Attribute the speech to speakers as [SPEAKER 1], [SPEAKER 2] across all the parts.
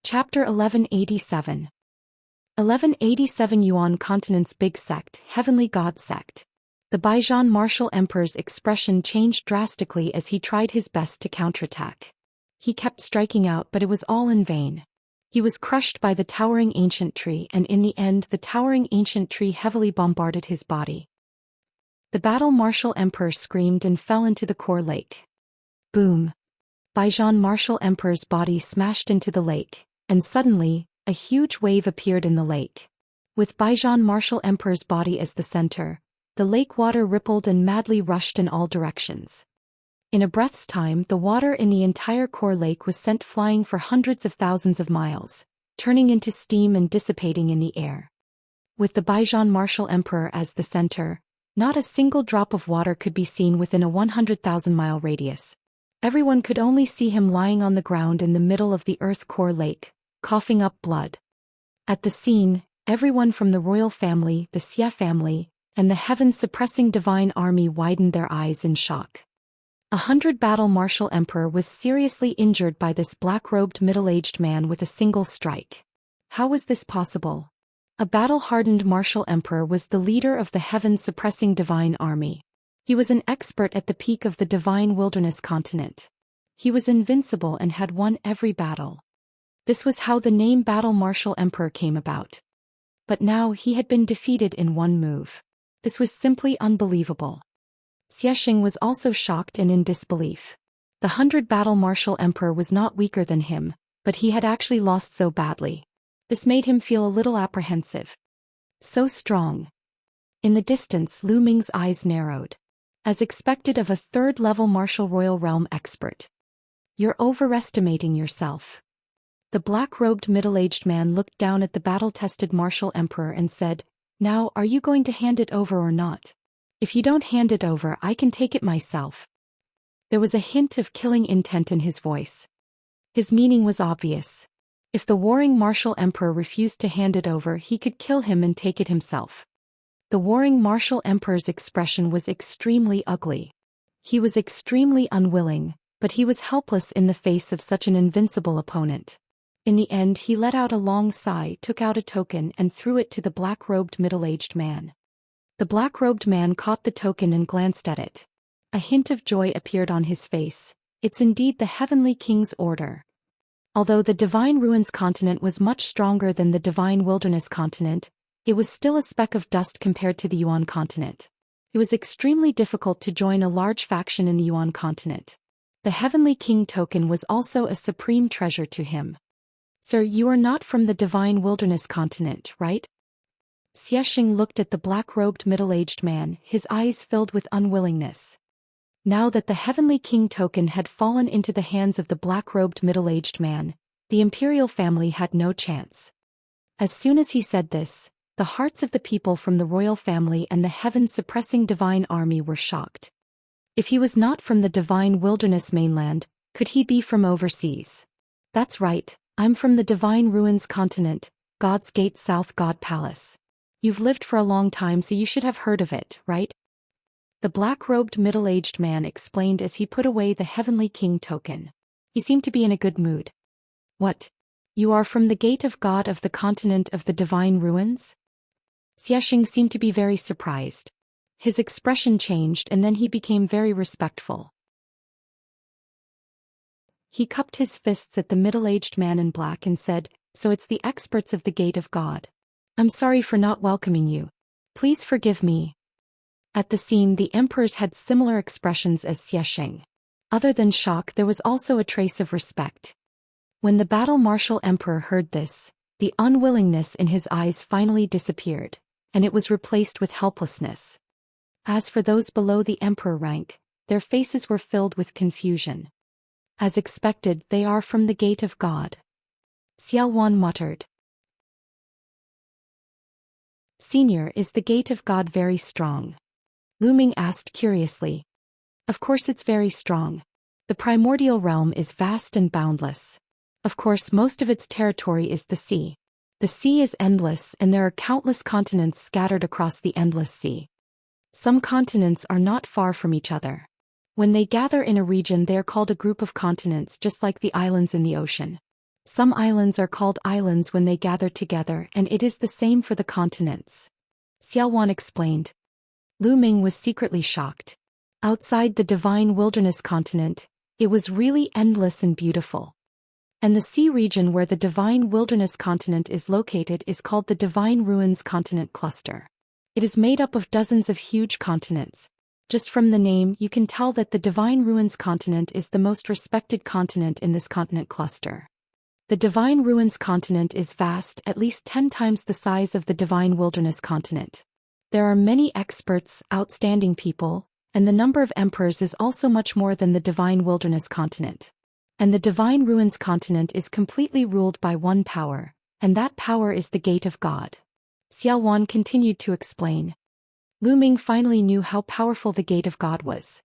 [SPEAKER 1] Chapter 1187. 1187 Yuan Continent's Big Sect, Heavenly God Sect. The Baijian martial emperor's expression changed drastically as he tried his best to counterattack. He kept striking out, but it was all in vain. He was crushed by the towering ancient tree, and in the end the towering ancient tree heavily bombarded his body. The battle martial emperor screamed and fell into the core lake. Boom! Baijian martial emperor's body smashed into the lake, and suddenly, a huge wave appeared in the lake. With Baijian martial emperor's body as the center, the lake water rippled and madly rushed in all directions. In a breath's time, the water in the entire core lake was sent flying for hundreds of thousands of miles, turning into steam and dissipating in the air. With the Baijian martial emperor as the center, not a single drop of water could be seen within a 100,000-mile radius. Everyone could only see him lying on the ground in the middle of the earth core lake, coughing up blood. At the scene, everyone from the royal family, the Xia family, and the heaven-suppressing divine army widened their eyes in shock. 100 battle martial emperor was seriously injured by this black-robed middle-aged man with a single strike. How was this possible? A battle-hardened martial emperor was the leader of the heaven-suppressing divine army. He was an expert at the peak of the divine wilderness continent. He was invincible and had won every battle. This was how the name Battle Martial Emperor came about. But now he had been defeated in one move. This was simply unbelievable. Xianxia was also shocked and in disbelief. The 100 Battle Martial Emperor was not weaker than him, but he had actually lost so badly. This made him feel a little apprehensive. So strong. In the distance, Lu Ming's eyes narrowed. As expected of a third-level martial royal realm expert. You're overestimating yourself. The black-robed middle-aged man looked down at the battle-tested martial emperor and said, "Now, are you going to hand it over or not? If you don't hand it over, I can take it myself." There was a hint of killing intent in his voice. His meaning was obvious. If the warring martial emperor refused to hand it over, he could kill him and take it himself. The warring martial emperor's expression was extremely ugly. He was extremely unwilling, but he was helpless in the face of such an invincible opponent. In the end, he let out a long sigh, took out a token and threw it to the black-robed middle-aged man. The black-robed man caught the token and glanced at it. A hint of joy appeared on his face. It's indeed the Heavenly King's order. Although the Divine Ruins continent was much stronger than the Divine Wilderness continent, it was still a speck of dust compared to the Yuan continent. It was extremely difficult to join a large faction in the Yuan continent. The Heavenly King token was also a supreme treasure to him. "Sir, you are not from the Divine Wilderness continent, right?" Xianxia looked at the black-robed middle-aged man, his eyes filled with unwillingness. Now that the Heavenly King token had fallen into the hands of the black-robed middle-aged man, the imperial family had no chance. As soon as he said this, the hearts of the people from the royal family and the heaven-suppressing divine army were shocked. If he was not from the Divine Wilderness mainland, could he be from overseas? "That's right, I'm from the Divine Ruins continent, God's Gate South God Palace. You've lived for a long time, so you should have heard of it, right?" The black-robed middle-aged man explained as he put away the Heavenly King token. He seemed to be in a good mood. "What? You are from the Gate of God of the continent of the Divine Ruins?" Xianxia seemed to be very surprised. His expression changed and then he became very respectful. He cupped his fists at the middle-aged man in black and said, "So it's the experts of the Gate of God. I'm sorry for not welcoming you. Please forgive me." At the scene, the emperors had similar expressions as Xianxia. Other than shock, there was also a trace of respect. When the battle martial emperor heard this, the unwillingness in his eyes finally disappeared, and it was replaced with helplessness. As for those below the emperor rank, their faces were filled with confusion. "As expected, they are from the Gate of God," Xiao Wan muttered. "Senior, is the Gate of God very strong?" Lu Ming asked curiously. "Of course it's very strong. The primordial realm is vast and boundless. Of course most of its territory is the sea. The sea is endless and there are countless continents scattered across the endless sea. Some continents are not far from each other. When they gather in a region, they are called a group of continents, just like the islands in the ocean. Some islands are called islands when they gather together, and it is the same for the continents. Xiaowan explained. Lu Ming was secretly shocked. Outside the divine wilderness continent, it was really endless and beautiful. And the sea region where the divine wilderness continent is located is called the Divine Ruins Continent Cluster. It is made up of dozens of huge continents. Just from the name, you can tell that the Divine Ruins Continent is the most respected continent in this continent cluster. The Divine Ruins Continent is vast, at least 10 times the size of the Divine Wilderness Continent. There are many experts, outstanding people, and the number of emperors is also much more than the Divine Wilderness Continent. And the Divine Ruins Continent is completely ruled by one power, and that power is the Gate of God. Xiaowan continued to explain. Lu Ming finally knew how powerful the Gate of God was.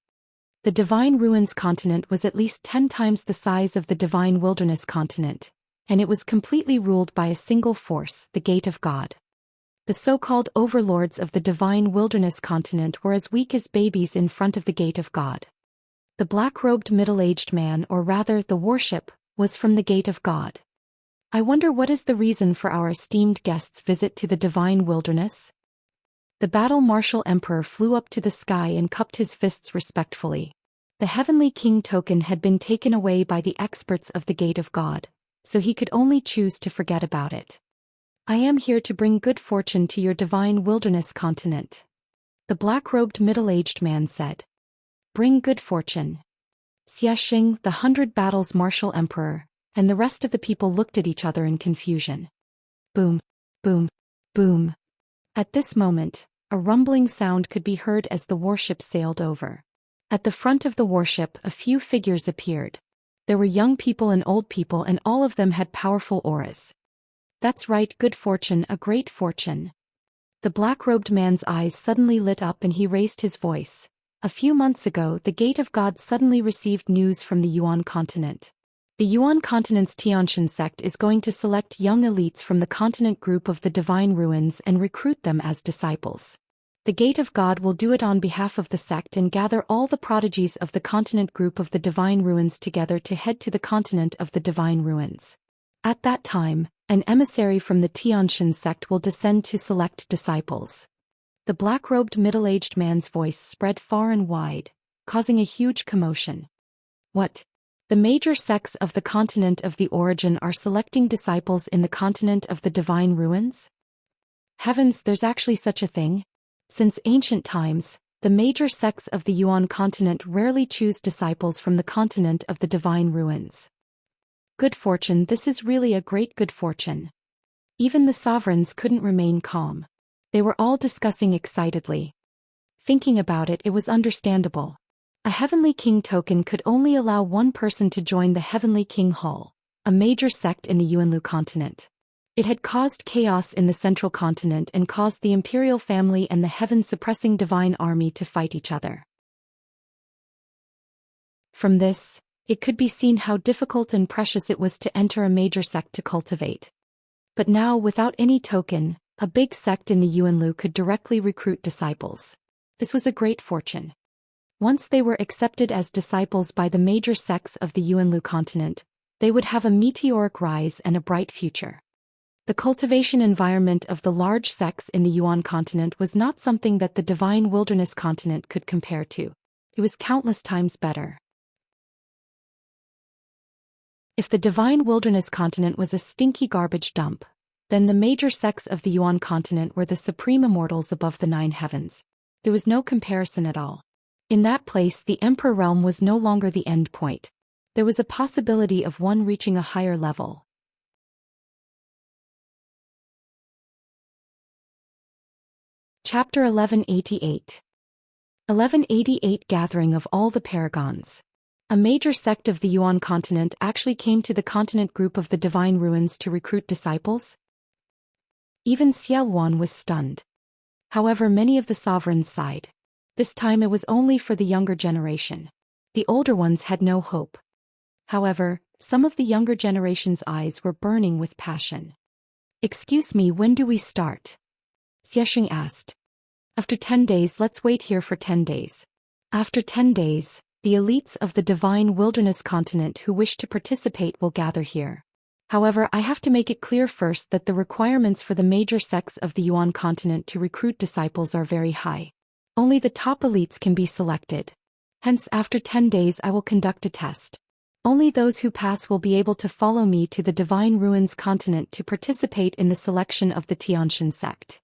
[SPEAKER 1] The Divine Ruins Continent was at least 10 times the size of the Divine Wilderness Continent, and it was completely ruled by a single force, the Gate of God. The so-called overlords of the Divine Wilderness Continent were as weak as babies in front of the Gate of God. The black-robed middle-aged man, or rather the warship, was from the Gate of God. I wonder what is the reason for our esteemed guest's visit to the Divine Wilderness? The battle-martial emperor flew up to the sky and cupped his fists respectfully. The heavenly king token had been taken away by the experts of the Gate of God, so he could only choose to forget about it. I am here to bring good fortune to your Divine Wilderness Continent. The black-robed middle-aged man said. Bring good fortune. Xiaxing, the 100 battles martial emperor, and the rest of the people looked at each other in confusion. Boom, boom, boom. At this moment, a rumbling sound could be heard as the warship sailed over. At the front of the warship, a few figures appeared. There were young people and old people, and all of them had powerful auras. That's right, good fortune, a great fortune. The black-robed man's eyes suddenly lit up and he raised his voice. A few months ago, the Gate of God suddenly received news from the Yuan continent. The Yuan continent's Xianxia sect is going to select young elites from the continent group of the Divine Ruins and recruit them as disciples. The Gate of God will do it on behalf of the sect and gather all the prodigies of the continent group of the Divine Ruins together to head to the continent of the Divine Ruins. At that time, an emissary from the Xianxia sect will descend to select disciples. The black-robed middle-aged man's voice spread far and wide, causing a huge commotion. What? The major sects of the continent of the origin are selecting disciples in the continent of the Divine Ruins? Heavens, there's actually such a thing? Since ancient times, the major sects of the Yuan continent rarely choose disciples from the continent of the Divine Ruins. Good fortune, this is really a great good fortune. Even the sovereigns couldn't remain calm. They were all discussing excitedly. Thinking about it, it was understandable. A Heavenly King token could only allow one person to join the Heavenly King Hall, a major sect in the Yuanlu continent. It had caused chaos in the central continent and caused the imperial family and the heaven-suppressing divine army to fight each other. From this, it could be seen how difficult and precious it was to enter a major sect to cultivate. But now, without any token, a big sect in the Yuanlu could directly recruit disciples. This was a great fortune. Once they were accepted as disciples by the major sects of the Yuanlu continent, they would have a meteoric rise and a bright future. The cultivation environment of the large sects in the Yuan continent was not something that the Divine Wilderness continent could compare to. It was countless times better. If the Divine Wilderness continent was a stinky garbage dump, then the major sects of the Yuan continent were the supreme immortals above the 9 heavens. There was no comparison at all. In that place, the Emperor realm was no longer the end point. There was a possibility of one reaching a higher level. Chapter 1188. 1188 Gathering of all the Paragons. A major sect of the Yuan continent actually came to the continent group of the Divine Ruins to recruit disciples? Even Xiaowan was stunned. However, many of the sovereigns sighed. This time it was only for the younger generation. The older ones had no hope. However, some of the younger generation's eyes were burning with passion. Excuse me, when do we start? Xiaxing asked. After 10 days, let's wait here for 10 days. After 10 days, the elites of the Divine Wilderness continent who wish to participate will gather here. However, I have to make it clear first that the requirements for the major sects of the Yuan continent to recruit disciples are very high. Only the top elites can be selected. Hence, after 10 days I will conduct a test. Only those who pass will be able to follow me to the Divine Ruins continent to participate in the selection of the Xianxia sect.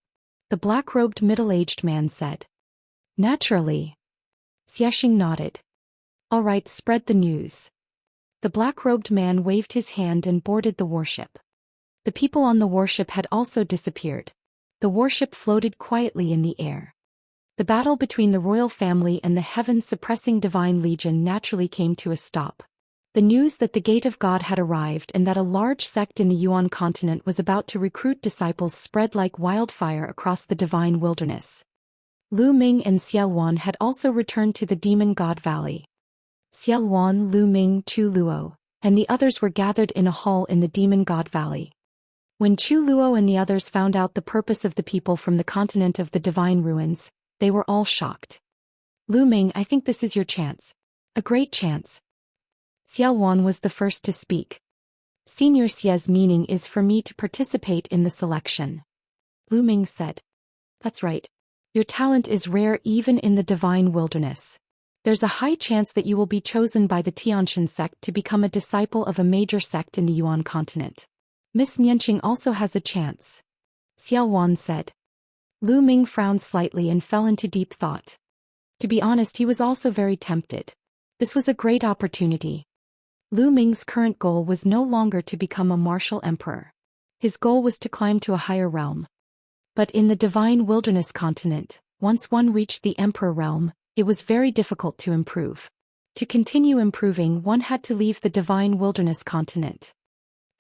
[SPEAKER 1] The black-robed middle-aged man said. Naturally. Xianxia nodded. All right, spread the news. The black-robed man waved his hand and boarded the warship. The people on the warship had also disappeared. The warship floated quietly in the air. The battle between the royal family and the heaven-suppressing divine legion naturally came to a stop. The news that the Gate of God had arrived and that a large sect in the Yuan continent was about to recruit disciples spread like wildfire across the divine wilderness. Lu Ming and Xiaowan had also returned to the Demon God Valley. Xiaowan, Lu Ming, Chu Luo, and the others were gathered in a hall in the Demon God Valley. When Chu Luo and the others found out the purpose of the people from the continent of the Divine Ruins, they were all shocked. Lu Ming, I think this is your chance. A great chance. Xiaowan was the first to speak. Senior Xia's meaning is for me to participate in the selection. Lu Ming said. That's right. Your talent is rare even in the Divine Wilderness. There's a high chance that you will be chosen by the Xianxia sect to become a disciple of a major sect in the Yuan continent. Miss Nianqing also has a chance. Xiaowan said. Lu Ming frowned slightly and fell into deep thought. To be honest, he was also very tempted. This was a great opportunity. Lu Ming's current goal was no longer to become a martial emperor. His goal was to climb to a higher realm. But in the Divine Wilderness continent, once one reached the emperor realm, it was very difficult to improve. To continue improving, one had to leave the Divine Wilderness continent.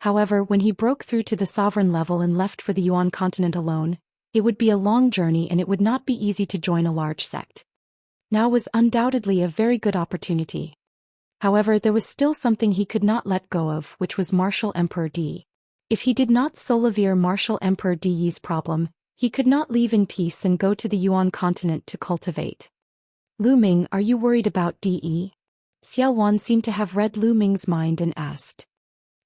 [SPEAKER 1] However, when he broke through to the sovereign level and left for the Yuan continent alone, it would be a long journey and it would not be easy to join a large sect. Now was undoubtedly a very good opportunity. However, there was still something he could not let go of, which was Martial Emperor Di. If he did not solve Martial Emperor Di's problem, he could not leave in peace and go to the Yuan continent to cultivate. Lu Ming, are you worried about Di? Xiaowan seemed to have read Lu Ming's mind and asked.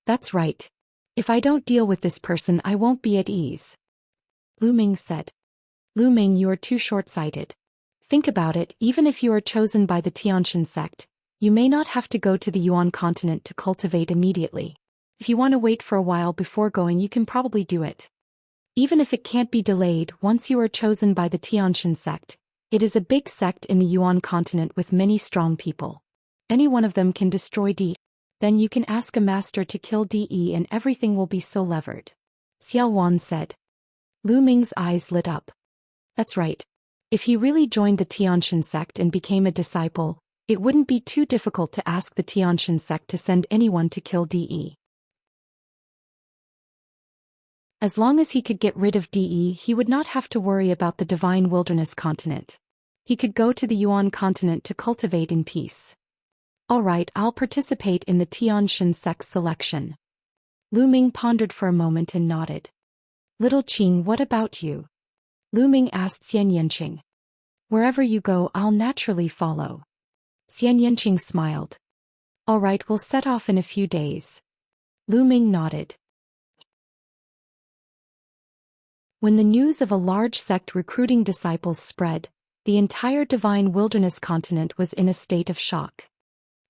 [SPEAKER 1] That's right. If I don't deal with this person, I won't be at ease. Lu Ming said. Lu Ming, you are too short-sighted. Think about it, even if you are chosen by the Xianxia sect, you may not have to go to the Yuan continent to cultivate immediately. If you want to wait for a while before going, you can probably do it. Even if it can't be delayed, once you are chosen by the Xianxia sect, it is a big sect in the Yuan continent with many strong people. Any one of them can destroy Di. Then you can ask a master to kill Di and everything will be so levered. Xiaowan said. Lu Ming's eyes lit up. That's right. If he really joined the Xianxia sect and became a disciple, it wouldn't be too difficult to ask the Xianxia sect to send anyone to kill Di. As long as he could get rid of Di, he would not have to worry about the Divine Wilderness continent. He could go to the Yuan continent to cultivate in peace. All right, I'll participate in the Xianxia sect's selection. Lu Ming pondered for a moment and nodded. Little Qing, what about you? Lu Ming asked Xianxia. Wherever you go, I'll naturally follow. Xianxia smiled. All right, we'll set off in a few days. Lu Ming nodded. When the news of a large sect recruiting disciples spread, the entire Divine Wilderness continent was in a state of shock.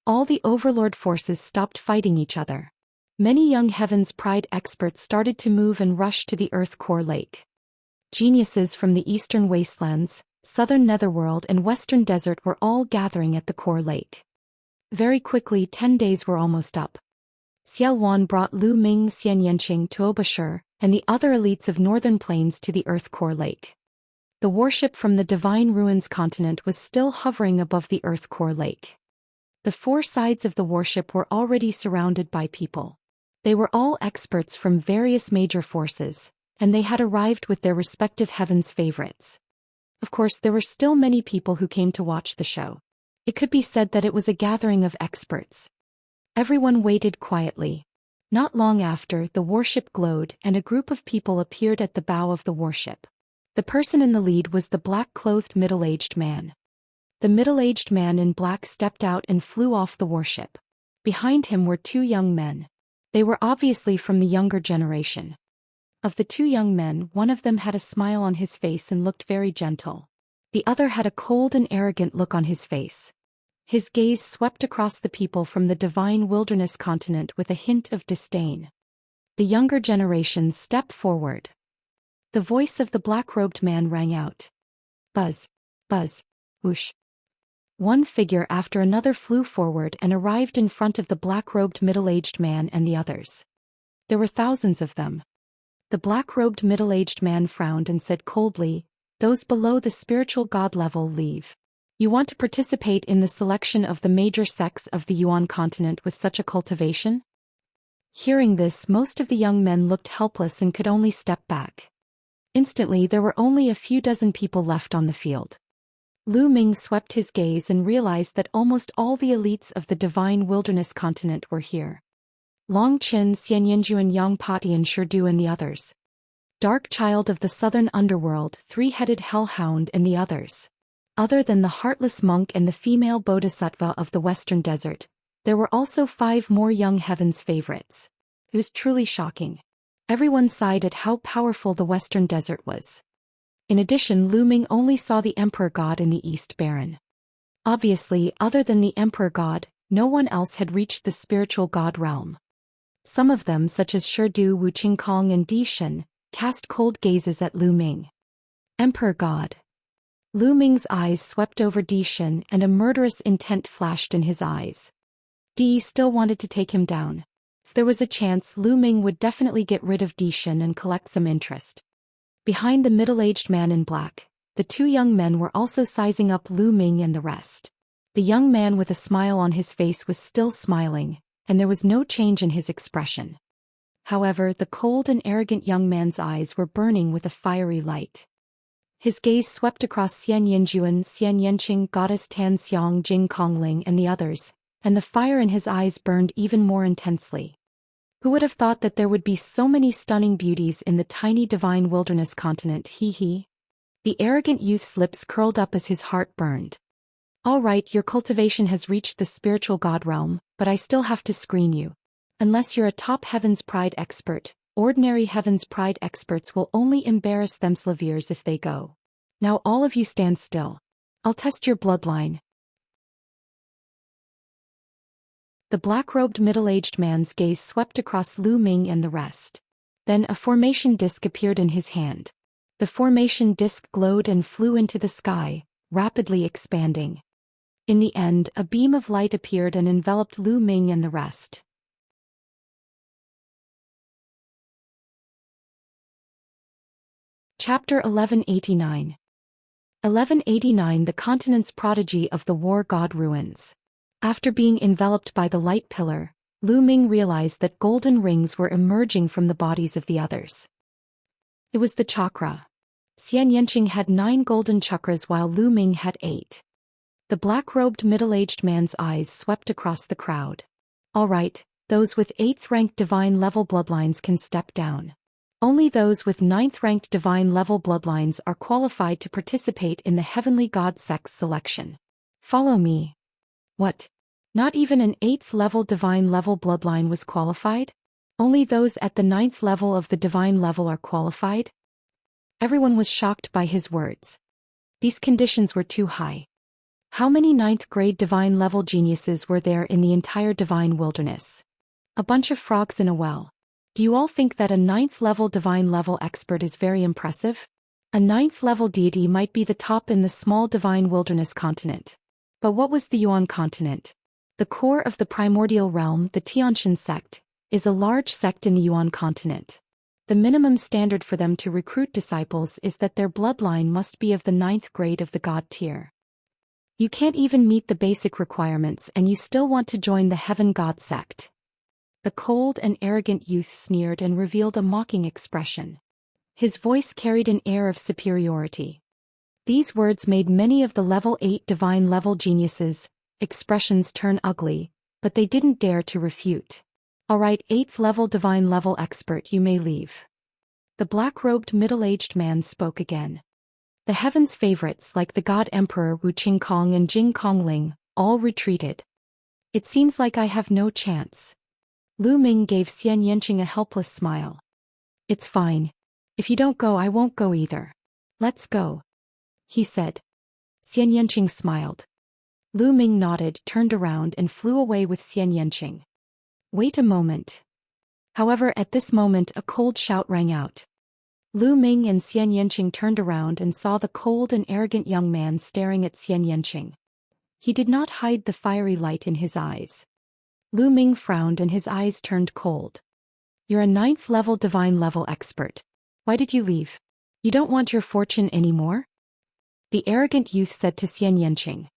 [SPEAKER 1] All the overlord forces stopped fighting each other. Many young Heaven's Pride experts started to move and rush to the Earth Core Lake. Geniuses from the eastern wastelands, southern netherworld and western desert were all gathering at the Core Lake. Very quickly 10 days were almost up. Xiaowan brought Lu Ming, Xianxia, Tuobashir, and the other elites of northern plains to the Earth Core Lake. The warship from the Divine Ruins continent was still hovering above the Earth Core Lake. The four sides of the warship were already surrounded by people. They were all experts from various major forces, and they had arrived with their respective heavens favorites. Of course, there were still many people who came to watch the show. It could be said that it was a gathering of experts. Everyone waited quietly. Not long after, the warship glowed and a group of people appeared at the bow of the warship. The person in the lead was the black-clothed middle-aged man. The middle-aged man in black stepped out and flew off the warship. Behind him were two young men. They were obviously from the younger generation. Of the two young men, one of them had a smile on his face and looked very gentle. The other had a cold and arrogant look on his face. His gaze swept across the people from the divine wilderness continent with a hint of disdain. The younger generation stepped forward. The voice of the black-robed man rang out. Buzz, buzz, whoosh. One figure after another flew forward and arrived in front of the black-robed middle-aged man and the others. There were thousands of them. The black-robed middle-aged man frowned and said coldly, "Those below the spiritual god level leave. You want to participate in the selection of the major sects of the Yuan continent with such a cultivation?" Hearing this, most of the young men looked helpless and could only step back. Instantly there were only a few dozen people left on the field. Lu Ming swept his gaze and realized that almost all the elites of the divine wilderness continent were here. Long Qin, Xianxia, Yang Patian, Shurdu and the others. Dark Child of the southern underworld, Three-Headed Hellhound and the others. Other than the heartless monk and the female bodhisattva of the western desert, there were also 5 more young heaven's favorites. It was truly shocking. Everyone sighed at how powerful the western desert was. In addition, Lu Ming only saw the Emperor God in the East Baron. Obviously, other than the Emperor God, no one else had reached the spiritual god realm. Some of them, such as Shurdu, Wu Qingkong and Di Shen, cast cold gazes at Lu Ming. Emperor God. Lu Ming's eyes swept over Di Shen and a murderous intent flashed in his eyes. Di still wanted to take him down. If there was a chance, Lu Ming would definitely get rid of Di Shen and collect some interest. Behind the middle-aged man in black, the 2 young men were also sizing up Lu Ming and the rest. The young man with a smile on his face was still smiling, and there was no change in his expression. However, the cold and arrogant young man's eyes were burning with a fiery light. His gaze swept across Xian Yinjuan, Xian Yanqing, Goddess Tan Xiang, Jing Kongling and the others, and the fire in his eyes burned even more intensely. Who would have thought that there would be so many stunning beauties in the tiny divine wilderness continent, he. The arrogant youth's lips curled up as his heart burned. All right, your cultivation has reached the spiritual god realm, but I still have to screen you. Unless you're a top Heaven's Pride expert, ordinary Heaven's Pride experts will only embarrass themselves if they go. Now all of you stand still. I'll test your bloodline. The black-robed middle-aged man's gaze swept across Lu Ming and the rest. Then a formation disc appeared in his hand. The formation disc glowed and flew into the sky, rapidly expanding. In the end, a beam of light appeared and enveloped Lu Ming and the rest. Chapter 1189. 1189 The continent's prodigy of the war god ruins. After being enveloped by the light pillar, Lu Ming realized that golden rings were emerging from the bodies of the others. It was the chakra. Xian Yanqing had 9 golden chakras while Lu Ming had 8. The black-robed middle-aged man's eyes swept across the crowd. All right, those with 8th-ranked divine-level bloodlines can step down. Only those with 9th-ranked divine-level bloodlines are qualified to participate in the heavenly god sects selection. Follow me. What? Not even an 8th-level divine-level bloodline was qualified? Only those at the 9th level of the divine level are qualified? Everyone was shocked by his words. These conditions were too high. How many 9th-grade divine-level geniuses were there in the entire divine wilderness? A bunch of frogs in a well. Do you all think that a 9th-level divine-level expert is very impressive? A 9th-level deity might be the top in the small divine wilderness continent. But what was the Yuan continent? The core of the primordial realm, the Tiantian sect, is a large sect in the Yuan continent. The minimum standard for them to recruit disciples is that their bloodline must be of the 9th grade of the god tier. You can't even meet the basic requirements and you still want to join the heaven god sect. The cold and arrogant youth sneered and revealed a mocking expression. His voice carried an air of superiority. These words made many of the level 8 divine level geniuses' expressions turn ugly, but they didn't dare to refute. Alright, 8th level divine level expert, you may leave. The black-robed middle-aged man spoke again. The heavens' favorites like the god emperor Wu Qingkong and Jing Kongling all retreated. It seems like I have no chance. Lu Ming gave Xianxia a helpless smile. It's fine. If you don't go, I won't go either. Let's go, he said. Xianxia smiled. Lu Ming nodded, turned around and flew away with Xianxia. Wait a moment. However, at this moment a cold shout rang out. Lu Ming and Xianxia turned around and saw the cold and arrogant young man staring at Xianxia. He did not hide the fiery light in his eyes. Lu Ming frowned and his eyes turned cold. You're a 9th level divine level expert. Why did you leave? You don't want your fortune anymore? The arrogant youth said to Xianxia.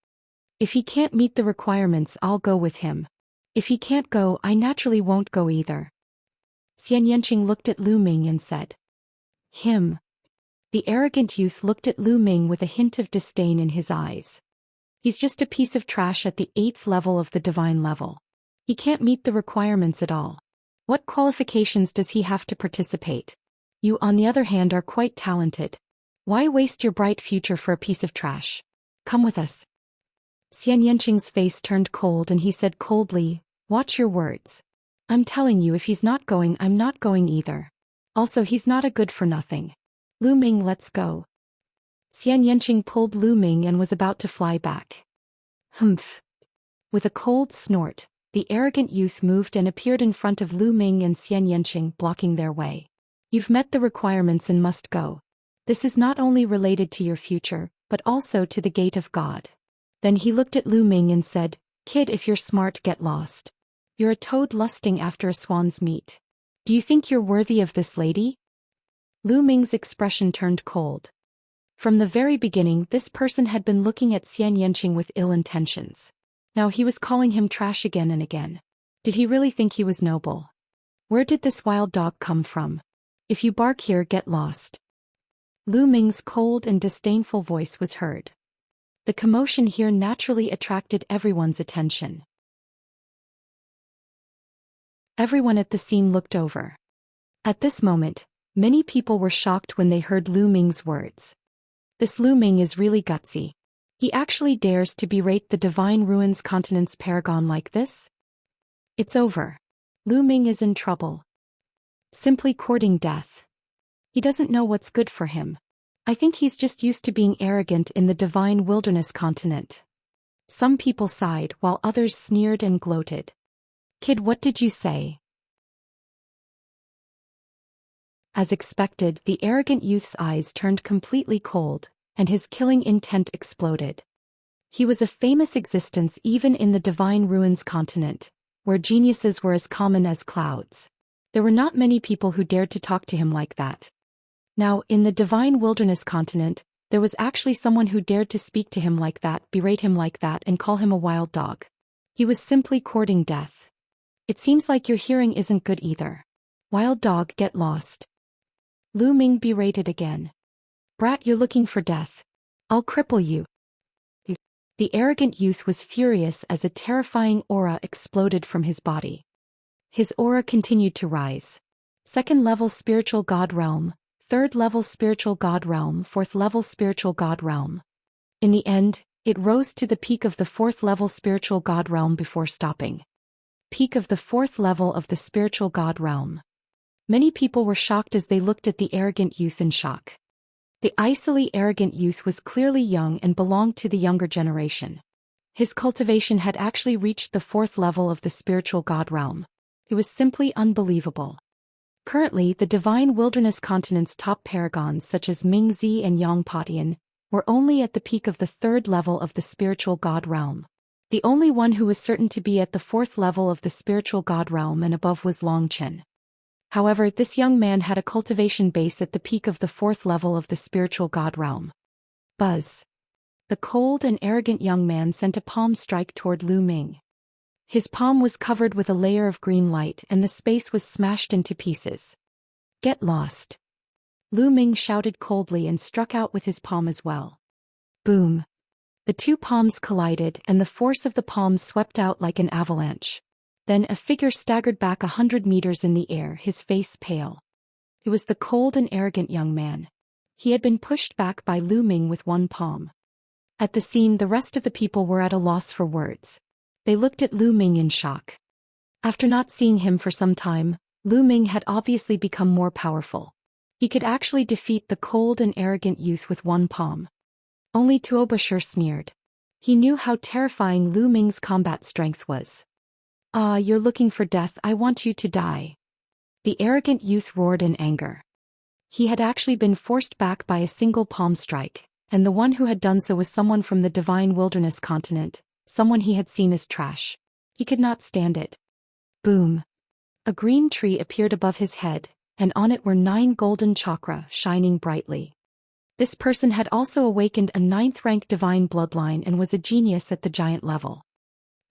[SPEAKER 1] If he can't meet the requirements, I'll go with him. If he can't go, I naturally won't go either. Xianxia looked at Lu Ming and said. Him. The arrogant youth looked at Lu Ming with a hint of disdain in his eyes. He's just a piece of trash at the 8th level of the divine level. He can't meet the requirements at all. What qualifications does he have to participate? You, on the other hand, are quite talented. Why waste your bright future for a piece of trash? Come with us. Xianxia's face turned cold and he said coldly, watch your words. I'm telling you, if he's not going, I'm not going either. Also, he's not a good for nothing. Lu Ming, let's go. Xianxia pulled Lu Ming and was about to fly back. Humph. With a cold snort, the arrogant youth moved and appeared in front of Lu Ming and Xianxia, blocking their way. You've met the requirements and must go. This is not only related to your future, but also to the gate of God. Then he looked at Lu Ming and said, Kid, if you're smart, get lost. You're a toad lusting after a swan's meat. Do you think you're worthy of this lady? Lu Ming's expression turned cold. From the very beginning, this person had been looking at Xianxia with ill intentions. Now he was calling him trash again and again. Did he really think he was noble? Where did this wild dog come from? If you bark here, get lost. Lu Ming's cold and disdainful voice was heard. The commotion here naturally attracted everyone's attention. Everyone at the scene looked over. At this moment, many people were shocked when they heard Lu Ming's words. This Lu Ming is really gutsy. He actually dares to berate the Divine Ruins Continent's paragon like this? It's over. Lu Ming is in trouble. Simply courting death. He doesn't know what's good for him. I think he's just used to being arrogant in the Divine Wilderness Continent. Some people sighed while others sneered and gloated. Kid, what did you say? As expected, the arrogant youth's eyes turned completely cold, and his killing intent exploded. He was a famous existence even in the Divine Ruins Continent, where geniuses were as common as clouds. There were not many people who dared to talk to him like that. Now, in the Divine Wilderness Continent, there was actually someone who dared to speak to him like that, berate him like that, and call him a wild dog. He was simply courting death. It seems like your hearing isn't good either. Wild dog, get lost. Lu Ming berated again. Brat, you're looking for death. I'll cripple you. The arrogant youth was furious as a terrifying aura exploded from his body. His aura continued to rise. 2nd level spiritual god realm, 3rd level spiritual god realm, 4th level spiritual god realm. In the end, it rose to the peak of the 4th level spiritual god realm before stopping. Peak of the 4th level of the spiritual god realm. Many people were shocked as they looked at the arrogant youth in shock. The icily arrogant youth was clearly young and belonged to the younger generation. His cultivation had actually reached the 4th level of the spiritual god realm. It was simply unbelievable. Currently, the Divine Wilderness Continent's top paragons such as Mingzi and Yangpatian were only at the peak of the 3rd level of the spiritual god realm. The only one who was certain to be at the 4th level of the spiritual god realm and above was Longchen. However, this young man had a cultivation base at the peak of the 4th level of the spiritual god realm. Buzz. The cold and arrogant young man sent a palm strike toward Lu Ming. His palm was covered with a layer of green light and the space was smashed into pieces. Get lost. Lu Ming shouted coldly and struck out with his palm as well. Boom. The two palms collided and the force of the palms swept out like an avalanche. Then a figure staggered back 100 meters in the air, his face pale. It was the cold and arrogant young man. He had been pushed back by Lu Ming with one palm. At the scene, the rest of the people were at a loss for words. They looked at Lu Ming in shock. After not seeing him for some time, Lu Ming had obviously become more powerful. He could actually defeat the cold and arrogant youth with one palm. Only Tuobashir sneered. He knew how terrifying Lu Ming's combat strength was. "Ah, you're looking for death, I want you to die." The arrogant youth roared in anger. He had actually been forced back by a single palm strike, and the one who had done so was someone from the Divine Wilderness continent, someone he had seen as trash. He could not stand it. Boom. A green tree appeared above his head, and on it were 9 golden chakra shining brightly. This person had also awakened a 9th-rank divine bloodline and was a genius at the giant level.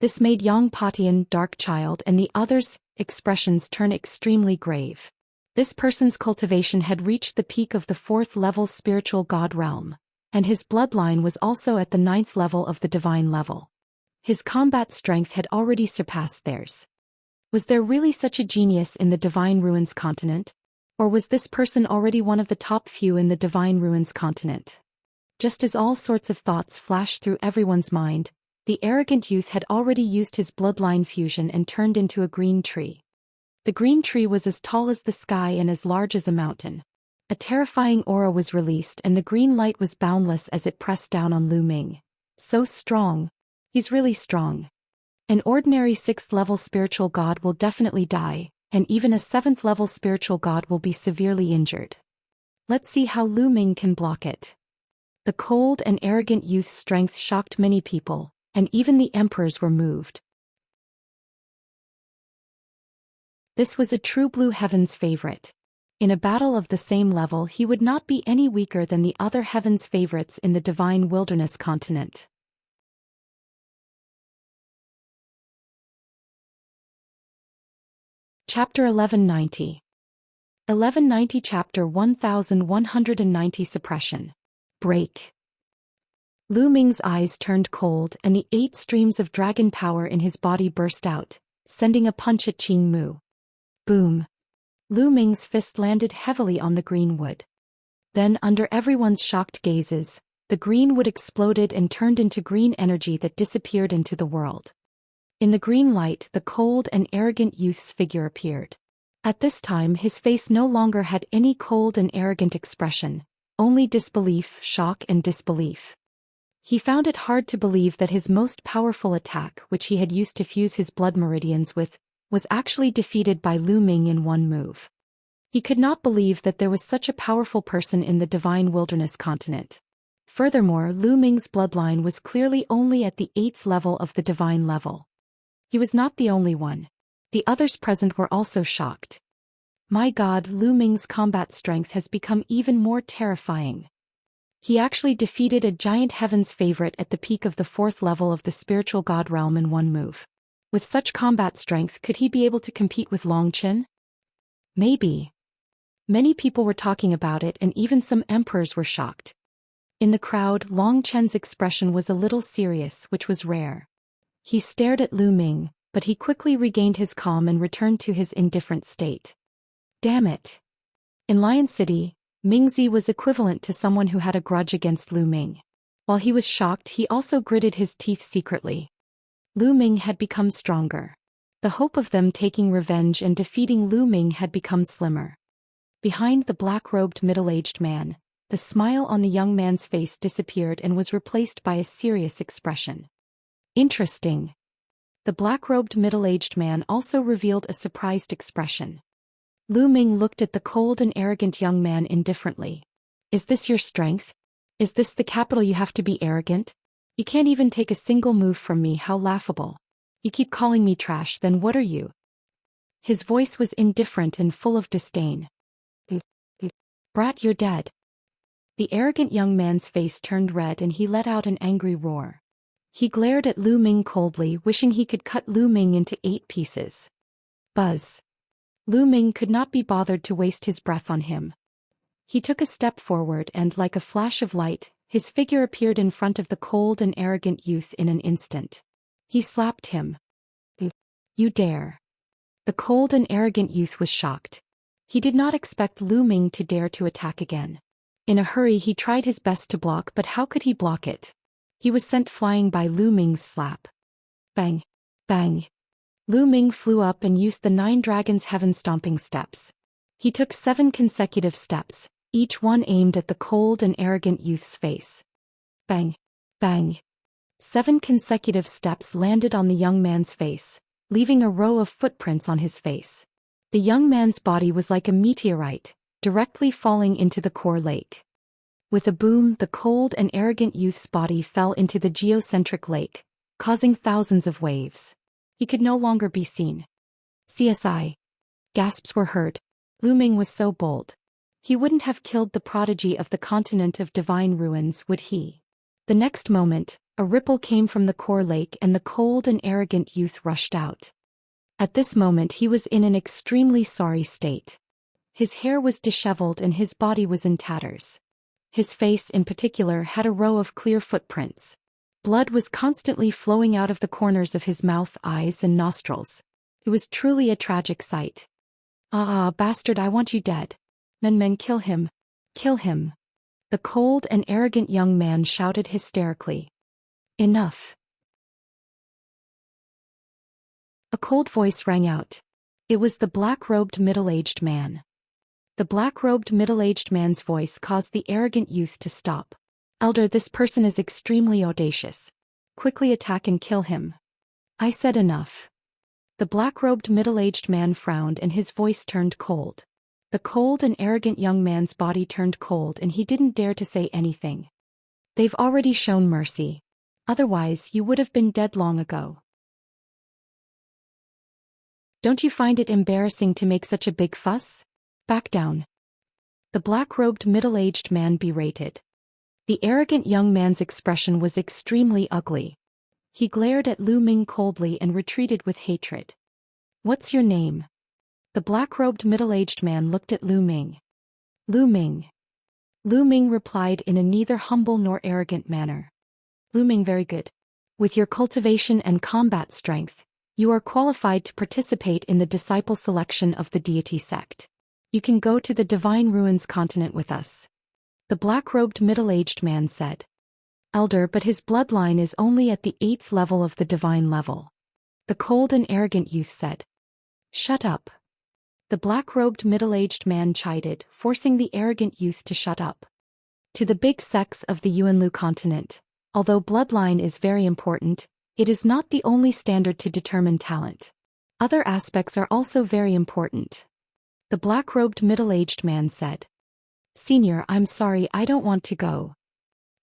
[SPEAKER 1] This made Yang Patian, Dark Child, and the others' expressions turn extremely grave. This person's cultivation had reached the peak of the 4th-level spiritual god realm, and his bloodline was also at the 9th level of the divine level. His combat strength had already surpassed theirs. Was there really such a genius in the Divine Ruins continent? Or was this person already one of the top few in the Divine Ruins continent? Just as all sorts of thoughts flashed through everyone's mind, the arrogant youth had already used his bloodline fusion and turned into a green tree. The green tree was as tall as the sky and as large as a mountain. A terrifying aura was released and the green light was boundless as it pressed down on Lu Ming. So strong. He's really strong. An ordinary 6th-level spiritual god will definitely die, and even a 7th-level spiritual god will be severely injured. Let's see how Lu Ming can block it. The cold and arrogant youth's strength shocked many people, and even the emperors were moved. This was a true Blue Heaven's favorite. In a battle of the same level he would not be any weaker than the other Heaven's favorites in the Divine Wilderness continent. Chapter 1190. 1190 Chapter 1190 Suppression. Break. Lu Ming's eyes turned cold and the 8 streams of dragon power in his body burst out, sending a punch at Qing Mu. Boom. Lu Ming's fist landed heavily on the green wood. Then, under everyone's shocked gazes, the green wood exploded and turned into green energy that disappeared into the world. In the green light, the cold and arrogant youth's figure appeared. At this time his face no longer had any cold and arrogant expression, only disbelief, shock and disbelief. He found it hard to believe that his most powerful attack, which he had used to fuse his blood meridians with, was actually defeated by Lu Ming in one move. He could not believe that there was such a powerful person in the Divine Wilderness continent. Furthermore, Lu Ming's bloodline was clearly only at the 8th level of the divine level. He was not the only one. The others present were also shocked. My God, Lu Ming's combat strength has become even more terrifying. He actually defeated a giant Heaven's favorite at the peak of the 4th level of the spiritual god realm in one move. With such combat strength, could he be able to compete with Long Qin? Maybe. Many people were talking about it and even some emperors were shocked. In the crowd, Long Chen's expression was a little serious, which was rare. He stared at Lu Ming, but he quickly regained his calm and returned to his indifferent state. Damn it. In Lion City, Mingzi was equivalent to someone who had a grudge against Lu Ming. While he was shocked, he also gritted his teeth secretly. Lu Ming had become stronger. The hope of them taking revenge and defeating Lu Ming had become slimmer. Behind the black-robed middle-aged man, the smile on the young man's face disappeared and was replaced by a serious expression. Interesting. The black-robed middle-aged man also revealed a surprised expression. Lu Ming looked at the cold and arrogant young man indifferently. Is this your strength? Is this the capital you have to be arrogant? You can't even take a single move from me, how laughable. You keep calling me trash, then what are you? His voice was indifferent and full of disdain. Brat, you're dead. The arrogant young man's face turned red and he let out an angry roar. He glared at Lu Ming coldly, wishing he could cut Lu Ming into 8 pieces. Buzz. Lu Ming could not be bothered to waste his breath on him. He took a step forward and, like a flash of light, his figure appeared in front of the cold and arrogant youth in an instant. He slapped him. You dare. The cold and arrogant youth was shocked. He did not expect Lu Ming to dare to attack again. In a hurry he tried his best to block, but how could he block it? He was sent flying by Lu Ming's slap. Bang. Bang. Lu Ming flew up and used the 9 dragons' heaven-stomping steps. He took 7 consecutive steps, each one aimed at the cold and arrogant youth's face. Bang! Bang! 7 consecutive steps landed on the young man's face, leaving a row of footprints on his face. The young man's body was like a meteorite, directly falling into the core lake. With a boom, the cold and arrogant youth's body fell into the geocentric lake, causing thousands of waves. He could no longer be seen. CSI. Gasps were heard. Lu Ming was so bold. He wouldn't have killed the prodigy of the continent of divine ruins, would he? The next moment, a ripple came from the core lake and the cold and arrogant youth rushed out. At this moment he was in an extremely sorry state. His hair was disheveled and his body was in tatters. His face in particular had a row of clear footprints. Blood was constantly flowing out of the corners of his mouth, eyes and nostrils. It was truly a tragic sight. Bastard, I want you dead. Men, kill him. Kill him. The cold and arrogant young man shouted hysterically. Enough. A cold voice rang out. It was the black-robed middle-aged man. The black-robed middle-aged man's voice caused the arrogant youth to stop. Elder, this person is extremely audacious. Quickly attack and kill him. I said enough. The black-robed middle-aged man frowned and his voice turned cold. The cold and arrogant young man's body turned cold and he didn't dare to say anything. They've already shown mercy. Otherwise, you would have been dead long ago. Don't you find it embarrassing to make such a big fuss? Back down. The black-robed middle-aged man berated. The arrogant young man's expression was extremely ugly. He glared at Lu Ming coldly and retreated with hatred. What's your name? The black-robed middle-aged man looked at Lu Ming. Lu Ming. Lu Ming replied in a neither humble nor arrogant manner. Lu Ming, very good. With your cultivation and combat strength, you are qualified to participate in the disciple selection of the deity sect. You can go to the Divine Ruins continent with us. The black-robed middle-aged man said. Elder, but his bloodline is only at the 8th level of the divine level. The cold and arrogant youth said. Shut up. The black-robed middle-aged man chided, forcing the arrogant youth to shut up. To the big sects of the Yuanlu continent, although bloodline is very important, it is not the only standard to determine talent. Other aspects are also very important. The black-robed middle-aged man said. Senior, I'm sorry, I don't want to go.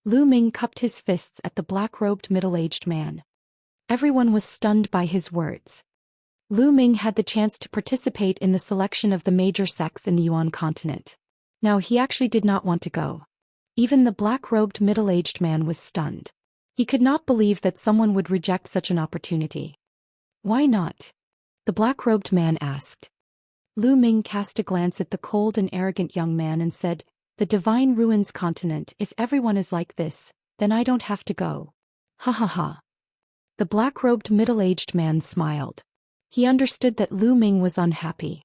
[SPEAKER 1] Lu Ming cupped his fists at the black-robed middle-aged man. Everyone was stunned by his words. Lu Ming had the chance to participate in the selection of the major sects in the Yuan continent. Now he actually did not want to go. Even the black-robed middle-aged man was stunned. He could not believe that someone would reject such an opportunity. Why not? The black-robed man asked. Lu Ming cast a glance at the cold and arrogant young man and said, The Divine Ruins continent, if everyone is like this, then I don't have to go. Ha ha ha. The black-robed middle-aged man smiled. He understood that Lu Ming was unhappy.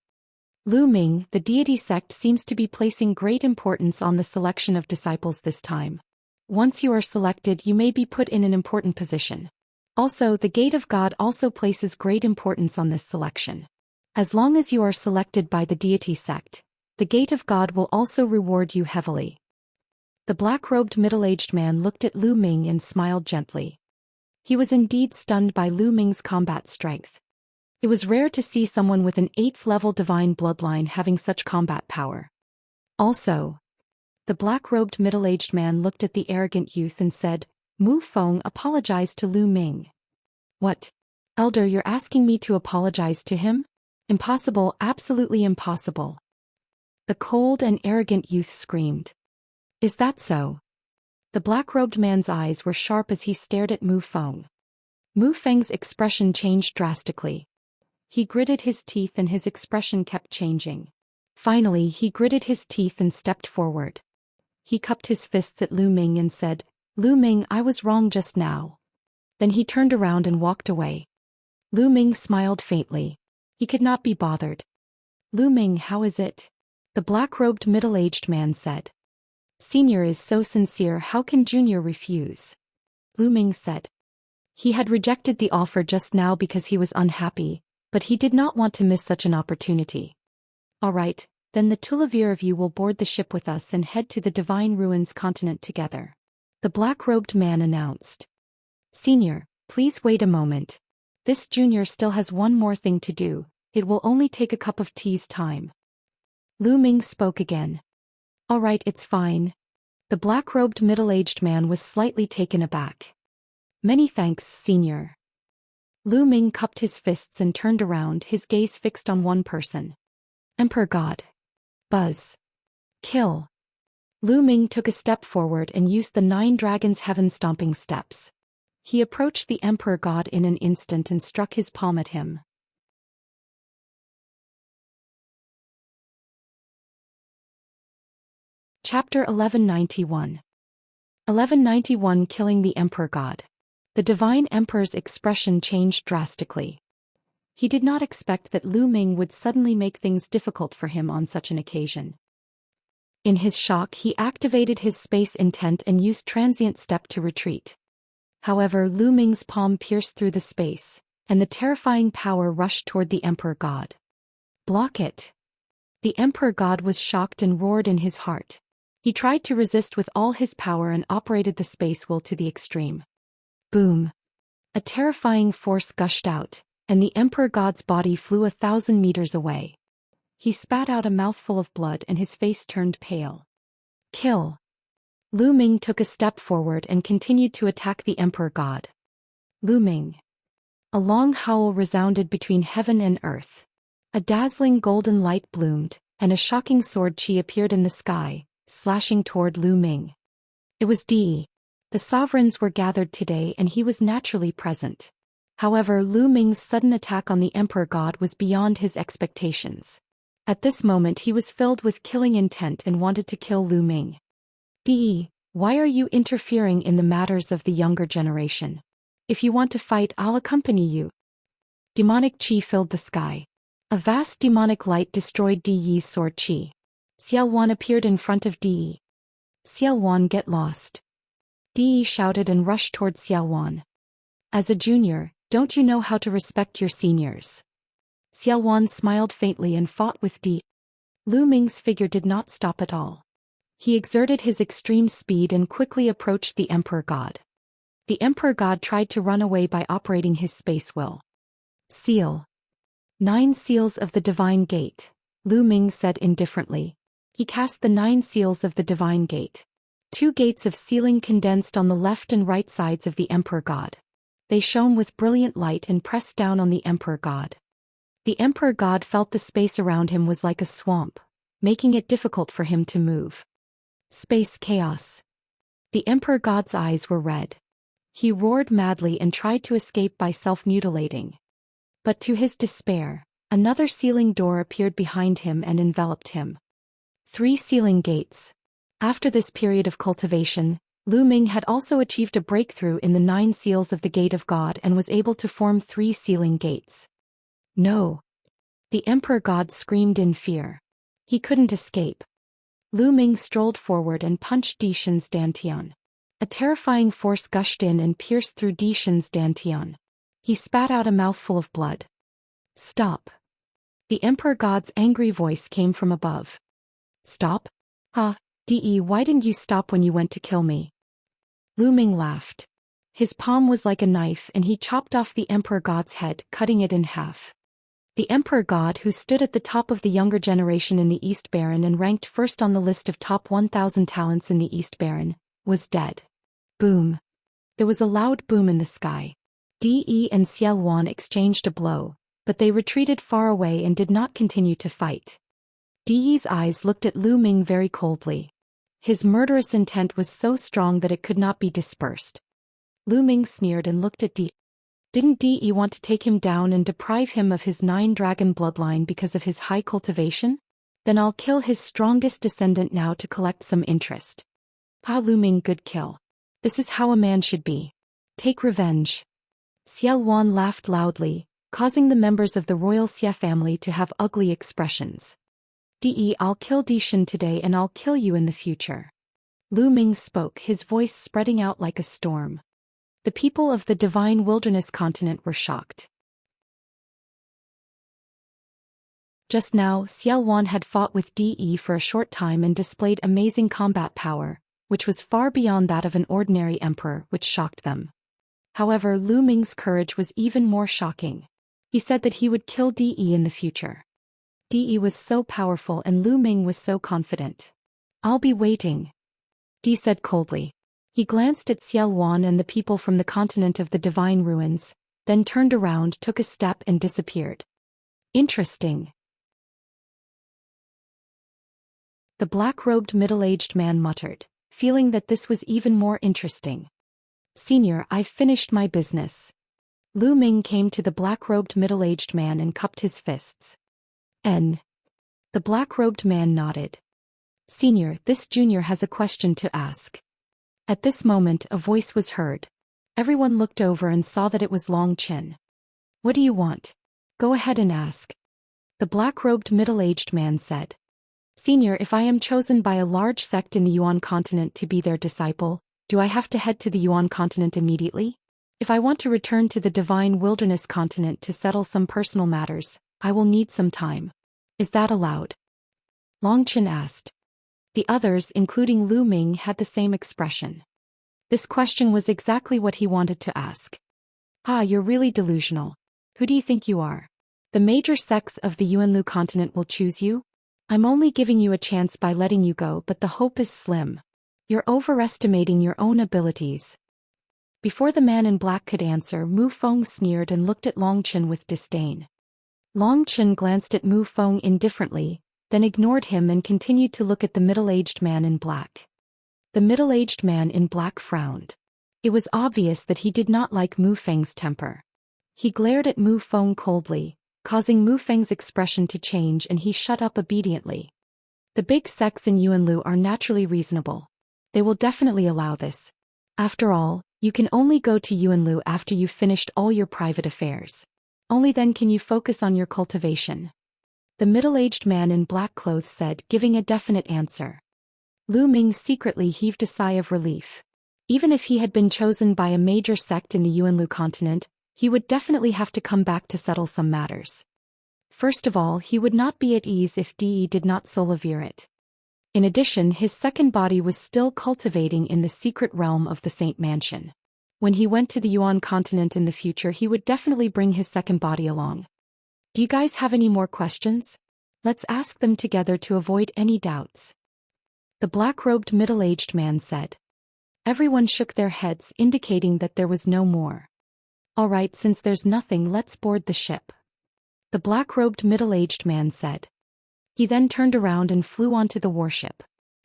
[SPEAKER 1] Lu Ming, the deity sect seems to be placing great importance on the selection of disciples this time. Once you are selected, you may be put in an important position. Also, the Gate of God also places great importance on this selection. As long as you are selected by the deity sect, the Gate of God will also reward you heavily. The black-robed middle-aged man looked at Lu Ming and smiled gently. He was indeed stunned by Lu Ming's combat strength. It was rare to see someone with an 8th-level divine bloodline having such combat power. Also, the black-robed middle-aged man looked at the arrogant youth and said, Mu Feng apologized to Lu Ming. What? Elder, you're asking me to apologize to him? Impossible, absolutely impossible. The cold and arrogant youth screamed. Is that so? The black-robed man's eyes were sharp as he stared at Mu Feng. Mu Feng's expression changed drastically. He gritted his teeth and his expression kept changing. Finally, he gritted his teeth and stepped forward. He cupped his fists at Lu Ming and said, Lu Ming, I was wrong just now. Then he turned around and walked away. Lu Ming smiled faintly. He could not be bothered. Lu Ming, how is it? The black-robed middle-aged man said. Senior is so sincere, how can Junior refuse? Lu Ming said. He had rejected the offer just now because he was unhappy, But he did not want to miss such an opportunity. All right, then the Tulavir of you will board the ship with us and head to the Divine Ruins continent together. The black-robed man announced. Senior, please wait a moment. This junior still has one more thing to do. It will only take a cup of tea's time. Lu Ming spoke again. All right, it's fine. The black-robed middle-aged man was slightly taken aback. Many thanks, Senior. Lu Ming cupped his fists and turned around, his gaze fixed on one person. Emperor God. Buzz. Kill. Lu Ming took a step forward and used the 9 dragons' heaven-stomping steps. He approached the Emperor God in an instant and struck his palm at him. Chapter 1191. 1191 Killing the Emperor God. The Divine Emperor's expression changed drastically. He did not expect that Lu Ming would suddenly make things difficult for him on such an occasion. In his shock, he activated his space intent and used transient step to retreat. However, Lu Ming's palm pierced through the space, and the terrifying power rushed toward the Emperor God. Block it! The Emperor God was shocked and roared in his heart. He tried to resist with all his power and operated the space will to the extreme. Boom! A terrifying force gushed out, and the Emperor God's body flew 1,000 meters away. He spat out a mouthful of blood and his face turned pale. Kill! Lu Ming took a step forward and continued to attack the Emperor God. Lu Ming. A long howl resounded between heaven and earth. A dazzling golden light bloomed, and a shocking sword chi appeared in the sky, slashing toward Lu Ming. It was Di. The sovereigns were gathered today and he was naturally present. However, Lu Ming's sudden attack on the Emperor God was beyond his expectations. At this moment he was filled with killing intent and wanted to kill Lu Ming. Di, why are you interfering in the matters of the younger generation? If you want to fight, I'll accompany you. Demonic chi filled the sky. A vast demonic light destroyed Di Yi's sword chi. Xiaowan appeared in front of Di Yi. Xiaowan, get lost. Di Yi shouted and rushed toward Xiaowan. As a junior, don't you know how to respect your seniors? Xiaowan smiled faintly and fought with Di Yi. Lu Ming's figure did not stop at all. He exerted his extreme speed and quickly approached the Emperor God. The Emperor God tried to run away by operating his space will. Seal. 9 seals of the Divine Gate, Lu Ming said indifferently. He cast the 9 seals of the Divine Gate. 2 gates of sealing condensed on the left and right sides of the Emperor God. They shone with brilliant light and pressed down on the Emperor God. The Emperor God felt the space around him was like a swamp, making it difficult for him to move. Space chaos. The Emperor God's eyes were red. He roared madly and tried to escape by self-mutilating. But to his despair, another sealing door appeared behind him and enveloped him. 3 sealing gates. After this period of cultivation, Lu Ming had also achieved a breakthrough in the 9 seals of the Gate of God and was able to form 3 sealing gates. No! The Emperor God screamed in fear. He couldn't escape. Lu Ming strolled forward and punched Di Shen's dantian. A terrifying force gushed in and pierced through Di Shen's dantian. He spat out a mouthful of blood. Stop! The Emperor God's angry voice came from above. Stop? Di, why didn't you stop when you went to kill me? Lu Ming laughed. His palm was like a knife and he chopped off the Emperor God's head, cutting it in half. The Emperor God, who stood at the top of the younger generation in the East Baron and ranked first on the list of top 1,000 talents in the East Baron, was dead. Boom. There was a loud boom in the sky. Di and Xiaowan exchanged a blow, but they retreated far away and did not continue to fight. Di's eyes looked at Lu Ming very coldly. His murderous intent was so strong that it could not be dispersed. Lu Ming sneered and looked at Di. Didn't Di want to take him down and deprive him of his 9-dragon bloodline because of his high cultivation? Then I'll kill his strongest descendant now to collect some interest. Lu Ming, good kill. This is how a man should be. Take revenge. Xiaowan laughed loudly, causing the members of the royal Xia family to have ugly expressions. Di, I'll kill Di Shen today and I'll kill you in the future. Lu Ming spoke, his voice spreading out like a storm. The people of the Divine Wilderness continent were shocked. Just now, Xiao Wan had fought with De for a short time and displayed amazing combat power, which was far beyond that of an ordinary emperor, which shocked them. However, Lu Ming's courage was even more shocking. He said that he would kill De in the future. De was so powerful and Lu Ming was so confident. "I'll be waiting," De said coldly. He glanced at Xiao Wan and the people from the continent of the divine ruins, then turned around, took a step and disappeared. "Interesting." The black-robed middle-aged man muttered, feeling that this was even more interesting. "Senior, I've finished my business." Lu Ming came to the black-robed middle-aged man and cupped his fists. "N." The black-robed man nodded. "Senior, this junior has a question to ask." At this moment a voice was heard. Everyone looked over and saw that it was Long Qin. "What do you want? Go ahead and ask." The black-robed middle-aged man said. "Senior, if I am chosen by a large sect in the Yuan continent to be their disciple, do I have to head to the Yuan continent immediately? If I want to return to the divine wilderness continent to settle some personal matters, I will need some time. Is that allowed?" Long Qin asked. The others, including Lu Ming, had the same expression. This question was exactly what he wanted to ask. "Ah, you're really delusional. Who do you think you are? The major sects of the Yuanlu continent will choose you? I'm only giving you a chance by letting you go, but the hope is slim. You're overestimating your own abilities." Before the man in black could answer, Mu Feng sneered and looked at Long Qin with disdain. Long Qin glanced at Mu Feng indifferently, then ignored him and continued to look at the middle-aged man in black. The middle-aged man in black frowned. It was obvious that he did not like Mu Feng's temper. He glared at Mu Feng coldly, causing Mu Feng's expression to change, and he shut up obediently. The big sects in Yuanlu are naturally reasonable. They will definitely allow this. After all, you can only go to Yuanlu after you've finished all your private affairs. Only then can you focus on your cultivation. The middle-aged man in black clothes said, giving a definite answer. Lu Ming secretly heaved a sigh of relief. Even if he had been chosen by a major sect in the Yuanlu continent, he would definitely have to come back to settle some matters. First of all, he would not be at ease if De did not solivere it. In addition, his second body was still cultivating in the secret realm of the Saint Mansion. When he went to the Yuan continent in the future, he would definitely bring his second body along. "Do you guys have any more questions? Let's ask them together to avoid any doubts," the black-robed middle-aged man said. Everyone shook their heads, indicating that there was no more. "All right, since there's nothing, let's board the ship," the black-robed middle-aged man said. He then turned around and flew onto the warship.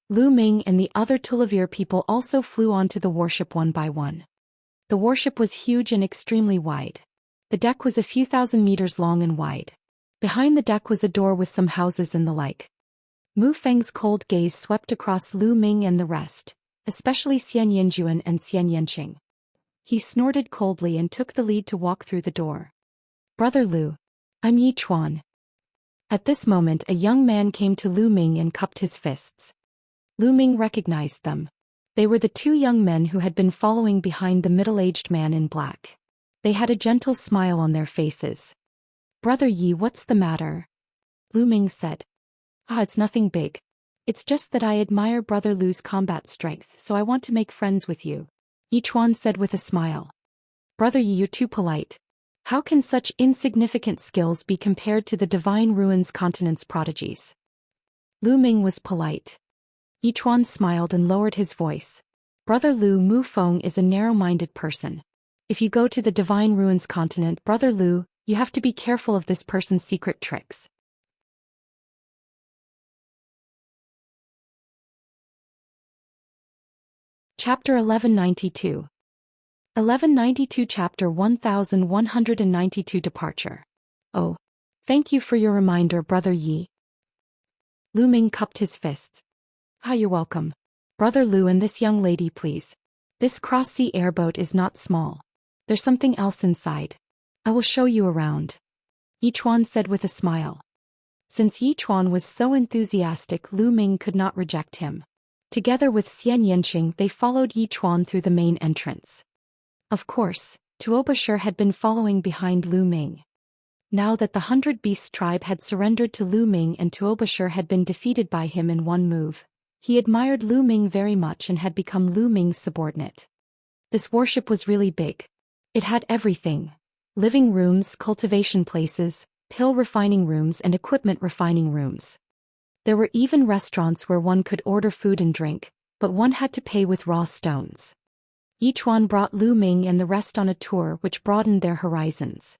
[SPEAKER 1] Lu Ming and the other Tulivir people also flew onto the warship one by one. The warship was huge and extremely wide. The deck was a few thousand meters long and wide. Behind the deck was a door with some houses and the like. Mu Feng's cold gaze swept across Lu Ming and the rest, especially Xian Yinjuan and Xian Yanqing. He snorted coldly and took the lead to walk through the door. "Brother Lu, I'm Yi Chuan." At this moment a young man came to Lu Ming and cupped his fists. Lu Ming recognized them. They were the two young men who had been following behind the middle-aged man in black. They had a gentle smile on their faces. "Brother Yi, what's the matter?" Lu Ming said. "Ah, it's nothing big. It's just that I admire Brother Lu's combat strength, so I want to make friends with you," Yi Chuan said with a smile. "Brother Yi, you're too polite. How can such insignificant skills be compared to the Divine Ruins continent's prodigies?" Lu Ming was polite. Yi Chuan smiled and lowered his voice. "Brother Lu, Mu Feng is a narrow-minded person. If you go to the Divine Ruins continent, Brother Lu, you have to be careful of this person's secret tricks." Chapter 1192. 1192 Chapter 1192 Departure. "Oh. Thank you for your reminder, Brother Yi." Lu Ming cupped his fists. "Ah, you're welcome. Brother Lu and this young lady, please. This cross-sea airboat is not small. There's something else inside. I will show you around," Yi Chuan said with a smile. Since Yi Chuan was so enthusiastic, Lu Ming could not reject him. Together with Xian Yanqing, they followed Yi Chuan through the main entrance. Of course, Tuobashir had been following behind Lu Ming. Now that the 100 Beasts tribe had surrendered to Lu Ming and Tuobashir had been defeated by him in one move, he admired Lu Ming very much and had become Lu Ming's subordinate. This warship was really big. It had everything: living rooms, cultivation places, pill refining rooms and equipment refining rooms. There were even restaurants where one could order food and drink, but one had to pay with raw stones. Each one brought Lu Ming and the rest on a tour which broadened their horizons.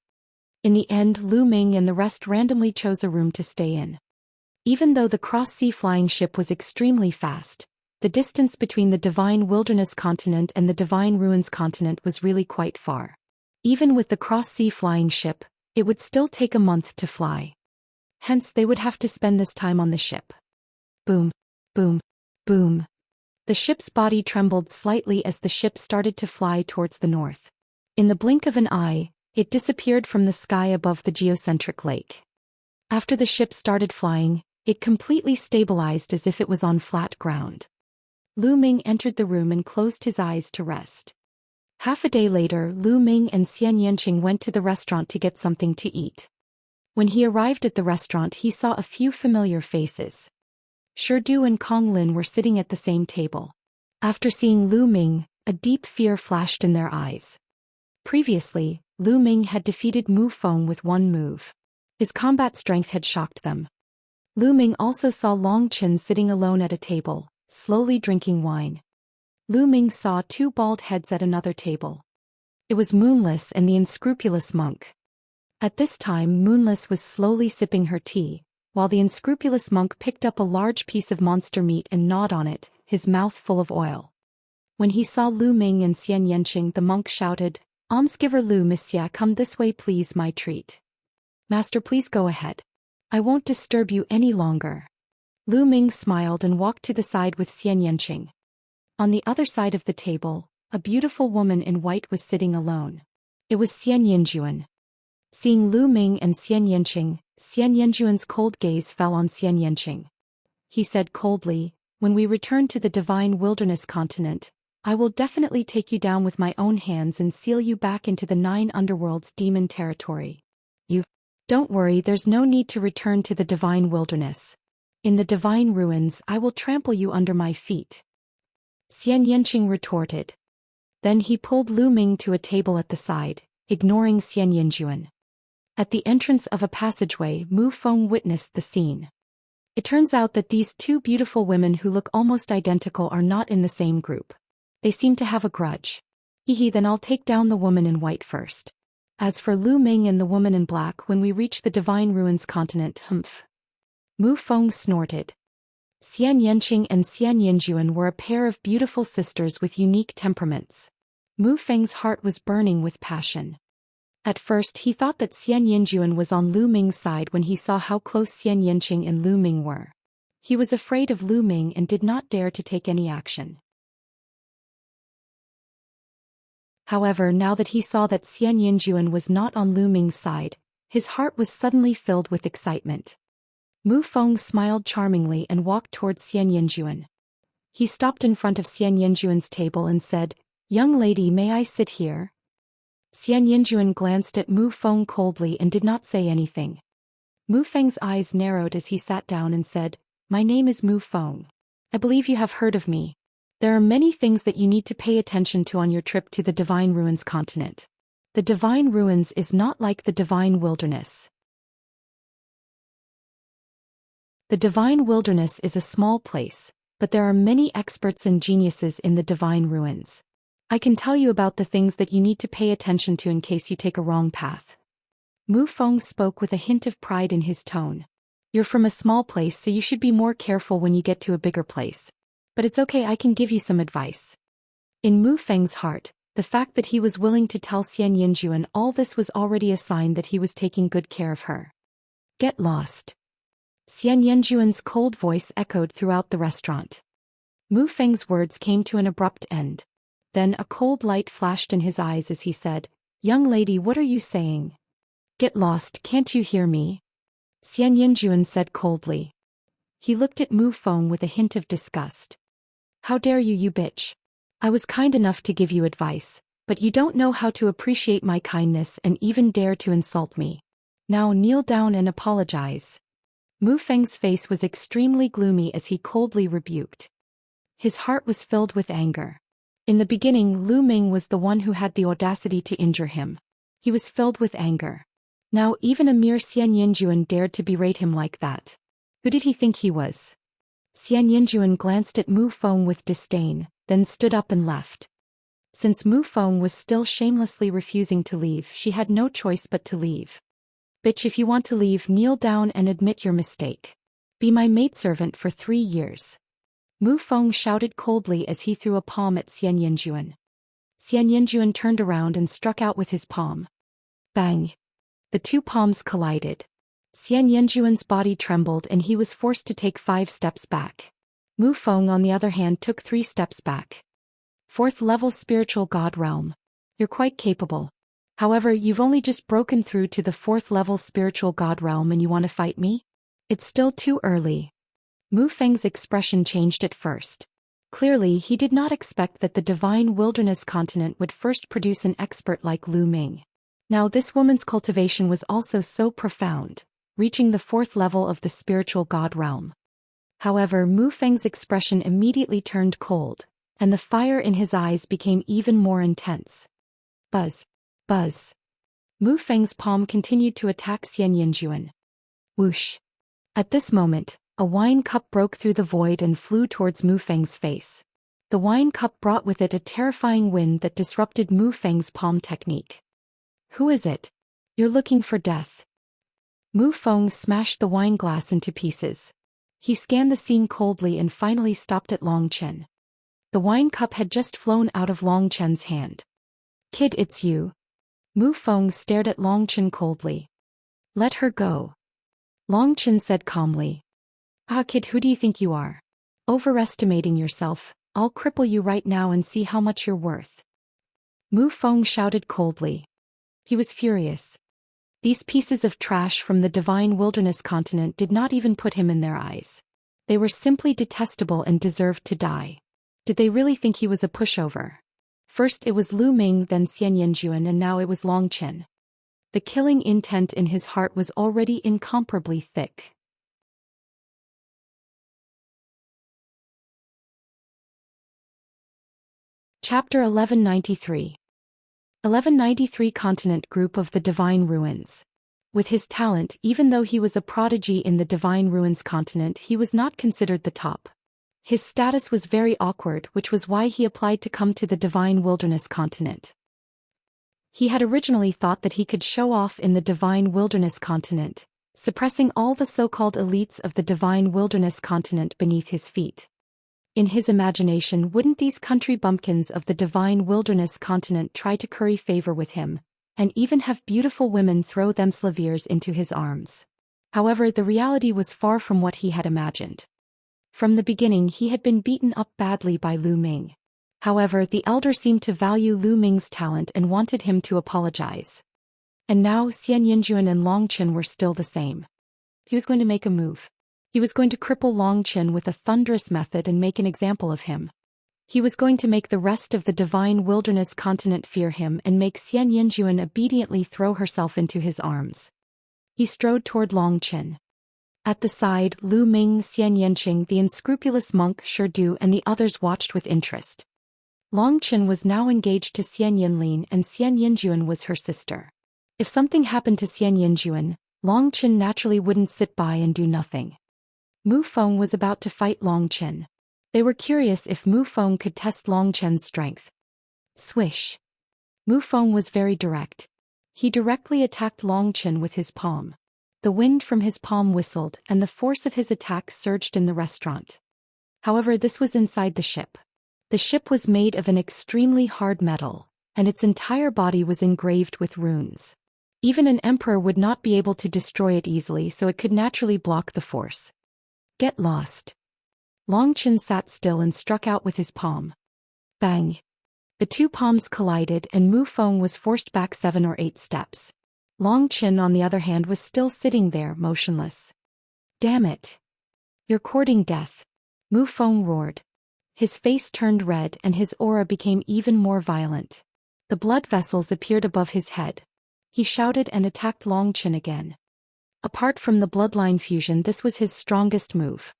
[SPEAKER 1] In the end, Lu Ming and the rest randomly chose a room to stay in. Even though the cross-sea flying ship was extremely fast, the distance between the Divine Wilderness continent and the Divine Ruins continent was really quite far. Even with the cross-sea flying ship, it would still take a month to fly. Hence they would have to spend this time on the ship. Boom, boom, boom. The ship's body trembled slightly as the ship started to fly towards the north. In the blink of an eye, it disappeared from the sky above the geocentric lake. After the ship started flying, it completely stabilized as if it was on flat ground. Lu Ming entered the room and closed his eyes to rest. Half a day later, Lu Ming and Xianxia went to the restaurant to get something to eat. When he arrived at the restaurant, he saw a few familiar faces. Shirdu and Kong Lin were sitting at the same table. After seeing Lu Ming, a deep fear flashed in their eyes. Previously, Lu Ming had defeated Mu Feng with one move. His combat strength had shocked them. Lu Ming also saw Long Chen sitting alone at a table, slowly drinking wine. Lu Ming saw two bald heads at another table. It was Moonless and the unscrupulous monk. At this time, Moonless was slowly sipping her tea, while the unscrupulous monk picked up a large piece of monster meat and gnawed on it, his mouth full of oil. When he saw Lu Ming and Xianxia, the monk shouted, "Almsgiver Lu Mixia, come this way please, my treat." "Master, please go ahead. I won't disturb you any longer." Lu Ming smiled and walked to the side with Xianxia. On the other side of the table, a beautiful woman in white was sitting alone. It was Xianxia. Seeing Lu Ming and Xianxia, Xianxia's cold gaze fell on Xianxia. He said coldly, "When we return to the Divine Wilderness continent, I will definitely take you down with my own hands and seal you back into the 9 underworlds demon territory. Don't worry, there's no need to return to the Divine Wilderness. In the Divine Ruins, I will trample you under my feet." Xianxia retorted. Then he pulled Lu Ming to a table at the side, ignoring Xianxia. At the entrance of a passageway, Mu Feng witnessed the scene. It turns out that these two beautiful women who look almost identical are not in the same group. They seem to have a grudge. Then I'll take down the woman in white first. As for Lu Ming and the woman in black, when we reach the Divine Ruins continent, humph. Mu Feng snorted. Xianxia and Xianxia were a pair of beautiful sisters with unique temperaments. Mu Feng's heart was burning with passion. At first he thought that Xianxia was on Lu Ming's side when he saw how close Xianxia and Lu Ming were. He was afraid of Lu Ming and did not dare to take any action. However, now that he saw that Xianxia was not on Lu Ming's side, his heart was suddenly filled with excitement. Mu Feng smiled charmingly and walked towards Xianxia. He stopped in front of Xianxia's table and said, "Young lady, may I sit here?" Xianxia glanced at Mu Feng coldly and did not say anything. Mu Feng's eyes narrowed as he sat down and said, "My name is Mu Feng. I believe you have heard of me. There are many things that you need to pay attention to on your trip to the Divine Ruins continent. The Divine Ruins is not like the Divine Wilderness. The Divine Wilderness is a small place, but there are many experts and geniuses in the Divine Ruins. I can tell you about the things that you need to pay attention to in case you take a wrong path." Mu Feng spoke with a hint of pride in his tone. "You're from a small place, so you should be more careful when you get to a bigger place. But it's okay, I can give you some advice." In Mu Feng's heart, the fact that he was willing to tell Xianxia all this was already a sign that he was taking good care of her. "Get lost." Xianxia's cold voice echoed throughout the restaurant. Mu Feng's words came to an abrupt end. Then a cold light flashed in his eyes as he said, "Young lady, what are you saying? Get lost, can't you hear me?" Xianxia said coldly. He looked at Mu Feng with a hint of disgust. "How dare you, you bitch. I was kind enough to give you advice, but you don't know how to appreciate my kindness and even dare to insult me. Now kneel down and apologize. Mu Feng's face was extremely gloomy as he coldly rebuked. His heart was filled with anger. In the beginning, Lu Ming was the one who had the audacity to injure him. He was filled with anger. Now even a mere Xian Yinjuan dared to berate him like that. Who did he think he was? Xian Yinjuan glanced at Mu Feng with disdain, then stood up and left. Since Mu Feng was still shamelessly refusing to leave, she had no choice but to leave. Bitch, if you want to leave, kneel down and admit your mistake. Be my maidservant for 3 years. Mu Feng shouted coldly as he threw a palm at Xian Yinjuan. Xian Yinjuan turned around and struck out with his palm. Bang! The two palms collided. Xian Yinjuan's body trembled and he was forced to take 5 steps back. Mu Feng, on the other hand, took 3 steps back. 4th level spiritual god realm. You're quite capable. However, you've only just broken through to the 4th level spiritual god realm and you want to fight me? It's still too early. Mu Feng's expression changed at first. Clearly, he did not expect that the divine wilderness continent would first produce an expert like Lu Ming. Now this woman's cultivation was also so profound, reaching the 4th level of the spiritual god realm. However, Mu Feng's expression immediately turned cold, and the fire in his eyes became even more intense. Buzz. Buzz. Mu Feng's palm continued to attack Xian Yinjuan. Whoosh. At this moment, a wine cup broke through the void and flew towards Mu Feng's face. The wine cup brought with it a terrifying wind that disrupted Mu Feng's palm technique. Who is it? You're looking for death. Mu Feng smashed the wine glass into pieces. He scanned the scene coldly and finally stopped at Long Chen. The wine cup had just flown out of Long Chen's hand. Kid, it's you. Mu Feng stared at Long Chen coldly. Let her go. Long Chen said calmly. Ah, kid, who do you think you are? Overestimating yourself. I'll cripple you right now and see how much you're worth. Mu Feng shouted coldly. He was furious. These pieces of trash from the divine wilderness continent did not even put him in their eyes. They were simply detestable and deserved to die. Did they really think he was a pushover? First it was Lu Ming, then Xian Yinjuan, and now it was Long Chen. The killing intent in his heart was already incomparably thick. Chapter 1193. 1193 Continent Group of the Divine Ruins. With his talent, even though he was a prodigy in the Divine Ruins continent, he was not considered the top. His status was very awkward, which was why he applied to come to the Divine Wilderness continent. He had originally thought that he could show off in the Divine Wilderness continent, suppressing all the so-called elites of the Divine Wilderness continent beneath his feet. In his imagination, wouldn't these country bumpkins of the Divine Wilderness continent try to curry favor with him, and even have beautiful women throw themselves into his arms? However, the reality was far from what he had imagined. From the beginning, he had been beaten up badly by Lu Ming. However, the elder seemed to value Lu Ming's talent and wanted him to apologize. And now Xian Yinjuan and Long Chen were still the same. He was going to make a move. He was going to cripple Long Chen with a thunderous method and make an example of him. He was going to make the rest of the Divine Wilderness continent fear him and make Xian Yinjuan obediently throw herself into his arms. He strode toward Long Chen. At the side, Lu Ming, Xian Yanqing, the unscrupulous monk Shirdu, and the others watched with interest. Long Chen was now engaged to Xian Yinlin, and Xian Yinjuan was her sister. If something happened to Xian Yinjuan, Long Chen naturally wouldn't sit by and do nothing. Mu Feng was about to fight Long Chen. They were curious if Mu Feng could test Long Chen's strength. Swish. Mu Feng was very direct. He directly attacked Long Chen with his palm. The wind from his palm whistled, and the force of his attack surged in the restaurant. However, this was inside the ship. The ship was made of an extremely hard metal, and its entire body was engraved with runes. Even an emperor would not be able to destroy it easily, so it could naturally block the force. Get lost. Long Chen sat still and struck out with his palm. Bang. The two palms collided and Mu Feng was forced back 7 or 8 steps. Long Chen, on the other hand, was still sitting there, motionless. Damn it. You're courting death. Mu Feng roared. His face turned red and his aura became even more violent. The blood vessels appeared above his head. He shouted and attacked Long Chen again. Apart from the bloodline fusion, this was his strongest move.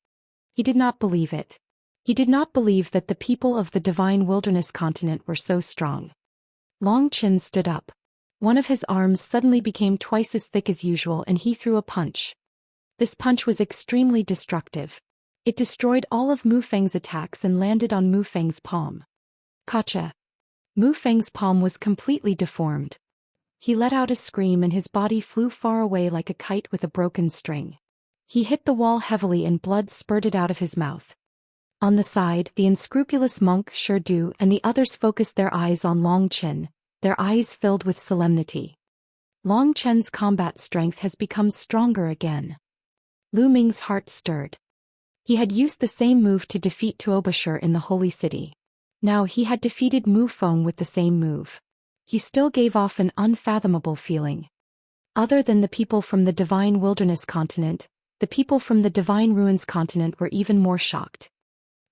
[SPEAKER 1] He did not believe it. He did not believe that the people of the divine wilderness continent were so strong. Long Chen stood up. One of his arms suddenly became twice as thick as usual and he threw a punch. This punch was extremely destructive. It destroyed all of Mu Feng's attacks and landed on Mu Feng's palm. Gotcha! Mu Feng's palm was completely deformed. He let out a scream and his body flew far away like a kite with a broken string. He hit the wall heavily and blood spurted out of his mouth. On the side, the unscrupulous monk Shirdu and the others focused their eyes on Long Chen, their eyes filled with solemnity. Long Chen's combat strength has become stronger again. Lu Ming's heart stirred. He had used the same move to defeat Tuobashir in the Holy City. Now he had defeated Mu Feng with the same move. He still gave off an unfathomable feeling. Other than the people from the Divine Wilderness continent, the people from the Divine Ruins continent were even more shocked.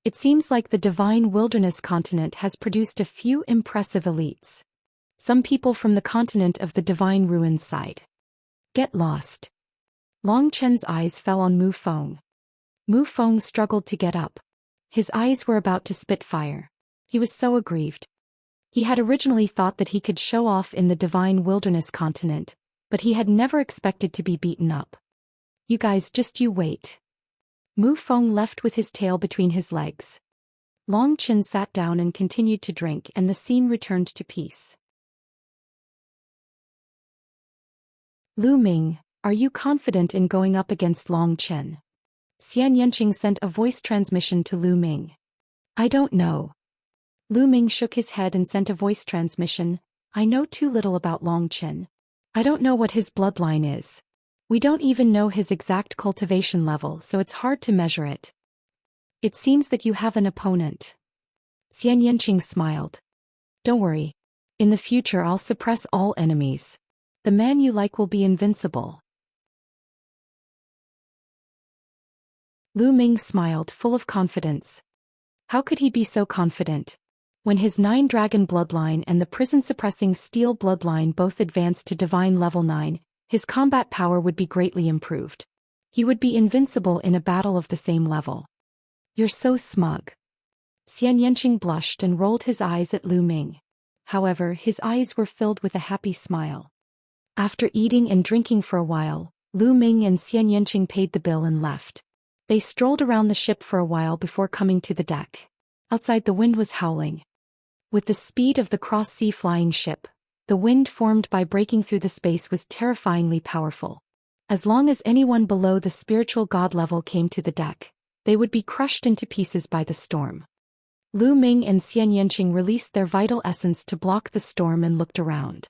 [SPEAKER 1] It seems like the Divine Wilderness continent has produced a few impressive elites. Some people from the continent of the Divine Ruins side. Get lost. Long Chen's eyes fell on Mu Feng. Mu Feng struggled to get up. His eyes were about to spit fire. He was so aggrieved. He had originally thought that he could show off in the Divine Wilderness continent, but he had never expected to be beaten up. You guys you wait. Mu Feng left with his tail between his legs. Long Chen sat down and continued to drink and the scene returned to peace. Lu Ming, are you confident in going up against Long Chen? Xianxia sent a voice transmission to Lu Ming. I don't know. Lu Ming shook his head and sent a voice transmission. I know too little about Long Chen. I don't know what his bloodline is. We don't even know his exact cultivation level, so it's hard to measure it. It seems that you have an opponent. Xianxia smiled. Don't worry. In the future I'll suppress all enemies. The man you like will be invincible. Lu Ming smiled, full of confidence. How could he be so confident? When his 9-dragon bloodline and the prison-suppressing steel bloodline both advanced to divine level 9, his combat power would be greatly improved. He would be invincible in a battle of the same level. You're so smug. Xianxia blushed and rolled his eyes at Lu Ming. However, his eyes were filled with a happy smile. After eating and drinking for a while, Lu Ming and Xianxia paid the bill and left. They strolled around the ship for a while before coming to the deck. Outside the wind was howling. With the speed of the cross-sea flying ship, the wind formed by breaking through the space was terrifyingly powerful. As long as anyone below the spiritual god level came to the deck, they would be crushed into pieces by the storm. Lu Ming and Xianxia released their vital essence to block the storm and looked around.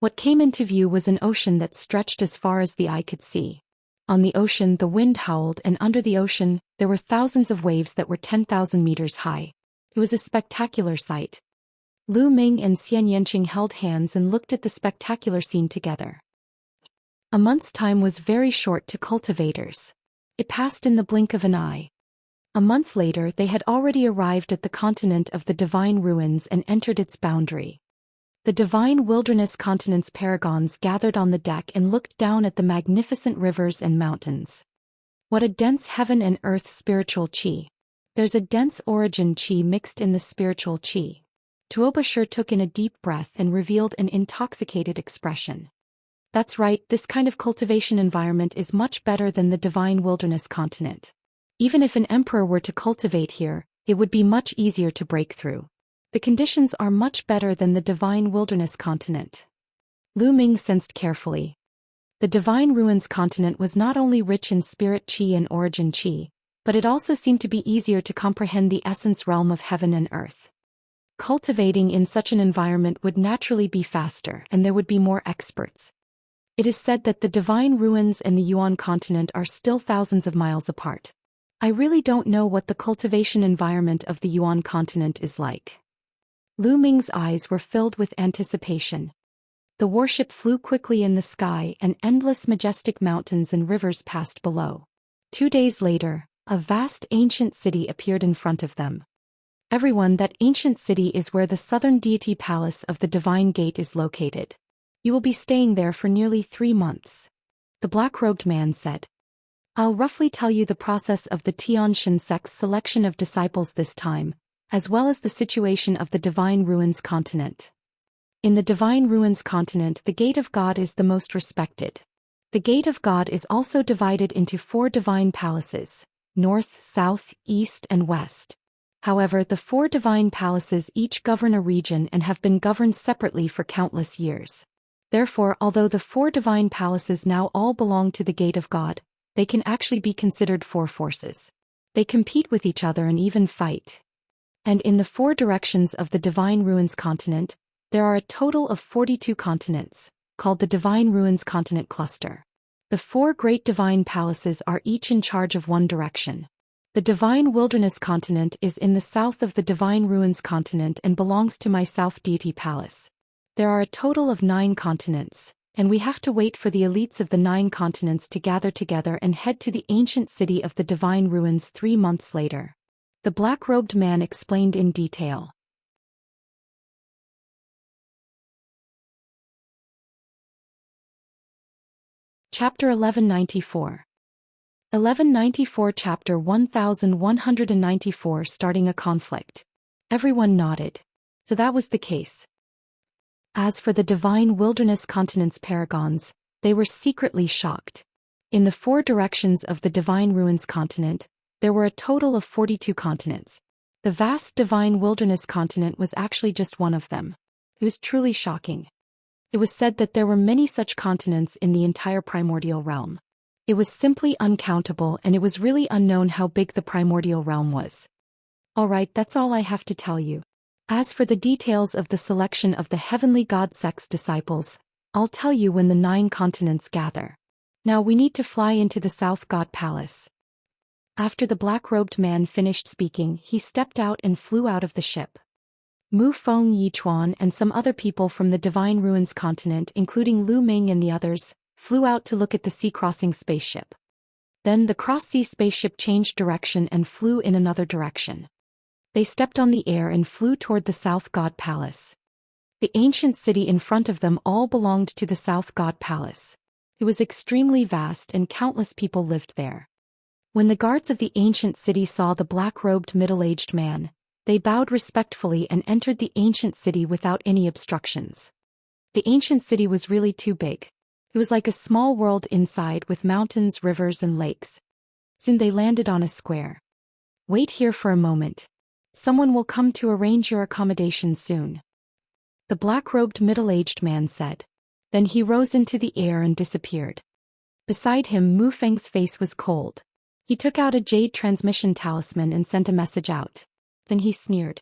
[SPEAKER 1] What came into view was an ocean that stretched as far as the eye could see. On the ocean the wind howled and under the ocean there were thousands of waves that were 10,000 meters high. It was a spectacular sight. Lu Ming and Xianxia held hands and looked at the spectacular scene together. A month's time was very short to cultivators. It passed in the blink of an eye. A month later they had already arrived at the continent of the Divine Ruins and entered its boundary. The Divine Wilderness continent's paragons gathered on the deck and looked down at the magnificent rivers and mountains. What a dense heaven and earth spiritual chi. There's a dense origin chi mixed in the spiritual chi. Tuobashir took in a deep breath and revealed an intoxicated expression. That's right, this kind of cultivation environment is much better than the Divine Wilderness continent. Even if an emperor were to cultivate here, it would be much easier to break through. The conditions are much better than the Divine Wilderness continent. Lu Ming sensed carefully. The Divine Ruins continent was not only rich in spirit chi and origin chi, but it also seemed to be easier to comprehend the essence realm of heaven and earth. Cultivating in such an environment would naturally be faster and there would be more experts. It is said that the Divine Ruins and the Yuan continent are still thousands of miles apart. I really don't know what the cultivation environment of the Yuan continent is like. Lu Ming's eyes were filled with anticipation. The warship flew quickly in the sky and endless majestic mountains and rivers passed below. 2 days later, a vast ancient city appeared in front of them. Everyone, that ancient city is where the southern deity palace of the Divine Gate is located. You will be staying there for nearly 3 months. The black-robed man said. I'll roughly tell you the process of the Tianxia sect's selection of disciples this time, as well as the situation of the Divine Ruins continent. In the Divine Ruins continent, the Gate of God is the most respected. The Gate of God is also divided into 4 divine palaces: north, south, east, and west. However, the 4 divine palaces each govern a region and have been governed separately for countless years. Therefore, although the 4 divine palaces now all belong to the Gate of God, they can actually be considered 4 forces. They compete with each other and even fight. And in the 4 directions of the Divine Ruins continent, there are a total of 42 continents, called the Divine Ruins Continent Cluster. The 4 great divine palaces are each in charge of one direction. The Divine Wilderness Continent is in the south of the Divine Ruins Continent and belongs to my South Deity Palace. There are a total of 9 continents, and we have to wait for the elites of the 9 continents to gather together and head to the ancient city of the Divine Ruins 3 months later. The black-robed man explained in detail. Chapter 1194. 1194 Chapter 1194 Starting a conflict. Everyone nodded. So that was the case. As for the Divine Wilderness Continent's paragons, they were secretly shocked. In the 4 directions of the Divine Ruins Continent, there were a total of 42 continents. The vast Divine Wilderness Continent was actually just one of them. It was truly shocking. It was said that there were many such continents in the entire primordial realm. It was simply uncountable, and it was really unknown how big the primordial realm was. Alright, that's all I have to tell you. As for the details of the selection of the heavenly god sect's disciples, I'll tell you when the 9 continents gather. Now we need to fly into the South God Palace. After the black-robed man finished speaking, he stepped out and flew out of the ship. Mu Feng Yichuan and some other people from the Divine Ruins continent, including Lu Ming and the others, flew out to look at the sea-crossing spaceship. Then the cross-sea spaceship changed direction and flew in another direction. They stepped on the air and flew toward the South God Palace. The ancient city in front of them all belonged to the South God Palace. It was extremely vast and countless people lived there. When the guards of the ancient city saw the black-robed middle-aged man, they bowed respectfully and entered the ancient city without any obstructions. The ancient city was really too big. It was like a small world inside with mountains, rivers, and lakes. Soon they landed on a square. Wait here for a moment. Someone will come to arrange your accommodation soon. The black-robed middle-aged man said. Then he rose into the air and disappeared. Beside him, Mu Feng's face was cold. He took out a jade transmission talisman and sent a message out. Then he sneered.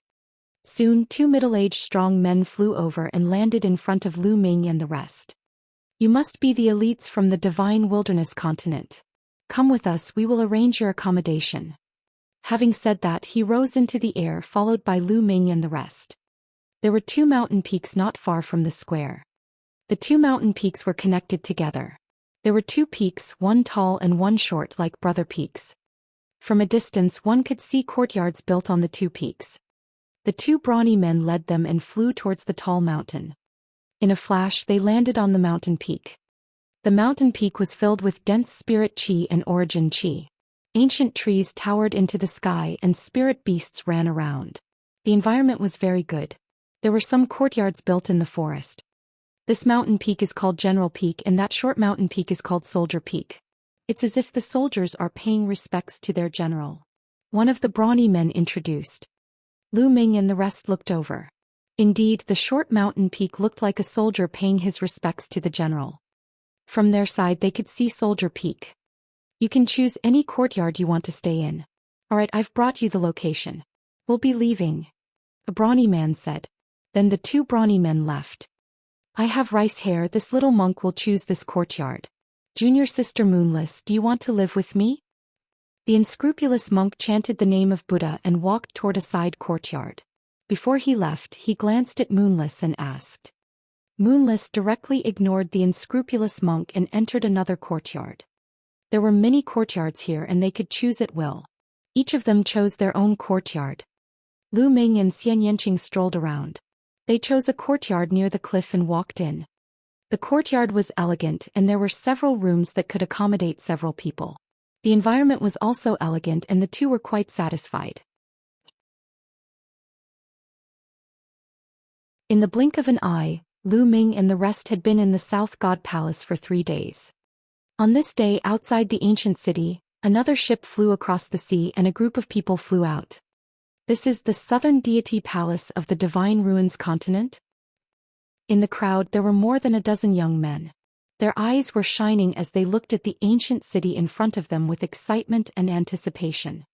[SPEAKER 1] Soon 2 middle-aged strong men flew over and landed in front of Lu Ming and the rest. You must be the elites from the Divine Wilderness Continent. Come with us, we will arrange your accommodation. Having said that, he rose into the air followed by Lu Ming and the rest. There were 2 mountain peaks not far from the square. The 2 mountain peaks were connected together. There were 2 peaks, one tall and one short, like brother peaks. From a distance one could see courtyards built on the 2 peaks. The 2 brawny men led them and flew towards the tall mountain. In a flash they landed on the mountain peak. The mountain peak was filled with dense spirit chi and origin chi. Ancient trees towered into the sky and spirit beasts ran around. The environment was very good. There were some courtyards built in the forest. This mountain peak is called General Peak and that short mountain peak is called Soldier Peak. It's as if the soldiers are paying respects to their general. One of the brawny men introduced. Lu Ming and the rest looked over. Indeed, the short mountain peak looked like a soldier paying his respects to the general. From their side they could see Soldier Peak. You can choose any courtyard you want to stay in. Alright, I've brought you the location. We'll be leaving. A brawny man said. Then the 2 brawny men left. I have rice hair, this little monk will choose this courtyard. Junior sister Moonless, do you want to live with me? The unscrupulous monk chanted the name of Buddha and walked toward a side courtyard. Before he left, he glanced at Moonless and asked. Moonless directly ignored the unscrupulous monk and entered another courtyard. There were many courtyards here and they could choose at will. Each of them chose their own courtyard. Lu Ming and Xianxia strolled around. They chose a courtyard near the cliff and walked in. The courtyard was elegant and there were several rooms that could accommodate several people. The environment was also elegant and the two were quite satisfied. In the blink of an eye, Lu Ming and the rest had been in the South God Palace for 3 days. On this day outside the ancient city, another ship flew across the sea and a group of people flew out. This is the southern deity palace of the Divine Ruins continent? In the crowd there were more than a dozen young men. Their eyes were shining as they looked at the ancient city in front of them with excitement and anticipation.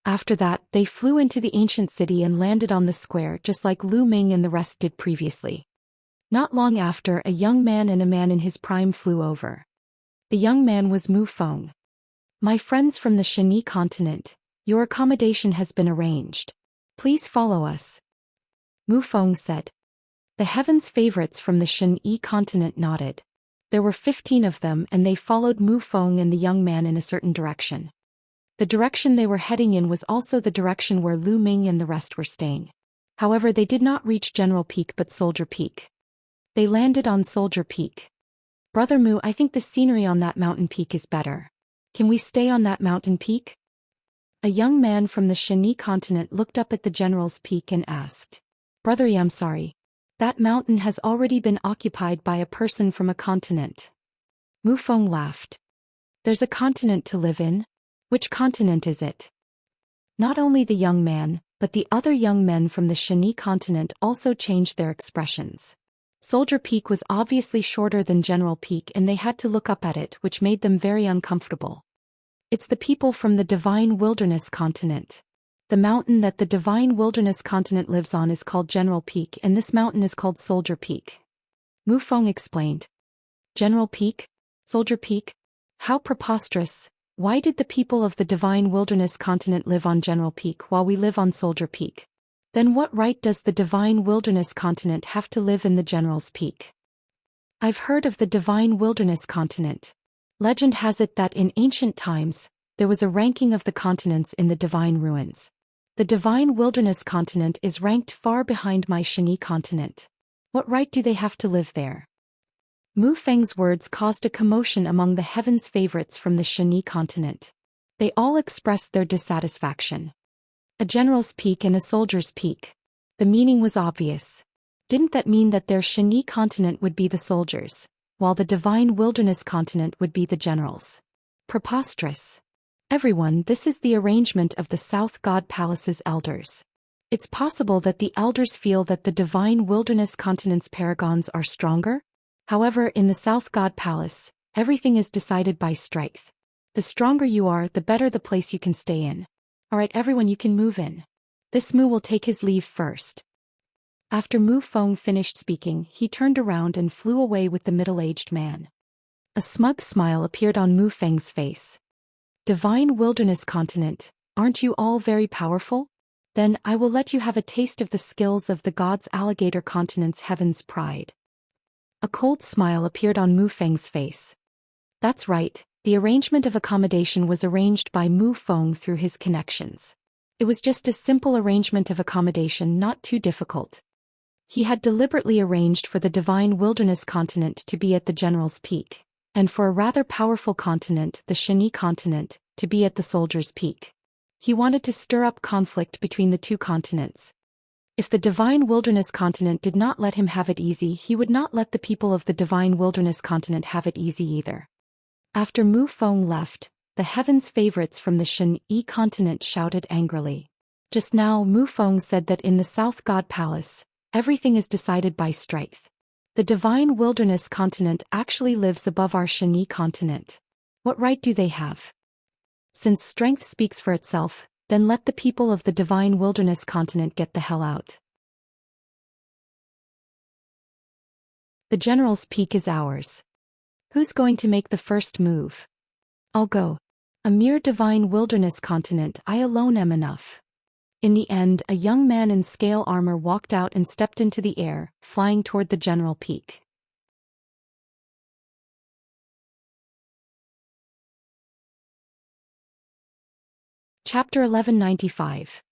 [SPEAKER 1] After that, they flew into the ancient city and landed on the square just like Lu Ming and the rest did previously. Not long after, a young man and a man in his prime flew over. The young man was Mu Feng. My friends from the Xianxia continent, your accommodation has been arranged. Please follow us. Mu Feng said. The heavens' favorites from the Xianxia continent nodded. There were 15 of them and they followed Mu Feng and the young man in a certain direction. The direction they were heading in was also the direction where Lu Ming and the rest were staying. However, they did not reach General Peak but Soldier Peak. They landed on Soldier Peak. Brother Mu, I think the scenery on that mountain peak is better. Can we stay on that mountain peak? A young man from the Xianxia continent looked up at the general's peak and asked. Brother Yi, I'm sorry. That mountain has already been occupied by a person from a continent. Mu Feng laughed. There's a continent to live in? Which continent is it? Not only the young man, but the other young men from the Xianxia continent also changed their expressions. Soldier Peak was obviously shorter than General Peak and they had to look up at it, which made them very uncomfortable. It's the people from the Divine Wilderness continent. The mountain that the Divine Wilderness continent lives on is called General Peak and this mountain is called Soldier Peak. Mu Feng explained. General Peak? Soldier Peak? How preposterous! Why did the people of the Divine Wilderness continent live on General Peak while we live on Soldier Peak? Then what right does the Divine Wilderness continent have to live in the General's Peak? I've heard of the Divine Wilderness continent. Legend has it that in ancient times, there was a ranking of the continents in the Divine Ruins. The Divine Wilderness continent is ranked far behind my Xianxia continent. What right do they have to live there? Mu Feng's words caused a commotion among the heavens' favorites from the Xianxia continent. They all expressed their dissatisfaction. A general's peak and a soldier's peak. The meaning was obvious. Didn't that mean that their Xianxia continent would be the soldiers, while the Divine Wilderness continent would be the generals? Preposterous. Everyone, this is the arrangement of the South God Palace's elders. It's possible that the elders feel that the Divine Wilderness continent's paragons are stronger? However, in the South God Palace, everything is decided by strength. The stronger you are, the better the place you can stay in. Alright everyone, you can move in. This Mu will take his leave first. After Mu Feng finished speaking, he turned around and flew away with the middle-aged man. A smug smile appeared on Mu Feng's face. Divine Wilderness Continent, aren't you all very powerful? Then I will let you have a taste of the skills of the God's Alligator Continent's Heaven's Pride. A cold smile appeared on Mu Feng's face. That's right, the arrangement of accommodation was arranged by Mu Feng through his connections. It was just a simple arrangement of accommodation, not too difficult. He had deliberately arranged for the Divine Wilderness Continent to be at the General's Peak, and for a rather powerful continent, the Xianxia continent, to be at the Soldier's Peak. He wanted to stir up conflict between the two continents. If the Divine Wilderness Continent did not let him have it easy, he would not let the people of the Divine Wilderness Continent have it easy either. After Mu Feng left, the heavens' favorites from the Xianxia continent shouted angrily. Just now Mu Feng said that in the South God Palace, everything is decided by strength. The Divine Wilderness Continent actually lives above our Xianxia continent. What right do they have? Since strength speaks for itself, then let the people of the Divine Wilderness Continent get the hell out. The General's Peak is ours. Who's going to make the first move? I'll go. A mere Divine Wilderness Continent, I alone am enough. In the end, a young man in scale armor walked out and stepped into the air, flying toward the General Peak. Chapter 1195.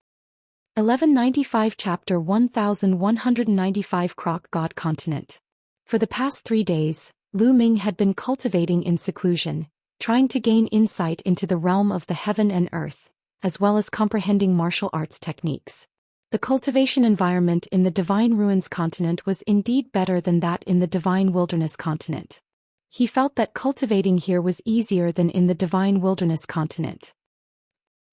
[SPEAKER 1] 1195 Chapter 1195 Croc God Continent. For the past 3 days, Lu Ming had been cultivating in seclusion, trying to gain insight into the realm of the heaven and earth, as well as comprehending martial arts techniques. The cultivation environment in the Divine Ruins continent was indeed better than that in the Divine Wilderness continent. He felt that cultivating here was easier than in the Divine Wilderness continent.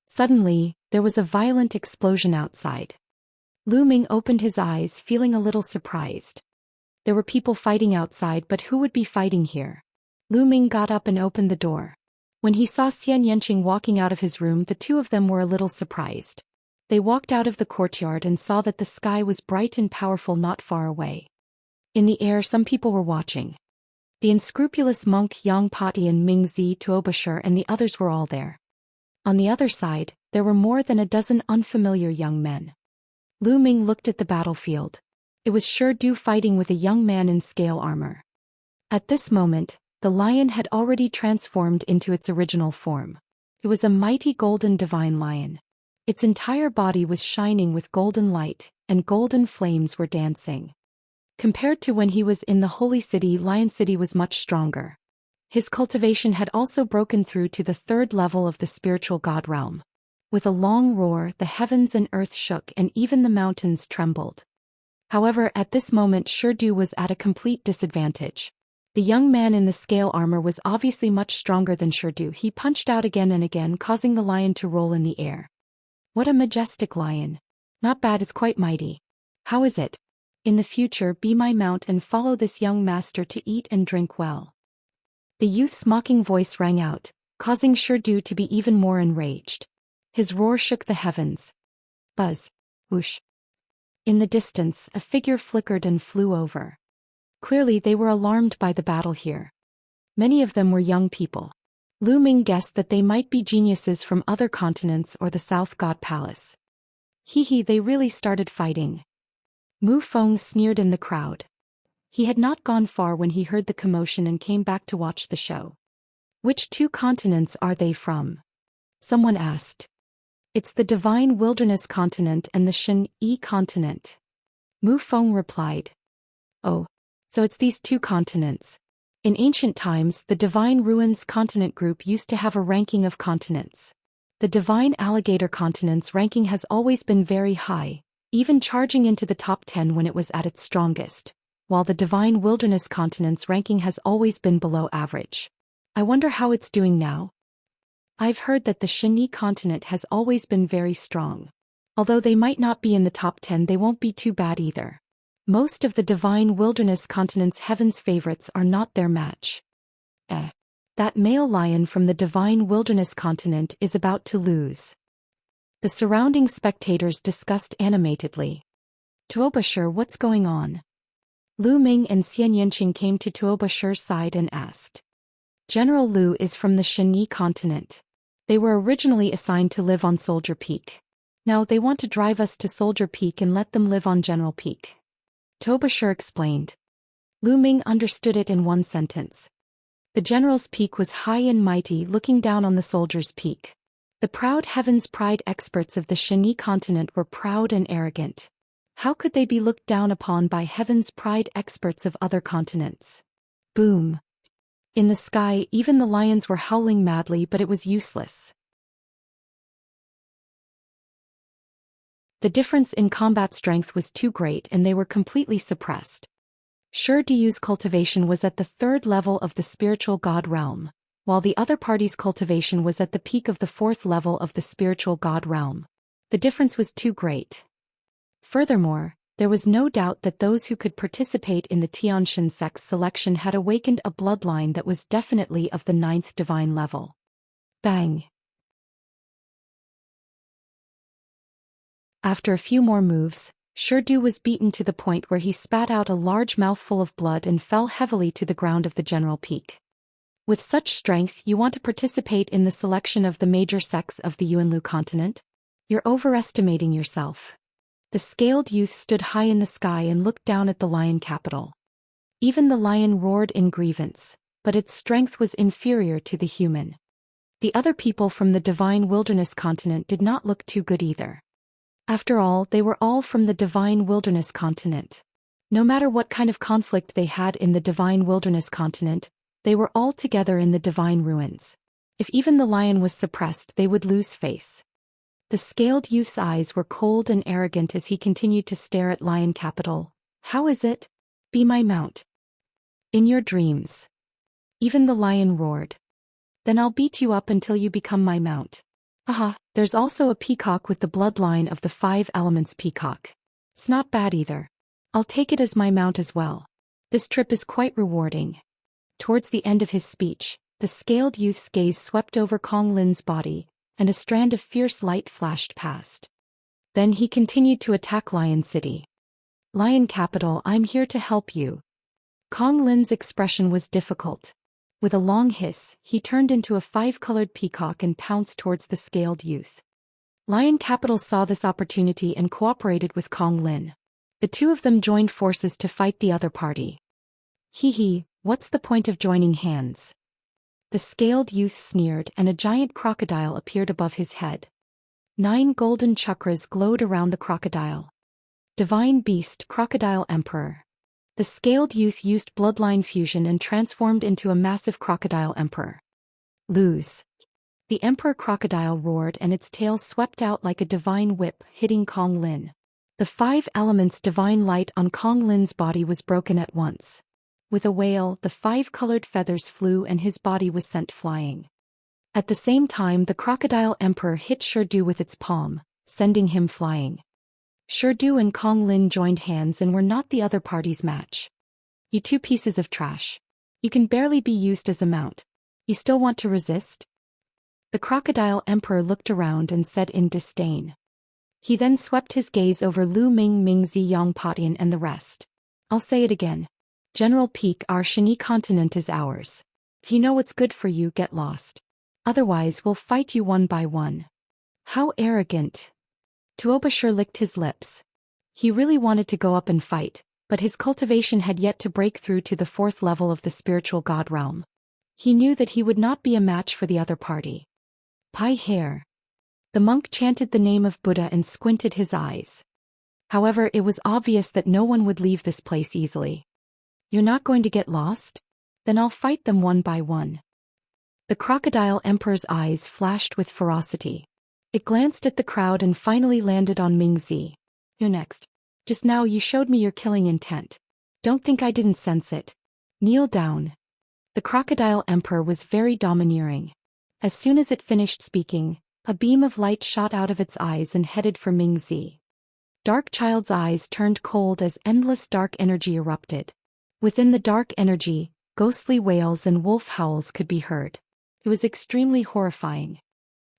[SPEAKER 1] Suddenly, there was a violent explosion outside. Lu Ming opened his eyes, feeling a little surprised. There were people fighting outside, but who would be fighting here? Lu Ming got up and opened the door. When he saw Xianxia walking out of his room, the two of them were a little surprised. They walked out of the courtyard and saw that the sky was bright and powerful not far away. In the air, some people were watching. The unscrupulous monk Yang Pati and Ming Zi Tuobashir and the others were all there. On the other side, there were more than a dozen unfamiliar young men. Lu Ming looked at the battlefield. It was Shurdu fighting with a young man in scale armor. At this moment, the lion had already transformed into its original form. It was a mighty golden divine lion. Its entire body was shining with golden light, and golden flames were dancing. Compared to when he was in the holy city, Lion City was much stronger. His cultivation had also broken through to the 3rd level of the spiritual god realm. With a long roar, the heavens and earth shook and even the mountains trembled. However, at this moment Shurdu was at a complete disadvantage. The young man in the scale armor was obviously much stronger than Shurdu. He punched out again and again, causing the lion to roll in the air. What a majestic lion. Not bad, it's quite mighty. How is it? In the future, be my mount and follow this young master to eat and drink well. The youth's mocking voice rang out, causing Shurdu to be even more enraged. His roar shook the heavens. Buzz. Whoosh. In the distance, a figure flickered and flew over. Clearly they were alarmed by the battle here. Many of them were young people. Lu Ming guessed that they might be geniuses from other continents or the South God Palace. Hee, they really started fighting. Mu Feng sneered in the crowd. He had not gone far when he heard the commotion and came back to watch the show. Which 2 continents are they from? Someone asked. It's the Divine Wilderness continent and the Xianxia continent. Mu Feng replied. Oh, so it's these 2 continents. In ancient times, the Divine Ruins continent group used to have a ranking of continents. The Divine Alligator continent's ranking has always been very high, even charging into the top 10 when it was at its strongest, while the Divine Wilderness continent's ranking has always been below average. I wonder how it's doing now. I've heard that the Xianxia continent has always been very strong. Although they might not be in the top 10, they won't be too bad either. Most of the Divine Wilderness continent's heaven's favorites are not their match. That male lion from the Divine Wilderness continent is about to lose. The surrounding spectators discussed animatedly. Tuobashir, what's going on? Lu Ming and Xianxia came to Tuobashir's side and asked. General Lu is from the Xianxia continent. They were originally assigned to live on Soldier Peak. Now they want to drive us to Soldier Peak and let them live on General Peak. Tuobashir explained. Lu Ming understood it in one sentence. The General's Peak was high and mighty, looking down on the Soldier's Peak. The proud Heaven's Pride experts of the Xianxia continent were proud and arrogant. How could they be looked down upon by Heaven's Pride experts of other continents? Boom. In the sky, even the lions were howling madly, but it was useless. The difference in combat strength was too great and they were completely suppressed. Shurdu's cultivation was at the 3rd level of the spiritual god realm, while the other party's cultivation was at the peak of the 4th level of the spiritual god realm. The difference was too great. Furthermore, there was no doubt that those who could participate in the Tianxin sect's selection had awakened a bloodline that was definitely of the 9th divine level. Bang! After a few more moves, Shurdu was beaten to the point where he spat out a large mouthful of blood and fell heavily to the ground of the general peak. With such strength, you want to participate in the selection of the major sects of the Yuanlu continent? You're overestimating yourself. The scaled youth stood high in the sky and looked down at the lion capital. Even the lion roared in grievance, but its strength was inferior to the human. The other people from the Divine Wilderness continent did not look too good either. After all, they were all from the Divine Wilderness continent. No matter what kind of conflict they had in the Divine Wilderness continent, they were all together in the Divine Ruins. If even the lion was suppressed, they would lose face. The scaled youth's eyes were cold and arrogant as he continued to stare at Lion Capital. How is it? Be my mount. In your dreams. Even the lion roared. Then I'll beat you up until you become my mount. Aha, there's also a peacock with the bloodline of the 5 elements peacock. It's not bad either. I'll take it as my mount as well. This trip is quite rewarding. Towards the end of his speech, the scaled youth's gaze swept over Kong Lin's body, and a strand of fierce light flashed past. Then he continued to attack Lion City. Lion Capital, I'm here to help you. Kong Lin's expression was difficult. With a long hiss, he turned into a 5-colored peacock and pounced towards the scaled youth. Lion Capital saw this opportunity and cooperated with Kong Lin. The two of them joined forces to fight the other party. Hee, what's the point of joining hands? The scaled youth sneered and a giant crocodile appeared above his head. 9 golden chakras glowed around the crocodile. Divine Beast, Crocodile Emperor. The scaled youth used bloodline fusion and transformed into a massive crocodile emperor. Lose. The emperor crocodile roared and its tail swept out like a divine whip, hitting Kong Lin. The 5 elements divine light on Kong Lin's body was broken at once. With a wail, the 5-colored feathers flew and his body was sent flying. At the same time, the crocodile emperor hit Shirdu with its palm, sending him flying. Shirdu and Kong Lin joined hands and were not the other party's match. You 2 pieces of trash. You can barely be used as a mount. You still want to resist? The crocodile emperor looked around and said in disdain. He then swept his gaze over Lu Ming, Mingzi, Yongpatian and the rest. I'll say it again. General Peak, our Shani continent is ours. If you know what's good for you, get lost. Otherwise we'll fight you one by one. How arrogant. Tuobashir licked his lips. He really wanted to go up and fight, but his cultivation had yet to break through to the 4th level of the spiritual god realm. He knew that he would not be a match for the other party. Pai hair. The monk chanted the name of Buddha and squinted his eyes. However, it was obvious that no one would leave this place easily. You're not going to get lost? Then I'll fight them one by one. The crocodile emperor's eyes flashed with ferocity. It glanced at the crowd and finally landed on Mingzi. You're next. Just now you showed me your killing intent. Don't think I didn't sense it. Kneel down. The crocodile emperor was very domineering. As soon as it finished speaking, a beam of light shot out of its eyes and headed for Mingzi. Dark Child's eyes turned cold as endless dark energy erupted. Within the dark energy, ghostly wails and wolf howls could be heard. It was extremely horrifying.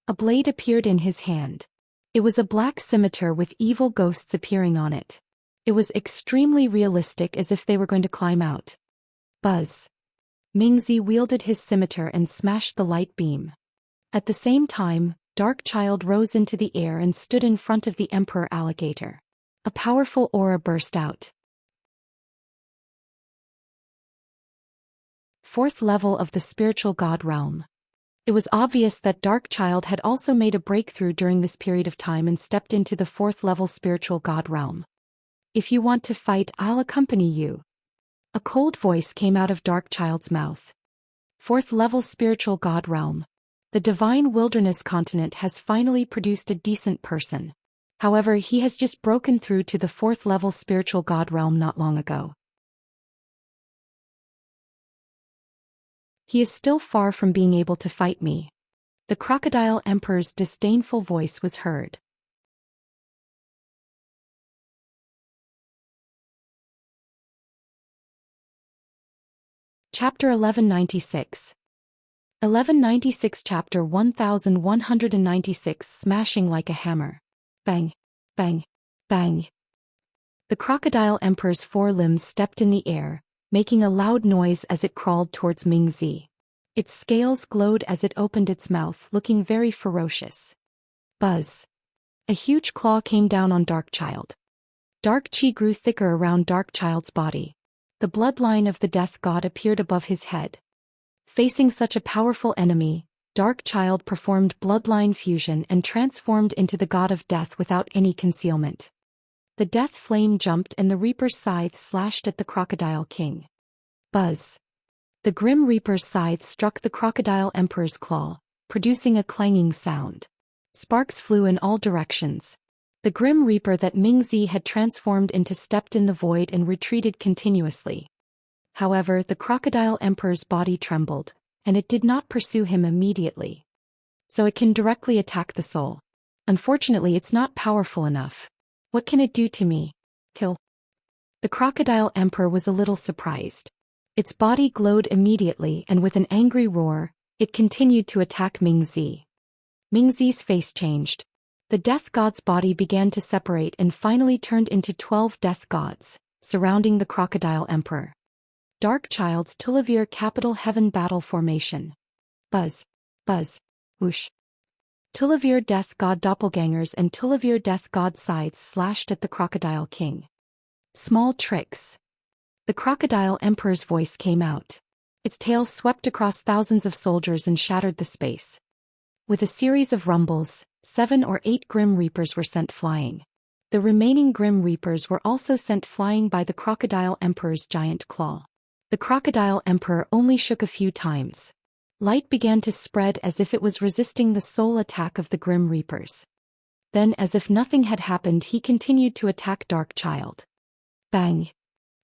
[SPEAKER 1] A blade appeared in his hand. It was a black scimitar with evil ghosts appearing on it. It was extremely realistic, as if they were going to climb out. Buzz. Mingzi wielded his scimitar and smashed the light beam. At the same time, Dark Child rose into the air and stood in front of the Emperor Alligator. A powerful aura burst out. 4th level of the spiritual god realm. It was obvious that Dark Child had also made a breakthrough during this period of time and stepped into the 4th level spiritual god realm. If you want to fight, I'll accompany you. A cold voice came out of Dark Child's mouth. 4th level spiritual god realm. The Divine Wilderness continent has finally produced a decent person. However, he has just broken through to the 4th level spiritual god realm not long ago. He is still far from being able to fight me. The crocodile emperor's disdainful voice was heard. Chapter 1196. 1196 Chapter 1196 Smashing like a hammer. Bang, bang, bang. The crocodile emperor's 4 limbs stepped in the air, making a loud noise as it crawled towards Mingzi. Its scales glowed as it opened its mouth, looking very ferocious. Buzz. A huge claw came down on Dark Child. Dark chi grew thicker around Dark Child's body. The bloodline of the death god appeared above his head. Facing such a powerful enemy, Dark Child performed bloodline fusion and transformed into the god of death without any concealment. The death flame jumped and the Reaper's scythe slashed at the Crocodile King. Buzz. The Grim Reaper's scythe struck the Crocodile Emperor's claw, producing a clanging sound. Sparks flew in all directions. The Grim Reaper that Mingzi had transformed into stepped in the void and retreated continuously. However, the Crocodile Emperor's body trembled, and it did not pursue him immediately. So it can directly attack the soul. Unfortunately, it's not powerful enough. What can it do to me? Kill. The Crocodile Emperor was a little surprised. Its body glowed immediately and with an angry roar, it continued to attack Mingzi. Mingzi's face changed. The death god's body began to separate and finally turned into 12 death gods, surrounding the Crocodile Emperor. Dark Child's Tulivir Capital Heaven Battle Formation. Buzz. Buzz. Whoosh. Tulivir Death God Doppelgangers and Tulivir Death God Scythes slashed at the Crocodile King. Small tricks. The Crocodile Emperor's voice came out. Its tail swept across thousands of soldiers and shattered the space. With a series of rumbles, 7 or 8 Grim Reapers were sent flying. The remaining Grim Reapers were also sent flying by the Crocodile Emperor's giant claw. The Crocodile Emperor only shook a few times. Light began to spread as if it was resisting the soul attack of the Grim Reapers. Then, as if nothing had happened, he continued to attack Dark Child. Bang!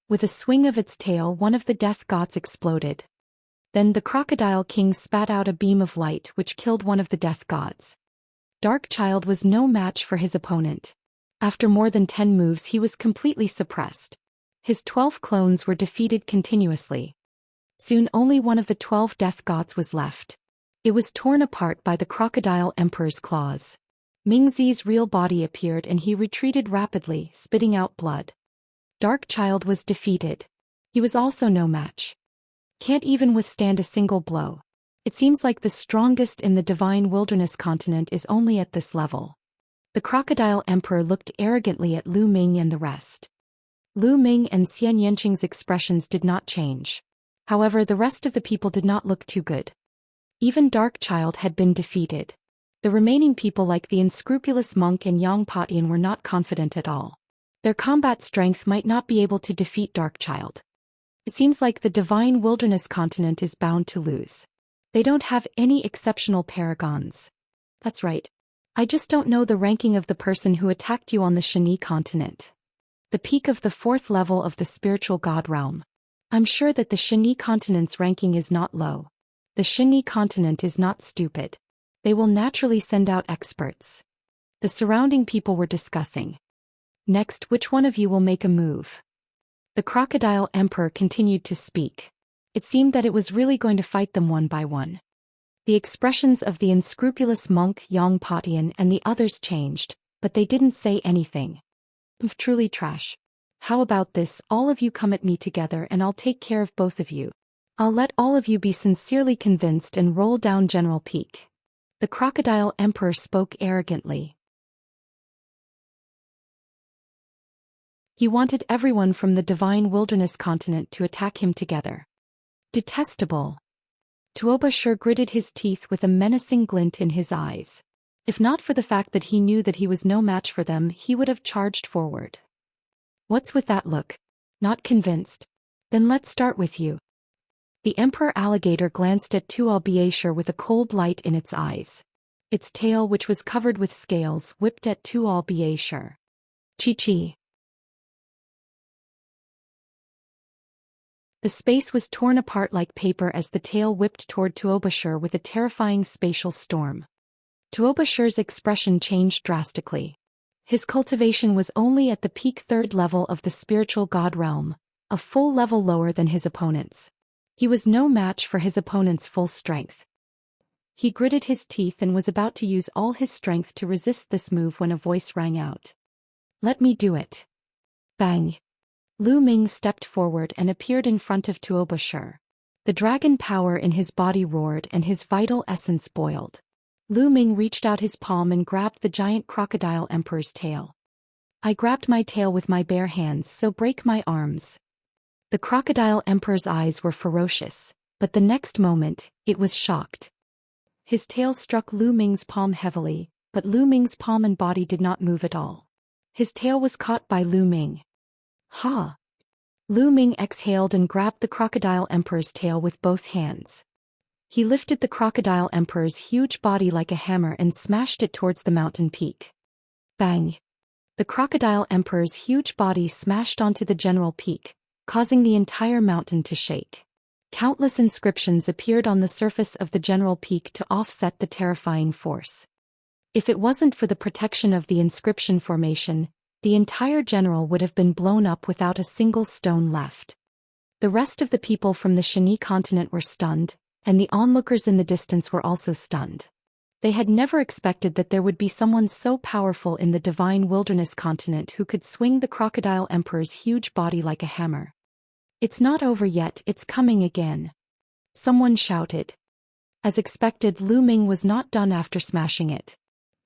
[SPEAKER 1] With a swing of its tail, one of the death gods exploded. Then the Crocodile King spat out a beam of light which killed one of the death gods. Dark Child was no match for his opponent. After more than 10 moves, he was completely suppressed. His 12 clones were defeated continuously. Soon only one of the 12 death gods was left. It was torn apart by the Crocodile Emperor's claws. Mingzi's real body appeared and he retreated rapidly, spitting out blood. Dark Child was defeated. He was also no match. Can't even withstand a single blow. It seems like the strongest in the Divine Wilderness continent is only at this level. The Crocodile Emperor looked arrogantly at Lu Ming and the rest. Lu Ming and Xianxia's expressions did not change. However, the rest of the people did not look too good. Even Dark Child had been defeated. The remaining people like the unscrupulous monk and Yang Patian were not confident at all. Their combat strength might not be able to defeat Dark Child. It seems like the Divine Wilderness continent is bound to lose. They don't have any exceptional paragons. That's right. I just don't know the ranking of the person who attacked you on the Shani continent. The peak of the 4th level of the spiritual god realm. I'm sure that the Shani continent's ranking is not low. The Shani continent is not stupid. They will naturally send out experts. The surrounding people were discussing. Next, which one of you will make a move? The Crocodile Emperor continued to speak. It seemed that it was really going to fight them one by one. The expressions of the unscrupulous monk Yang Patian and the others changed, but they didn't say anything. Truly trash. How about this, all of you come at me together and I'll take care of both of you. I'll let all of you be sincerely convinced and roll down General Peak. The Crocodile Emperor spoke arrogantly. He wanted everyone from the Divine Wilderness continent to attack him together. Detestable. Tuoba sure gritted his teeth with a menacing glint in his eyes. If not for the fact that he knew that he was no match for them, he would have charged forward. What's with that look? Not convinced? Then let's start with you. The Emperor Alligator glanced at Tuoba with a cold light in its eyes. Its tail, which was covered with scales, whipped at Tuoba. Chi-chi. The space was torn apart like paper as the tail whipped toward Tuoba with a terrifying spatial storm. Tuoba's expression changed drastically. His cultivation was only at the peak 3rd level of the spiritual god realm, a full level lower than his opponents. He was no match for his opponent's full strength. He gritted his teeth and was about to use all his strength to resist this move when a voice rang out. Let me do it. Bang. Lu Ming stepped forward and appeared in front of Tuoba. The dragon power in his body roared and his vital essence boiled. Lu Ming reached out his palm and grabbed the giant Crocodile Emperor's tail. I grabbed my tail with my bare hands, so break my arms. The Crocodile Emperor's eyes were ferocious, but the next moment, it was shocked. His tail struck Lu Ming's palm heavily, but Lu Ming's palm and body did not move at all. His tail was caught by Lu Ming. Ha! Lu Ming exhaled and grabbed the Crocodile Emperor's tail with both hands. He lifted the Crocodile Emperor's huge body like a hammer and smashed it towards the mountain peak. Bang! The Crocodile Emperor's huge body smashed onto the general peak, causing the entire mountain to shake. Countless inscriptions appeared on the surface of the general peak to offset the terrifying force. If it wasn't for the protection of the inscription formation, the entire general would have been blown up without a single stone left. The rest of the people from the Xianxia continent were stunned, and the onlookers in the distance were also stunned. They had never expected that there would be someone so powerful in the divine wilderness continent who could swing the Crocodile Emperor's huge body like a hammer. It's not over yet, it's coming again. Someone shouted. As expected, Lu Ming was not done after smashing it.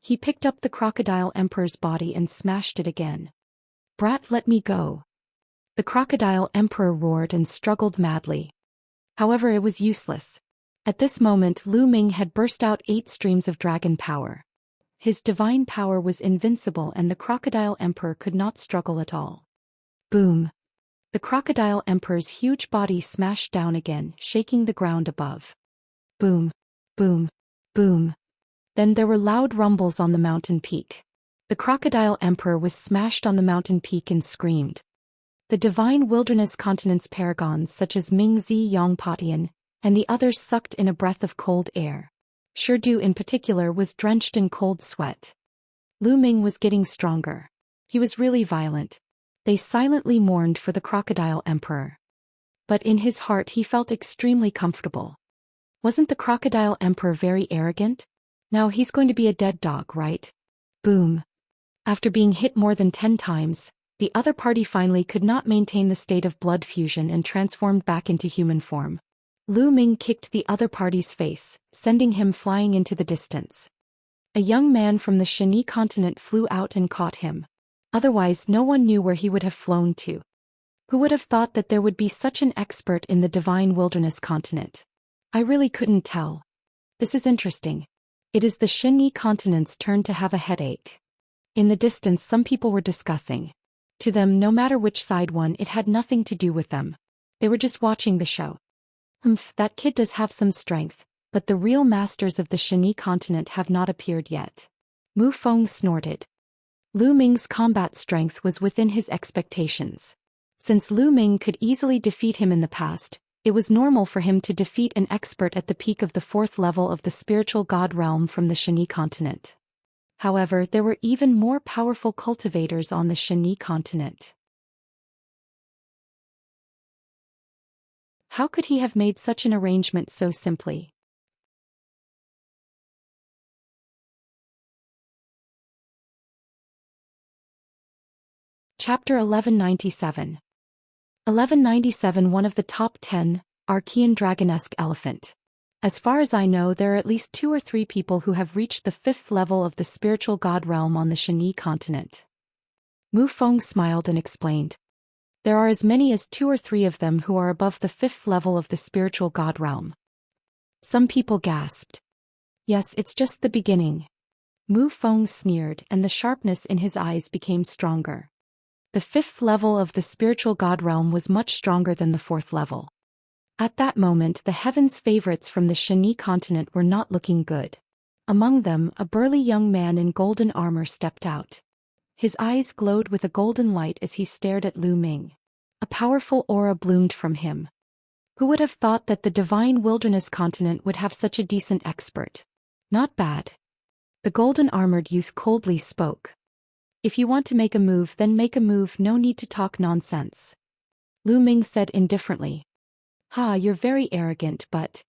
[SPEAKER 1] He picked up the Crocodile Emperor's body and smashed it again. Brat, let me go. The Crocodile Emperor roared and struggled madly. However, it was useless. At this moment, Lu Ming had burst out 8 streams of dragon power. His divine power was invincible and the Crocodile Emperor could not struggle at all. Boom! The Crocodile Emperor's huge body smashed down again, shaking the ground above. Boom! Boom! Boom! Then there were loud rumbles on the mountain peak. The Crocodile Emperor was smashed on the mountain peak and screamed. The divine wilderness continent's paragons such as Mingzi Yongpotian and the others sucked in a breath of cold air. Shirdu in particular was drenched in cold sweat. Lu Ming was getting stronger. He was really violent. They silently mourned for the Crocodile Emperor. But in his heart he felt extremely comfortable. Wasn't the Crocodile Emperor very arrogant? Now he's going to be a dead dog, right? Boom. After being hit more than 10 times, the other party finally could not maintain the state of blood fusion and transformed back into human form. Lu Ming kicked the other party's face, sending him flying into the distance. A young man from the Xianxia continent flew out and caught him. Otherwise no one knew where he would have flown to. Who would have thought that there would be such an expert in the divine wilderness continent? I really couldn't tell. This is interesting. It is the Xianxia continent's turn to have a headache. In the distance some people were discussing. To them, no matter which side won, it had nothing to do with them. They were just watching the show. That kid does have some strength, but the real masters of the Xianxia continent have not appeared yet. Mu Feng snorted. Lu Ming's combat strength was within his expectations. Since Lu Ming could easily defeat him in the past, it was normal for him to defeat an expert at the peak of the 4th level of the spiritual god realm from the Xianxia continent. However, there were even more powerful cultivators on the Xianxia continent. How could he have made such an arrangement so simply? Chapter 1197. 1197 One of the top 10, Archean Dragonesque Elephant. As far as I know, there are at least 2 or 3 people who have reached the 5th level of the spiritual god realm on the Xianxia continent. Mu Feng smiled and explained. There are as many as 2 or 3 of them who are above the 5th level of the spiritual god realm. Some people gasped. Yes, it's just the beginning. Mu Feng sneered and the sharpness in his eyes became stronger. The 5th level of the spiritual god realm was much stronger than the 4th level. At that moment the heavens' favorites from the Xianxia continent were not looking good. Among them, a burly young man in golden armor stepped out. His eyes glowed with a golden light as he stared at Lu Ming. A powerful aura bloomed from him. Who would have thought that the divine wilderness continent would have such a decent expert? Not bad. The golden-armored youth coldly spoke. If you want to make a move, then make a move, no need to talk nonsense. Lu Ming said indifferently. Ha, you're very arrogant, but...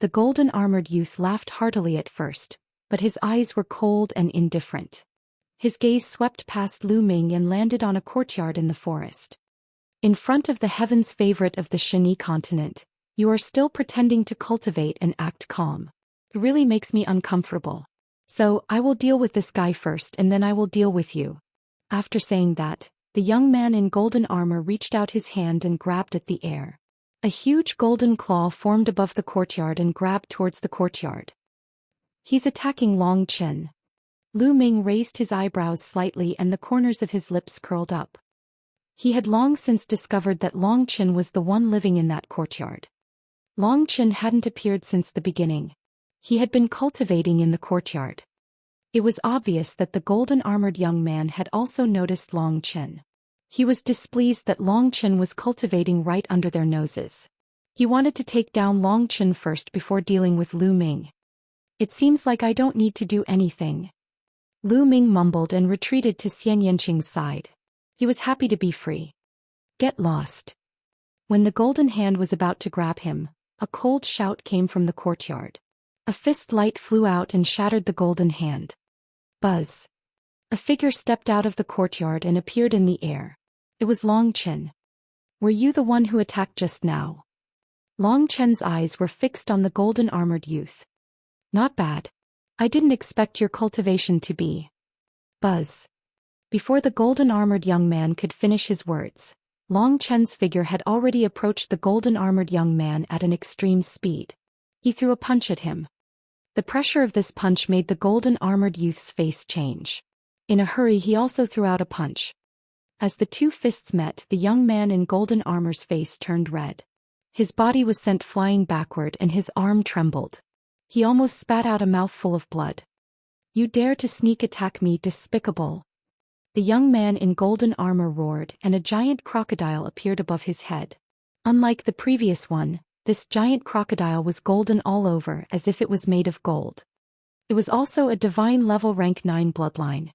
[SPEAKER 1] The golden-armored youth laughed heartily at first, but his eyes were cold and indifferent. His gaze swept past Lu Ming and landed on a courtyard in the forest. In front of the heaven's favorite of the Xianxia continent, you are still pretending to cultivate and act calm. It really makes me uncomfortable. So, I will deal with this guy first and then I will deal with you. After saying that, the young man in golden armor reached out his hand and grabbed at the air. A huge golden claw formed above the courtyard and grabbed towards the courtyard. He's attacking Long Qin. Lu Ming raised his eyebrows slightly and the corners of his lips curled up. He had long since discovered that Long Qin was the one living in that courtyard. Long Qin hadn't appeared since the beginning. He had been cultivating in the courtyard. It was obvious that the golden-armored young man had also noticed Long Qin. He was displeased that Long Qin was cultivating right under their noses. He wanted to take down Long Qin first before dealing with Lu Ming. It seems like I don't need to do anything. Lu Ming mumbled and retreated to Xianxia's side. He was happy to be free. Get lost. When the golden hand was about to grab him, a cold shout came from the courtyard. A fist light flew out and shattered the golden hand. Buzz. A figure stepped out of the courtyard and appeared in the air. It was Long Qin. Were you the one who attacked just now? Long Qin's eyes were fixed on the golden-armored youth. Not bad. I didn't expect your cultivation to be. Buzz. Before the golden-armored young man could finish his words, Long Qin's figure had already approached the golden-armored young man at an extreme speed. He threw a punch at him. The pressure of this punch made the golden-armored youth's face change. In a hurry he also threw out a punch. As the two fists met, the young man in golden armor's face turned red. His body was sent flying backward and his arm trembled. He almost spat out a mouthful of blood. You dare to sneak attack me, despicable! The young man in golden armor roared and a giant crocodile appeared above his head. Unlike the previous one, this giant crocodile was golden all over as if it was made of gold. It was also a divine level rank 9 bloodline.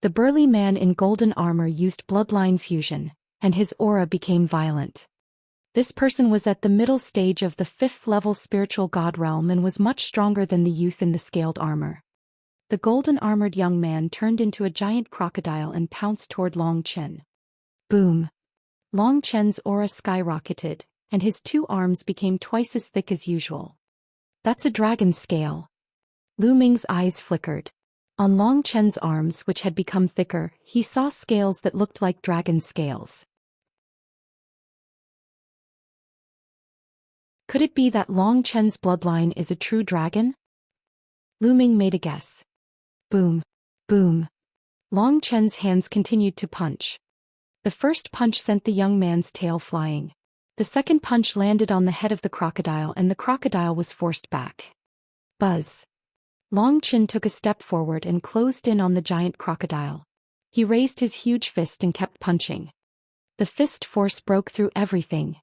[SPEAKER 1] The burly man in golden armor used bloodline fusion, and his aura became violent. This person was at the middle stage of the 5th level spiritual god realm and was much stronger than the youth in the scaled armor. The golden-armored young man turned into a giant crocodile and pounced toward Long Qin. Boom! Long Qin's aura skyrocketed, and his 2 arms became twice as thick as usual. That's a dragon scale. Lu Ming's eyes flickered. On Long Qin's arms, which had become thicker, he saw scales that looked like dragon scales. Could it be that Long Qin's bloodline is a true dragon? Lu Ming made a guess. Boom. Boom. Long Qin's hands continued to punch. The first punch sent the young man's tail flying. The second punch landed on the head of the crocodile and the crocodile was forced back. Buzz. Long Qin took a step forward and closed in on the giant crocodile. He raised his huge fist and kept punching. The fist force broke through everything.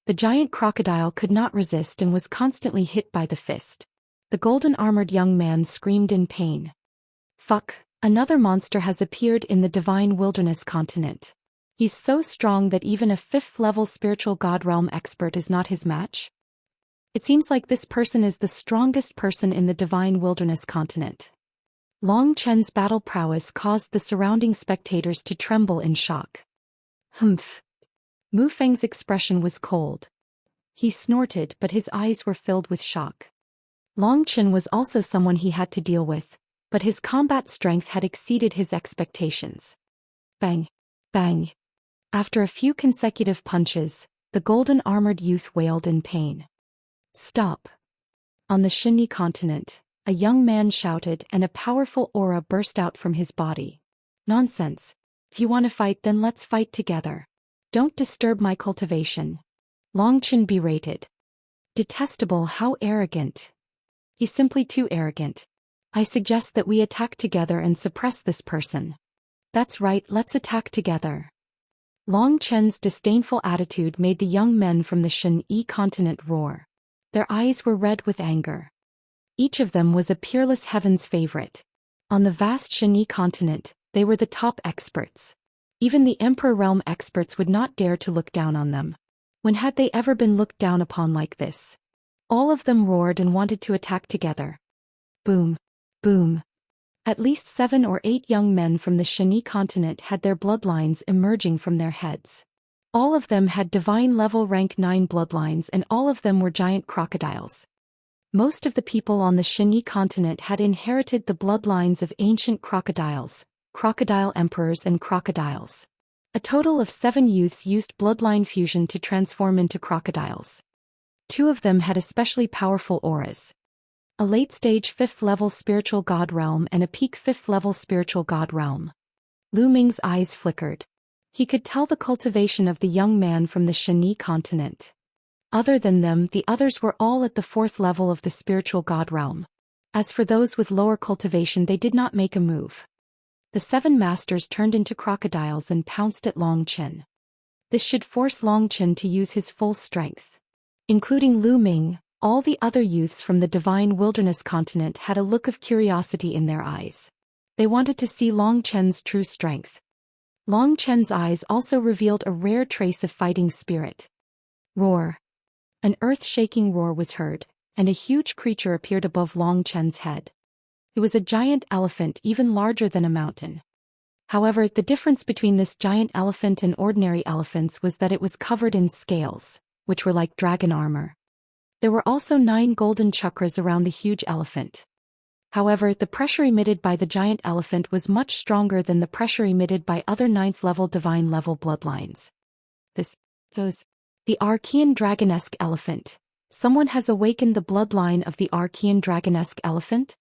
[SPEAKER 1] The giant crocodile could not resist and was constantly hit by the fist. The golden-armored young man screamed in pain. Fuck, another monster has appeared in the divine wilderness continent. He's so strong that even a 5th-level spiritual god realm expert is not his match. It seems like this person is the strongest person in the divine wilderness continent. Long Qin's battle prowess caused the surrounding spectators to tremble in shock. Humph. Mu Feng's expression was cold. He snorted, but his eyes were filled with shock. Long Qin was also someone he had to deal with, but his combat strength had exceeded his expectations. Bang! Bang! After a few consecutive punches, the golden-armored youth wailed in pain. Stop! On the Xinyi continent, a young man shouted and a powerful aura burst out from his body. Nonsense. If you want to fight, then let's fight together. Don't disturb my cultivation. Long Qin berated. Detestable, how arrogant. He's simply too arrogant. I suggest that we attack together and suppress this person. That's right, let's attack together. Long Qin's disdainful attitude made the young men from the Xinyi continent roar. Their eyes were red with anger. Each of them was a peerless heaven's favorite. On the vast Xinyi continent, they were the top experts. Even the Emperor Realm experts would not dare to look down on them. When had they ever been looked down upon like this? All of them roared and wanted to attack together. Boom. Boom. At least 7 or 8 young men from the Xinyi continent had their bloodlines emerging from their heads. All of them had divine level rank 9 bloodlines and all of them were giant crocodiles. Most of the people on the Xinyi continent had inherited the bloodlines of ancient crocodiles, crocodile emperors and crocodiles. A total of 7 youths used bloodline fusion to transform into crocodiles. Two of them had especially powerful auras. A late-stage 5th-level spiritual god realm and a peak 5th-level spiritual god realm. Lu Ming's eyes flickered. He could tell the cultivation of the young man from the Xianxia continent. Other than them, the others were all at the 4th level of the spiritual god realm. As for those with lower cultivation, they did not make a move. The 7 masters turned into crocodiles and pounced at Long Qin. This should force Long Qin to use his full strength. Including Lu Ming, all the other youths from the divine wilderness continent had a look of curiosity in their eyes. They wanted to see Long Chen's true strength. Long Chen's eyes also revealed a rare trace of fighting spirit. Roar. An earth-shaking roar was heard, and a huge creature appeared above Long Chen's head. It was a giant elephant even larger than a mountain. However, the difference between this giant elephant and ordinary elephants was that it was covered in scales, which were like dragon armor. There were also 9 golden chakras around the huge elephant. However, the pressure emitted by the giant elephant was much stronger than the pressure emitted by other 9th-level divine-level bloodlines. The Archean Dragonesque Elephant. Someone has awakened the bloodline of the Archean Dragonesque Elephant?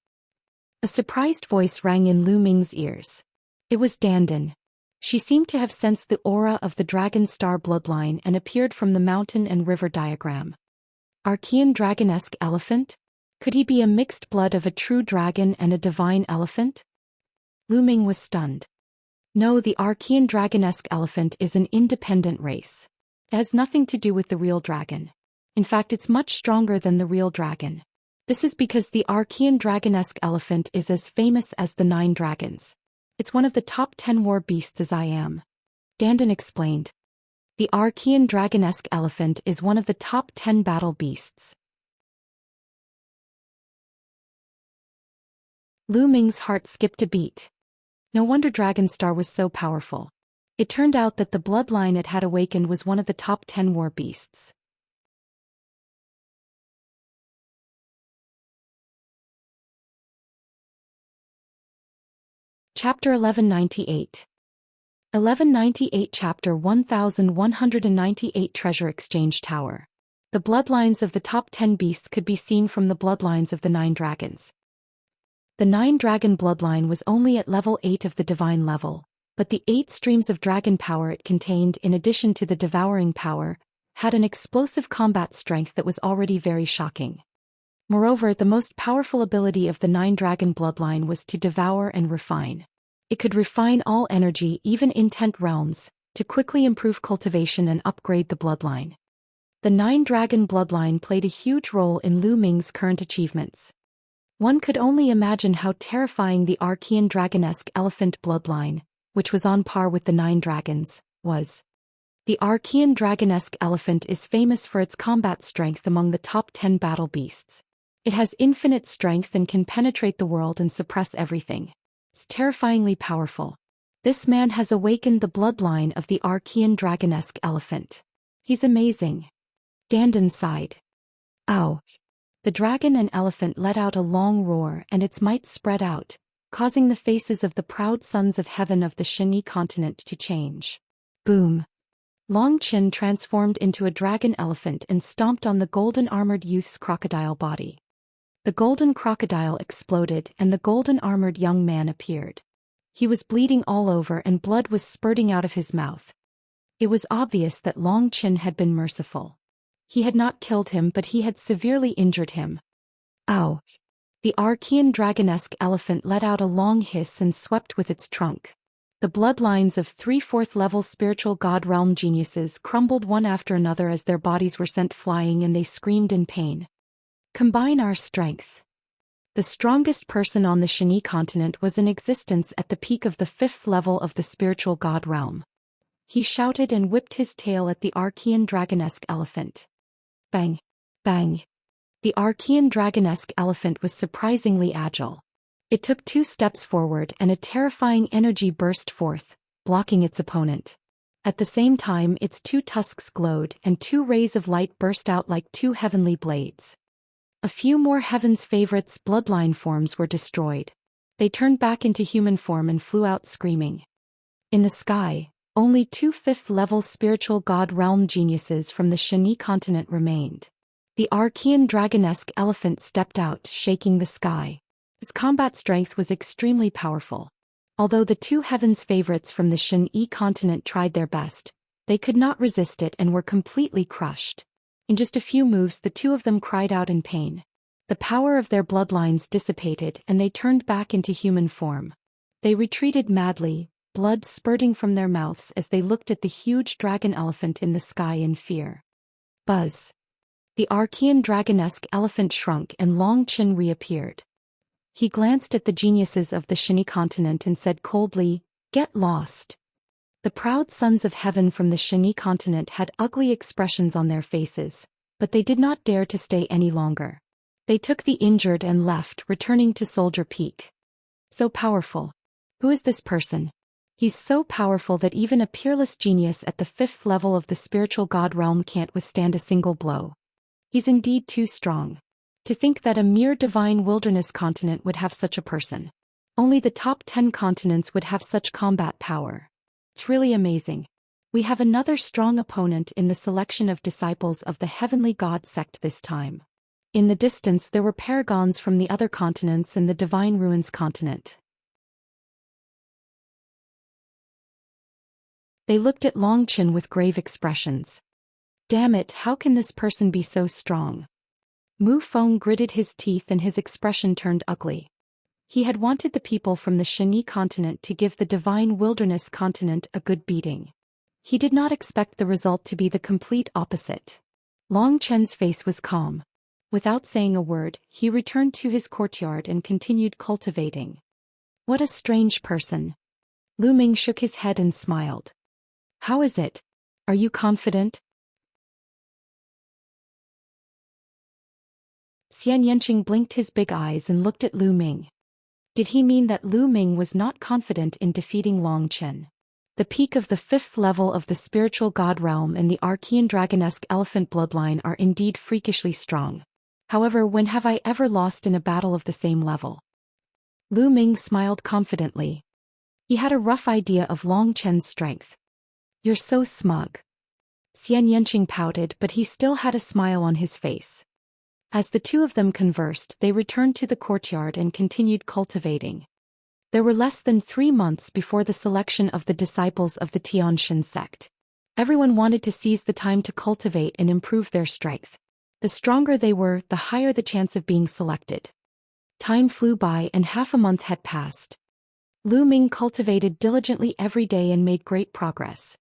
[SPEAKER 1] A surprised voice rang in Lu Ming's ears. It was Dandan. She seemed to have sensed the aura of the Dragon Star bloodline and appeared from the mountain and river diagram. Archean Dragonesque Elephant? Could he be a mixed blood of a true dragon and a divine elephant? Lu Ming was stunned. No, the Archean Dragonesque Elephant is an independent race. It has nothing to do with the real dragon. In fact, it's much stronger than the real dragon. This is because the Archean Dragonesque Elephant is as famous as the 9 dragons. It's one of the top 10 war beasts as I am. Dandan explained. The Archean Dragonesque Elephant is one of the top 10 battle beasts. Lu Ming's heart skipped a beat. No wonder Dragonstar was so powerful. It turned out that the bloodline it had awakened was one of the top 10 war beasts. Chapter 1198. 1198 Chapter 1198 Treasure Exchange Tower. The bloodlines of the top 10 beasts could be seen from the bloodlines of the 9 dragons. The 9-dragon bloodline was only at level 8 of the divine level, but the 8 streams of dragon power it contained, in addition to the devouring power, had an explosive combat strength that was already very shocking. Moreover, the most powerful ability of the 9-dragon bloodline was to devour and refine. It could refine all energy, even intent realms, to quickly improve cultivation and upgrade the bloodline. The 9-dragon bloodline played a huge role in Lu Ming's current achievements. One could only imagine how terrifying the Archean Dragonesque Elephant bloodline, which was on par with the 9 dragons, was. The Archean Dragonesque Elephant is famous for its combat strength among the top 10 battle beasts. It has infinite strength and can penetrate the world and suppress everything. It's terrifyingly powerful. This man has awakened the bloodline of the Archean Dragonesque Elephant. He's amazing. Dandan sighed. Ow. The dragon and elephant let out a long roar and its might spread out, causing the faces of the proud sons of heaven of the Xianxia continent to change. Boom. Long Qin transformed into a dragon elephant and stomped on the golden-armored youth's crocodile body. The golden crocodile exploded and the golden-armored young man appeared. He was bleeding all over and blood was spurting out of his mouth. It was obvious that Long Qin had been merciful. He had not killed him, but he had severely injured him. Ow! The Archean Dragonesque Elephant let out a long hiss and swept with its trunk. The bloodlines of 3 4th-level spiritual god realm geniuses crumbled one after another as their bodies were sent flying and they screamed in pain. Combine our strength. The strongest person on the Xianxia continent was in existence at the peak of the 5th level of the spiritual god realm. He shouted and whipped his tail at the Archean Dragonesque Elephant. Bang! Bang! The Archean Dragonesque Elephant was surprisingly agile. It took 2 steps forward and a terrifying energy burst forth, blocking its opponent. At the same time, its 2 tusks glowed and 2 rays of light burst out like 2 heavenly blades. A few more Heaven's favorites' bloodline forms were destroyed. They turned back into human form and flew out screaming. In the sky, only 2 5th-level spiritual god realm geniuses from the Xianxia continent remained. The Archean dragonesque elephant stepped out, shaking the sky. His combat strength was extremely powerful. Although the two heavens favorites from the Xianxia continent tried their best, they could not resist it and were completely crushed. In just a few moves the two of them cried out in pain. The power of their bloodlines dissipated and they turned back into human form. They retreated madly, blood spurting from their mouths as they looked at the huge dragon elephant in the sky in fear. Buzz. The Archean dragonesque elephant shrunk and Long Chen reappeared. He glanced at the geniuses of the Xianxia continent and said coldly, "Get lost." The proud sons of heaven from the Xianxia continent had ugly expressions on their faces, but they did not dare to stay any longer. They took the injured and left, returning to Soldier Peak. So powerful. Who is this person? He's so powerful that even a peerless genius at the 5th level of the spiritual god realm can't withstand a single blow. He's indeed too strong. To think that a mere divine wilderness continent would have such a person. Only the top 10 continents would have such combat power. It's really amazing. We have another strong opponent in the selection of disciples of the heavenly god sect this time. In the distance there were paragons from the other continents and the divine ruins continent. They looked at Long Chen with grave expressions. Damn it, how can this person be so strong? Mu Feng gritted his teeth and his expression turned ugly. He had wanted the people from the Xianxia continent to give the divine wilderness continent a good beating. He did not expect the result to be the complete opposite. Long Chen's face was calm. Without saying a word, he returned to his courtyard and continued cultivating. What a strange person. Lu Ming shook his head and smiled. How is it? Are you confident? Xianxia blinked his big eyes and looked at Lu Ming. Did he mean that Lu Ming was not confident in defeating Long Chen? The peak of the 5th level of the spiritual god realm and the Archean dragonesque elephant bloodline are indeed freakishly strong. However, when have I ever lost in a battle of the same level? Lu Ming smiled confidently. He had a rough idea of Long Chen's strength. You're so smug. Xianxia pouted, but he still had a smile on his face. As the two of them conversed, they returned to the courtyard and continued cultivating. There were less than 3 months before the selection of the disciples of the Tianxin sect. Everyone wanted to seize the time to cultivate and improve their strength. The stronger they were, the higher the chance of being selected. Time flew by and half a month had passed. Lu Ming cultivated diligently every day and made great progress.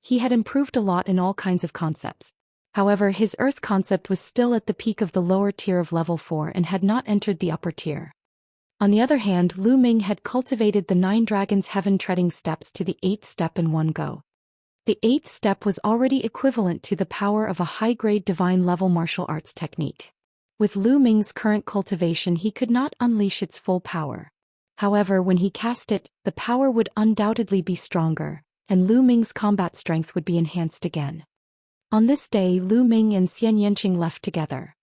[SPEAKER 1] He had improved a lot in all kinds of concepts. However, his earth concept was still at the peak of the lower tier of level 4 and had not entered the upper tier. On the other hand, Lu Ming had cultivated the 9 dragons heaven treading steps to the 8th step in one go. The 8th step was already equivalent to the power of a high-grade divine level martial arts technique. With Lu Ming's current cultivation he could not unleash its full power. However, when he cast it, the power would undoubtedly be stronger, and Lu Ming's combat strength would be enhanced again. On this day Lu Ming and Xianxia left together.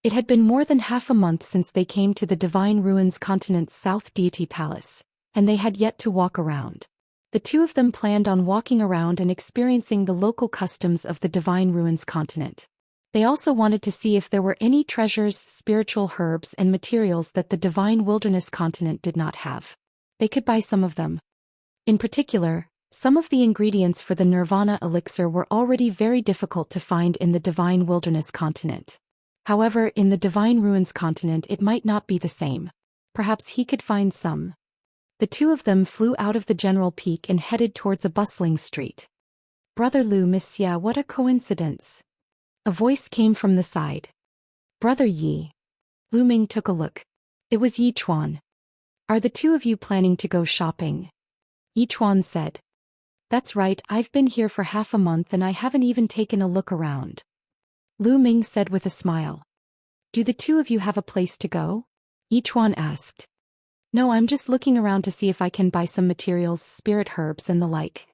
[SPEAKER 1] It had been more than half a month since they came to the Divine Ruins Continent's South Deity Palace, and they had yet to walk around. The two of them planned on walking around and experiencing the local customs of the Divine Ruins Continent. They also wanted to see if there were any treasures, spiritual herbs and materials that the Divine Wilderness Continent did not have. They could buy some of them. In particular, some of the ingredients for the Nirvana elixir were already very difficult to find in the Divine Wilderness Continent. However, in the Divine Ruins Continent it might not be the same. Perhaps he could find some. The two of them flew out of the general peak and headed towards a bustling street. Brother Lu, Miss Xia, what a coincidence. A voice came from the side. Brother Yi. Lu Ming took a look. It was Yi Chuan. Are the two of you planning to go shopping? Yi Chuan said. That's right, I've been here for half a month and I haven't even taken a look around. Lu Ming said with a smile. Do the two of you have a place to go? Yi Chuan asked. No, I'm just looking around to see if I can buy some materials, spirit herbs and the like.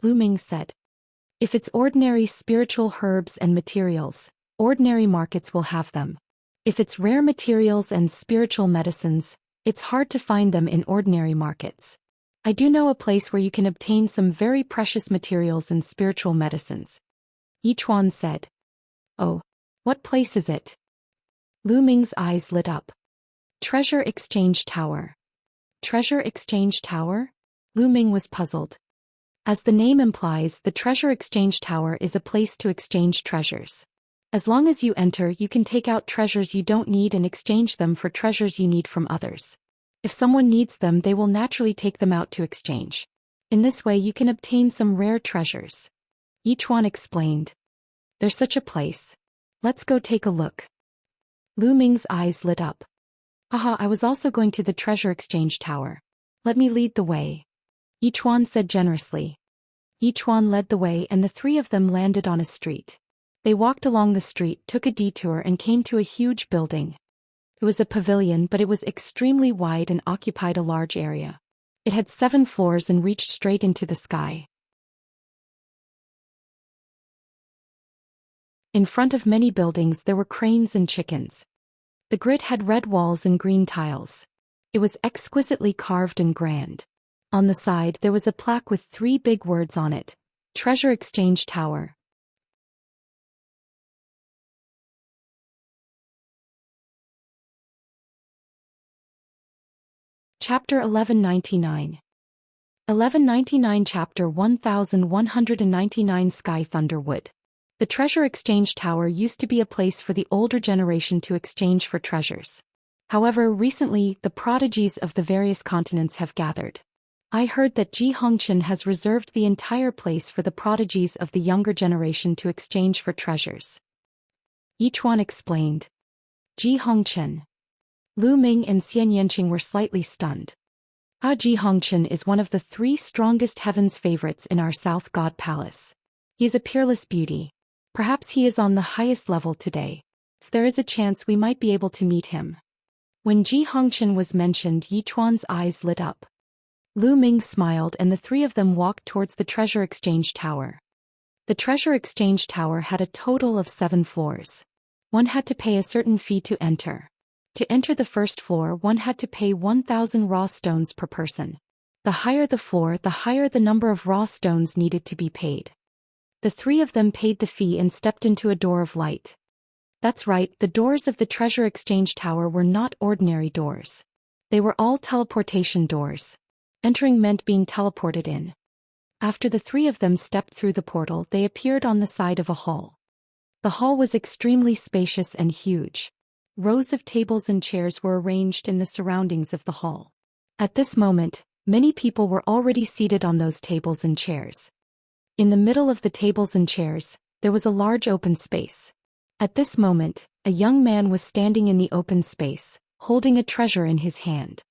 [SPEAKER 1] Lu Ming said. If it's ordinary spiritual herbs and materials, ordinary markets will have them. If it's rare materials and spiritual medicines, it's hard to find them in ordinary markets. I do know a place where you can obtain some very precious materials and spiritual medicines. Yi Chuan said. Oh, What place is it? Lu Ming's eyes lit up. Treasure Exchange Tower. Treasure Exchange Tower? Lu Ming was puzzled. As the name implies, the Treasure Exchange Tower is a place to exchange treasures. As long as you enter, you can take out treasures you don't need and exchange them for treasures you need from others. If someone needs them, they will naturally take them out to exchange. In this way, you can obtain some rare treasures. Yichuan explained. There's such a place. Let's go take a look. Lu Ming's eyes lit up. Aha, I was also going to the Treasure Exchange Tower. Let me lead the way. Yichuan said generously. Yichuan led the way and the three of them landed on a street. They walked along the street, took a detour and came to a huge building. It was a pavilion, but it was extremely wide and occupied a large area. It had 7 floors and reached straight into the sky. In front of many buildings there were cranes and chickens. The grid had red walls and green tiles. It was exquisitely carved and grand. On the side there was a plaque with 3 big words on it: Treasure Exchange Tower. Chapter 1199. 1199 Chapter 1199 Sky Thunderwood. The Treasure Exchange Tower used to be a place for the older generation to exchange for treasures. However, recently, the prodigies of the various continents have gathered. I heard that Xianxia has reserved the entire place for the prodigies of the younger generation to exchange for treasures. Yichuan explained. Xianxia. Lu Ming and Xianxia were slightly stunned. Xianxia is one of the 3 strongest heaven's favorites in our South God Palace. He is a peerless beauty. Perhaps he is on the highest level today. If there is a chance, we might be able to meet him. When Xianxia was mentioned, Yichuan's eyes lit up. Lu Ming smiled and the 3 of them walked towards the Treasure Exchange Tower. The Treasure Exchange Tower had a total of 7 floors. One had to pay a certain fee to enter. To enter the first floor, one had to pay 1,000 raw stones per person. The higher the floor, the higher the number of raw stones needed to be paid. The 3 of them paid the fee and stepped into a door of light. That's right, the doors of the Treasure Exchange Tower were not ordinary doors. They were all teleportation doors. Entering meant being teleported in. After the 3 of them stepped through the portal, they appeared on the side of a hall. The hall was extremely spacious and huge. Rows of tables and chairs were arranged in the surroundings of the hall. At this moment, many people were already seated on those tables and chairs. In the middle of the tables and chairs, there was a large open space. At this moment, a young man was standing in the open space, holding a treasure in his hand.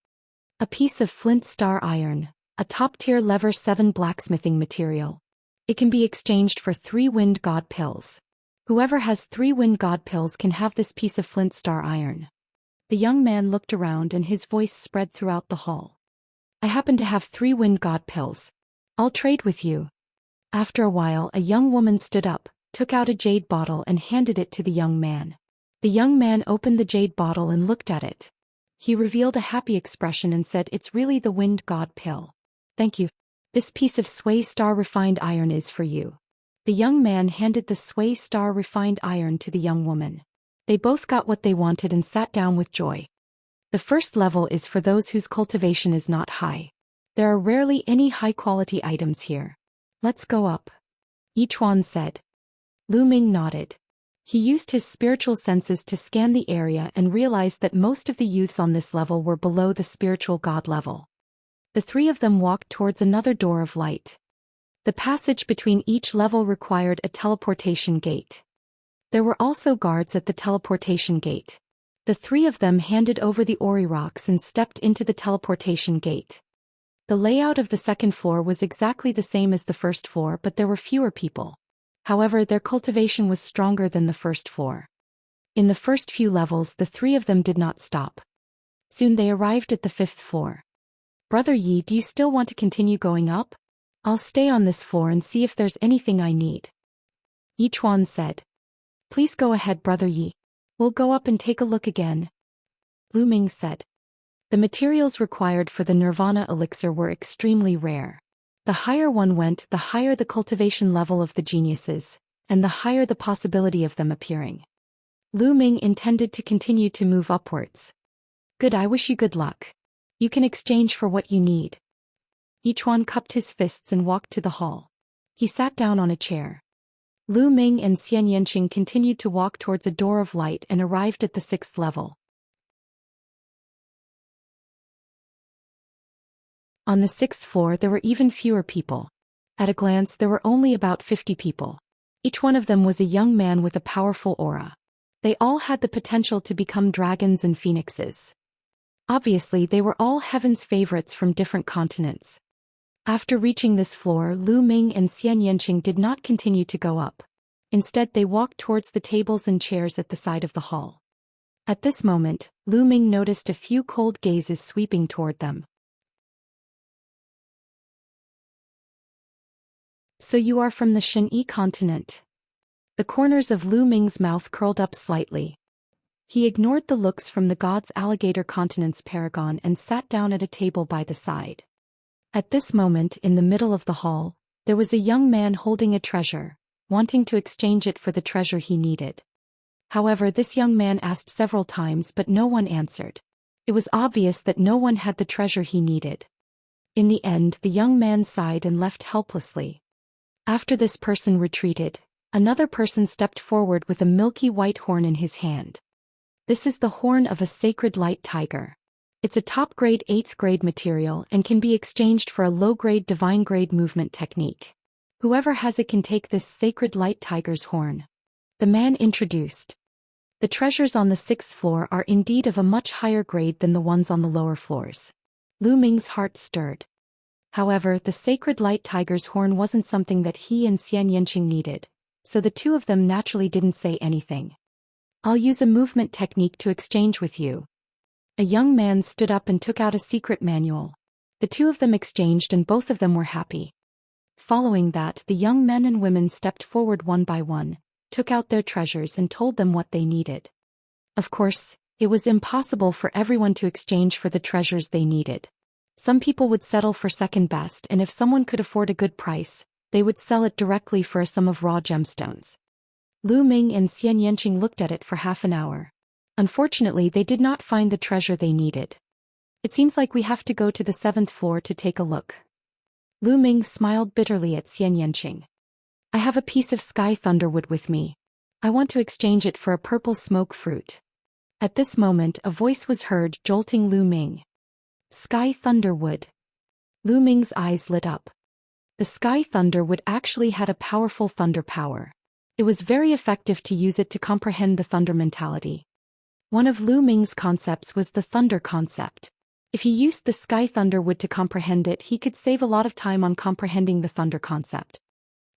[SPEAKER 1] A piece of flint star iron, a top-tier lever 7 blacksmithing material. It can be exchanged for 3 wind god pills. Whoever has 3 wind god pills can have this piece of flint star iron. The young man looked around and his voice spread throughout the hall. I happen to have 3 wind god pills. I'll trade with you. After a while, a young woman stood up, took out a jade bottle and handed it to the young man. The young man opened the jade bottle and looked at it. He revealed a happy expression and said, "It's really the wind god pill. Thank you. This piece of sway star refined iron is for you." The young man handed the sway star refined iron to the young woman. They both got what they wanted and sat down with joy. The first level is for those whose cultivation is not high. There are rarely any high-quality items here. Let's go up. Yichuan said. Lu Ming nodded. He used his spiritual senses to scan the area and realized that most of the youths on this level were below the spiritual god level. The 3 of them walked towards another door of light. The passage between each level required a teleportation gate. There were also guards at the teleportation gate. The 3 of them handed over the Ori rocks and stepped into the teleportation gate. The layout of the second floor was exactly the same as the first floor, but there were fewer people. However, their cultivation was stronger than the first floor. In the first few levels, the 3 of them did not stop. Soon they arrived at the 5th floor. Brother Yi, do you still want to continue going up? I'll stay on this floor and see if there's anything I need. Yichuan said. Please go ahead, Brother Yi. We'll go up and take a look again. Lu Ming said. The materials required for the Nirvana elixir were extremely rare. The higher one went, the higher the cultivation level of the geniuses, and the higher the possibility of them appearing. Lu Ming intended to continue to move upwards. Good, I wish you good luck. You can exchange for what you need. Yichuan cupped his fists and walked to the hall. He sat down on a chair. Lu Ming and Xianxia continued to walk towards a door of light and arrived at the 6th level. On the 6th floor there were even fewer people. At a glance there were only about 50 people. Each one of them was a young man with a powerful aura. They all had the potential to become dragons and phoenixes. Obviously they were all heaven's favorites from different continents. After reaching this floor, Lu Ming and Xianxia did not continue to go up. Instead they walked towards the tables and chairs at the side of the hall. At this moment, Lu Ming noticed a few cold gazes sweeping toward them. So you are from the Xianxia continent. The corners of Lu Ming's mouth curled up slightly. He ignored the looks from the god's alligator continent's paragon and sat down at a table by the side. At this moment, in the middle of the hall, there was a young man holding a treasure, wanting to exchange it for the treasure he needed. However, this young man asked several times but no one answered. It was obvious that no one had the treasure he needed. In the end, the young man sighed and left helplessly. After this person retreated, another person stepped forward with a milky white horn in his hand. This is the horn of a sacred light tiger. It's a top-grade 8th-grade material and can be exchanged for a low-grade divine-grade movement technique. Whoever has it can take this sacred light tiger's horn. The man introduced. The treasures on the 6th floor are indeed of a much higher grade than the ones on the lower floors. Lu Ming's heart stirred. However, the sacred light tiger's horn wasn't something that he and Xianxia needed, so the two of them naturally didn't say anything. I'll use a movement technique to exchange with you. A young man stood up and took out a secret manual. The two of them exchanged and both of them were happy. Following that, the young men and women stepped forward one by one, took out their treasures and told them what they needed. Of course, it was impossible for everyone to exchange for the treasures they needed. Some people would settle for second best, and if someone could afford a good price, they would sell it directly for a sum of raw gemstones. Lu Ming and Xianxia looked at it for half an hour. Unfortunately, they did not find the treasure they needed. It seems like we have to go to the 7th floor to take a look. Lu Ming smiled bitterly at Xianxia. I have a piece of sky thunderwood with me. I want to exchange it for a purple smoke fruit. At this moment, a voice was heard jolting Lu Ming. Sky thunderwood. Lu Ming's eyes lit up. The sky thunderwood actually had a powerful thunder power. It was very effective to use it to comprehend the thunder mentality. One of Lu Ming's concepts was the thunder concept. If he used the sky thunderwood to comprehend it, he could save a lot of time on comprehending the thunder concept.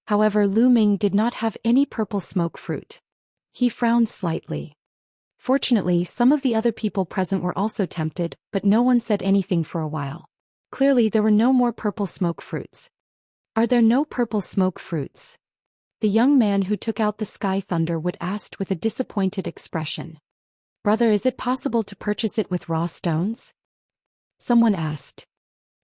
[SPEAKER 1] However, Lu Ming did not have any purple smoke fruit. He frowned slightly. Fortunately, some of the other people present were also tempted, but no one said anything for a while. Clearly, there were no more purple smoke fruits. Are there no purple smoke fruits? The young man who took out the sky thunderwood asked with a disappointed expression. Brother, is it possible to purchase it with raw stones? Someone asked.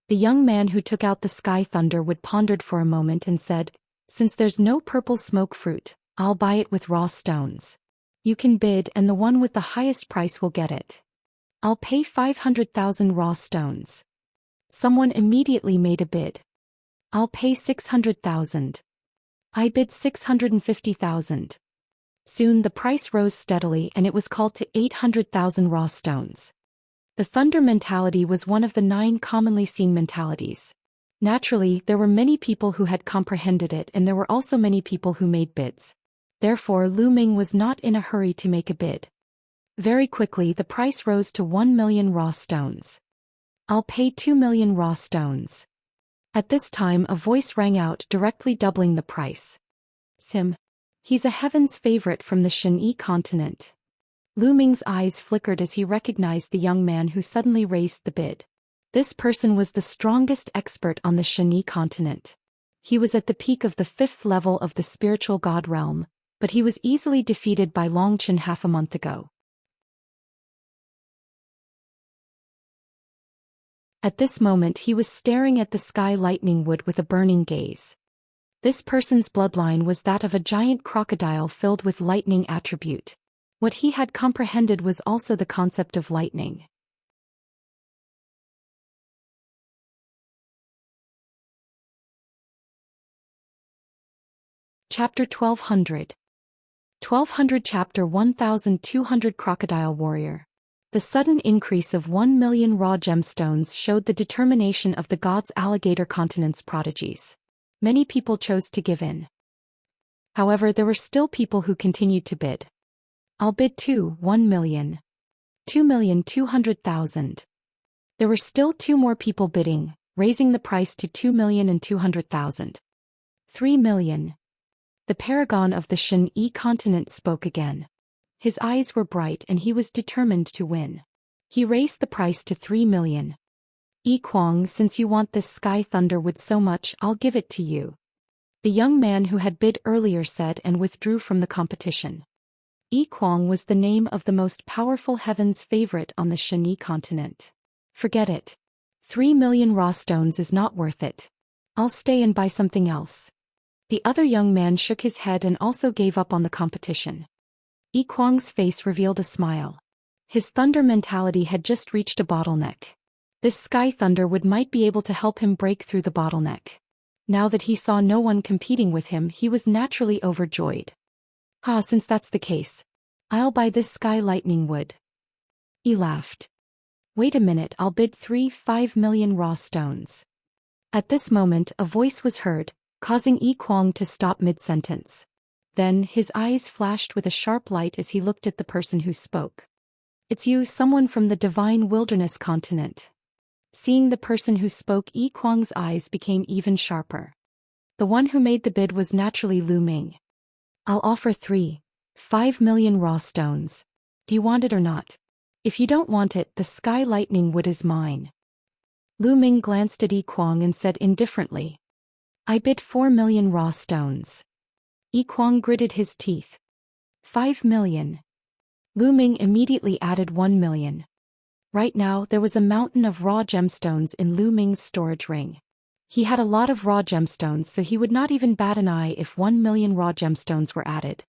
[SPEAKER 1] The young man who took out the sky thunderwood pondered for a moment and said, Since there's no purple smoke fruit, I'll buy it with raw stones. You can bid and the one with the highest price will get it. I'll pay 500,000 raw stones. Someone immediately made a bid. I'll pay 600,000. I bid 650,000. Soon the price rose steadily and it was called to 800,000 raw stones. The thunder mentality was one of the 9 commonly seen mentalities. Naturally, there were many people who had comprehended it and there were also many people who made bids. Therefore, Lu Ming was not in a hurry to make a bid. Very quickly the price rose to 1 million raw stones. I'll pay 2 million raw stones. At this time a voice rang out directly doubling the price. Sim. He's a heaven's favorite from the Xianxia continent. Lu Ming's eyes flickered as he recognized the young man who suddenly raised the bid. This person was the strongest expert on the Xianxia continent. He was at the peak of the 5th level of the spiritual god realm, but he was easily defeated by Longchen half a month ago. At this moment he was staring at the sky lightning wood with a burning gaze. This person's bloodline was that of a giant crocodile filled with lightning attribute. What he had comprehended was also the concept of lightning. Chapter 1200. 1200 Chapter 1200 Crocodile Warrior. The sudden increase of 1 million raw gemstones showed the determination of the gods' alligator continent's prodigies. Many people chose to give in. However, there were still people who continued to bid. I'll bid too, 1 million. 2,200,000. There were still 2 more people bidding, raising the price to 2,200,000. 3 million. The paragon of the Xianxia continent spoke again. His eyes were bright and he was determined to win. He raised the price to 3 million. Yi Kuang, since you want this sky thunder wood so much, I'll give it to you. The young man who had bid earlier said and withdrew from the competition. Yi Kuang was the name of the most powerful heaven's favorite on the Xianxia continent. Forget it. 3 million raw stones is not worth it. I'll stay and buy something else. The other young man shook his head and also gave up on the competition. Yi Kuang's face revealed a smile. His thunder mentality had just reached a bottleneck. This sky thunder would might be able to help him break through the bottleneck. Now that he saw no one competing with him, he was naturally overjoyed. Since that's the case, I'll buy this sky lightning wood. He laughed. Wait a minute, I'll bid 5 million raw stones. At this moment, a voice was heard, causing Yi Kuang to stop mid-sentence. Then, his eyes flashed with a sharp light as he looked at the person who spoke. It's you, someone from the divine wilderness continent. Seeing the person who spoke, Yi Kuang's eyes became even sharper. The one who made the bid was naturally Lu Ming. I'll offer 5 million raw stones. Do you want it or not? If you don't want it, the sky lightning wood is mine. Lu Ming glanced at Yi Kuang and said indifferently. I bid 4 million raw stones. Yi Kuang gritted his teeth. 5 million. Lu Ming immediately added 1 million. Right now, there was a mountain of raw gemstones in Lu Ming's storage ring. He had a lot of raw gemstones, so he would not even bat an eye if 1 million raw gemstones were added.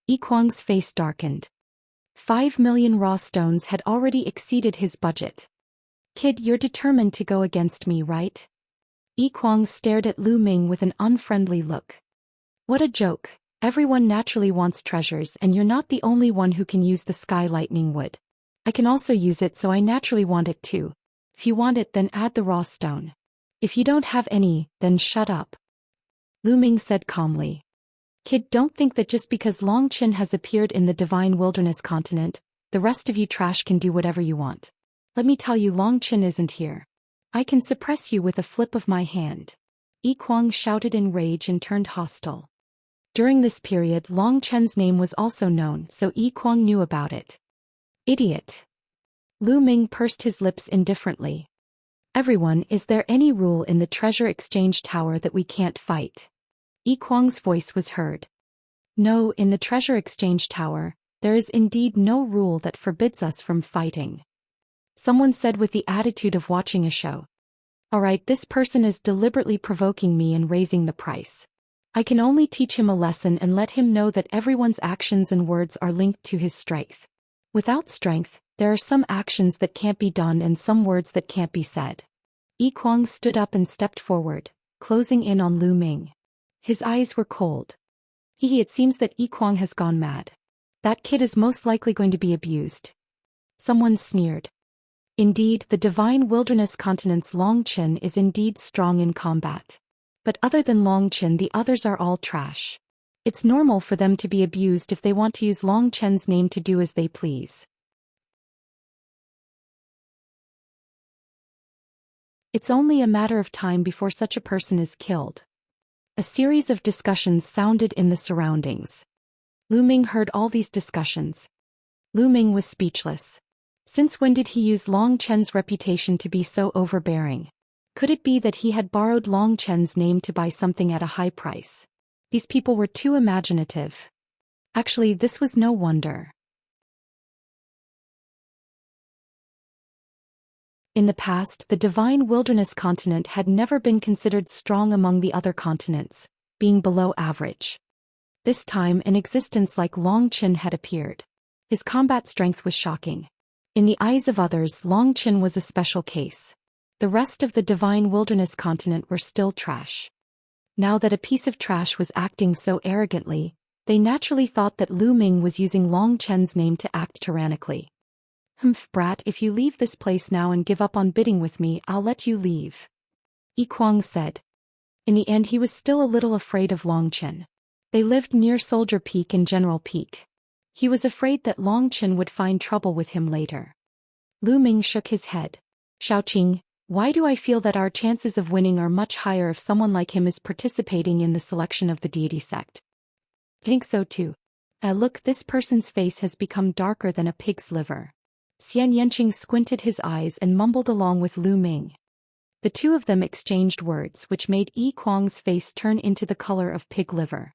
[SPEAKER 1] Yi Kuang's face darkened. 5 million raw stones had already exceeded his budget. Kid, you're determined to go against me, right? Yi Kuang stared at Lu Ming with an unfriendly look. What a joke. Everyone naturally wants treasures and you're not the only one who can use the sky lightning wood. I can also use it, so I naturally want it too. If you want it, then add the raw stone. If you don't have any, then shut up. Lu Ming said calmly. Kid, don't think that just because Long Qin has appeared in the divine wilderness continent, the rest of you trash can do whatever you want. Let me tell you, Long Qin isn't here. I can suppress you with a flip of my hand. Yi Kuang shouted in rage and turned hostile. During this period, Long Chen's name was also known, so Yi Kuang knew about it. Idiot. Lu Ming pursed his lips indifferently. Everyone, is there any rule in the treasure exchange tower that we can't fight? Yi Kuang's voice was heard. No, in the treasure exchange tower, there is indeed no rule that forbids us from fighting. Someone said with the attitude of watching a show. Alright, this person is deliberately provoking me and raising the price. I can only teach him a lesson and let him know that everyone's actions and words are linked to his strength. Without strength, there are some actions that can't be done and some words that can't be said. Yi Kuang stood up and stepped forward, closing in on Lu Ming. His eyes were cold. It seems that Yi Kuang has gone mad. That kid is most likely going to be abused. Someone sneered. Indeed, the divine wilderness continent's Long Qin is indeed strong in combat. But other than Long Qin, the others are all trash. It's normal for them to be abused if they want to use Long Chen's name to do as they please. It's only a matter of time before such a person is killed. A series of discussions sounded in the surroundings. Lu Ming heard all these discussions. Lu Ming was speechless. Since when did he use Long Chen's reputation to be so overbearing? Could it be that he had borrowed Long Chen's name to buy something at a high price? These people were too imaginative. Actually, this was no wonder. In the past, the divine wilderness continent had never been considered strong among the other continents, being below average. This time, an existence like Long Qin had appeared. His combat strength was shocking. In the eyes of others, Long Chen was a special case. The rest of the divine wilderness continent were still trash. Now that a piece of trash was acting so arrogantly, they naturally thought that Lu Ming was using Long Chen's name to act tyrannically. "Humph, brat, if you leave this place now and give up on bidding with me, I'll let you leave," Yi Kuang said. In the end, he was still a little afraid of Long Chen. They lived near Soldier Peak and General Peak. He was afraid that Long Chen would find trouble with him later. Lu Ming shook his head. "Xiaoqing, why do I feel that our chances of winning are much higher if someone like him is participating in the selection of the deity sect?" "Think so too. Look, this person's face has become darker than a pig's liver." Xianxia squinted his eyes and mumbled along with Lu Ming. The two of them exchanged words which made Yi Kuang's face turn into the color of pig liver.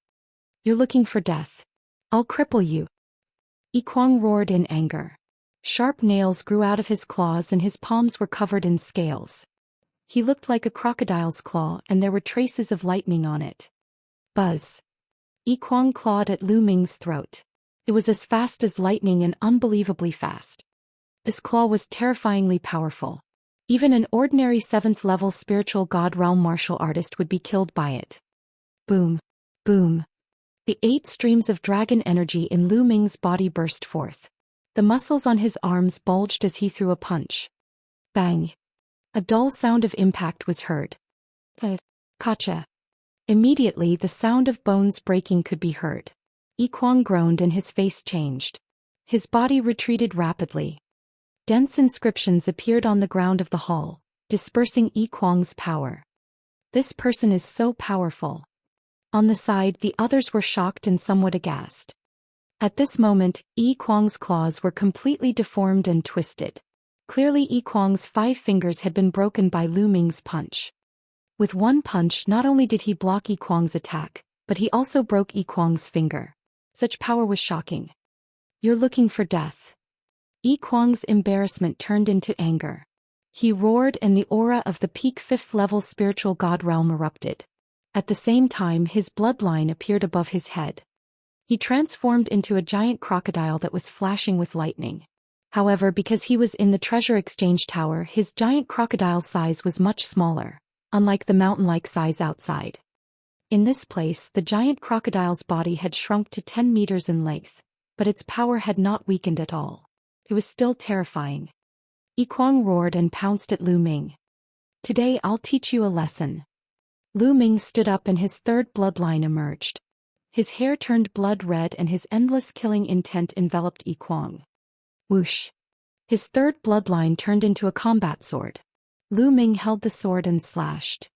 [SPEAKER 1] "You're looking for death. I'll cripple you." Yi Kuang roared in anger. Sharp nails grew out of his claws and his palms were covered in scales. He looked like a crocodile's claw and there were traces of lightning on it. Buzz. Yi Kuang clawed at Lu Ming's throat. It was as fast as lightning and unbelievably fast. This claw was terrifyingly powerful. Even an ordinary 7th-level spiritual god realm martial artist would be killed by it. Boom. Boom. The 8 streams of dragon energy in Lu Ming's body burst forth. The muscles on his arms bulged as he threw a punch. Bang. A dull sound of impact was heard. Gotcha. Immediately the sound of bones breaking could be heard. Yi Kuang groaned and his face changed. His body retreated rapidly. Dense inscriptions appeared on the ground of the hall, dispersing Yi Kuang's power. This person is so powerful. On the side, the others were shocked and somewhat aghast. At this moment, Yi Kuang's claws were completely deformed and twisted. Clearly Yi Kuang's 5 fingers had been broken by Lu Ming's punch. With one punch, not only did he block Yi Kuang's attack, but he also broke Yi Kuang's finger. Such power was shocking. "You're looking for death." Yi Kuang's embarrassment turned into anger. He roared and the aura of the peak 5th-level spiritual god realm erupted. At the same time, his bloodline appeared above his head. He transformed into a giant crocodile that was flashing with lightning. However, because he was in the treasure exchange tower, his giant crocodile size was much smaller, unlike the mountain-like size outside. In this place, the giant crocodile's body had shrunk to 10 meters in length, but its power had not weakened at all. It was still terrifying. Yi Kuang roared and pounced at Lu Ming. "Today I'll teach you a lesson." Lu Ming stood up and his 3rd bloodline emerged. His hair turned blood red and his endless killing intent enveloped Yi Kuang. Whoosh. His 3rd bloodline turned into a combat sword. Lu Ming held the sword and slashed.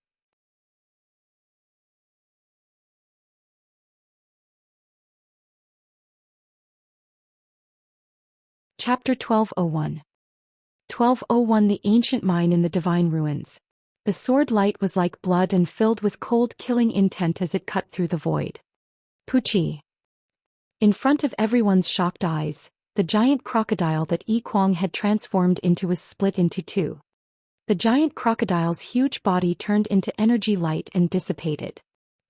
[SPEAKER 1] Chapter 1201. 1201. The ancient mine in the divine ruins. The sword light was like blood and filled with cold killing intent as it cut through the void. Puchi. In front of everyone's shocked eyes, the giant crocodile that Yi Kuang had transformed into was split into 2. The giant crocodile's huge body turned into energy light and dissipated.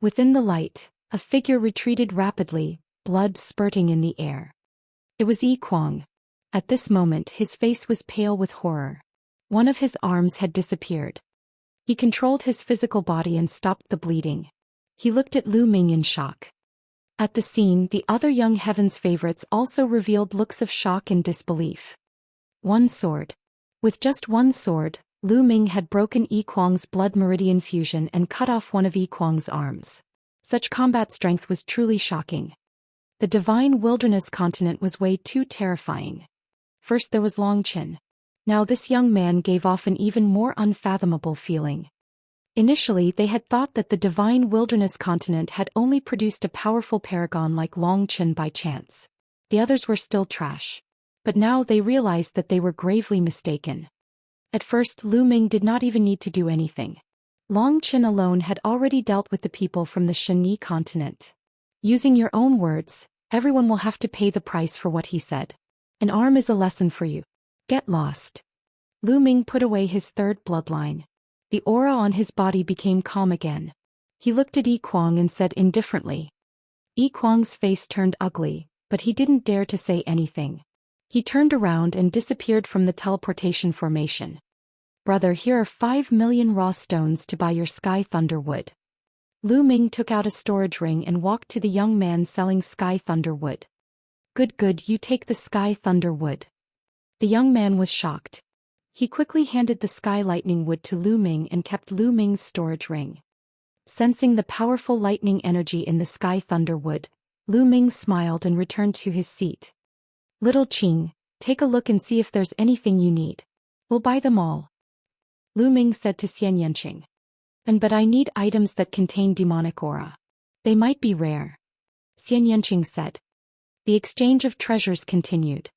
[SPEAKER 1] Within the light, a figure retreated rapidly, blood spurting in the air. It was Yi Kuang. At this moment his face was pale with horror. One of his arms had disappeared. He controlled his physical body and stopped the bleeding. He looked at Lu Ming in shock. At the scene, the other young heaven's favorites also revealed looks of shock and disbelief. One sword. With just one sword, Lu Ming had broken Yi Kuang's blood meridian fusion and cut off one of Yi Kuang's arms. Such combat strength was truly shocking. The divine wilderness continent was way too terrifying. First there was Long Chen. Now this young man gave off an even more unfathomable feeling. Initially they had thought that the divine wilderness continent had only produced a powerful paragon like Long Chen by chance. The others were still trash. But now they realized that they were gravely mistaken. At first Lu Ming did not even need to do anything. Long Chen alone had already dealt with the people from the Shenyi continent. Using your own words, everyone will have to pay the price for what he said. An arm is a lesson for you. Get lost. Lu Ming put away his 3rd bloodline. The aura on his body became calm again. He looked at Yi Kuang and said indifferently. Yi Kuang's face turned ugly, but he didn't dare to say anything. He turned around and disappeared from the teleportation formation. Brother, here are 5 million raw stones to buy your Sky Thunder wood. Lu Ming took out a storage ring and walked to the young man selling Sky Thunder wood. Good, you take the Sky Thunder wood. The young man was shocked. He quickly handed the Sky Lightning wood to Lu Ming and kept Lu Ming's storage ring. Sensing the powerful lightning energy in the Sky Thunder wood, Lu Ming smiled and returned to his seat. Little Qing, take a look and see if there's anything you need. We'll buy them all. Lu Ming said to Xianxia. But I need items that contain demonic aura. They might be rare. Xianxia said. The exchange of treasures continued.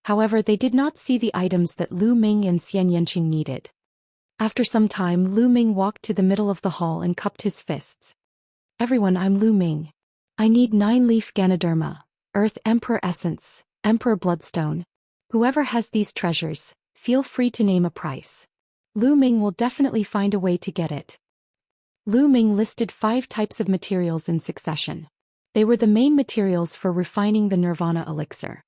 [SPEAKER 1] However, they did not see the items that Lu Ming and Xianxia needed. After some time, Lu Ming walked to the middle of the hall and cupped his fists. Everyone, I'm Lu Ming. I need 9-leaf Ganoderma, Earth Emperor Essence, Emperor Bloodstone. Whoever has these treasures, feel free to name a price. Lu Ming will definitely find a way to get it. Lu Ming listed 5 types of materials in succession. They were the main materials for refining the Nirvana elixir.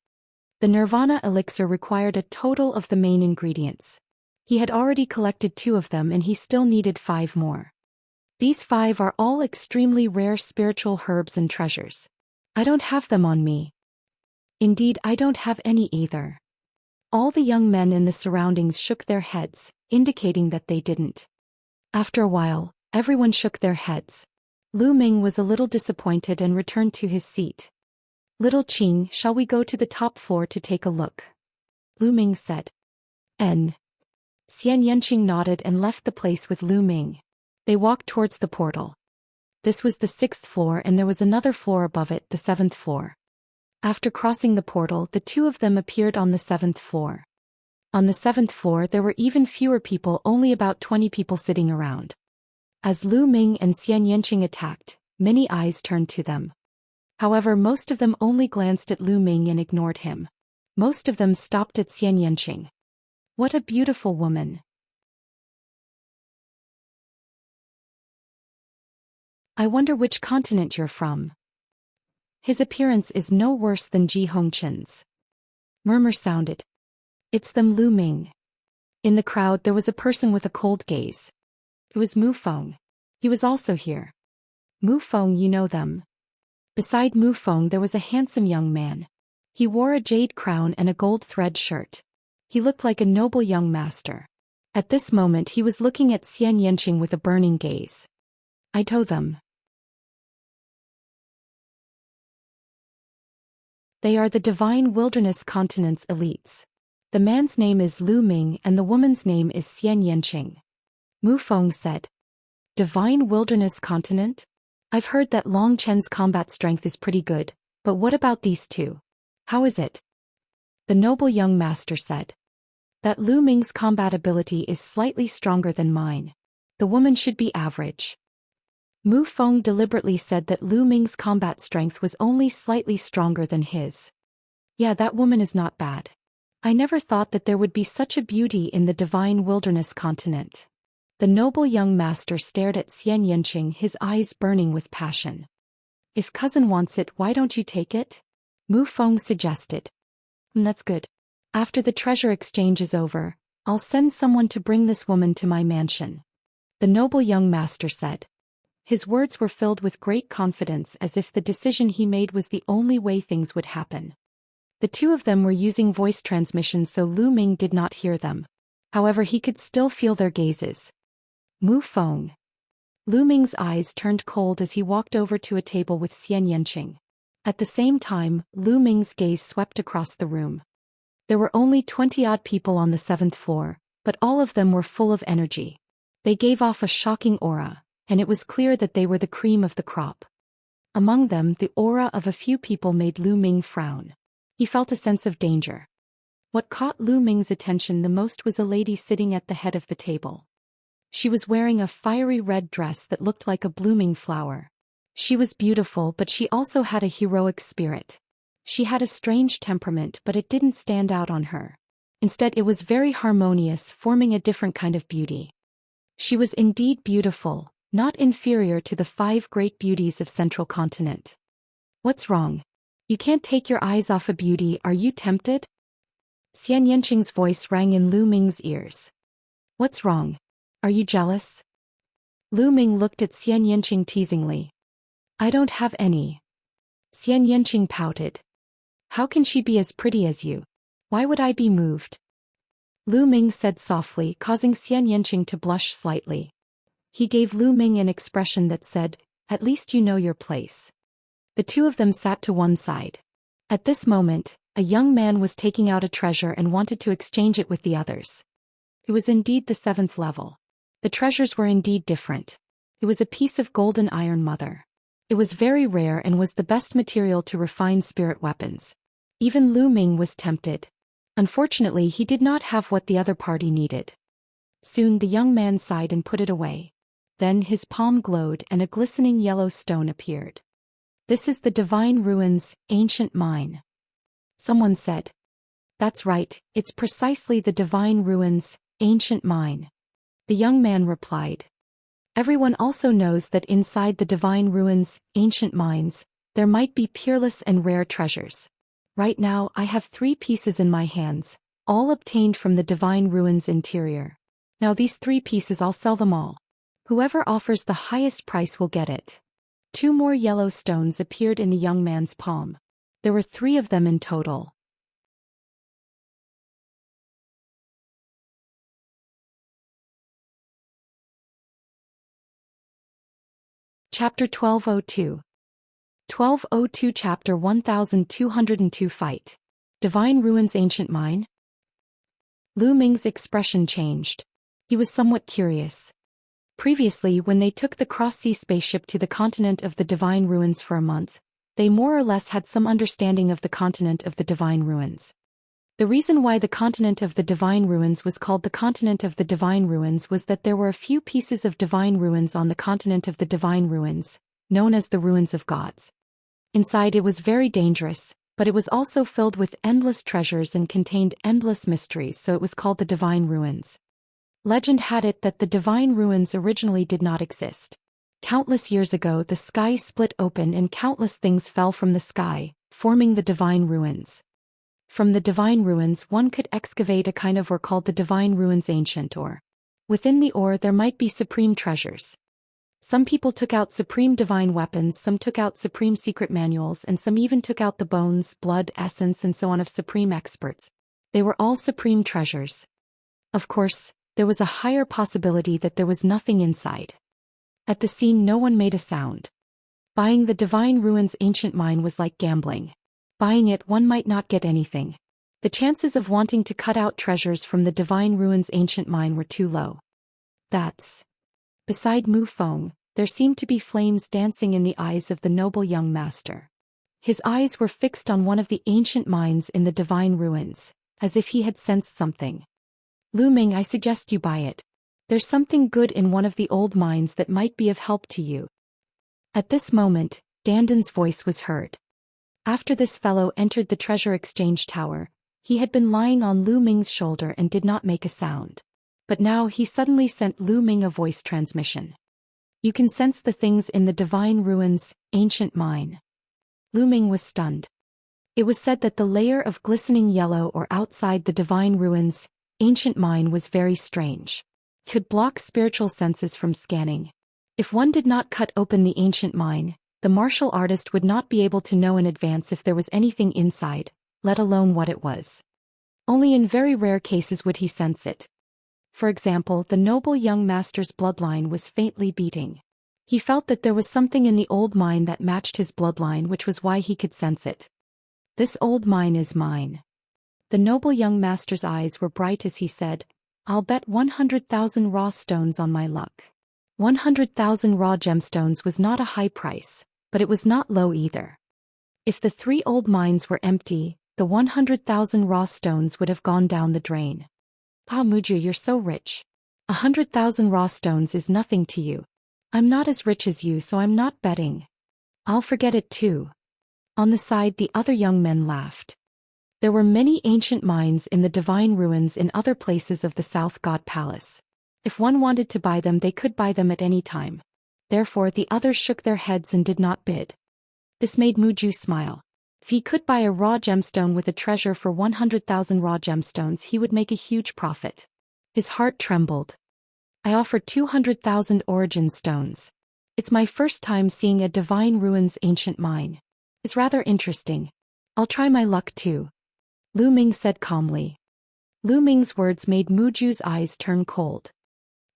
[SPEAKER 1] The Nirvana elixir required a total of the main ingredients. He had already collected 2 of them and he still needed 5 more. These 5 are all extremely rare spiritual herbs and treasures. I don't have them on me. Indeed, I don't have any either. All the young men in the surroundings shook their heads, indicating that they didn't. After a while, everyone shook their heads. Lu Ming was a little disappointed and returned to his seat. Little Qing, shall we go to the top floor to take a look? Lu Ming said. Xianxia nodded and left the place with Lu Ming. They walked towards the portal. This was the 6th floor and there was another floor above it, the 7th floor. After crossing the portal, the 2 of them appeared on the 7th floor. On the 7th floor there were even fewer people, only about 20 people sitting around. As Lu Ming and Xianxia attacked, many eyes turned to them. However, most of them only glanced at Lu Ming and ignored him. Most of them stopped at Xianxia. What a beautiful woman. I wonder which continent you're from. His appearance is no worse than Ji Hongqin's. Murmur sounded. It's them, Lu Ming. In the crowd there was a person with a cold gaze. It was Mu Feng. He was also here. Mu Feng, you know them. Beside Mu Feng there was a handsome young man. He wore a jade crown and a gold thread shirt. He looked like a noble young master. At this moment he was looking at Xianxia with a burning gaze. I know them. They are the Divine Wilderness Continent's elites. The man's name is Lu Ming and the woman's name is Xianxia. Mu Feng said. Divine Wilderness Continent? I've heard that Long Chen's combat strength is pretty good, but what about these 2? How is it? The noble young master said. That Lu Ming's combat ability is slightly stronger than mine. The woman should be average. Mu Feng deliberately said that Lu Ming's combat strength was only slightly stronger than his. Yeah, that woman is not bad. I never thought that there would be such a beauty in the Divine Wilderness Continent. The noble young master stared at Xianxia, his eyes burning with passion. If cousin wants it, why don't you take it? Mu Feng suggested. That's good. After the treasure exchange is over, I'll send someone to bring this woman to my mansion. The noble young master said. His words were filled with great confidence, as if the decision he made was the only way things would happen. The 2 of them were using voice transmission, so Lu Ming did not hear them. However, he could still feel their gazes. Mu Feng. Lu Ming's eyes turned cold as he walked over to a table with Xianxia. At the same time, Lu Ming's gaze swept across the room. There were only 20-odd people on the 7th floor, but all of them were full of energy. They gave off a shocking aura, and it was clear that they were the cream of the crop. Among them, the aura of a few people made Lu Ming frown. He felt a sense of danger. What caught Lu Ming's attention the most was a lady sitting at the head of the table. She was wearing a fiery red dress that looked like a blooming flower. She was beautiful, but she also had a heroic spirit. She had a strange temperament, but it didn't stand out on her. Instead, it was very harmonious, forming a different kind of beauty. She was indeed beautiful, not inferior to the 5 great beauties of Central Continent. What's wrong? You can't take your eyes off a beauty, are you tempted? Xianxia's voice rang in Lu Ming's ears. What's wrong? Are you jealous? Lu Ming looked at Xianxia teasingly. I don't have any. Xianxia pouted. How can she be as pretty as you? Why would I be moved? Lu Ming said softly, causing Xianxia to blush slightly. He gave Lu Ming an expression that said, at least you know your place. The two of them sat to one side. At this moment, a young man was taking out a treasure and wanted to exchange it with the others. It was indeed the 7th level. The treasures were indeed different. It was a piece of golden iron mother. It was very rare and was the best material to refine spirit weapons. Even Lu Ming was tempted. Unfortunately, he did not have what the other party needed. Soon the young man sighed and put it away. Then his palm glowed and a glistening yellow stone appeared. This is the Divine Ruins, ancient mine. Someone said. That's right, it's precisely the Divine Ruins, ancient mine. The young man replied. Everyone also knows that inside the Divine Ruins, ancient mines, there might be peerless and rare treasures. Right now I have 3 pieces in my hands, all obtained from the Divine Ruins interior. Now these 3 pieces I'll sell them all. Whoever offers the highest price will get it. 2 more yellow stones appeared in the young man's palm. There were 3 of them in total. Chapter 1202. 1202 Chapter 1202 Fight. Divine Ruins Ancient Mine? Lu Ming's expression changed. He was somewhat curious. Previously, when they took the cross-sea spaceship to the continent of the Divine Ruins for a month, they more or less had some understanding of the continent of the Divine Ruins. The reason why the continent of the Divine Ruins was called the continent of the Divine Ruins was that there were a few pieces of Divine Ruins on the continent of the Divine Ruins, known as the Ruins of Gods. Inside it was very dangerous, but it was also filled with endless treasures and contained endless mysteries, so it was called the Divine Ruins. Legend had it that the Divine Ruins originally did not exist. Countless years ago the sky split open and countless things fell from the sky, forming the Divine Ruins. From the Divine Ruins one could excavate a kind of ore called the Divine Ruins Ancient Ore. Within the ore there might be supreme treasures. Some people took out supreme divine weapons, some took out supreme secret manuals, and some even took out the bones, blood, essence and so on of supreme experts. They were all supreme treasures. Of course, there was a higher possibility that there was nothing inside. At the scene no one made a sound. Buying the Divine Ruins Ancient Mine was like gambling. Buying it one might not get anything. The chances of wanting to cut out treasures from the Divine Ruins Ancient Mine were too low. That's... Beside Mu Feng, there seemed to be flames dancing in the eyes of the noble young master. His eyes were fixed on one of the ancient mines in the Divine Ruins, as if he had sensed something. Lu Ming, I suggest you buy it. There's something good in one of the old mines that might be of help to you. At this moment, Danden's voice was heard. After this fellow entered the treasure exchange tower, he had been lying on Lu Ming's shoulder and did not make a sound. But now he suddenly sent Lu Ming a voice transmission. You can sense the things in the Divine Ruins, ancient mine. Lu Ming was stunned. It was said that the layer of glistening yellow or outside the Divine Ruins, ancient mine was very strange. It could block spiritual senses from scanning. If one did not cut open the ancient mine, the martial artist would not be able to know in advance if there was anything inside, let alone what it was. Only in very rare cases would he sense it. For example, the noble young master's bloodline was faintly beating. He felt that there was something in the old mine that matched his bloodline, which was why he could sense it. This old mine is mine. The noble young master's eyes were bright as he said, I'll bet 100,000 raw stones on my luck. 100,000 raw gemstones was not a high price, but it was not low either. If the 3 old mines were empty, the 100,000 raw stones would have gone down the drain. Ah Muju, you're so rich. 100,000 raw stones is nothing to you. I'm not as rich as you, so I'm not betting. I'll forget it too. On the side the other young men laughed. There were many ancient mines in the Divine Ruins in other places of the South God Palace. If one wanted to buy them they could buy them at any time. Therefore the others shook their heads and did not bid. This made Muju smile. If he could buy a raw gemstone with a treasure for 100,000 raw gemstones, he would make a huge profit. His heart trembled. I offer 200,000 origin stones. It's my first time seeing a divine ruins ancient mine. It's rather interesting. I'll try my luck too. Lu Ming said calmly. Lu Ming's words made Muju's eyes turn cold.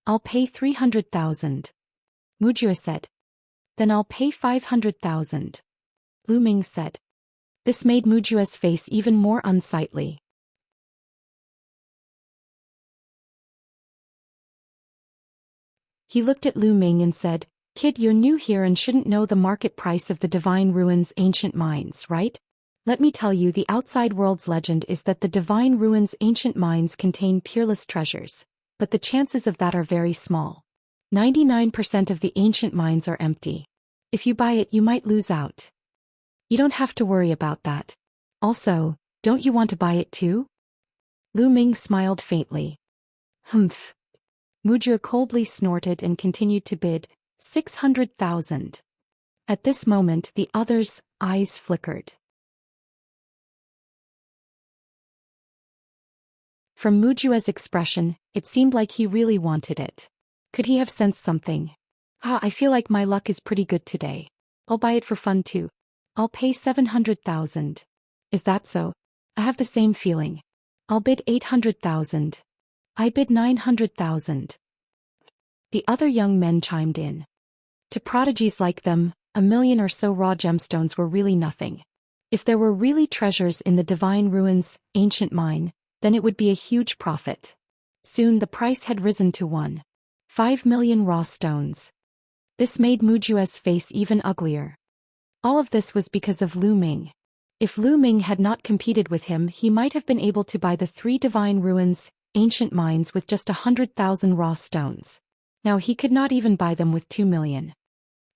[SPEAKER 1] I'll pay 300,000. Muju said. Then I'll pay 500,000. Lu Ming said. This made Muju's face even more unsightly. He looked at Lu Ming and said, Kid, you're new here and shouldn't know the market price of the Divine Ruins ancient mines, right? Let me tell you, the outside world's legend is that the Divine Ruins ancient mines contain peerless treasures, but the chances of that are very small. 99% of the ancient mines are empty. If you buy it, you might lose out. You don't have to worry about that. Also, don't you want to buy it too? Lu Ming smiled faintly. Humph. Muju coldly snorted and continued to bid, 600,000. At this moment the other's eyes flickered. From Muju's expression, it seemed like he really wanted it. Could he have sensed something? I feel like my luck is pretty good today. I'll buy it for fun too. I'll pay 700,000. Is that so? I have the same feeling. I'll bid 800,000. I bid 900,000. The other young men chimed in. To prodigies like them, 1,000,000 or so raw gemstones were really nothing. If there were really treasures in the Divine Ruins ancient mine, then it would be a huge profit. Soon the price had risen to 1.5 million raw stones. This made Muju's face even uglier. All of this was because of Lu Ming. If Lu Ming had not competed with him, he might have been able to buy the 3 Divine Ruins ancient mines with just 100,000 raw stones. Now he could not even buy them with 2 million.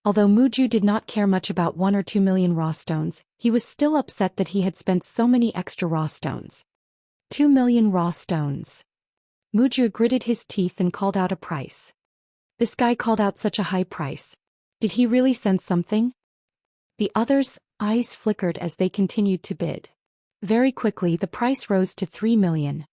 [SPEAKER 1] Although Muju did not care much about 1 or 2 million raw stones, he was still upset that he had spent so many extra raw stones. 2 million raw stones. Muju gritted his teeth and called out a price. This guy called out such a high price. Did he really sense something? The others' eyes flickered as they continued to bid. Very quickly the price rose to 3 million.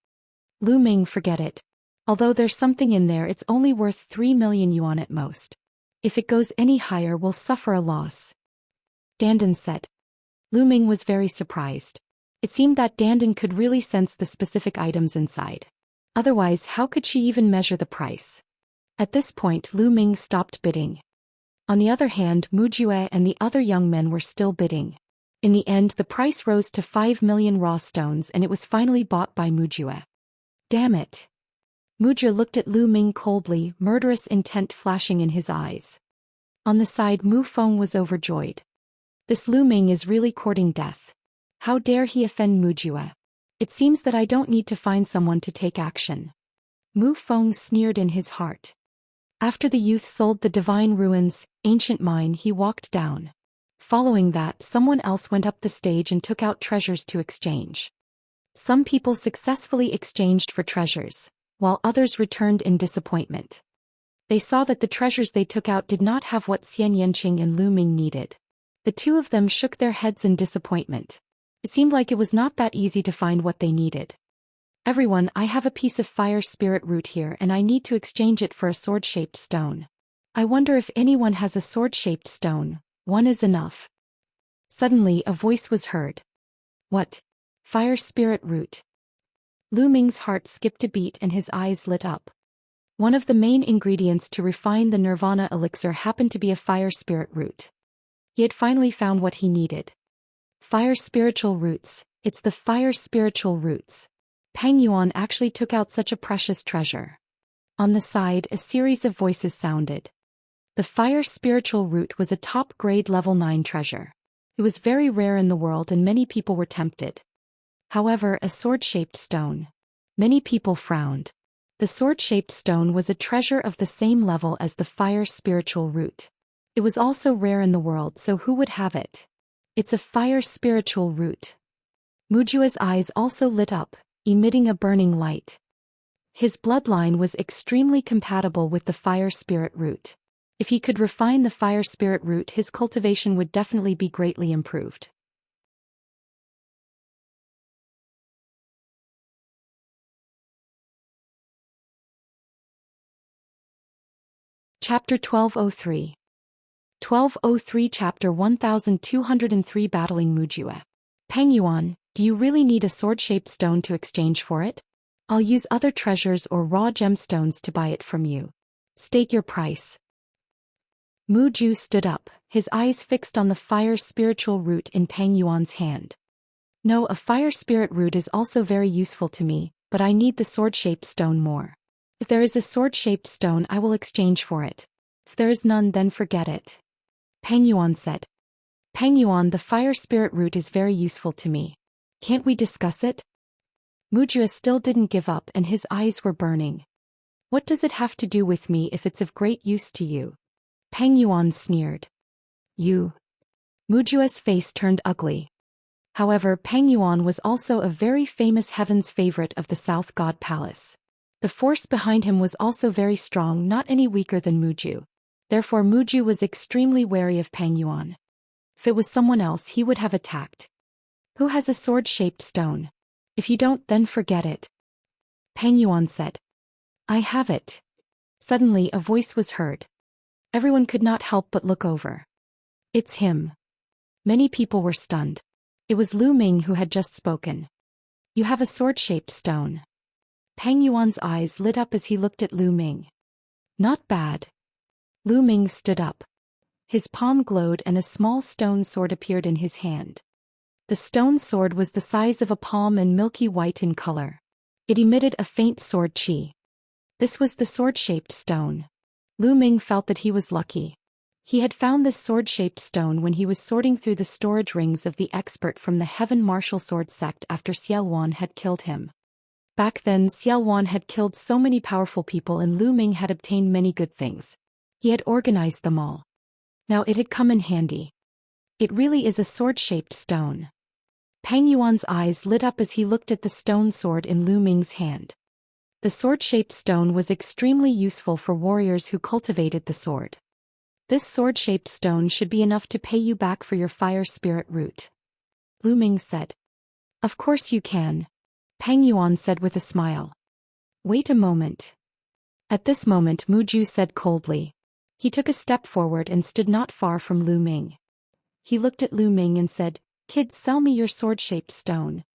[SPEAKER 1] Lu Ming, forget it. Although there's something in there, it's only worth 3 million yuan at most. If it goes any higher, we'll suffer a loss. Dandan said. Lu Ming was very surprised. It seemed that Dandan could really sense the specific items inside. Otherwise, how could she even measure the price? At this point, Lu Ming stopped bidding. On the other hand, Mujue and the other young men were still bidding. In the end, the price rose to 5 million raw stones and it was finally bought by Mujue. Damn it. Mujue looked at Lu Ming coldly, murderous intent flashing in his eyes. On the side, Mu Feng was overjoyed. This Lu Ming is really courting death. How dare he offend Mujue? It seems that I don't need to find someone to take action. Mu Feng sneered in his heart. After the youth sold the Divine Ruins ancient mine, he walked down. Following that, someone else went up the stage and took out treasures to exchange. Some people successfully exchanged for treasures, while others returned in disappointment. They saw that the treasures they took out did not have what Xian Yanqing and Lu Ming needed. The two of them shook their heads in disappointment. It seemed like it was not that easy to find what they needed. Everyone, I have a piece of fire spirit root here and I need to exchange it for a sword-shaped stone. I wonder if anyone has a sword-shaped stone. One is enough. Suddenly, a voice was heard. What? Fire spirit root. Lu Ming's heart skipped a beat and his eyes lit up. One of the main ingredients to refine the Nirvana elixir happened to be a fire spirit root. He had finally found what he needed. Fire spiritual roots. It's the fire spiritual roots. Peng Yuan actually took out such a precious treasure. On the side, a series of voices sounded. The fire spiritual root was a top-grade level 9 treasure. It was very rare in the world and many people were tempted. However, a sword-shaped stone. Many people frowned. The sword-shaped stone was a treasure of the same level as the fire spiritual root. It was also rare in the world, so who would have it? It's a fire spiritual root. Mujua's eyes also lit up, emitting a burning light. His bloodline was extremely compatible with the fire spirit root. If he could refine the fire spirit root, his cultivation would definitely be greatly improved. Chapter 1203. 1203 Chapter 1203 Battling Mujue. Peng Yuan, do you really need a sword-shaped stone to exchange for it? I'll use other treasures or raw gemstones to buy it from you. State your price. Mujue stood up, his eyes fixed on the fire spiritual root in Peng Yuan's hand. No, a fire spirit root is also very useful to me, but I need the sword-shaped stone more. If there is a sword-shaped stone, I will exchange for it. If there is none, then forget it. Peng Yuan said. Peng Yuan, the fire spirit root is very useful to me. Can't we discuss it? Mujue still didn't give up and his eyes were burning. What does it have to do with me if it's of great use to you? Peng Yuan sneered. You. Mujue's face turned ugly. However, Peng Yuan was also a very famous heaven's favorite of the South God Palace. The force behind him was also very strong, not any weaker than Mujue. Therefore Mujue was extremely wary of Peng Yuan. If it was someone else, he would have attacked. Who has a sword-shaped stone? If you don't, then forget it. Peng Yuan said. I have it. Suddenly a voice was heard. Everyone could not help but look over. It's him. Many people were stunned. It was Lu Ming who had just spoken. You have a sword-shaped stone. Peng Yuan's eyes lit up as he looked at Lu Ming. Not bad. Lu Ming stood up. His palm glowed and a small stone sword appeared in his hand. The stone sword was the size of a palm and milky white in color. It emitted a faint sword chi. This was the sword-shaped stone. Lu Ming felt that he was lucky. He had found this sword-shaped stone when he was sorting through the storage rings of the expert from the Heaven Martial Sword sect after Xiaowan had killed him. Back then Xiaowan had killed so many powerful people and Lu Ming had obtained many good things. He had organized them all. Now it had come in handy. It really is a sword-shaped stone. Peng Yuan's eyes lit up as he looked at the stone sword in Lu Ming's hand. The sword-shaped stone was extremely useful for warriors who cultivated the sword. This sword-shaped stone should be enough to pay you back for your fire spirit root. Lu Ming said. Of course you can. Peng Yuan said with a smile. Wait a moment. At this moment Mujue said coldly. He took a step forward and stood not far from Lu Ming. He looked at Lu Ming and said, Kid, sell me your sword-shaped stone.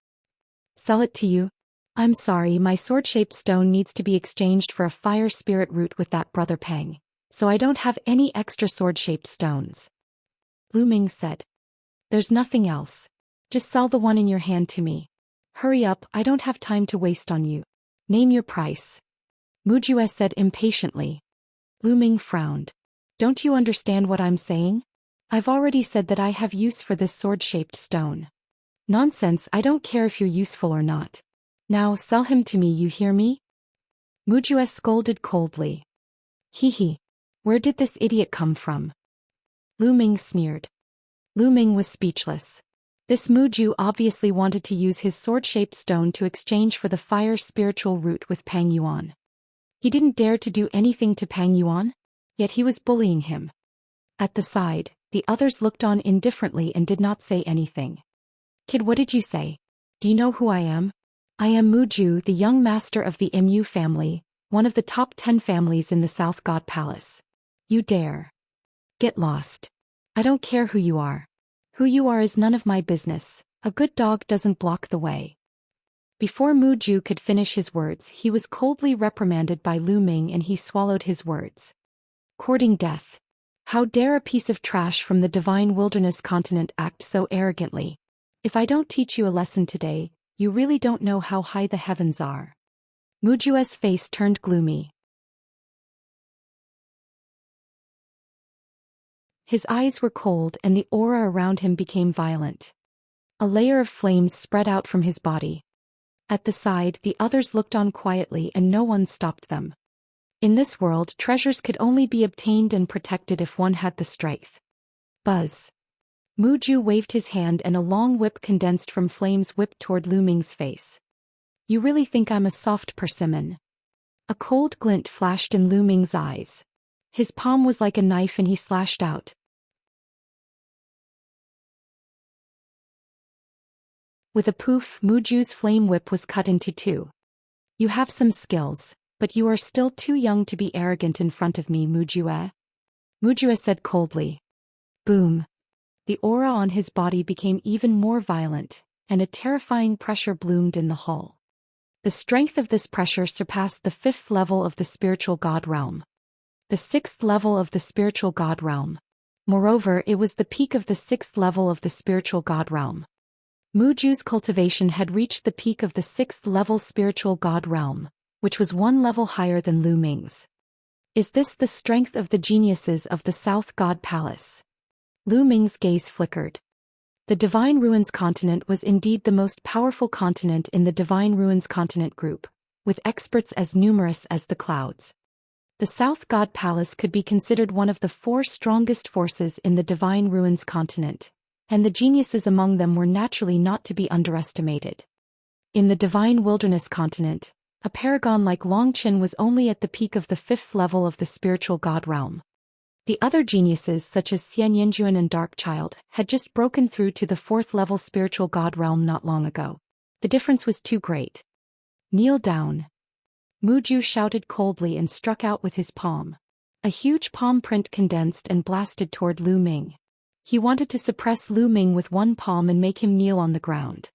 [SPEAKER 1] Sell it to you? I'm sorry, my sword-shaped stone needs to be exchanged for a fire spirit root with that brother Peng, so I don't have any extra sword-shaped stones. Lu Ming said. There's nothing else. Just sell the one in your hand to me. Hurry up, I don't have time to waste on you. Name your price. Mujue said impatiently. Lu Ming frowned. Don't you understand what I'm saying? I've already said that I have use for this sword-shaped stone. Nonsense, I don't care if you're useful or not. Now sell him to me, you hear me? Mujue scolded coldly. Hee. Where did this idiot come from? Lu Ming sneered. Lu Ming was speechless. This Mujue obviously wanted to use his sword-shaped stone to exchange for the fire spiritual root with Peng Yuan. He didn't dare to do anything to Peng Yuan, yet he was bullying him. At the side, the others looked on indifferently and did not say anything. Kid, what did you say? Do you know who I am? I am Mujue, the young master of the Mu family, one of the top 10 families in the South God Palace. You dare. Get lost. I don't care who you are. Who you are is none of my business. A good dog doesn't block the way. Before Mujue could finish his words, he was coldly reprimanded by Lu Ming and he swallowed his words. Courting death. How dare a piece of trash from the divine wilderness continent act so arrogantly? If I don't teach you a lesson today, you really don't know how high the heavens are. Mujue's face turned gloomy. His eyes were cold and the aura around him became violent. A layer of flames spread out from his body. At the side, the others looked on quietly and no one stopped them. In this world, treasures could only be obtained and protected if one had the strength. Buzz. Mujue waved his hand and a long whip condensed from flames whipped toward Lu Ming's face. You really think I'm a soft persimmon? A cold glint flashed in Lu Ming's eyes. His palm was like a knife and he slashed out. With a poof, Mujue's flame whip was cut into two. You have some skills. But you are still too young to be arrogant in front of me, Mujue. Mujue said coldly. Boom. The aura on his body became even more violent, and a terrifying pressure bloomed in the hull. The strength of this pressure surpassed the 5th level of the spiritual god realm. The 6th level of the spiritual god realm. Moreover, it was the peak of the 6th level of the spiritual god realm. Muju's cultivation had reached the peak of the 6th level spiritual god realm, which was 1 level higher than Lu Ming's. Is this the strength of the geniuses of the South God Palace? Lu Ming's gaze flickered. The Divine Ruins continent was indeed the most powerful continent in the Divine Ruins continent group, with experts as numerous as the clouds. The South God Palace could be considered one of the 4 strongest forces in the Divine Ruins continent, and the geniuses among them were naturally not to be underestimated. In the Divine Wilderness continent, a paragon like Longqin was only at the peak of the 5th level of the spiritual god realm. The other geniuses such as Xianxia and Darkchild had just broken through to the 4th level spiritual god realm not long ago. The difference was too great. Kneel down. Muju shouted coldly and struck out with his palm. A huge palm print condensed and blasted toward Lu Ming. He wanted to suppress Lu Ming with one palm and make him kneel on the ground.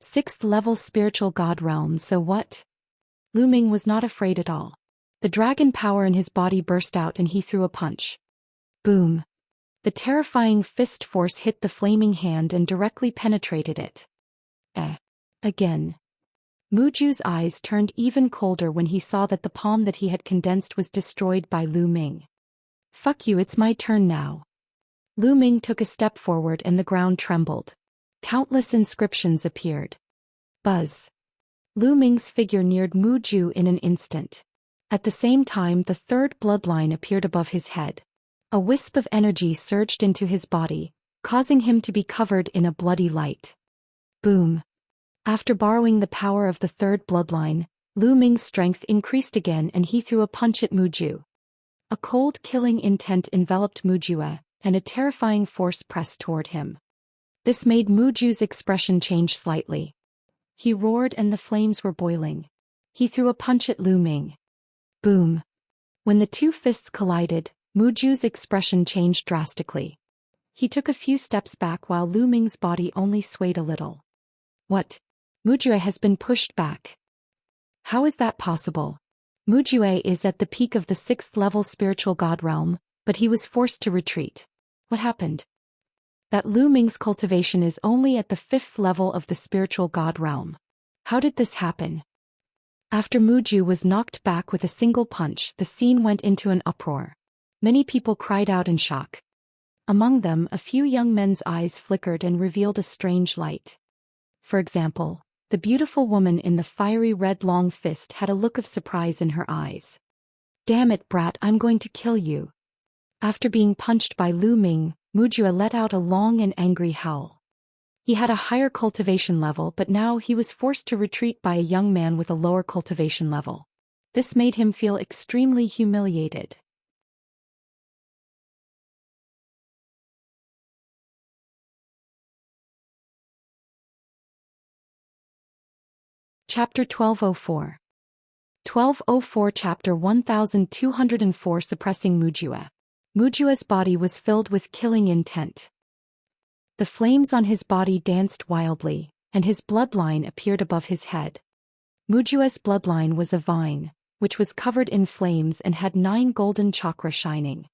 [SPEAKER 1] 6th level spiritual god realm, so what? Lu Ming was not afraid at all. The dragon power in his body burst out and he threw a punch. Boom. The terrifying fist force hit the flaming hand and directly penetrated it. Again. Muju's eyes turned even colder when he saw that the palm that he had condensed was destroyed by Lu Ming. Fuck you, it's my turn now. Lu Ming took a step forward and the ground trembled. Countless inscriptions appeared. Buzz. Lu Ming's figure neared Muju in an instant. At the same time, the 3rd bloodline appeared above his head. A wisp of energy surged into his body, causing him to be covered in a bloody light. Boom. After borrowing the power of the 3rd bloodline, Lu Ming's strength increased again and he threw a punch at Muju. A cold killing intent enveloped Mujue, and a terrifying force pressed toward him. This made Muju's expression change slightly. He roared and the flames were boiling. He threw a punch at Lu Ming. Boom. When the 2 fists collided, Muju's expression changed drastically. He took a few steps back while Lu Ming's body only swayed a little. What? Mujue has been pushed back. How is that possible? Mujue is at the peak of the 6th level spiritual god realm, but he was forced to retreat. What happened? That Lu Ming's cultivation is only at the 5th level of the spiritual god realm. How did this happen? After Muju was knocked back with a single punch, the scene went into an uproar. Many people cried out in shock. Among them, a few young men's eyes flickered and revealed a strange light. For example, the beautiful woman in the fiery red long fist had a look of surprise in her eyes. Damn it, brat, I'm going to kill you. After being punched by Lu Ming, Mujue let out a long and angry howl. He had a higher cultivation level, but now he was forced to retreat by a young man with a lower cultivation level. This made him feel extremely humiliated. Chapter 1204. 1204 Chapter 1204 Suppressing Mujue. Mujue's body was filled with killing intent. The flames on his body danced wildly, and his bloodline appeared above his head. Mujue's bloodline was a vine, which was covered in flames and had 9 golden chakra shining.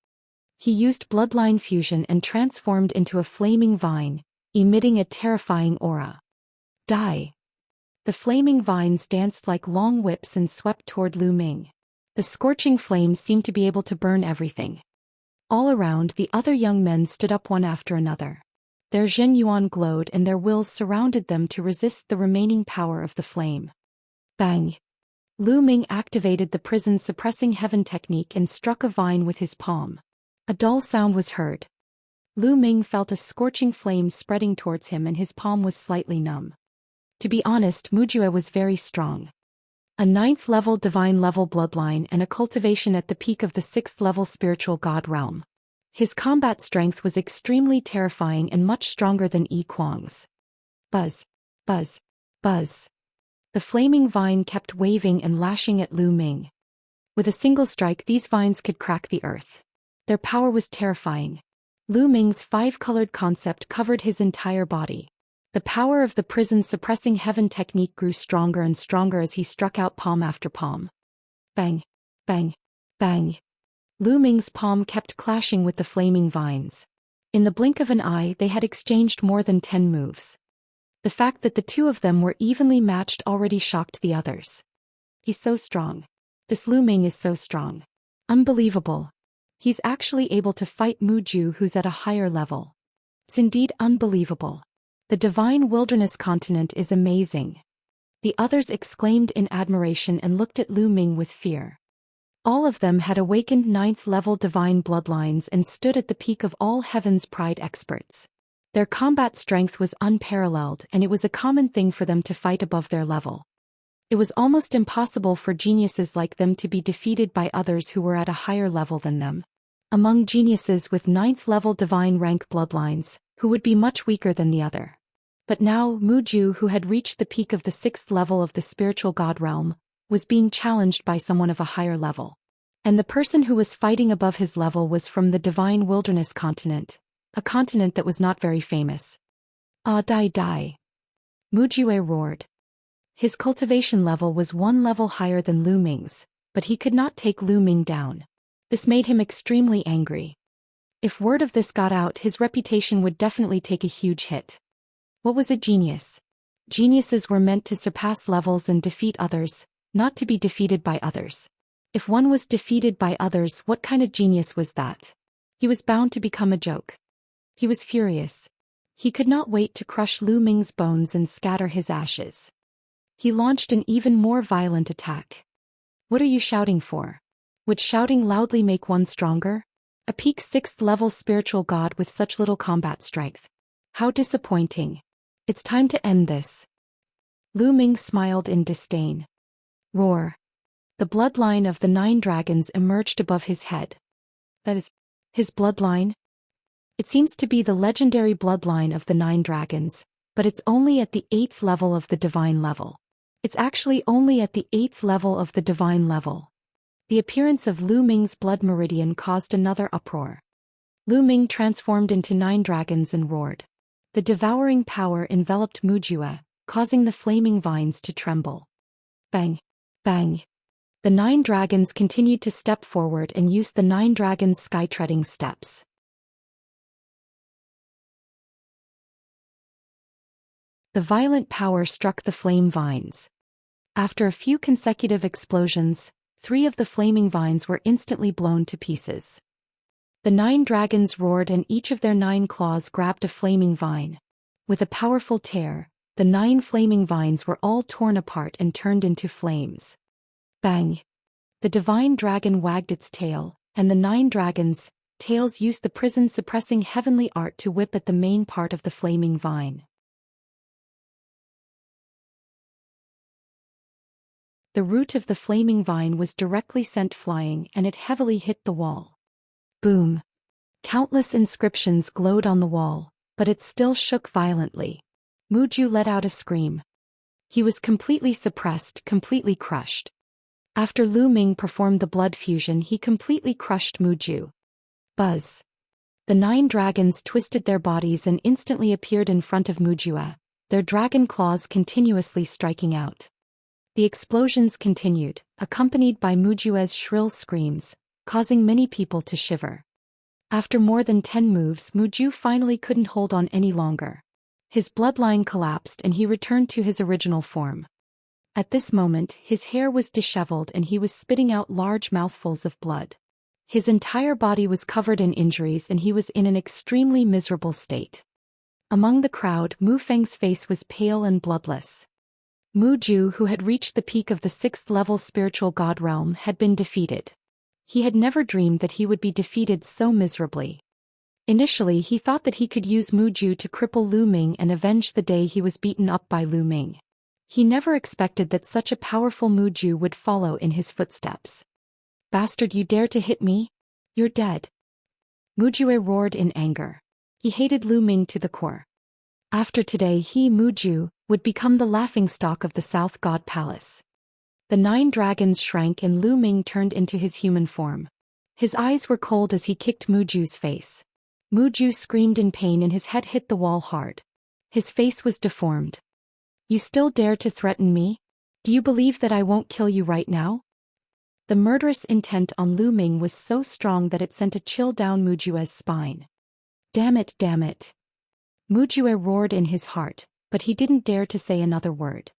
[SPEAKER 1] He used bloodline fusion and transformed into a flaming vine, emitting a terrifying aura. Die. The flaming vines danced like long whips and swept toward Lu Ming. The scorching flames seemed to be able to burn everything. All around, the other young men stood up one after another. Their Zhen Yuan glowed and their wills surrounded them to resist the remaining power of the flame. Bang! Lu Ming activated the prison suppressing heaven technique and struck a vine with his palm. A dull sound was heard. Lu Ming felt a scorching flame spreading towards him and his palm was slightly numb. To be honest, Mujue was very strong. A 9th level divine level bloodline and a cultivation at the peak of the 6th level spiritual god realm. His combat strength was extremely terrifying and much stronger than Yi Kuang's. Buzz. Buzz. Buzz. The flaming vine kept waving and lashing at Lu Ming. With a single strike, these vines could crack the earth. Their power was terrifying. Lu Ming's five-colored concept covered his entire body. The power of the prison-suppressing heaven technique grew stronger and stronger as he struck out palm after palm. Bang! Bang! Bang! Lu Ming's palm kept clashing with the flaming vines. In the blink of an eye, they had exchanged more than 10 moves. The fact that the two of them were evenly matched already shocked the others. He's so strong. This Lu Ming is so strong. Unbelievable. He's actually able to fight Mu Ju, who's at a higher level. It's indeed unbelievable. The divine wilderness continent is amazing. The others exclaimed in admiration and looked at Lu Ming with fear. All of them had awakened 9th-level divine bloodlines and stood at the peak of all heaven's pride experts. Their combat strength was unparalleled, and it was a common thing for them to fight above their level. It was almost impossible for geniuses like them to be defeated by others who were at a higher level than them. Among geniuses with 9th-level divine rank bloodlines, who would be much weaker than the other. But now, Mu Ju, who had reached the peak of the 6th level of the spiritual god realm, was being challenged by someone of a higher level. And the person who was fighting above his level was from the divine wilderness continent, a continent that was not very famous. Ah, die. Mu Jue roared. His cultivation level was 1 level higher than Lu Ming's, but he could not take Lu Ming down. This made him extremely angry. If word of this got out, his reputation would definitely take a huge hit. What was a genius? Geniuses were meant to surpass levels and defeat others, not to be defeated by others. If one was defeated by others, what kind of genius was that? He was bound to become a joke. He was furious. He could not wait to crush Lu Ming's bones and scatter his ashes. He launched an even more violent attack. What are you shouting for? Would shouting loudly make one stronger? A peak 6th level spiritual god with such little combat strength. How disappointing. It's time to end this. Lu Ming smiled in disdain. Roar. The bloodline of the 9 dragons emerged above his head. That is, his bloodline? It seems to be the legendary bloodline of the 9 dragons, but it's only at the 8th level of the divine level. It's actually only at the 8th level of the divine level. The appearance of Lu Ming's blood meridian caused another uproar. Lu Ming transformed into 9 dragons and roared. The devouring power enveloped Mu Jue, causing the flaming vines to tremble. Bang! Bang! The 9 dragons continued to step forward and used the 9 dragons' sky-treading steps. The violent power struck the flame vines. After a few consecutive explosions, 3 of the flaming vines were instantly blown to pieces. The 9 dragons roared and each of their 9 claws grabbed a flaming vine. With a powerful tear, the 9 flaming vines were all torn apart and turned into flames. Bang! The divine dragon wagged its tail, and the 9 dragons' tails used the prison-suppressing heavenly art to whip at the main part of the flaming vine. The root of the flaming vine was directly sent flying and it heavily hit the wall. Boom! Countless inscriptions glowed on the wall, but it still shook violently. Mu Ju let out a scream. He was completely suppressed, completely crushed. After Lu Ming performed the blood fusion, he completely crushed Mu Ju. Buzz! The 9 dragons twisted their bodies and instantly appeared in front of Mu Jue, their dragon claws continuously striking out. The explosions continued, accompanied by Mu Jue's shrill screams, causing many people to shiver. After more than 10 moves, Mu Ju finally couldn't hold on any longer. His bloodline collapsed and he returned to his original form. At this moment, his hair was disheveled and he was spitting out large mouthfuls of blood. His entire body was covered in injuries and he was in an extremely miserable state. Among the crowd, Mu Feng's face was pale and bloodless. Mu Ju, who had reached the peak of the 6th level spiritual god realm, had been defeated. He had never dreamed that he would be defeated so miserably. Initially, he thought that he could use Mu Ju to cripple Lu Ming and avenge the day he was beaten up by Lu Ming. He never expected that such a powerful Mu Ju would follow in his footsteps. Bastard, you dare to hit me? You're dead. Mu Jue roared in anger. He hated Lu Ming to the core. After today, he, Mu Ju, would become the laughingstock of the South God Palace. The 9 dragons shrank and Lu Ming turned into his human form. His eyes were cold as he kicked Muju's face. Muju screamed in pain and his head hit the wall hard. His face was deformed. You still dare to threaten me? Do you believe that I won't kill you right now? The murderous intent on Lu Ming was so strong that it sent a chill down Muju's spine. Damn it, damn it. Mujue roared in his heart, but he didn't dare to say another word.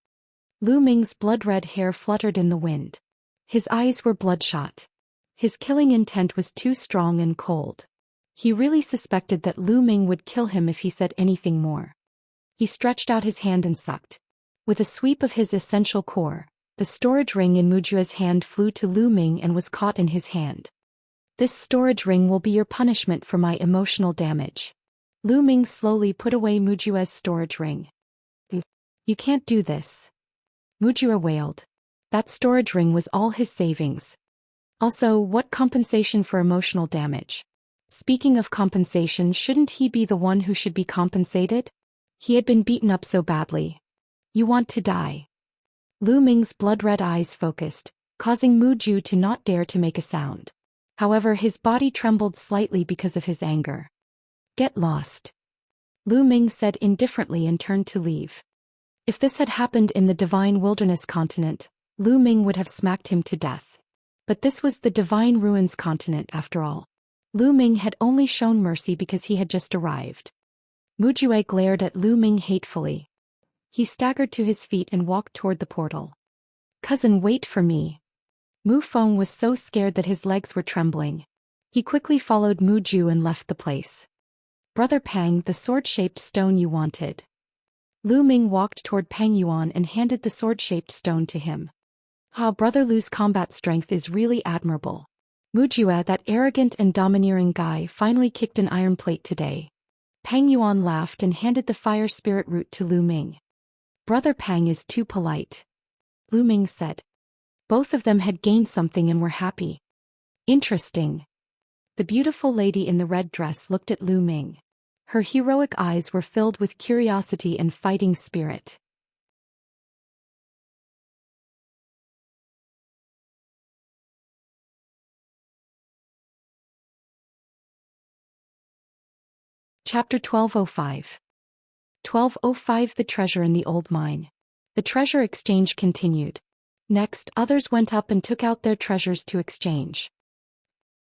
[SPEAKER 1] Lu Ming's blood-red hair fluttered in the wind. His eyes were bloodshot. His killing intent was too strong and cold. He really suspected that Lu Ming would kill him if he said anything more. He stretched out his hand and sucked. With a sweep of his essential core, the storage ring in Mujue's hand flew to Lu Ming and was caught in his hand. This storage ring will be your punishment for my emotional damage. Lu Ming slowly put away Mujue's storage ring. You can't do this. Mujue wailed. That storage ring was all his savings. Also, what compensation for emotional damage? Speaking of compensation, shouldn't he be the one who should be compensated? He had been beaten up so badly. You want to die. Lu Ming's blood-red eyes focused, causing Mujue to not dare to make a sound. However, his body trembled slightly because of his anger. Get lost. Lu Ming said indifferently and turned to leave. If this had happened in the Divine Wilderness continent, Lu Ming would have smacked him to death. But this was the Divine Ruins continent after all. Lu Ming had only shown mercy because he had just arrived. Mujue glared at Lu Ming hatefully. He staggered to his feet and walked toward the portal. Cousin, wait for me. Mu Feng was so scared that his legs were trembling. He quickly followed Mujue and left the place. Brother Pang, the sword-shaped stone you wanted. Lu Ming walked toward Pang Yuan and handed the sword-shaped stone to him. Brother Lu's combat strength is really admirable. Mujue, that arrogant and domineering guy, finally kicked an iron plate today. Pang Yuan laughed and handed the fire spirit root to Lu Ming. Brother Pang is too polite. Lu Ming said. Both of them had gained something and were happy. Interesting. The beautiful lady in the red dress looked at Lu Ming. Her heroic eyes were filled with curiosity and fighting spirit. Chapter 1205. 1205 The Treasure in the Old Mine. The treasure exchange continued. Next, others went up and took out their treasures to exchange.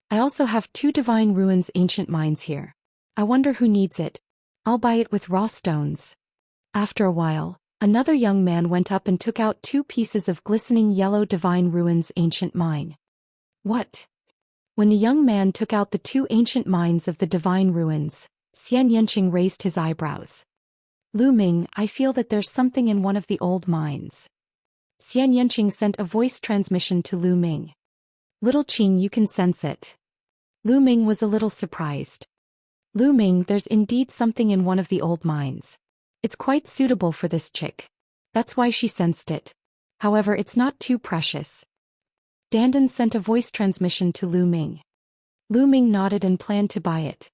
[SPEAKER 1] I also have 2 Divine Ruins ancient mines here. I wonder who needs it. I'll buy it with raw stones. After a while, another young man went up and took out 2 pieces of glistening yellow Divine Ruins ancient mine. What? When the young man took out the 2 ancient mines of the Divine Ruins, Xianxia raised his eyebrows. Lu Ming, I feel that there's something in one of the old mines. Xianxia sent a voice transmission to Lu Ming. Little Qing, you can sense it. Lu Ming was a little surprised. Lu Ming, there's indeed something in one of the old mines. It's quite suitable for this chick. That's why she sensed it. However, it's not too precious. Dandan sent a voice transmission to Lu Ming. Lu Ming nodded and planned to buy it.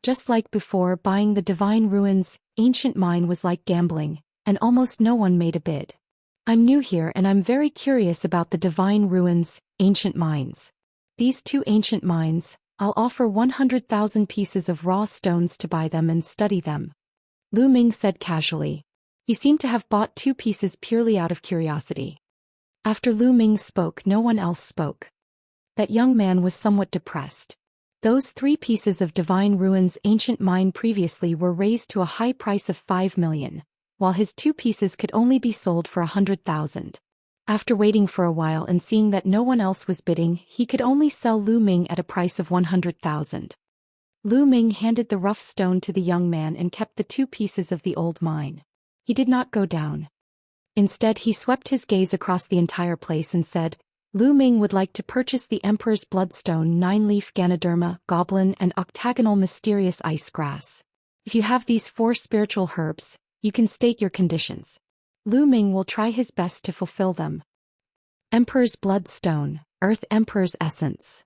[SPEAKER 1] Just like before, buying the Divine Ruins ancient mine was like gambling, and almost no one made a bid. I'm new here and I'm very curious about the Divine Ruins ancient mines. These 2 ancient mines, I'll offer 100,000 pieces of raw stones to buy them and study them. Lu Ming said casually. He seemed to have bought 2 pieces purely out of curiosity. After Lu Ming spoke, no one else spoke. That young man was somewhat depressed. Those 3 pieces of Divine Ruins ancient mine previously were raised to a high price of 5 million, while his 2 pieces could only be sold for 100,000. After waiting for a while and seeing that no one else was bidding, he could only sell Lu Ming at a price of 100,000. Lu Ming handed the rough stone to the young man and kept the 2 pieces of the old mine. He did not go down. Instead, he swept his gaze across the entire place and said, Lu Ming would like to purchase the Emperor's Bloodstone, 9-leaf Ganoderma, Goblin and Octagonal Mysterious Ice Grass. If you have these 4 spiritual herbs, you can state your conditions. Lu Ming will try his best to fulfill them. Emperor's Bloodstone, Earth Emperor's Essence.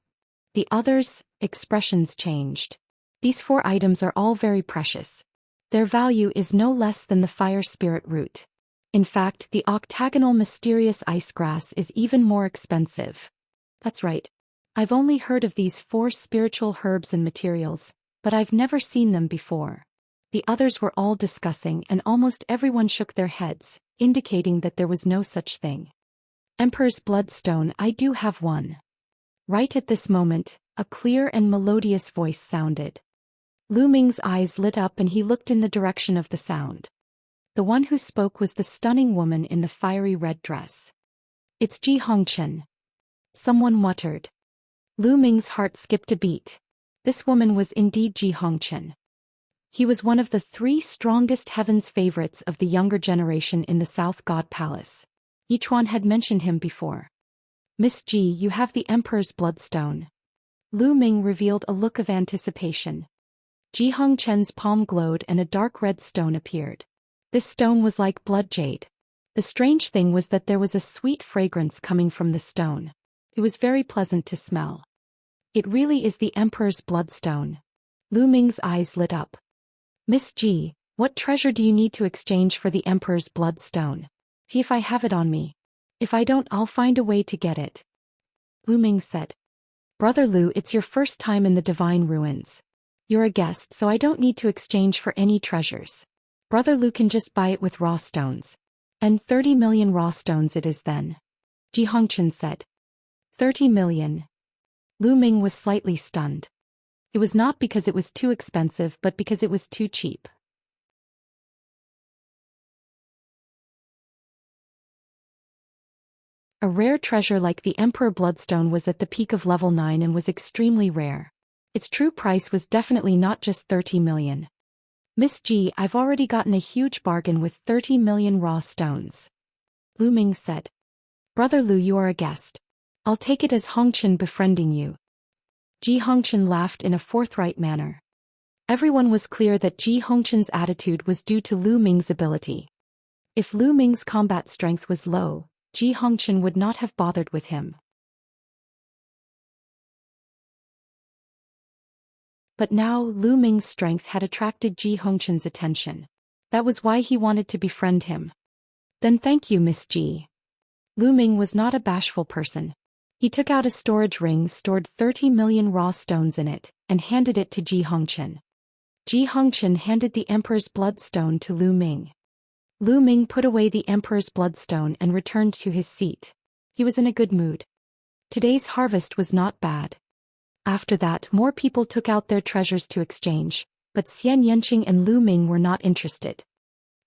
[SPEAKER 1] The others, expressions changed. These 4 items are all very precious. Their value is no less than the Fire Spirit Root. In fact, the octagonal mysterious ice grass is even more expensive. That's right. I've only heard of these 4 spiritual herbs and materials, but I've never seen them before. The others were all discussing and almost everyone shook their heads, indicating that there was no such thing. Emperor's Bloodstone, I do have one. Right at this moment, a clear and melodious voice sounded. Lu Ming's eyes lit up and he looked in the direction of the sound. The one who spoke was the stunning woman in the fiery red dress. It's Ji Hongchen. Someone muttered. Lu Ming's heart skipped a beat. This woman was indeed Ji Hongchen. He was one of the 3 strongest heaven's favorites of the younger generation in the South God Palace. Yichuan had mentioned him before. Miss Ji, you have the Emperor's Bloodstone. Lu Ming revealed a look of anticipation. Ji Hongchen's palm glowed and a dark red stone appeared. This stone was like blood jade. The strange thing was that there was a sweet fragrance coming from the stone. It was very pleasant to smell. It really is the Emperor's Bloodstone. Lu Ming's eyes lit up. Miss Ji, what treasure do you need to exchange for the Emperor's Bloodstone? See if I have it on me. If I don't, I'll find a way to get it. Lu Ming said. Brother Lu, it's your first time in the Divine Ruins. You're a guest, so I don't need to exchange for any treasures. Brother Lu can just buy it with raw stones. And 30 million raw stones it is then. Ji Hongchen said. 30 million. Lu Ming was slightly stunned. It was not because it was too expensive but because it was too cheap. A rare treasure like the Emperor Bloodstone was at the peak of level 9 and was extremely rare. Its true price was definitely not just 30 million. Miss Ji, I've already gotten a huge bargain with 30 million raw stones. Lu Ming said. Brother Lu, you are a guest. I'll take it as Hongchen befriending you. Ji Hongchen laughed in a forthright manner. Everyone was clear that Ji Hongchen's attitude was due to Lu Ming's ability. If Lu Ming's combat strength was low, Ji Hongchen would not have bothered with him. But now Lu Ming's strength had attracted Ji Hongchen's attention. That was why he wanted to befriend him. Then thank you, Miss Ji. Lu Ming was not a bashful person. He took out a storage ring, stored 30 million raw stones in it, and handed it to Ji Hongchen. Ji Hongchen handed the Emperor's Bloodstone to Lu Ming. Lu Ming put away the Emperor's Bloodstone and returned to his seat. He was in a good mood. Today's harvest was not bad. After that, more people took out their treasures to exchange, but Xianxia and Lu Ming were not interested.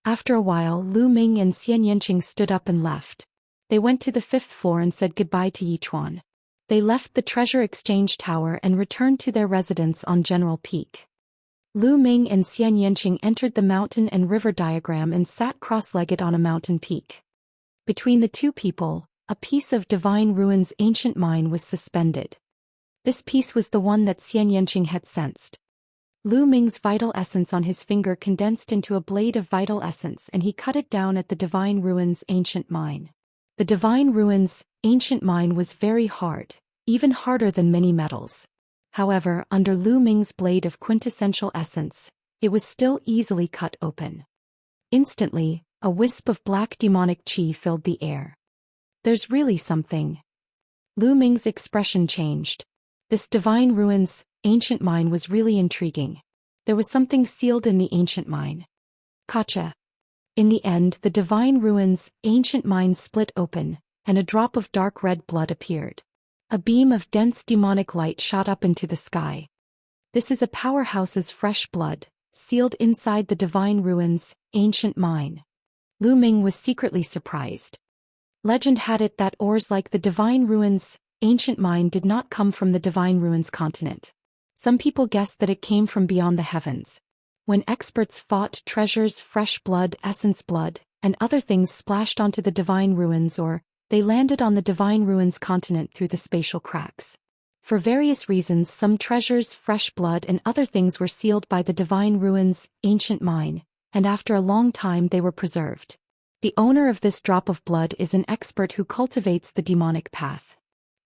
[SPEAKER 1] After a while, Lu Ming and Xianxia stood up and left. They went to the 5th floor and said goodbye to Yichuan. They left the treasure exchange tower and returned to their residence on General Peak. Lu Ming and Xianxia entered the mountain and river diagram and sat cross-legged on a mountain peak. Between the two people, a piece of Divine Ruins' ancient mine was suspended. This piece was the one that Xianxia had sensed. Lu Ming's vital essence on his finger condensed into a blade of vital essence and he cut it down at the Divine Ruins' ancient mine. The Divine Ruins' ancient mine was very hard, even harder than many metals. However, under Lu Ming's blade of quintessential essence, it was still easily cut open. Instantly, a wisp of black demonic qi filled the air. There's really something. Lu Ming's expression changed. This Divine Ruins' ancient mine was really intriguing. There was something sealed in the ancient mine. Gotcha. In the end, the Divine Ruins' ancient mine split open, and a drop of dark red blood appeared. A beam of dense demonic light shot up into the sky. This is a powerhouse's fresh blood, sealed inside the Divine Ruins' ancient mine. Lu Ming was secretly surprised. Legend had it that ores like the Divine Ruins' ancient mine did not come from the Divine Ruins continent. Some people guessed that it came from beyond the heavens. When experts fought, treasures, fresh blood, essence blood, and other things splashed onto the Divine Ruins or they landed on the Divine Ruins continent through the spatial cracks. For various reasons, some treasures, fresh blood, and other things were sealed by the Divine Ruins' ancient mine, and after a long time they were preserved. The owner of this drop of blood is an expert who cultivates the demonic path.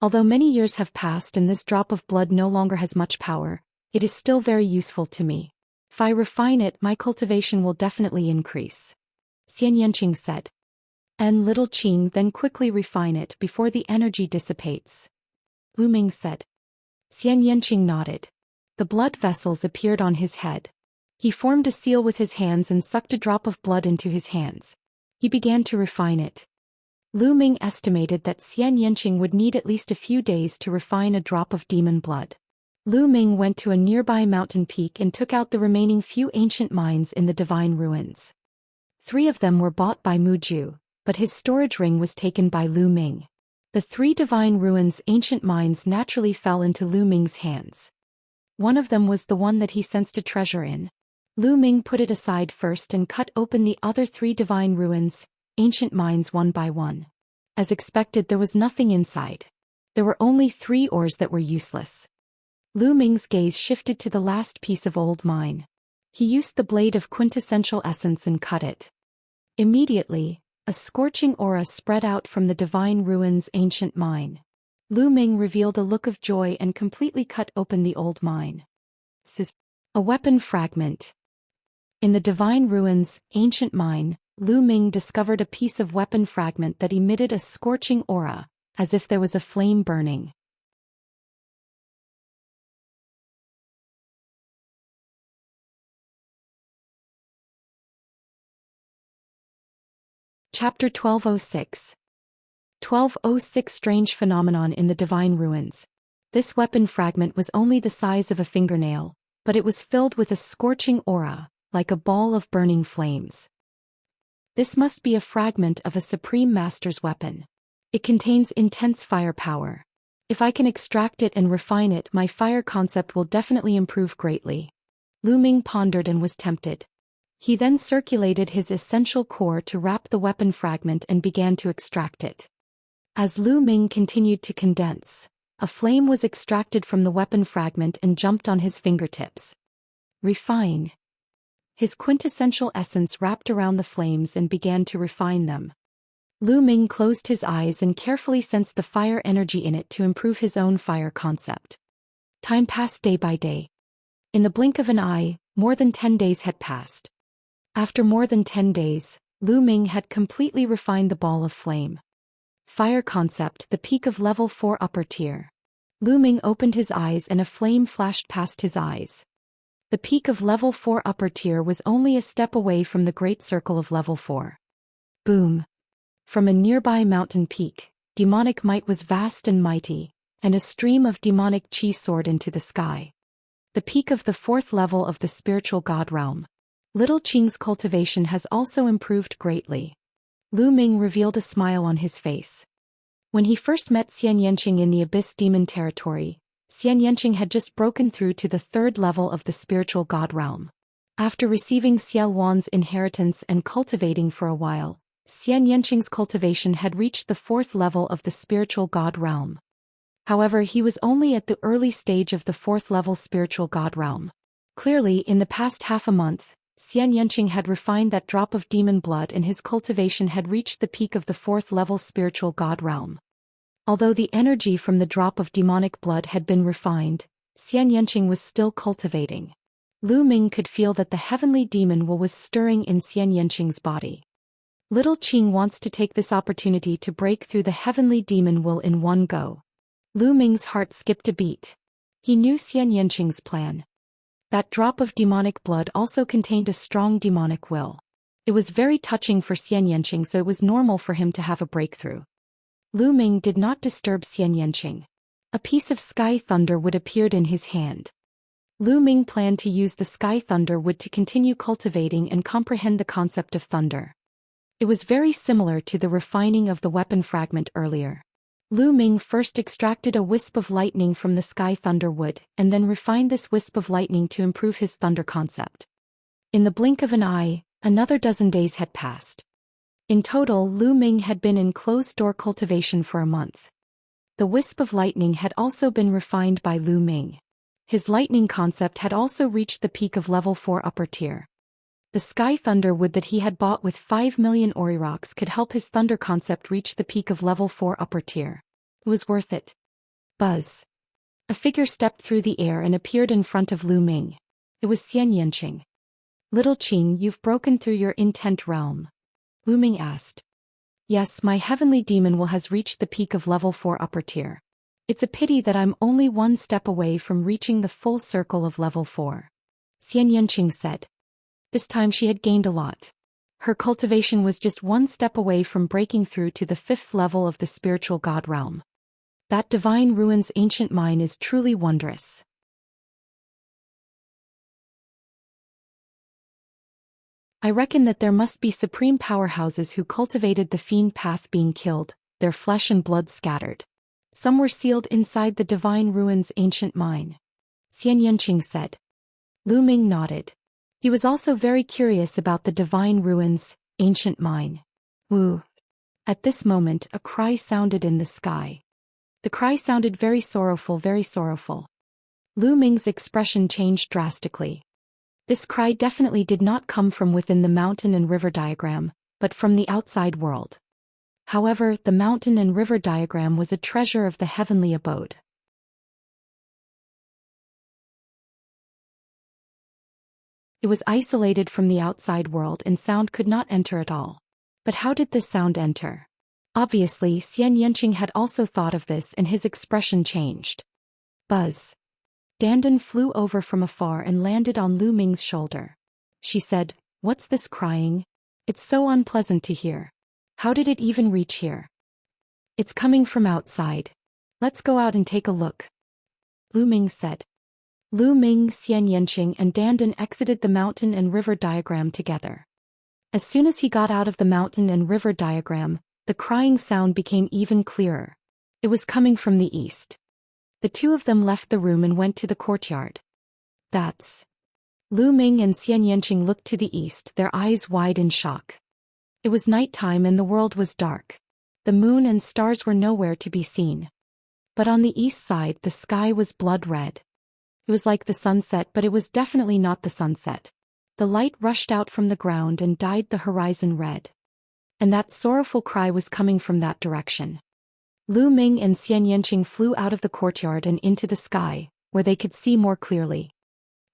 [SPEAKER 1] Although many years have passed and this drop of blood no longer has much power, it is still very useful to me. If I refine it, my cultivation will definitely increase. Xianxia said. And little Qing then quickly refine it before the energy dissipates. Lu Ming said. Xianxia nodded. The blood vessels appeared on his head. He formed a seal with his hands and sucked a drop of blood into his hands. He began to refine it. Lu Ming estimated that Xianxia would need at least a few days to refine a drop of demon blood. Lu Ming went to a nearby mountain peak and took out the remaining few ancient mines in the divine ruins. 3 of them were bought by Muju, but his storage ring was taken by Lu Ming. The 3 divine ruins' ancient mines naturally fell into Lu Ming's hands. One of them was the one that he sensed a treasure in. Lu Ming put it aside first and cut open the other 3 divine ruins, ancient mines one by one. As expected, there was nothing inside. There were only 3 ores that were useless. Lu Ming's gaze shifted to the last piece of old mine. He used the blade of quintessential essence and cut it. Immediately, a scorching aura spread out from the divine ruins' ancient mine. Lu Ming revealed a look of joy and completely cut open the old mine. A weapon fragment. In the divine ruins' ancient mine, Lu Ming discovered a piece of weapon fragment that emitted a scorching aura, as if there was a flame burning. Chapter 1206. 1206 Strange phenomenon in the divine ruins. This weapon fragment was only the size of a fingernail, but it was filled with a scorching aura, like a ball of burning flames. This must be a fragment of a supreme master's weapon. It contains intense firepower. If I can extract it and refine it, my fire concept will definitely improve greatly. Lu Ming pondered and was tempted. He then circulated his essential core to wrap the weapon fragment and began to extract it. As Lu Ming continued to condense, a flame was extracted from the weapon fragment and jumped on his fingertips. Refine. His quintessential essence wrapped around the flames and began to refine them. Lu Ming closed his eyes and carefully sensed the fire energy in it to improve his own fire concept. Time passed day by day. In the blink of an eye, more than 10 days had passed. After more than 10 days, Lu Ming had completely refined the ball of flame. Fire concept, the peak of level 4 upper tier. Lu Ming opened his eyes and a flame flashed past his eyes. The peak of level 4 upper tier was only a step away from the great circle of level 4. Boom! From a nearby mountain peak, demonic might was vast and mighty, and a stream of demonic chi soared into the sky. The peak of the 4th level of the spiritual god realm. Little Qing's cultivation has also improved greatly. Lu Ming revealed a smile on his face. When he first met Xianxia in the Abyss Demon territory, Xianxia had just broken through to the 3rd level of the spiritual god realm. After receiving Xiao Wan's inheritance and cultivating for a while, Xianxia's cultivation had reached the 4th level of the spiritual god realm. However, he was only at the early stage of the 4th level spiritual god realm. Clearly, in the past half a month, Xianxia had refined that drop of demon blood and his cultivation had reached the peak of the 4th level spiritual god realm. Although the energy from the drop of demonic blood had been refined, Xianxia was still cultivating. Lu Ming could feel that the heavenly demon will was stirring in Xianxia's body. Little Qing wants to take this opportunity to break through the heavenly demon will in one go. Lu Ming's heart skipped a beat. He knew Xianxia's plan. That drop of demonic blood also contained a strong demonic will. It was very touching for Xianxia, so it was normal for him to have a breakthrough. Lu Ming did not disturb Xianxia. A piece of sky thunder wood appeared in his hand. Lu Ming planned to use the sky thunder wood to continue cultivating and comprehend the concept of thunder. It was very similar to the refining of the weapon fragment earlier. Lu Ming first extracted a wisp of lightning from the sky thunder wood and then refined this wisp of lightning to improve his thunder concept. In the blink of an eye, another dozen days had passed. In total, Lu Ming had been in closed-door cultivation for a month. The wisp of lightning had also been refined by Lu Ming. His lightning concept had also reached the peak of level 4 upper tier. The sky thunder wood that he had bought with 5 million ori rocks could help his thunder concept reach the peak of level 4 upper tier. It was worth it. Buzz. A figure stepped through the air and appeared in front of Lu Ming. It was Xianxia. Little Qing, you've broken through your intent realm. Lu Ming asked. Yes, my heavenly demon will has reached the peak of level 4 upper tier. It's a pity that I'm only one step away from reaching the full circle of level 4. Xianxia said. This time she had gained a lot. Her cultivation was just one step away from breaking through to the 5th level of the spiritual god realm. That divine ruins ancient mine is truly wondrous. I reckon that there must be supreme powerhouses who cultivated the fiend path being killed, their flesh and blood scattered. Some were sealed inside the divine ruins ancient mine. Xianxia said. Lu Ming nodded. He was also very curious about the divine ruins, ancient mine. Woo. At this moment a cry sounded in the sky. The cry sounded very sorrowful, very sorrowful. Lu Ming's expression changed drastically. This cry definitely did not come from within the mountain and river diagram, but from the outside world. However, the mountain and river diagram was a treasure of the heavenly abode. It was isolated from the outside world and sound could not enter at all. But how did this sound enter? Obviously, Xianxia had also thought of this and his expression changed. Buzz. Dandan flew over from afar and landed on Lu Ming's shoulder. She said, "What's this crying? It's so unpleasant to hear. How did it even reach here?" "It's coming from outside. Let's go out and take a look," Lu Ming said. Lu Ming, Xianxia and Dandan exited the mountain and river diagram together. As soon as he got out of the mountain and river diagram, the crying sound became even clearer. It was coming from the east. The two of them left the room and went to the courtyard. That's... Lu Ming and Xianxia looked to the east, their eyes wide in shock. It was nighttime and the world was dark. The moon and stars were nowhere to be seen. But on the east side the sky was blood red. It was like the sunset, but it was definitely not the sunset. The light rushed out from the ground and dyed the horizon red. And that sorrowful cry was coming from that direction. Lu Ming and Xianxia flew out of the courtyard and into the sky, where they could see more clearly.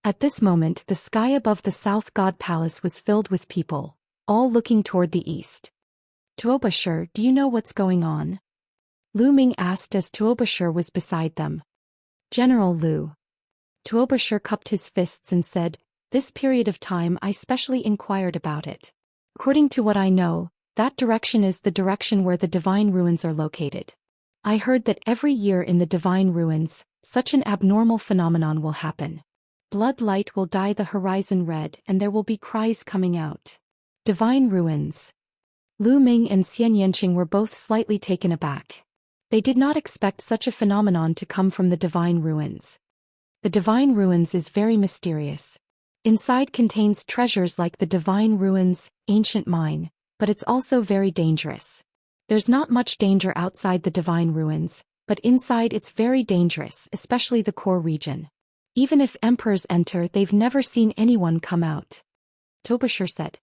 [SPEAKER 1] At this moment the sky above the South God Palace was filled with people, all looking toward the east. "Tuobashir, do you know what's going on?" Lu Ming asked as Tuobashir was beside them. "General Lu." Tuobashir cupped his fists and said, "This period of time I specially inquired about it. According to what I know, that direction is the direction where the divine ruins are located. I heard that every year in the divine ruins, such an abnormal phenomenon will happen. Blood light will dye the horizon red and there will be cries coming out. Divine ruins." Lu Ming and Xianxia were both slightly taken aback. They did not expect such a phenomenon to come from the divine ruins. The divine ruins is very mysterious. Inside contains treasures like the divine ruins, ancient mine, but it's also very dangerous. There's not much danger outside the divine ruins, but inside it's very dangerous, especially the core region. Even if emperors enter, they've never seen anyone come out. Tuobashir said.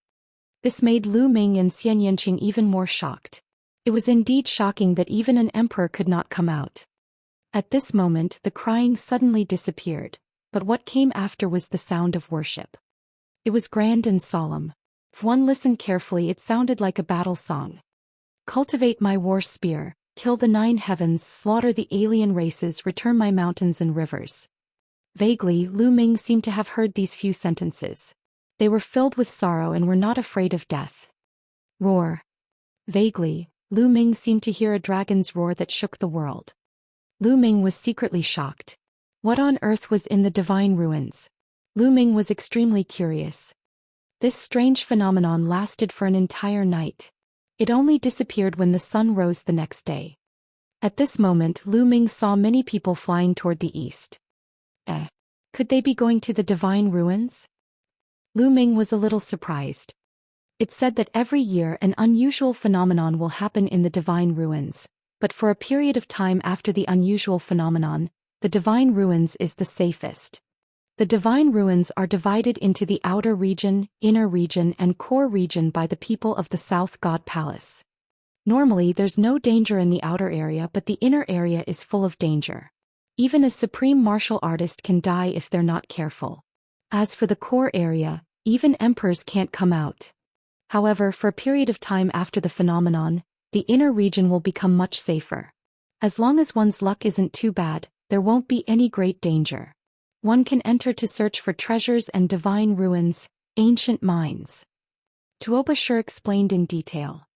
[SPEAKER 1] This made Lu Ming and Xianxia even more shocked. It was indeed shocking that even an emperor could not come out. At this moment the crying suddenly disappeared, but what came after was the sound of worship. It was grand and solemn. If one listened carefully it sounded like a battle song. "Cultivate my war spear, kill the 9 heavens, slaughter the alien races, return my mountains and rivers." Vaguely, Lu Ming seemed to have heard these few sentences. They were filled with sorrow and were not afraid of death. Roar. Vaguely, Lu Ming seemed to hear a dragon's roar that shook the world. Lu Ming was secretly shocked. What on earth was in the divine ruins? Lu Ming was extremely curious. This strange phenomenon lasted for an entire night. It only disappeared when the sun rose the next day. At this moment Lu Ming saw many people flying toward the east. Could they be going to the divine ruins? Lu Ming was a little surprised. It said that every year an unusual phenomenon will happen in the divine ruins, but for a period of time after the unusual phenomenon, the divine ruins is the safest. The divine ruins are divided into the outer region, inner region and core region by the people of the South God Palace. Normally there's no danger in the outer area, but the inner area is full of danger. Even a supreme martial artist can die if they're not careful. As for the core area, even emperors can't come out. However, for a period of time after the phenomenon, the inner region will become much safer. As long as one's luck isn't too bad, there won't be any great danger. One can enter to search for treasures and divine ruins, ancient mines. Tuobashir explained in detail.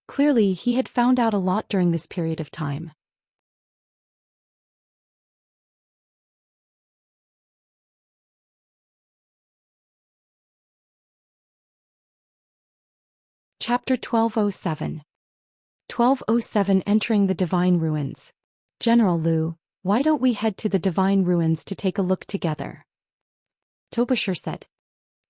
[SPEAKER 1] Clearly, he had found out a lot during this period of time. Chapter 1207. 1207 Entering the Divine Ruins. General Liu, why don't we head to the Divine Ruins to take a look together? Tuobashir said.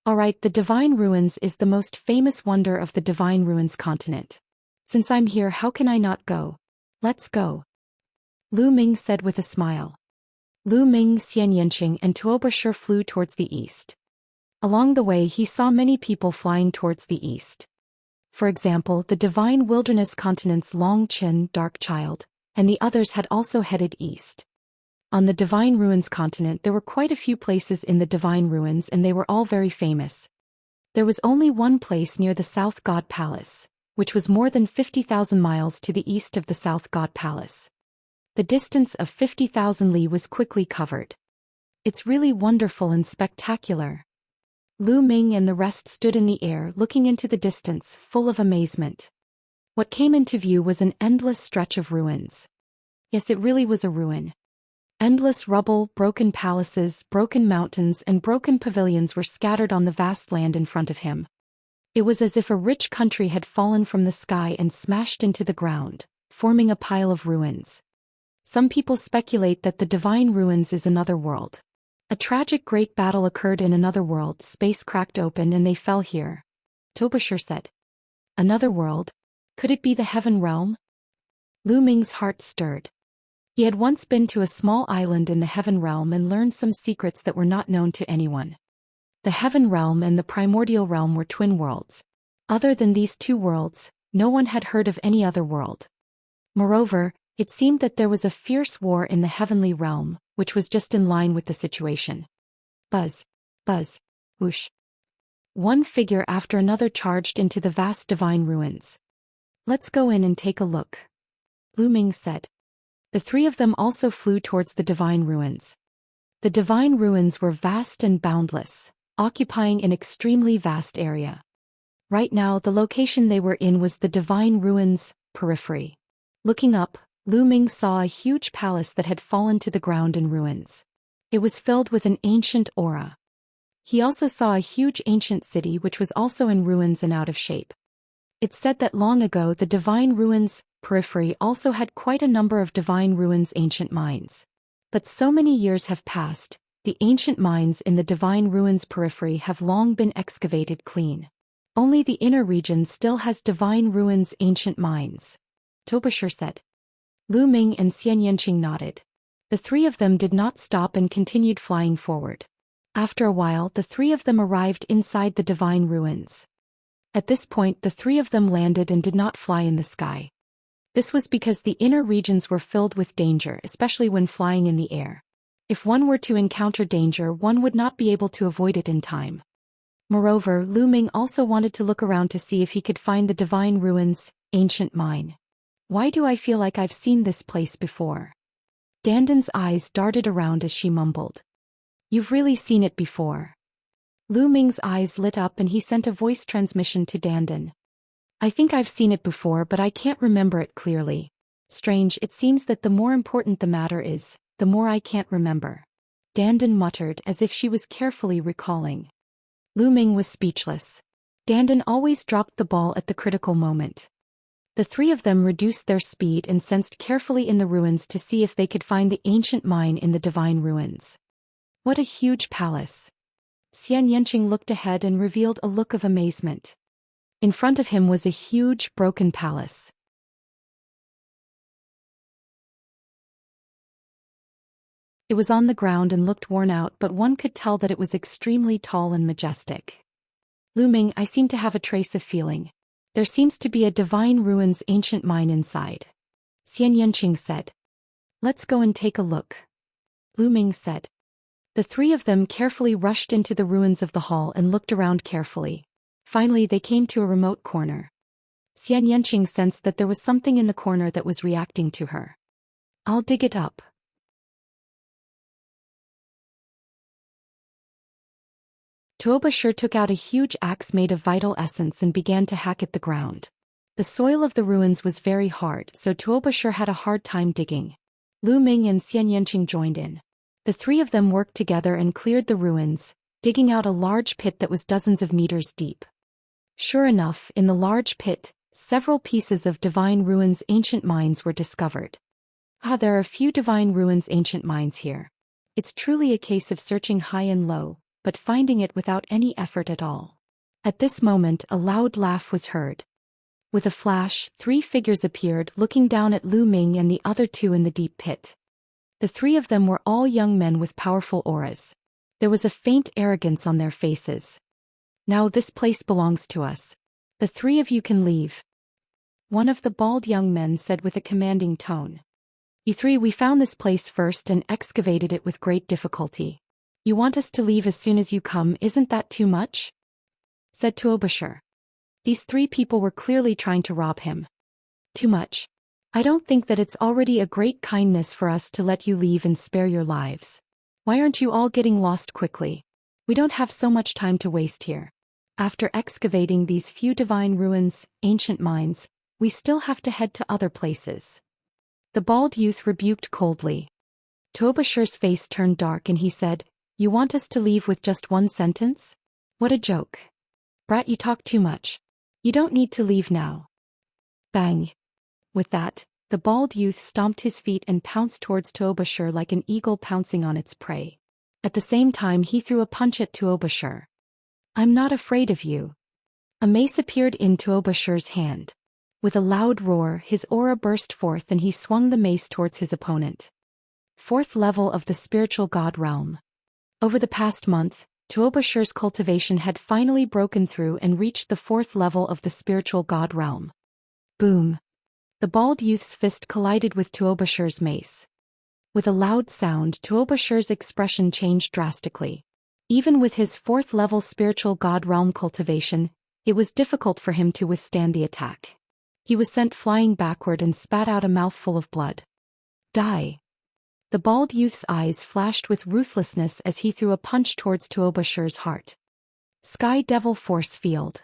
[SPEAKER 1] Alright, the Divine Ruins is the most famous wonder of the Divine Ruins continent. Since I'm here, how can I not go? Let's go. Lu Ming said with a smile. Lu Ming, Xianxia, and Tuobashir flew towards the east. Along the way, he saw many people flying towards the east. For example, the Divine Wilderness continent's Long Qin, Dark Child, and the others had also headed east. On the Divine Ruins continent, there were quite a few places in the Divine Ruins, and they were all very famous. There was only one place near the South God Palace, which was more than 50,000 miles to the east of the South God Palace. The distance of 50,000 li was quickly covered. It's really wonderful and spectacular. Lu Ming and the rest stood in the air looking into the distance, full of amazement. What came into view was an endless stretch of ruins. Yes, it really was a ruin. Endless rubble, broken palaces, broken mountains, and broken pavilions were scattered on the vast land in front of him. It was as if a rich country had fallen from the sky and smashed into the ground, forming a pile of ruins. Some people speculate that the Divine Ruins is another world. A tragic great battle occurred in another world, space cracked open and they fell here. Tuobashir said. Another world? Could it be the Heaven Realm? Lu Ming's heart stirred. He had once been to a small island in the Heaven Realm and learned some secrets that were not known to anyone. The Heaven Realm and the Primordial Realm were twin worlds. Other than these two worlds, no one had heard of any other world. Moreover, it seemed that there was a fierce war in the Heavenly Realm, which was just in line with the situation. Buzz, buzz, whoosh. One figure after another charged into the vast Divine Ruins. Let's go in and take a look. Lu Ming said. The three of them also flew towards the Divine Ruins. The Divine Ruins were vast and boundless, occupying an extremely vast area. Right now, the location they were in was the Divine Ruins periphery. Looking up, Lu Ming saw a huge palace that had fallen to the ground in ruins. It was filled with an ancient aura. He also saw a huge ancient city which was also in ruins and out of shape. It's said that long ago the Divine Ruins periphery also had quite a number of Divine Ruins ancient mines. But so many years have passed, the ancient mines in the Divine Ruins periphery have long been excavated clean. Only the inner region still has Divine Ruins ancient mines. Tuobashir said. Lu Ming and Xianxia nodded. The three of them did not stop and continued flying forward. After a while, the three of them arrived inside the Divine Ruins. At this point, the three of them landed and did not fly in the sky. This was because the inner regions were filled with danger, especially when flying in the air. If one were to encounter danger, one would not be able to avoid it in time. Moreover, Lu Ming also wanted to look around to see if he could find the Divine Ruins ancient mine. Why do I feel like I've seen this place before? Dandan's eyes darted around as she mumbled. You've really seen it before. Lu Ming's eyes lit up and he sent a voice transmission to Dandan. I think I've seen it before, but I can't remember it clearly. Strange, it seems that the more important the matter is, the more I can't remember. Dandan muttered as if she was carefully recalling. Lu Ming was speechless. Dandan always dropped the ball at the critical moment. The three of them reduced their speed and sensed carefully in the ruins to see if they could find the ancient mine in the Divine Ruins. What a huge palace! Xianxia looked ahead and revealed a look of amazement. In front of him was a huge, broken palace. It was on the ground and looked worn out, but one could tell that it was extremely tall and majestic. Lu Ming, I seem to have a trace of feeling. There seems to be a Divine Ruins ancient mine inside. Xianxia said. Let's go and take a look. Lu Ming said. The three of them carefully rushed into the ruins of the hall and looked around carefully. Finally they came to a remote corner. Xianxia sensed that there was something in the corner that was reacting to her. "I'll dig it up." Tuobashir took out a huge axe made of vital essence and began to hack at the ground. The soil of the ruins was very hard, so Tuobashir had a hard time digging. Lu Ming and Xianxia joined in. The three of them worked together and cleared the ruins, digging out a large pit that was dozens of meters deep. Sure enough, in the large pit, several pieces of divine ruins ancient mines were discovered. There are a few divine ruins ancient mines here. It's truly a case of searching high and low, but finding it without any effort at all. At this moment a loud laugh was heard. With a flash, three figures appeared, looking down at Lu Ming and the other two in the deep pit. The three of them were all young men with powerful auras. There was a faint arrogance on their faces. "Now this place belongs to us. The three of you can leave," one of the bald young men said with a commanding tone. "You three, we found this place first and excavated it with great difficulty. You want us to leave as soon as you come, isn't that too much?" said Tuobashir. These three people were clearly trying to rob him. "Too much? I don't think that it's already a great kindness for us to let you leave and spare your lives. Why aren't you all getting lost quickly? We don't have so much time to waste here. After excavating these few divine ruins, ancient mines, we still have to head to other places." The bald youth rebuked coldly. Tuobashir's face turned dark and he said, "You want us to leave with just one sentence? What a joke. Brat, you talk too much. You don't need to leave now." Bang. With that, the bald youth stomped his feet and pounced towards Tuobashir like an eagle pouncing on its prey. At the same time he threw a punch at Tuobashir. "I'm not afraid of you." A mace appeared in Tuobashir's hand. With a loud roar, his aura burst forth and he swung the mace towards his opponent. Fourth level of the spiritual god realm. Over the past month, Tuobashir's cultivation had finally broken through and reached the fourth level of the spiritual god realm. Boom. The bald youth's fist collided with Tuobashir's mace. With a loud sound, Tuobashir's expression changed drastically. Even with his fourth level spiritual god realm cultivation, it was difficult for him to withstand the attack. He was sent flying backward and spat out a mouthful of blood. "Die." The bald youth's eyes flashed with ruthlessness as he threw a punch towards Tuobashir's heart. Sky Devil Force Field.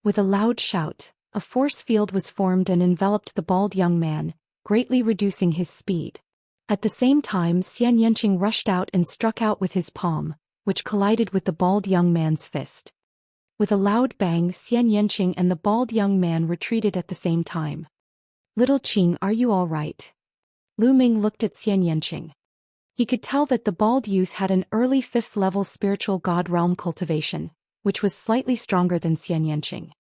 [SPEAKER 1] With a loud shout, a force field was formed and enveloped the bald young man, greatly reducing his speed. At the same time Xianxia rushed out and struck out with his palm, which collided with the bald young man's fist. With a loud bang, Xianxia and the bald young man retreated at the same time. "Little Qing, are you all right?" Lu Ming looked at Xianxia. He could tell that the bald youth had an early fifth-level spiritual god realm cultivation, which was slightly stronger than Xianxia.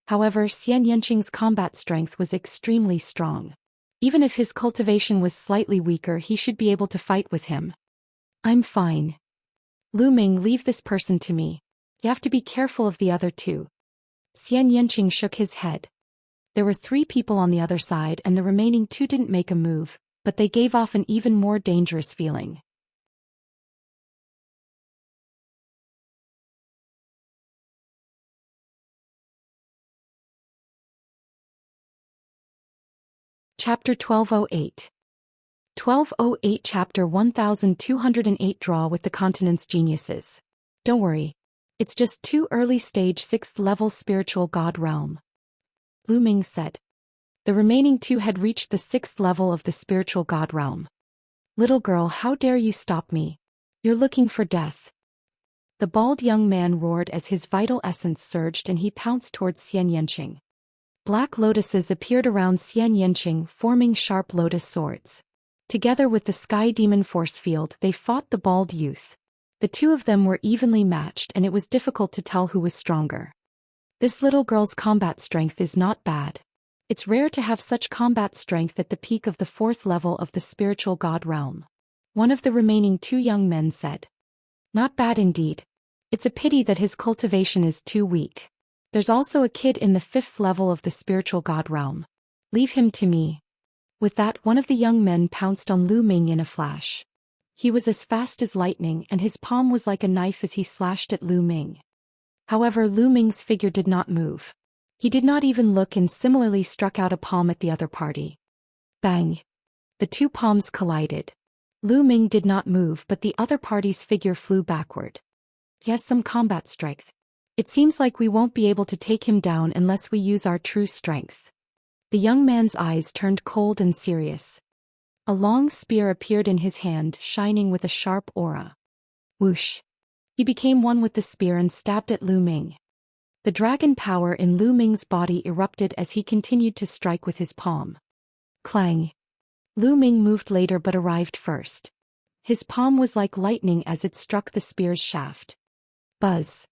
[SPEAKER 1] However, Xianxia's combat strength was extremely strong. Even if his cultivation was slightly weaker, he should be able to fight with him. "I'm fine. Lu Ming, leave this person to me. You have to be careful of the other two." Xianxia shook his head. There were three people on the other side and the remaining two didn't make a move, but they gave off an even more dangerous feeling. Chapter 1208. 1208 Chapter 1208 Draw with the Continent's Geniuses. Don't worry. It's just too early stage 6th level spiritual god realm. Lu Ming said. The remaining two had reached the 6th level of the spiritual god realm. "Little girl, how dare you stop me? You're looking for death." The bald young man roared as his vital essence surged and he pounced towards Xianxia. Black lotuses appeared around Xianxia, forming sharp lotus swords. Together with the sky demon force field, they fought the bald youth. The two of them were evenly matched and it was difficult to tell who was stronger. This little girl's combat strength is not bad. It's rare to have such combat strength at the peak of the 4th level of the spiritual god realm. One of the remaining two young men said. Not bad indeed. It's a pity that his cultivation is too weak. There's also a kid in the 5th level of the spiritual god realm. Leave him to me. With that, one of the young men pounced on Lu Ming in a flash. He was as fast as lightning and his palm was like a knife as he slashed at Lu Ming. However, Lu Ming's figure did not move. He did not even look and similarly struck out a palm at the other party. Bang! The two palms collided. Lu Ming did not move but the other party's figure flew backward. He has some combat strength. It seems like we won't be able to take him down unless we use our true strength. The young man's eyes turned cold and serious. A long spear appeared in his hand, shining with a sharp aura. Whoosh! He became one with the spear and stabbed at Lu Ming. The dragon power in Lu Ming's body erupted as he continued to strike with his palm. Clang! Lu Ming moved later but arrived first. His palm was like lightning as it struck the spear's shaft. Buzz!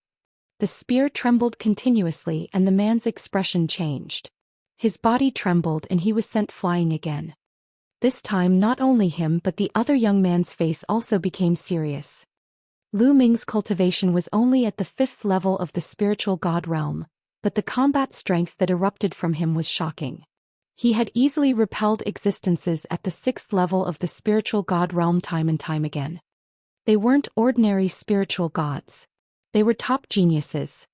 [SPEAKER 1] The spear trembled continuously and the man's expression changed. His body trembled and he was sent flying again. This time not only him but the other young man's face also became serious. Lu Ming's cultivation was only at the 5th level of the spiritual god realm, but the combat strength that erupted from him was shocking. He had easily repelled existences at the 6th level of the spiritual god realm time and time again. They weren't ordinary spiritual gods. They were top geniuses.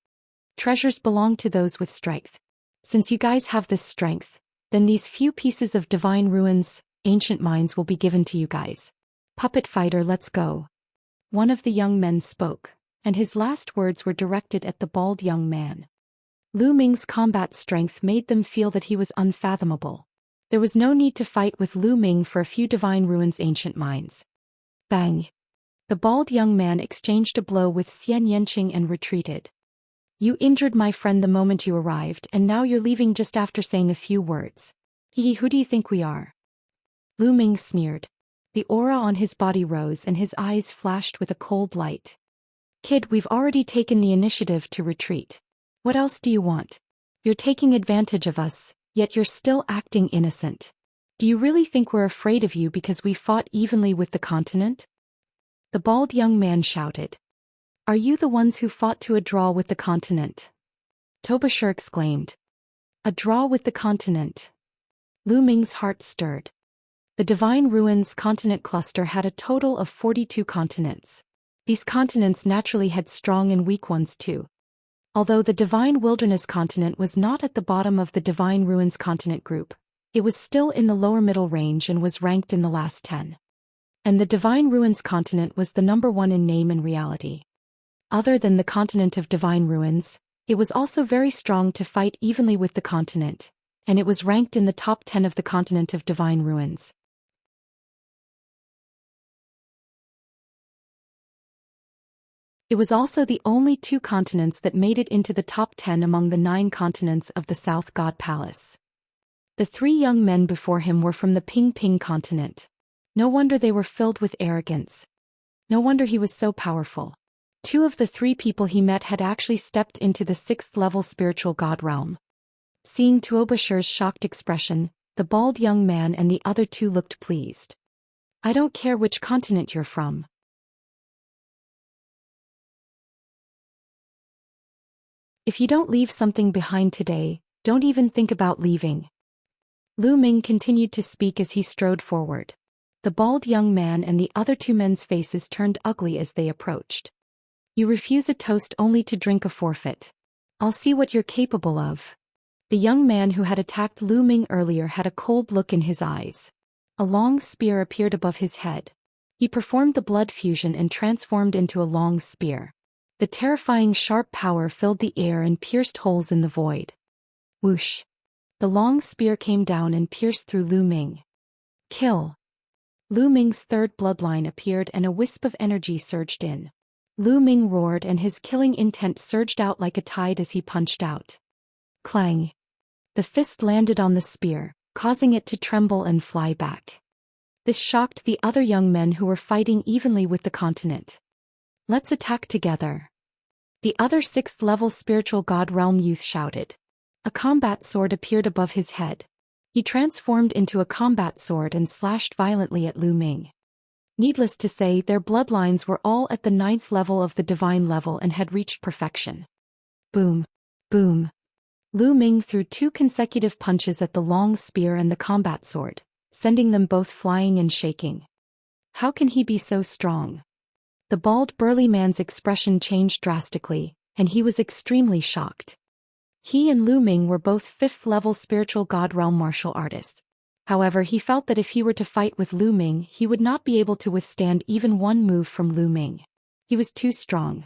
[SPEAKER 1] Treasures belong to those with strength. Since you guys have this strength, then these few pieces of divine ruins, ancient mines will be given to you guys. Puppet fighter, let's go. One of the young men spoke, and his last words were directed at the bald young man. Lu Ming's combat strength made them feel that he was unfathomable. There was no need to fight with Lu Ming for a few divine ruins ancient mines. Bang! The bald young man exchanged a blow with Xianxia and retreated. You injured my friend the moment you arrived and now you're leaving just after saying a few words. Who do you think we are? Lu Ming sneered. The aura on his body rose and his eyes flashed with a cold light. Kid, we've already taken the initiative to retreat. What else do you want? You're taking advantage of us, yet you're still acting innocent. Do you really think we're afraid of you because we fought evenly with the continent? The bald young man shouted. Are you the ones who fought to a draw with the continent? Tobashir exclaimed. A draw with the continent. Lu Ming's heart stirred. The Divine Ruins continent cluster had a total of 42 continents. These continents naturally had strong and weak ones too. Although the Divine Wilderness continent was not at the bottom of the Divine Ruins continent group, it was still in the lower middle range and was ranked in the last 10. And the Divine Ruins continent was the number 1 in name and reality. Other than the continent of Divine Ruins, it was also very strong to fight evenly with the continent, and it was ranked in the top 10 of the continent of Divine Ruins. It was also the only 2 continents that made it into the top 10 among the 9 continents of the South God Palace. The 3 young men before him were from the Ping Ping continent. No wonder they were filled with arrogance. No wonder he was so powerful. 2 of the 3 people he met had actually stepped into the 6th level spiritual god realm. Seeing Tuobashir's shocked expression, the bald young man and the other 2 looked pleased. I don't care which continent you're from. If you don't leave something behind today, don't even think about leaving. Lu Ming continued to speak as he strode forward. The bald young man and the other 2 men's faces turned ugly as they approached. You refuse a toast only to drink a forfeit. I'll see what you're capable of. The young man who had attacked Lu Ming earlier had a cold look in his eyes. A long spear appeared above his head. He performed the blood fusion and transformed into a long spear. The terrifying sharp power filled the air and pierced holes in the void. Whoosh! The long spear came down and pierced through Lu Ming. Kill! Lu Ming's 3rd bloodline appeared and a wisp of energy surged in. Lu Ming roared and his killing intent surged out like a tide as he punched out. Clang! The fist landed on the spear, causing it to tremble and fly back. This shocked the other young men who were fighting evenly with the continent. Let's attack together. The other 6th level spiritual god realm youth shouted. A combat sword appeared above his head. He transformed into a combat sword and slashed violently at Lu Ming. Needless to say, their bloodlines were all at the 9th level of the divine level and had reached perfection. Boom! Boom! Lu Ming threw 2 consecutive punches at the long spear and the combat sword, sending them both flying and shaking. How can he be so strong? The bald burly man's expression changed drastically, and he was extremely shocked. He and Lu Ming were both 5th-level spiritual god realm martial artists. However, he felt that if he were to fight with Lu Ming, he would not be able to withstand even one move from Lu Ming. He was too strong.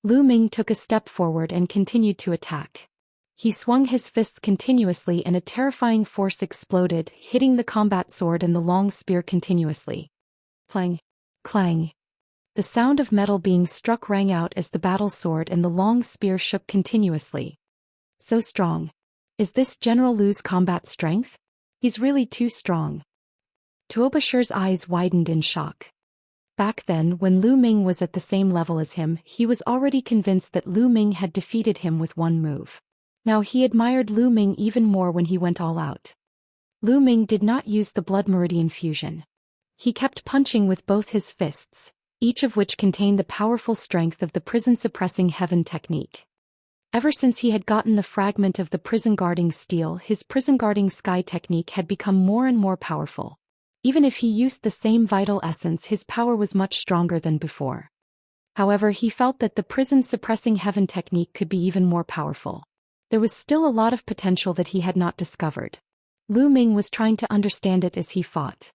[SPEAKER 1] Lu Ming took a step forward and continued to attack. He swung his fists continuously and a terrifying force exploded, hitting the combat sword and the long spear continuously. Clang! Clang! The sound of metal being struck rang out as the battle sword and the long spear shook continuously. So strong. Is this General Lu's combat strength? He's really too strong. Tuobasher's eyes widened in shock. Back then, when Lu Ming was at the same level as him, he was already convinced that Lu Ming had defeated him with one move. Now he admired Lu Ming even more when he went all out. Lu Ming did not use the blood meridian fusion. He kept punching with both his fists, each of which contained the powerful strength of the prison-suppressing heaven technique. Ever since he had gotten the fragment of the prison-guarding steel, his prison-guarding sky technique had become more and more powerful. Even if he used the same vital essence, his power was much stronger than before. However, he felt that the prison-suppressing heaven technique could be even more powerful. There was still a lot of potential that he had not discovered. Lu Ming was trying to understand it as he fought.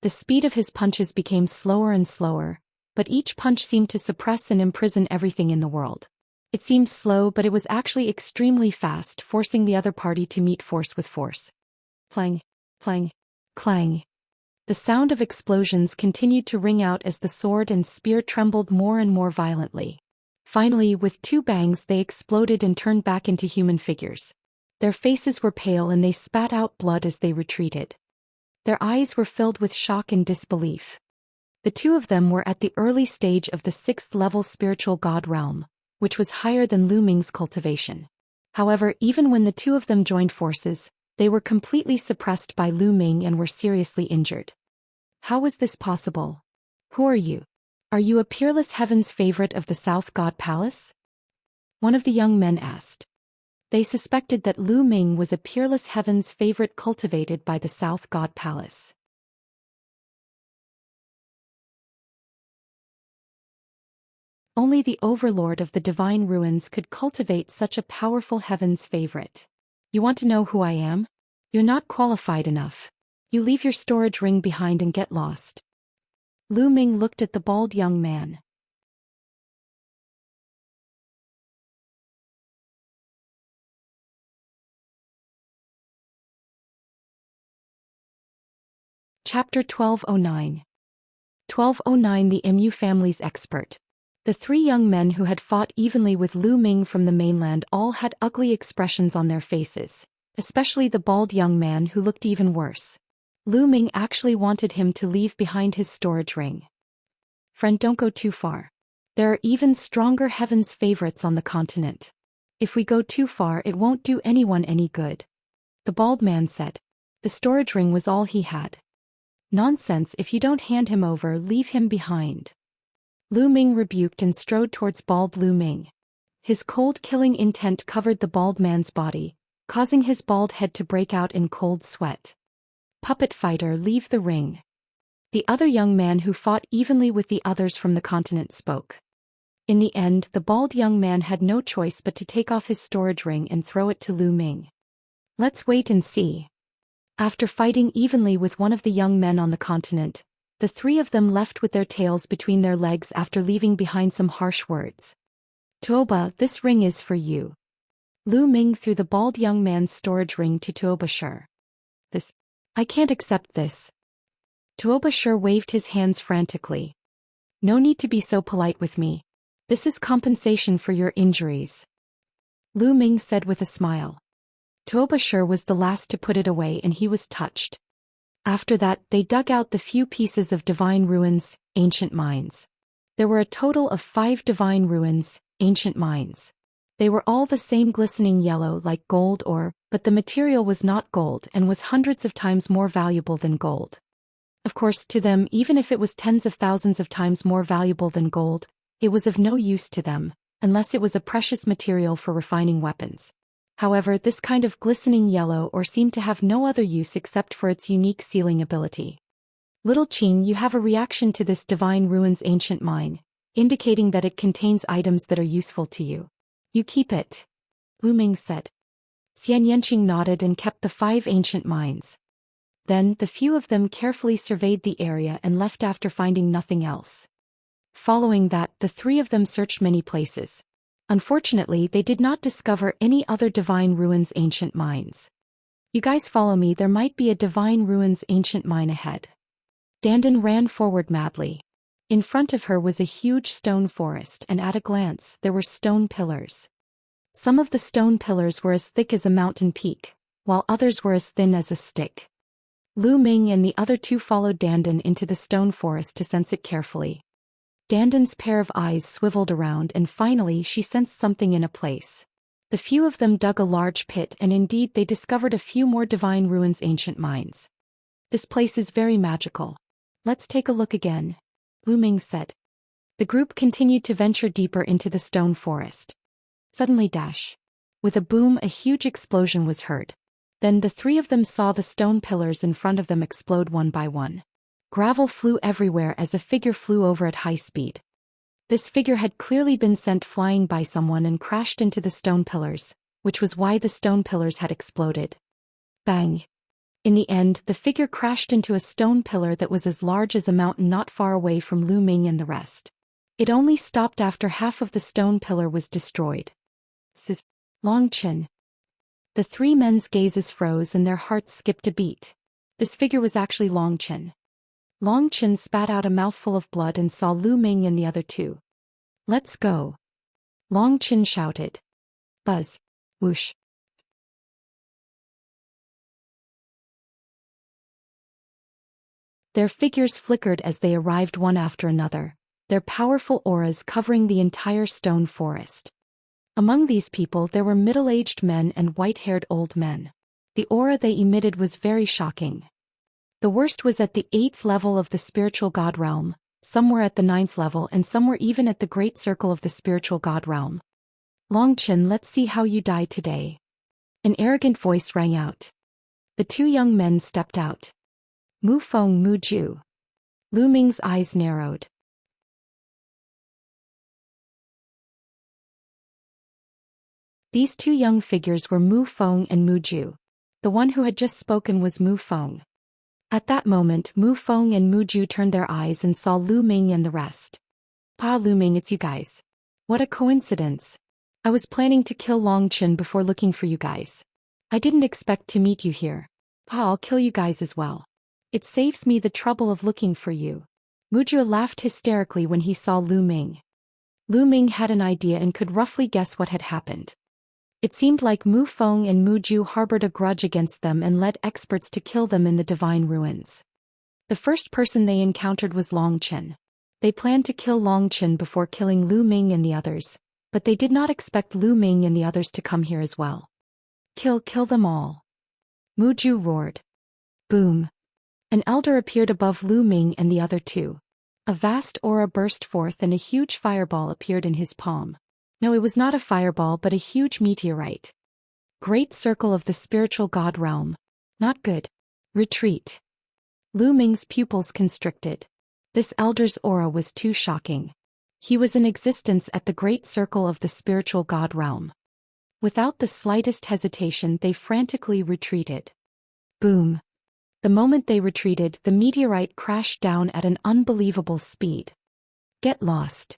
[SPEAKER 1] The speed of his punches became slower and slower, but each punch seemed to suppress and imprison everything in the world. It seemed slow, but it was actually extremely fast, forcing the other party to meet force with force. Clang! Clang! Clang! The sound of explosions continued to ring out as the sword and spear trembled more and more violently. Finally, with 2 bangs, they exploded and turned back into human figures. Their faces were pale and they spat out blood as they retreated. Their eyes were filled with shock and disbelief. The 2 of them were at the early stage of the 6th-level spiritual god realm, which was higher than Lu Ming's cultivation. However, even when the 2 of them joined forces, they were completely suppressed by Lu Ming and were seriously injured. How was this possible? Who are you? Are you a peerless heaven's favorite of the South God Palace? One of the young men asked. They suspected that Lu Ming was a peerless heaven's favorite cultivated by the South God Palace. Only the overlord of the divine ruins could cultivate such a powerful heaven's favorite. You want to know who I am? You're not qualified enough. You leave your storage ring behind and get lost. Lu Ming looked at the bald young man. Chapter 1209. 1209. The Mu family's expert. The 3 young men who had fought evenly with Lu Ming from the mainland all had ugly expressions on their faces, especially the bald young man who looked even worse. Lu Ming actually wanted him to leave behind his storage ring. Friend, don't go too far. There are even stronger heaven's favorites on the continent. If we go too far, it won't do anyone any good. The bald man said. The storage ring was all he had. Nonsense, if you don't hand him over, leave him behind. Lu Ming rebuked and strode towards bald Lu Ming. His cold killing intent covered the bald man's body, causing his bald head to break out in cold sweat. Puppet fighter, leave the ring. The other young man who fought evenly with the others from the continent spoke. In the end, the bald young man had no choice but to take off his storage ring and throw it to Lu Ming. Let's wait and see. After fighting evenly with one of the young men on the continent, the 3 of them left with their tails between their legs after leaving behind some harsh words. Tuoba, this ring is for you. Lu Ming threw the bald young man's storage ring to Tuobasher. I can't accept this. Tuobasher waved his hands frantically. No need to be so polite with me. This is compensation for your injuries. Lu Ming said with a smile. Tuobasher was the last to put it away and he was touched. After that, they dug out the few pieces of divine ruins, ancient mines. There were a total of 5 divine ruins, ancient mines. They were all the same glistening yellow like gold ore, but the material was not gold and was hundreds of times more valuable than gold. Of course, to them, even if it was tens of thousands of times more valuable than gold, it was of no use to them, unless it was a precious material for refining weapons. However, this kind of glistening yellow ore seemed to have no other use except for its unique sealing ability. Little Qing, you have a reaction to this Divine Ruins ancient mine, indicating that it contains items that are useful to you. You keep it. Lu Ming said. Xianxia nodded and kept the 5 ancient mines. Then, the few of them carefully surveyed the area and left after finding nothing else. Following that, the 3 of them searched many places. Unfortunately, they did not discover any other Divine Ruins ancient mines. You guys follow me, there might be a Divine Ruins ancient mine ahead. Dandan ran forward madly. In front of her was a huge stone forest, and at a glance, there were stone pillars. Some of the stone pillars were as thick as a mountain peak, while others were as thin as a stick. Lu Ming and the other 2 followed Dandan into the stone forest to sense it carefully. Dandan's pair of eyes swiveled around and finally she sensed something in a place. The few of them dug a large pit and indeed they discovered a few more Divine Ruins ancient mines. This place is very magical. Let's take a look again, Lu Ming said. The group continued to venture deeper into the stone forest. Suddenly with a boom, a huge explosion was heard. Then the 3 of them saw the stone pillars in front of them explode one by one. Gravel flew everywhere as a figure flew over at high speed. This figure had clearly been sent flying by someone and crashed into the stone pillars, which was why the stone pillars had exploded. Bang! In the end, the figure crashed into a stone pillar that was as large as a mountain not far away from Lu Ming and the rest. It only stopped after half of the stone pillar was destroyed. Longchen. The 3 men's gazes froze and their hearts skipped a beat. This figure was actually Longchen. Longchen spat out a mouthful of blood and saw Lu Ming and the other 2. Let's go. Longchen shouted. Buzz. Whoosh. Their figures flickered as they arrived one after another, their powerful auras covering the entire stone forest. Among these people there were middle-aged men and white-haired old men. The aura they emitted was very shocking. The worst was at the 8th level of the spiritual god realm, some were at the 9th level and some were even at the great circle of the spiritual god realm. Longchen, let's see how you die today. An arrogant voice rang out. The 2 young men stepped out. Mu Feng, Mu Ju. Lu Ming's eyes narrowed. These 2 young figures were Mu Feng and Mu Ju. The one who had just spoken was Mu Feng. At that moment, Mu Feng and Mu Ju turned their eyes and saw Lu Ming and the rest. Pa, Lu Ming, it's you guys. What a coincidence. I was planning to kill Longchen before looking for you guys. I didn't expect to meet you here. Pa, I'll kill you guys as well. It saves me the trouble of looking for you. Mu Ju laughed hysterically when he saw Lu Ming. Lu Ming had an idea and could roughly guess what had happened. It seemed like Mu Feng and Mu Ju harbored a grudge against them and led experts to kill them in the Divine Ruins. The first person they encountered was Longchen. They planned to kill Longchen before killing Lu Ming and the others, but they did not expect Lu Ming and the others to come here as well. Kill them all. Mu Ju roared. Boom. An elder appeared above Lu Ming and the other 2. A vast aura burst forth and a huge fireball appeared in his palm. No, it was not a fireball but a huge meteorite. Great circle of the spiritual god realm. Not good. Retreat. Lu Ming's pupils constricted. This elder's aura was too shocking. He was in existence at the great circle of the spiritual god realm. Without the slightest hesitation they frantically retreated. Boom. The moment they retreated, the meteorite crashed down at an unbelievable speed. Get lost.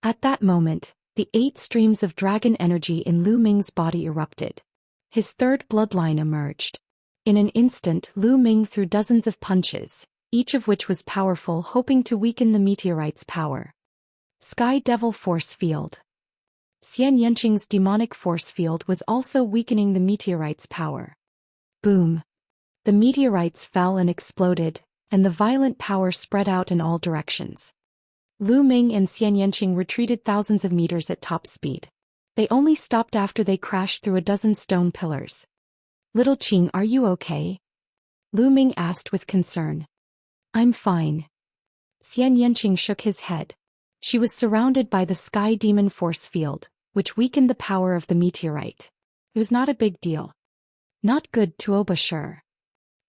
[SPEAKER 1] At that moment, the 8 streams of dragon energy in Lu Ming's body erupted. His 3rd bloodline emerged. In an instant, Lu Ming threw dozens of punches, each of which was powerful, hoping to weaken the meteorite's power. Sky Devil Force Field. Xianxia's demonic force field was also weakening the meteorite's power. Boom. The meteorites fell and exploded, and the violent power spread out in all directions. Lu Ming and Xianxia retreated thousands of meters at top speed. They only stopped after they crashed through a dozen stone pillars. Little Qing, are you okay? Lu Ming asked with concern. I'm fine. Xianxia shook his head. She was surrounded by the Sky Demon force field, which weakened the power of the meteorite. It was not a big deal. Not good, Tuoba, sure.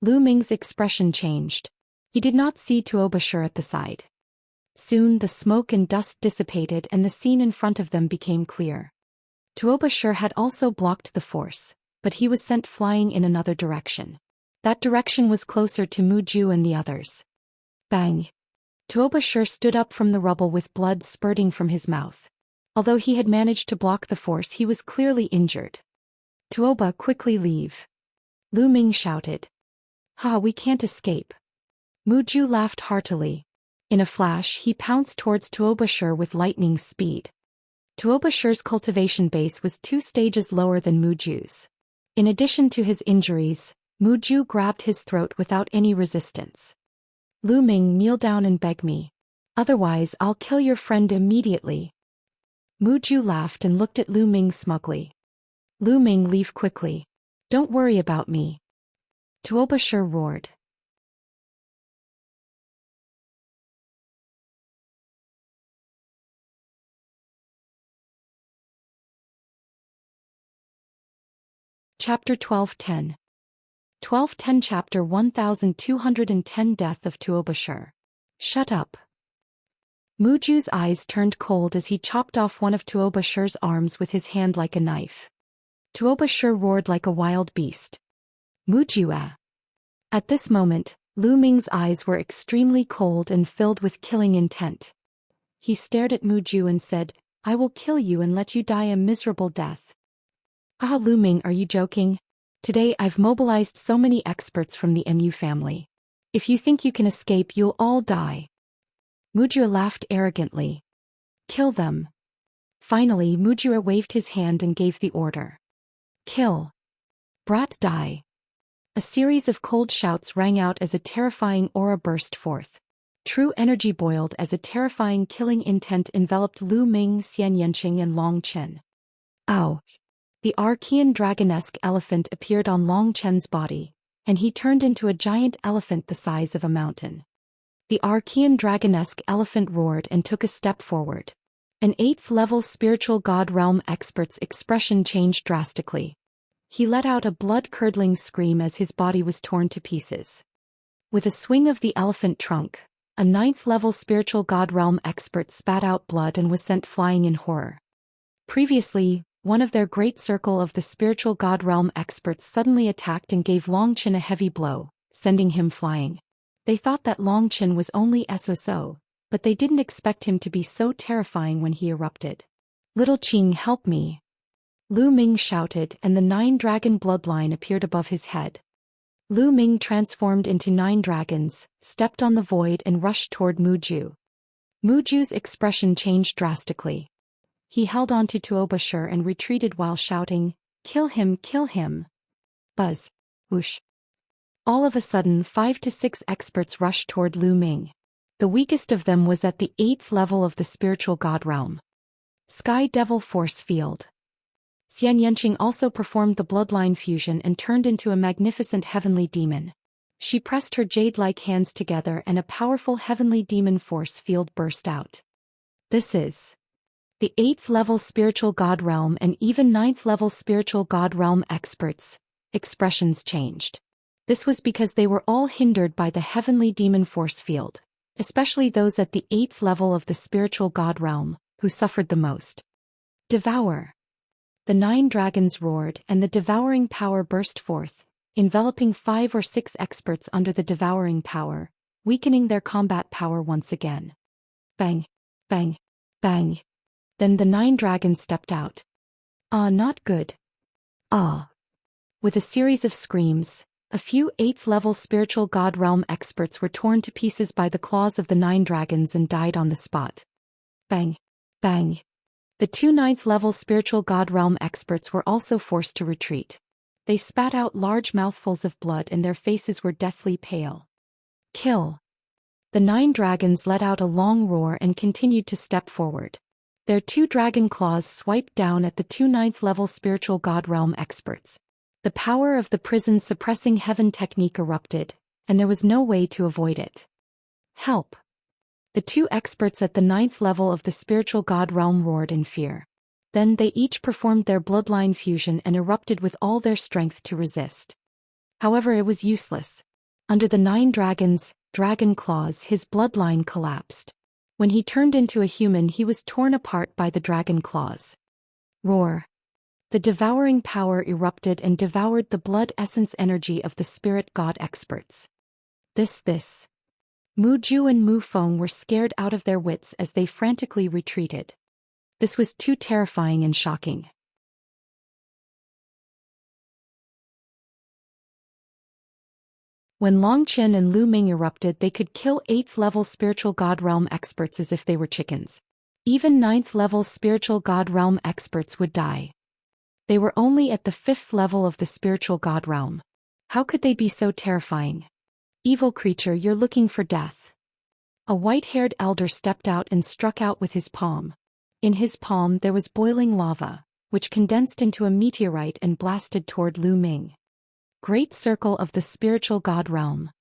[SPEAKER 1] Lu Ming's expression changed. He did not see Tuobashir at the side. Soon the smoke and dust dissipated and the scene in front of them became clear. Tuobashir had also blocked the force, but he was sent flying in another direction. That direction was closer to Muju and the others. Bang! Tuobashir stood up from the rubble with blood spurting from his mouth. Although he had managed to block the force, he was clearly injured. Tuoba, quickly leave. Lu Ming shouted. Ha, we can't escape. Muju laughed heartily. In a flash he pounced towards Tuobashir with lightning speed. Tuobashir's cultivation base was 2 stages lower than Muju's. In addition to his injuries, Muju grabbed his throat without any resistance. Lu Ming, kneel down and beg me. Otherwise I'll kill your friend immediately. Muju laughed and looked at Lu Ming smugly. Lu Ming, leave quickly. Don't worry about me. Tuobashir roared. Chapter 1210. 1210 Chapter 1210 Death of Tuobashir. Shut up. Muju's eyes turned cold as he chopped off one of Tuobashir's arms with his hand like a knife. Tuobashir roared like a wild beast. Muju. At this moment, Lu Ming's eyes were extremely cold and filled with killing intent. He stared at Muju and said, I will kill you and let you die a miserable death. Ah, Lu Ming, are you joking? Today I've mobilized so many experts from the MU family. If you think you can escape, you'll all die. Muju laughed arrogantly. Kill them. Finally, Muju waved his hand and gave the order. Kill. Brat, die. A series of cold shouts rang out as a terrifying aura burst forth. True energy boiled as a terrifying killing intent enveloped Lu Ming, Xianxia and Long Chen. Ow! The Archean dragonesque elephant appeared on Long Chen's body, and he turned into a giant elephant the size of a mountain. The Archean dragonesque elephant roared and took a step forward. An 8th-level spiritual god realm expert's expression changed drastically. He let out a blood-curdling scream as his body was torn to pieces. With a swing of the elephant trunk, a 9th-level spiritual god realm expert spat out blood and was sent flying in horror. Previously, one of their great circle of the spiritual god realm experts suddenly attacked and gave Long Chen a heavy blow, sending him flying. They thought that Long Chen was only SOSO, but they didn't expect him to be so terrifying when he erupted. Little Qing, help me. Lu Ming shouted, and the 9-dragon bloodline appeared above his head. Lu Ming transformed into 9 dragons, stepped on the void and rushed toward Muju. Muju's expression changed drastically. He held on to Tuobashir and retreated while shouting, Kill him, kill him. Buzz. Whoosh. All of a sudden 5 to 6 experts rushed toward Lu Ming. The weakest of them was at the 8th level of the spiritual god realm. Sky Devil Force Field. Xianxia also performed the bloodline fusion and turned into a magnificent heavenly demon. She pressed her jade-like hands together and a powerful heavenly demon force field burst out. This is the 8th-level spiritual god realm and even 9th-level spiritual god realm experts. Expressions changed. This was because they were all hindered by the heavenly demon force field, especially those at the 8th level of the spiritual god realm, who suffered the most. Devour. The 9 dragons roared and the devouring power burst forth, enveloping 5 or 6 experts under the devouring power, weakening their combat power once again. Bang, bang, bang. Then the 9 dragons stepped out. Ah, not good. Ah. With a series of screams, a few 8th-level spiritual god realm experts were torn to pieces by the claws of the 9 dragons and died on the spot. Bang, bang. The 2 9th-level spiritual god realm experts were also forced to retreat. They spat out large mouthfuls of blood and their faces were deathly pale. Kill. The 9 dragons let out a long roar and continued to step forward. Their 2 dragon claws swiped down at the 2 9th-level spiritual god realm experts. The power of the prison suppressing heaven technique erupted, and there was no way to avoid it. Help. The 2 experts at the 9th level of the spiritual god realm roared in fear. Then they each performed their bloodline fusion and erupted with all their strength to resist. However, it was useless. Under the 9 dragons, dragon claws, his bloodline collapsed. When he turned into a human, he was torn apart by the dragon claws. Roar. The devouring power erupted and devoured the blood essence energy of the spirit god experts. This. Mu Ju and Mu Feng were scared out of their wits as they frantically retreated. This was too terrifying and shocking. When Long Chen and Lu Ming erupted, they could kill 8th level spiritual god realm experts as if they were chickens. Even 9th level spiritual god realm experts would die. They were only at the 5th level of the spiritual god realm. How could they be so terrifying? Evil creature, you're looking for death. A white-haired elder stepped out and struck out with his palm. In his palm there was boiling lava, which condensed into a meteorite and blasted toward Lu Ming. Great Circle of the Spiritual God Realm.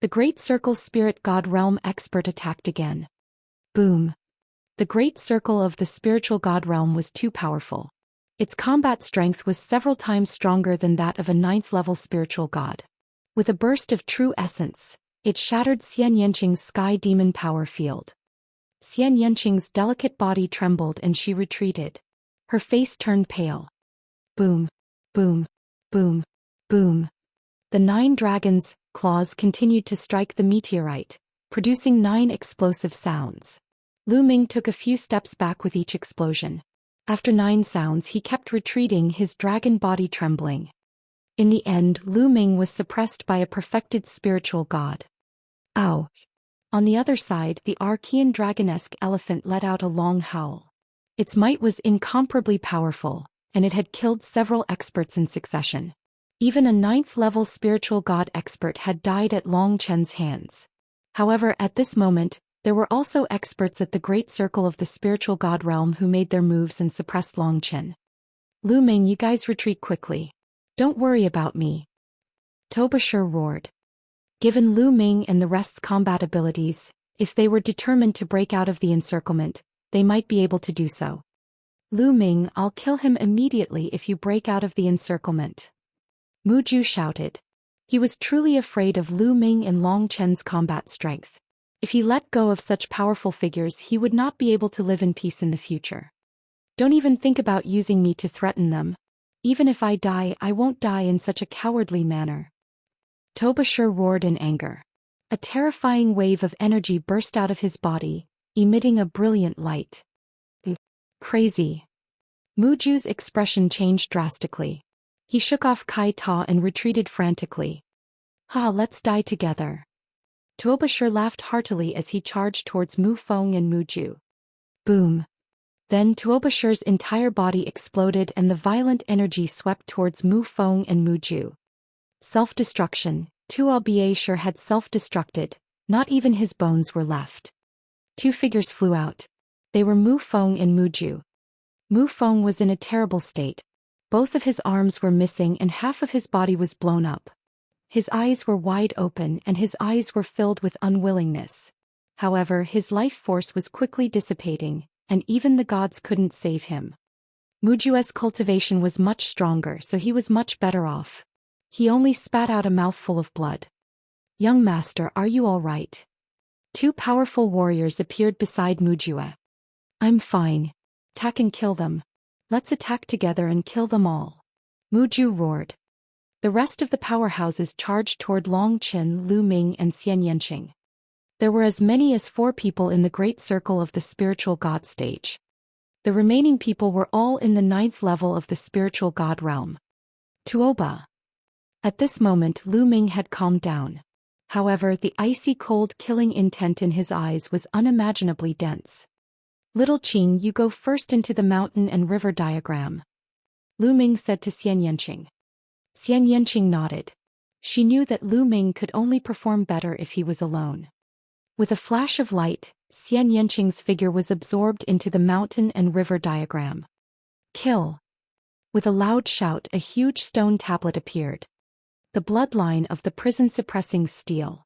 [SPEAKER 1] The Great Circle Spirit God Realm expert attacked again. Boom. The Great Circle of the Spiritual God Realm was too powerful. Its combat strength was several times stronger than that of a 9th level spiritual god. With a burst of true essence, it shattered Xianxia's sky demon power field. Xianxia's delicate body trembled and she retreated. Her face turned pale. Boom. Boom. Boom. Boom. The 9 dragons' claws continued to strike the meteorite, producing 9 explosive sounds. Lu Ming took a few steps back with each explosion. After 9 sounds, he kept retreating, his dragon body trembling. In the end, Lu Ming was suppressed by a perfected spiritual god. Ow! On the other side, the Archean dragonesque elephant let out a long howl. Its might was incomparably powerful, and it had killed several experts in succession. Even a 9th level spiritual god expert had died at Long Chen's hands. However, at this moment, there were also experts at the Great Circle of the Spiritual God Realm who made their moves and suppressed Long Chen. Lu Ming, you guys retreat quickly. Don't worry about me. Tobashir roared. Given Lu Ming and the rest's combat abilities, if they were determined to break out of the encirclement, they might be able to do so. Lu Ming, I'll kill him immediately if you break out of the encirclement. Mu Ju shouted. He was truly afraid of Lu Ming and Long Chen's combat strength. If he let go of such powerful figures, he would not be able to live in peace in the future. Don't even think about using me to threaten them. Even if I die, I won't die in such a cowardly manner. Tobashir roared in anger. A terrifying wave of energy burst out of his body, emitting a brilliant light. Crazy. Mu Ju's expression changed drastically. He shook off Kai Ta and retreated frantically. Let's die together. Tobashir laughed heartily as he charged towards Mu Feng and Mu Ju. Boom. Then Tobashir's entire body exploded and the violent energy swept towards Mu Feng and Mu Ju. Self-destruction. Tobashir had self-destructed, not even his bones were left. 2 figures flew out. They were Mu Feng and Mu Ju. Mu Feng was in a terrible state. Both of his arms were missing and half of his body was blown up. His eyes were wide open and his eyes were filled with unwillingness. However, his life force was quickly dissipating, and even the gods couldn't save him. Mu Ju's cultivation was much stronger, so he was much better off. He only spat out a mouthful of blood. Young master, are you all right? 2 powerful warriors appeared beside Mu Ju. I'm fine. Attack and kill them. Let's attack together and kill them all. Mu Ju roared. The rest of the powerhouses charged toward Long Chen, Lu Ming and Xianxia. There were as many as 4 people in the Great Circle of the Spiritual God stage. The remaining people were all in the 9th level of the Spiritual God realm. Tuoba. At this moment Lu Ming had calmed down. However, the icy cold killing intent in his eyes was unimaginably dense. Little Qing, you go first into the mountain and river diagram. Lu Ming said to Xianxia. Xianxia nodded. She knew that Lu Ming could only perform better if he was alone. With a flash of light, Xianxia's figure was absorbed into the mountain and river diagram. Kill. With a loud shout, a huge stone tablet appeared. The bloodline of the prison-suppressing steel.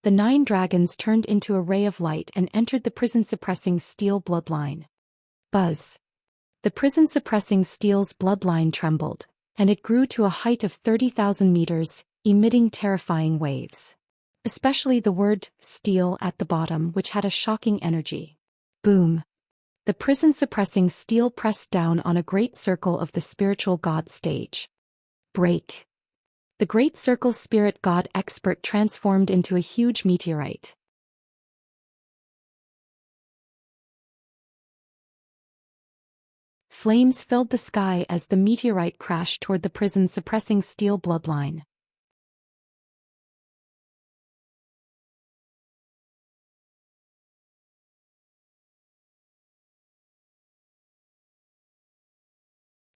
[SPEAKER 1] The 9 dragons turned into a ray of light and entered the prison-suppressing steel bloodline. Buzz. The prison-suppressing steel's bloodline trembled, and it grew to a height of 30,000 meters, emitting terrifying waves. Especially the word steel at the bottom, which had a shocking energy. Boom. The prison-suppressing steel pressed down on a great circle of the spiritual god stage. Break. The great circle spirit god expert transformed into a huge meteorite. Flames filled the sky as the meteorite crashed toward the prison-suppressing steel bloodline.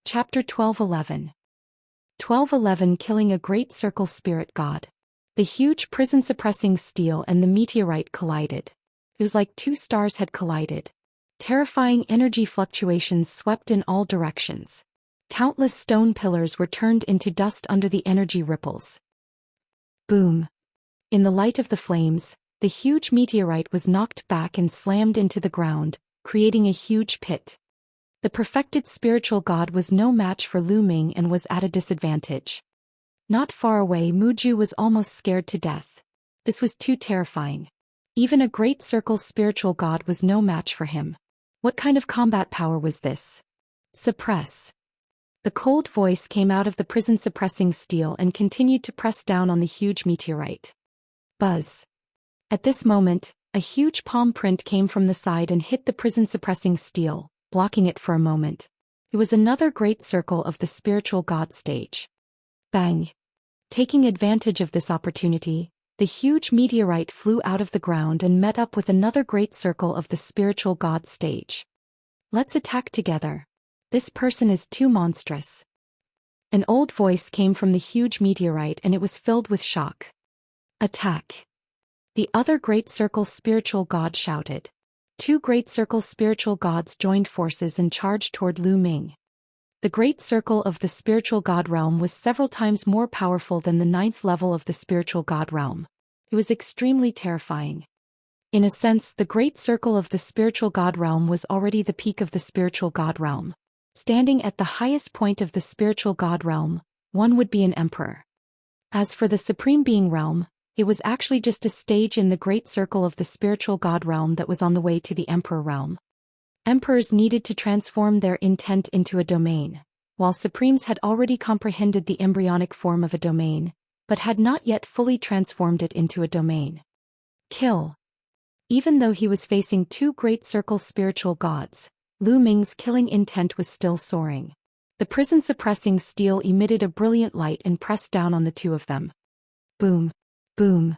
[SPEAKER 1] Chapter 1211. 1211 Killing a Great Circle Spirit God. The huge prison-suppressing steel and the meteorite collided. It was like two stars had collided. Terrifying energy fluctuations swept in all directions. Countless stone pillars were turned into dust under the energy ripples. Boom. In the light of the flames, the huge meteorite was knocked back and slammed into the ground, creating a huge pit. The perfected spiritual god was no match for Lu Ming and was at a disadvantage. Not far away, Muju was almost scared to death. This was too terrifying. Even a great circle spiritual god was no match for him. What kind of combat power was this? Suppress. The cold voice came out of the prison-suppressing steel and continued to press down on the huge meteorite. Buzz. At this moment, a huge palm print came from the side and hit the prison-suppressing steel, blocking it for a moment. It was another great circle of the spiritual god stage. Bang. Taking advantage of this opportunity, the huge meteorite flew out of the ground and met up with another great circle of the spiritual god stage. Let's attack together. This person is too monstrous. An old voice came from the huge meteorite and it was filled with shock. Attack. The other great circle spiritual god shouted. Two great circle spiritual gods joined forces and charged toward Lu Ming. The great circle of the spiritual god realm was several times more powerful than the 9th level of the spiritual god realm. It was extremely terrifying. In a sense, the great circle of the spiritual god realm was already the peak of the spiritual god realm. Standing at the highest point of the spiritual god realm, one would be an emperor. As for the supreme being realm, it was actually just a stage in the great circle of the spiritual god realm that was on the way to the emperor realm. Emperors needed to transform their intent into a domain, while supremes had already comprehended the embryonic form of a domain, but had not yet fully transformed it into a domain. Kill. Even though he was facing two great circle spiritual gods, Lu Ming's killing intent was still soaring. The prison-suppressing steel emitted a brilliant light and pressed down on the two of them. Boom. Boom.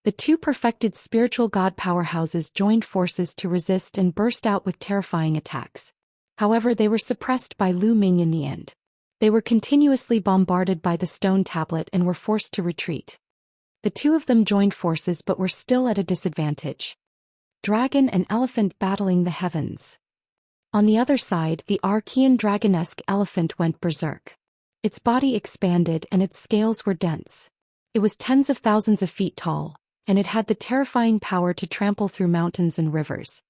[SPEAKER 1] The two perfected spiritual god powerhouses joined forces to resist and burst out with terrifying attacks. However, they were suppressed by Lu Ming in the end. They were continuously bombarded by the stone tablet and were forced to retreat. The two of them joined forces but were still at a disadvantage. Dragon and elephant battling the heavens. On the other side, the Archean dragonesque elephant went berserk. Its body expanded and its scales were dense. It was tens of thousands of feet tall, and it had the terrifying power to trample through mountains and rivers.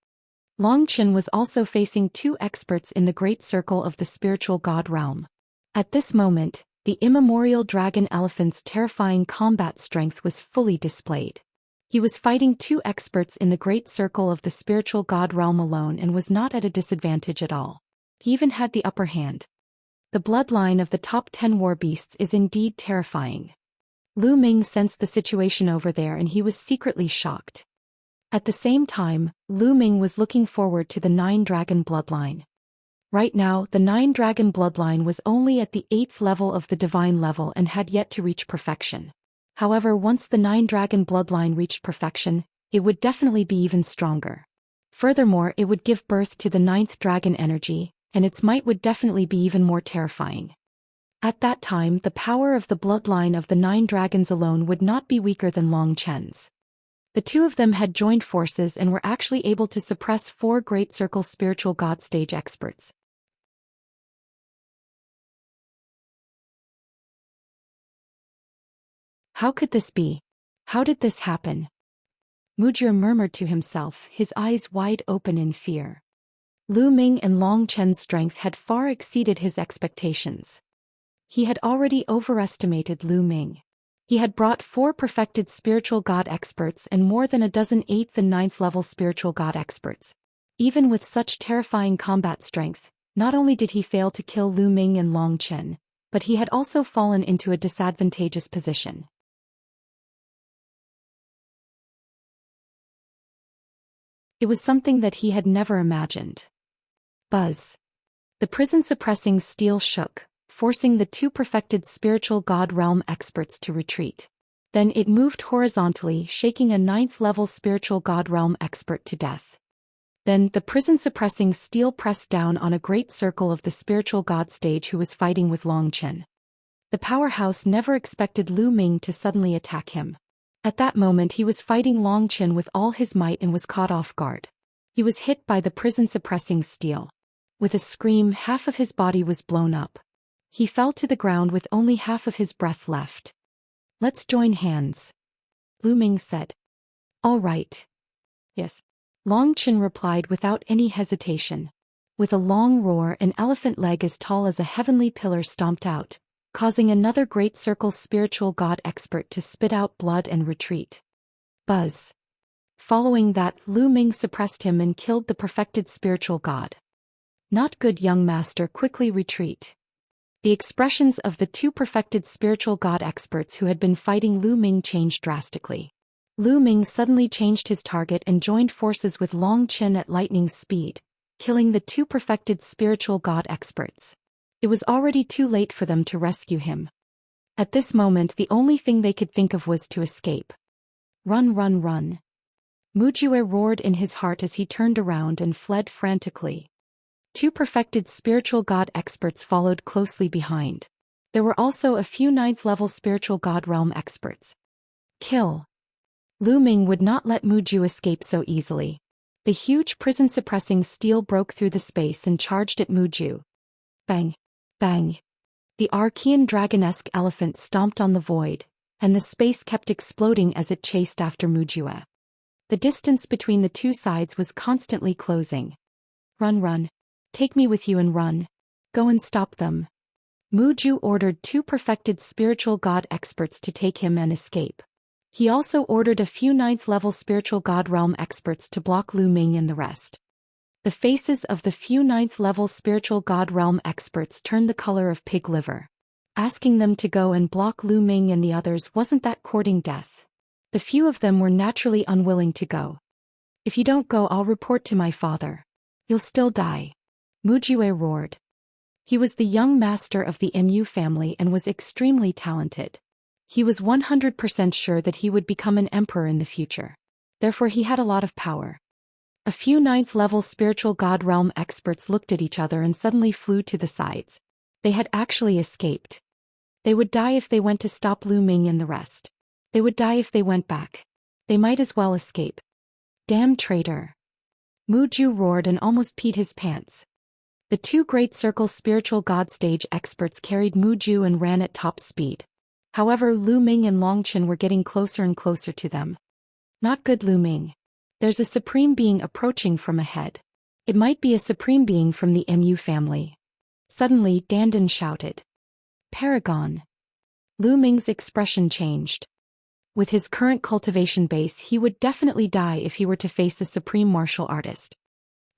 [SPEAKER 1] Longchen was also facing two experts in the great circle of the spiritual god realm. At this moment, the immemorial dragon elephant's terrifying combat strength was fully displayed. He was fighting two experts in the great circle of the spiritual god realm alone and was not at a disadvantage at all. He even had the upper hand. The bloodline of the top 10 war beasts is indeed terrifying. Lu Ming sensed the situation over there and he was secretly shocked. At the same time, Lu Ming was looking forward to the 9-dragon bloodline. Right now, the 9-dragon bloodline was only at the 8th level of the divine level and had yet to reach perfection. However, once the 9-dragon bloodline reached perfection, it would definitely be even stronger. Furthermore, it would give birth to the 9th dragon energy, and its might would definitely be even more terrifying. At that time, the power of the bloodline of the 9 dragons alone would not be weaker than Long Chen's. The two of them had joined forces and were actually able to suppress 4 great circle spiritual god stage experts. How could this be? How did this happen? Mujir murmured to himself, his eyes wide open in fear. Lu Ming and Long Chen's strength had far exceeded his expectations. He had already overestimated Lu Ming. He had brought 4 perfected spiritual god experts and more than a dozen 8th and 9th level spiritual god experts. Even with such terrifying combat strength, not only did he fail to kill Lu Ming and Long Qin, but he had also fallen into a disadvantageous position. It was something that he had never imagined. Buzz. The prison-suppressing steel shook, forcing the 2 perfected spiritual god realm experts to retreat. Then it moved horizontally, shaking a 9th level spiritual god realm expert to death. Then the prison-suppressing steel pressed down on a great circle of the spiritual god stage who was fighting with Long Qin. The powerhouse never expected Lu Ming to suddenly attack him. At that moment he was fighting Long Qin with all his might and was caught off guard. He was hit by the prison-suppressing steel. With a scream, half of his body was blown up. He fell to the ground with only half of his breath left. "Let's join hands," Lu Ming said. "All right." "Yes," Long Qin replied without any hesitation. With a long roar, an elephant leg as tall as a heavenly pillar stomped out, causing another great circle spiritual god expert to spit out blood and retreat. Buzz. Following that, Lu Ming suppressed him and killed the perfected spiritual god. "Not good, young master, quickly retreat." The expressions of the 2 perfected spiritual god experts who had been fighting Lu Ming changed drastically. Lu Ming suddenly changed his target and joined forces with Long Qin at lightning speed, killing the 2 perfected spiritual god experts. It was already too late for them to rescue him. At this moment the only thing they could think of was to escape. "Run, run, run." Mujue roared in his heart as he turned around and fled frantically. 2 perfected spiritual god experts followed closely behind. There were also a few 9th level spiritual god realm experts. Kill. Lu Ming would not let Mujue escape so easily. The huge prison-suppressing steel broke through the space and charged at Mujue. Bang. Bang. The Archean dragonesque elephant stomped on the void, and the space kept exploding as it chased after Mujue. The distance between the 2 sides was constantly closing. "Run, run. Take me with you and run. Go and stop them." Mujue ordered 2 perfected spiritual god experts to take him and escape. He also ordered a few 9th level spiritual god realm experts to block Lu Ming and the rest. The faces of the few 9th level spiritual god realm experts turned the color of pig liver. Asking them to go and block Lu Ming and the others wasn't that courting death. The few of them were naturally unwilling to go. "If you don't go, I'll report to my father. You'll still die," Mujue roared. He was the young master of the Mu family and was extremely talented. He was 100% sure that he would become an emperor in the future. Therefore he had a lot of power. A few 9th level spiritual god realm experts looked at each other and suddenly flew to the sides. They had actually escaped. They would die if they went to stop Lu Ming and the rest. They would die if they went back. They might as well escape. "Damn traitor." Mujue roared and almost peed his pants. The 2 great circle spiritual god stage experts carried Mujue and ran at top speed. However, Lu Ming and Long Qin were getting closer and closer to them. "Not good, Lu Ming. There's a supreme being approaching from ahead. It might be a supreme being from the Mu family." Suddenly, Dandan shouted. "Paragon." Lu Ming's expression changed. With his current cultivation base, he would definitely die if he were to face a supreme martial artist.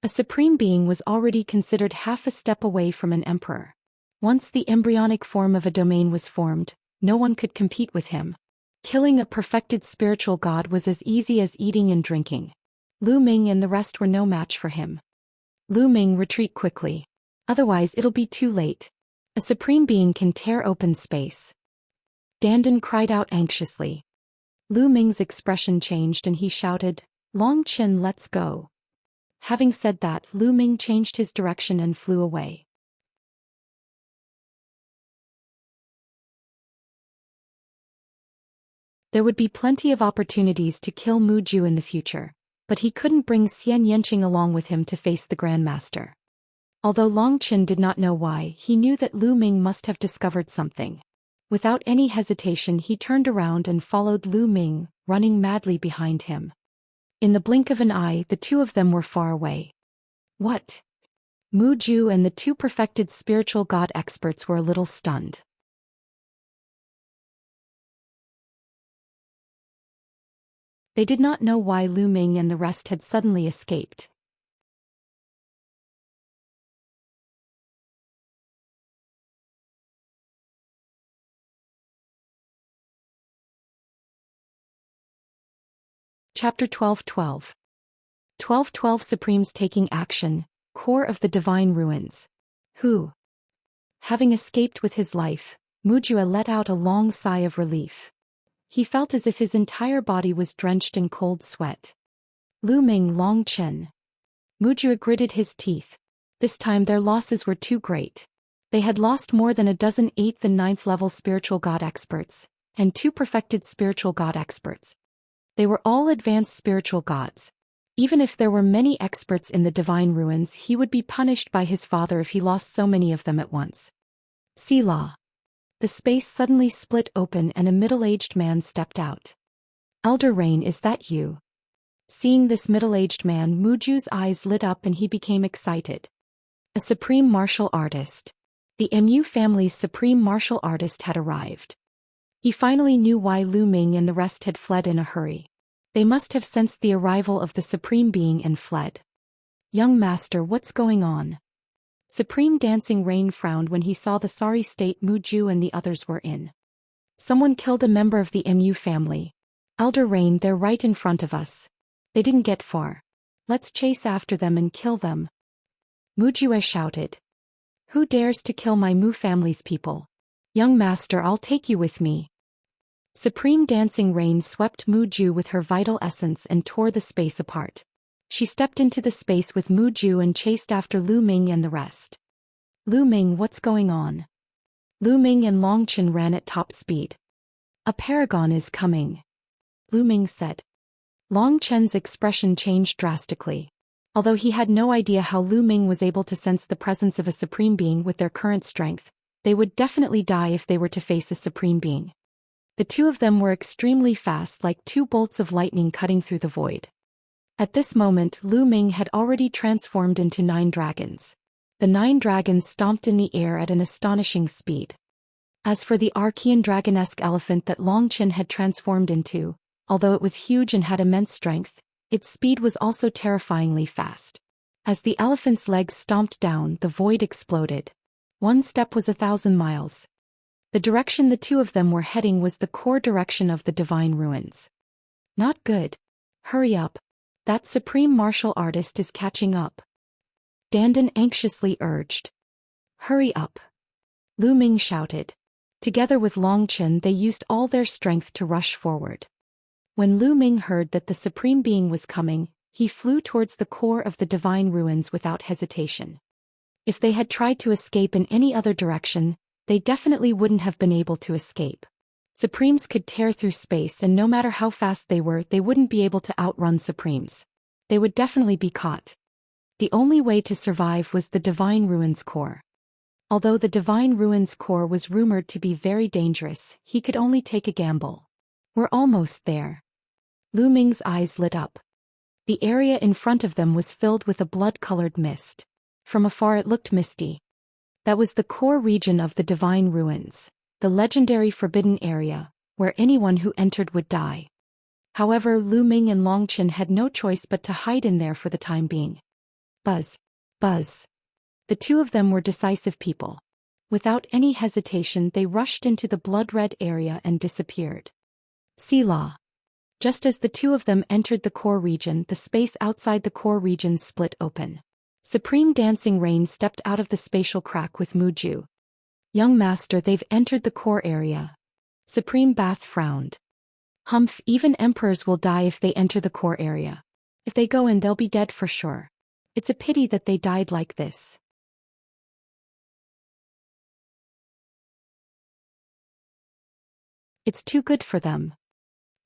[SPEAKER 1] A supreme being was already considered half a step away from an emperor. Once the embryonic form of a domain was formed, no one could compete with him. Killing a perfected spiritual god was as easy as eating and drinking. Lu Ming and the rest were no match for him. "Lu Ming, retreat quickly. Otherwise it'll be too late. A supreme being can tear open space." Dandan cried out anxiously. Lu Ming's expression changed and he shouted, "Long Qin, let's go." Having said that, Lu Ming changed his direction and flew away. There would be plenty of opportunities to kill Mujue in the future, but he couldn't bring Xianxia along with him to face the Grandmaster. Although Long Qin did not know why, he knew that Lu Ming must have discovered something. Without any hesitation he turned around and followed Lu Ming, running madly behind him. In the blink of an eye, the 2 of them were far away. "What?" Mujue and the 2 perfected spiritual god experts were a little stunned. They did not know why Lu Ming and the rest had suddenly escaped. Chapter 12:12. 12:12 Supremes taking action, core of the divine ruins. Who? Having escaped with his life, Mujua let out a long sigh of relief. He felt as if his entire body was drenched in cold sweat. Lu Ming Longchen. Mujua gritted his teeth. This time their losses were too great. They had lost more than a dozen 8th and 9th level spiritual god experts, and 2 perfected spiritual god experts. They were all advanced spiritual gods. Even if there were many experts in the divine ruins, he would be punished by his father if he lost so many of them at once. Selah. The space suddenly split open and a middle-aged man stepped out. Elder Rain, is that you? Seeing this middle-aged man, Muju's eyes lit up and he became excited. A supreme martial artist. The Mu family's supreme martial artist had arrived. He finally knew why Lu Ming and the rest had fled in a hurry. They must have sensed the arrival of the supreme being and fled. Young master, what's going on? Supreme Dancing Rain frowned when he saw the sorry state Muju and the others were in. Someone killed a member of the Mu family. Elder Rain, they're right in front of us. They didn't get far. Let's chase after them and kill them. Mujue shouted. Who dares to kill my Mu family's people? Young master, I'll take you with me. Supreme Dancing Rain swept Muju with her vital essence and tore the space apart. She stepped into the space with Muju and chased after Lu Ming and the rest. Lu Ming, what's going on? Lu Ming and Longchen ran at top speed. A paragon is coming, Lu Ming said. Longchen's expression changed drastically. Although he had no idea how Lu Ming was able to sense the presence of a supreme being with their current strength, they would definitely die if they were to face a supreme being. The 2 of them were extremely fast, like 2 bolts of lightning cutting through the void. At this moment, Lu Ming had already transformed into 9 dragons. The 9 dragons stomped in the air at an astonishing speed. As for the Archean dragonesque elephant that Longchen had transformed into, although it was huge and had immense strength, its speed was also terrifyingly fast. As the elephant's legs stomped down, the void exploded. 1 step was 1,000 miles. The direction the 2 of them were heading was the core direction of the divine ruins. Not good. Hurry up. That supreme martial artist is catching up. Dandan anxiously urged. Hurry up. Lu Ming shouted. Together with Longchen, they used all their strength to rush forward. When Lu Ming heard that the supreme being was coming, he flew towards the core of the divine ruins without hesitation. If they had tried to escape in any other direction, they definitely wouldn't have been able to escape. Supremes could tear through space, and no matter how fast they were, they wouldn't be able to outrun Supremes. They would definitely be caught. The only way to survive was the Divine Ruins core. Although the Divine Ruins core was rumored to be very dangerous, he could only take a gamble. We're almost there. Lu Ming's eyes lit up. The area in front of them was filled with a blood-colored mist. From afar it looked misty. That was the core region of the Divine Ruins, the legendary forbidden area, where anyone who entered would die. However, Lu Ming and Longchen had no choice but to hide in there for the time being. Buzz. Buzz. The 2 of them were decisive people. Without any hesitation, they rushed into the blood-red area and disappeared. Selah. Just as the 2 of them entered the core region, the space outside the core region split open. Supreme Dancing Rain stepped out of the spatial crack with Muju. Young master, they've entered the core area. Supreme Bath frowned. Humph, even emperors will die if they enter the core area. If they go in, they'll be dead for sure. It's a pity that they died like this. It's too good for them.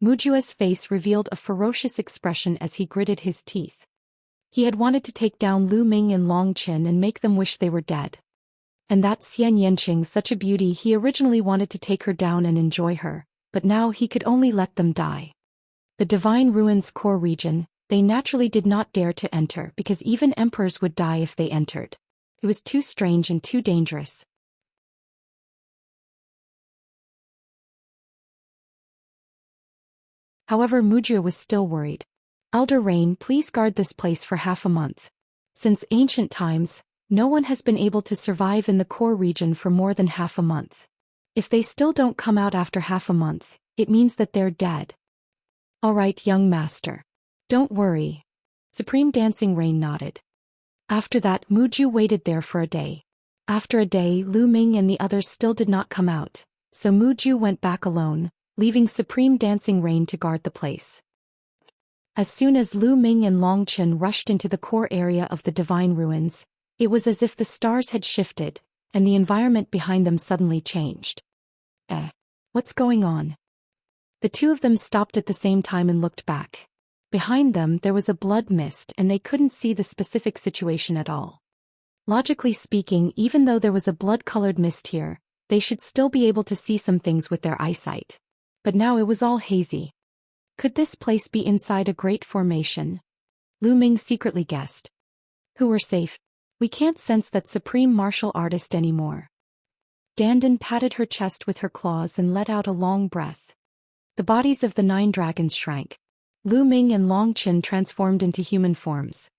[SPEAKER 1] Mujua's face revealed a ferocious expression as he gritted his teeth. He had wanted to take down Lu Ming and Longchen and make them wish they were dead. And that Xianxia, such a beauty, he originally wanted to take her down and enjoy her, but now he could only let them die. The Divine Ruins core region, they naturally did not dare to enter because even emperors would die if they entered. It was too strange and too dangerous. However, Mujia was still worried. Elder Rain, please guard this place for half a month. Since ancient times, no one has been able to survive in the core region for more than half a month. If they still don't come out after half a month, it means that they're dead. All right, young master. Don't worry. Supreme Dancing Rain nodded. After that, Muju waited there for a day. After a day, Lu Ming and the others still did not come out, so Muju went back alone, leaving Supreme Dancing Rain to guard the place. As soon as Lu Ming and Long Chen rushed into the core area of the divine ruins, it was as if the stars had shifted, and the environment behind them suddenly changed. What's going on? The two of them stopped at the same time and looked back. Behind them there was a blood mist and they couldn't see the specific situation at all. Logically speaking, even though there was a blood-colored mist here, they should still be able to see some things with their eyesight. But now it was all hazy. Could this place be inside a great formation? Lu Ming secretly guessed. Who were safe? We can't sense that supreme martial artist anymore. Dandan patted her chest with her claws and let out a long breath. The bodies of the 9 dragons shrank. Lu Ming and Long Chen transformed into human forms.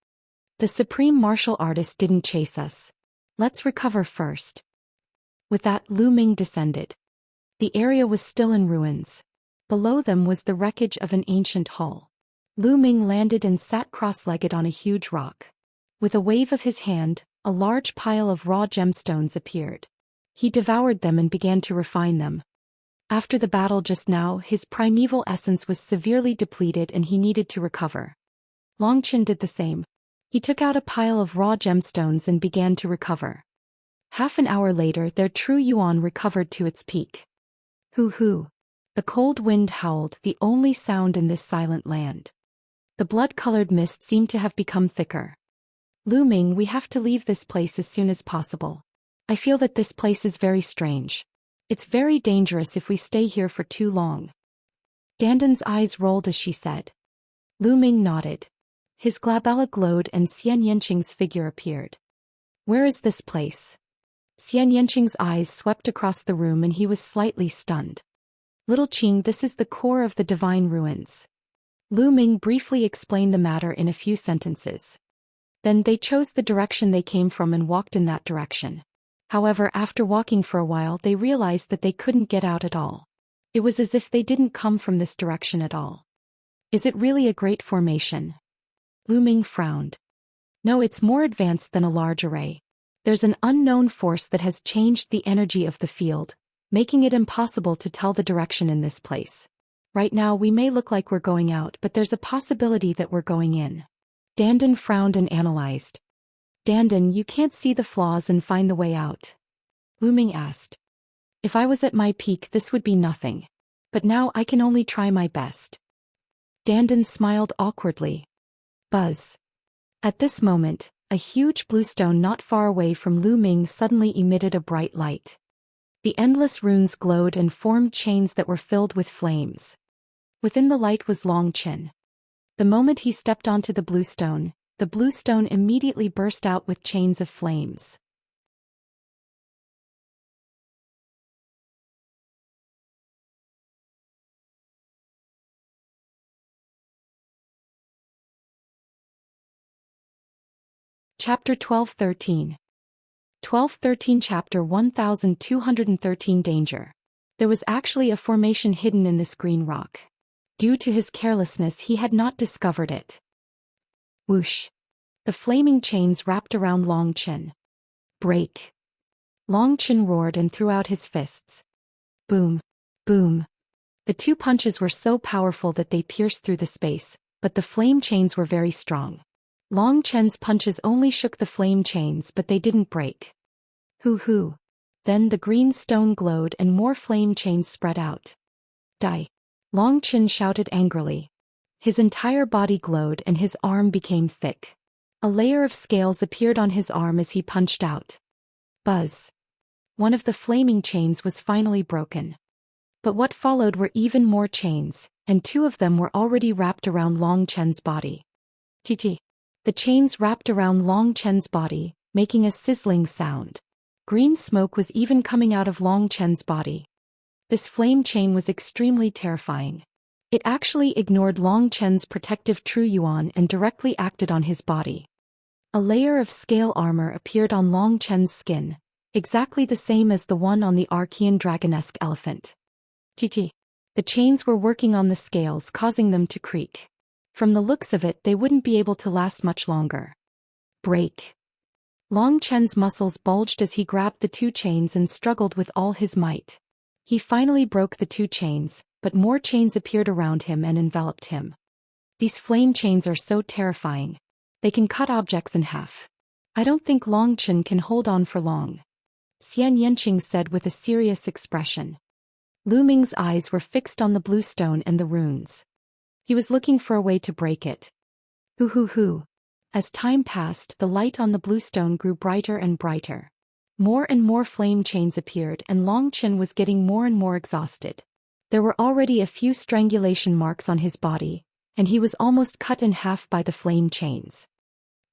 [SPEAKER 1] The supreme martial artist didn't chase us. Let's recover first. With that, Lu Ming descended. The area was still in ruins. Below them was the wreckage of an ancient hull. Lu Ming landed and sat cross-legged on a huge rock. With a wave of his hand, a large pile of raw gemstones appeared. He devoured them and began to refine them. After the battle just now, his primeval essence was severely depleted and he needed to recover. Long Chen did the same. He took out a pile of raw gemstones and began to recover. Half an hour later, their true yuan recovered to its peak. Hoo-hoo. The cold wind howled, the only sound in this silent land. The blood-colored mist seemed to have become thicker. Lu Ming, we have to leave this place as soon as possible. I feel that this place is very strange. It's very dangerous if we stay here for too long. Dandan's eyes rolled as she said. Lu Ming nodded. His glabella glowed and Xianxia's figure appeared. Where is this place? Xianxia's eyes swept across the room and he was slightly stunned. Little Qing, this is the core of the divine ruins. Lu Ming briefly explained the matter in a few sentences. Then they chose the direction they came from and walked in that direction. However, after walking for a while they realized that they couldn't get out at all. It was as if they didn't come from this direction at all. Is it really a great formation? Lu Ming frowned. No, it's more advanced than a large array. There's an unknown force that has changed the energy of the field, making it impossible to tell the direction in this place. Right now we may look like we're going out, but there's a possibility that we're going in. Dandan frowned and analyzed. Dandan, you can't see the flaws and find the way out? Lu Ming asked. If I was at my peak this would be nothing. But now I can only try my best. Dandan smiled awkwardly. Buzz. At this moment, a huge blue stone not far away from Lu Ming suddenly emitted a bright light. The endless runes glowed and formed chains that were filled with flames. Within the light was Long Chen. The moment he stepped onto the blue stone immediately burst out with chains of flames. Chapter 1213. 1213 Chapter 1213 Danger. There was actually a formation hidden in this green rock. Due to his carelessness he had not discovered it. Whoosh. The flaming chains wrapped around Long Chen. Break. Long Chen roared and threw out his fists. Boom. Boom. The 2 punches were so powerful that they pierced through the space, but the flame chains were very strong. Long Chen's punches only shook the flame chains but they didn't break. Hoo-hoo. Then the green stone glowed and more flame chains spread out. Die. Long Chen shouted angrily. His entire body glowed and his arm became thick. A layer of scales appeared on his arm as he punched out. Buzz. One of the flaming chains was finally broken. But what followed were even more chains, and 2 of them were already wrapped around Long Chen's body. Titi. The chains wrapped around Long Chen's body, making a sizzling sound. Green smoke was even coming out of Long Chen's body. This flame chain was extremely terrifying. It actually ignored Long Chen's protective True Yuan and directly acted on his body. A layer of scale armor appeared on Long Chen's skin, exactly the same as the one on the Archean dragonesque elephant. Chichi. The chains were working on the scales, causing them to creak. From the looks of it, they wouldn't be able to last much longer. Break. Long Chen's muscles bulged as he grabbed the 2 chains and struggled with all his might. He finally broke the 2 chains, but more chains appeared around him and enveloped him. These flame chains are so terrifying. They can cut objects in half. I don't think Long Chen can hold on for long, Xianxia said with a serious expression. Lu Ming's eyes were fixed on the blue stone and the runes. He was looking for a way to break it. Hoo. As time passed, the light on the blue stone grew brighter and brighter. More and more flame chains appeared and Long Chen was getting more and more exhausted. There were already a few strangulation marks on his body, and he was almost cut in half by the flame chains.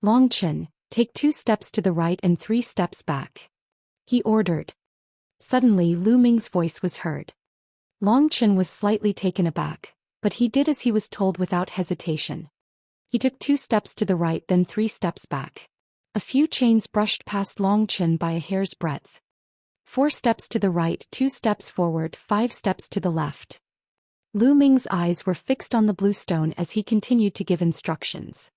[SPEAKER 1] Long Chen, take 2 steps to the right and 3 steps back, he ordered. Suddenly Lu Ming's voice was heard. Long Chen was slightly taken aback, but he did as he was told without hesitation. He took 2 steps to the right, then 3 steps back. A few chains brushed past Long Chen by a hair's breadth. 4 steps to the right, 2 steps forward, 5 steps to the left. Lu Ming's eyes were fixed on the blue stone as he continued to give instructions.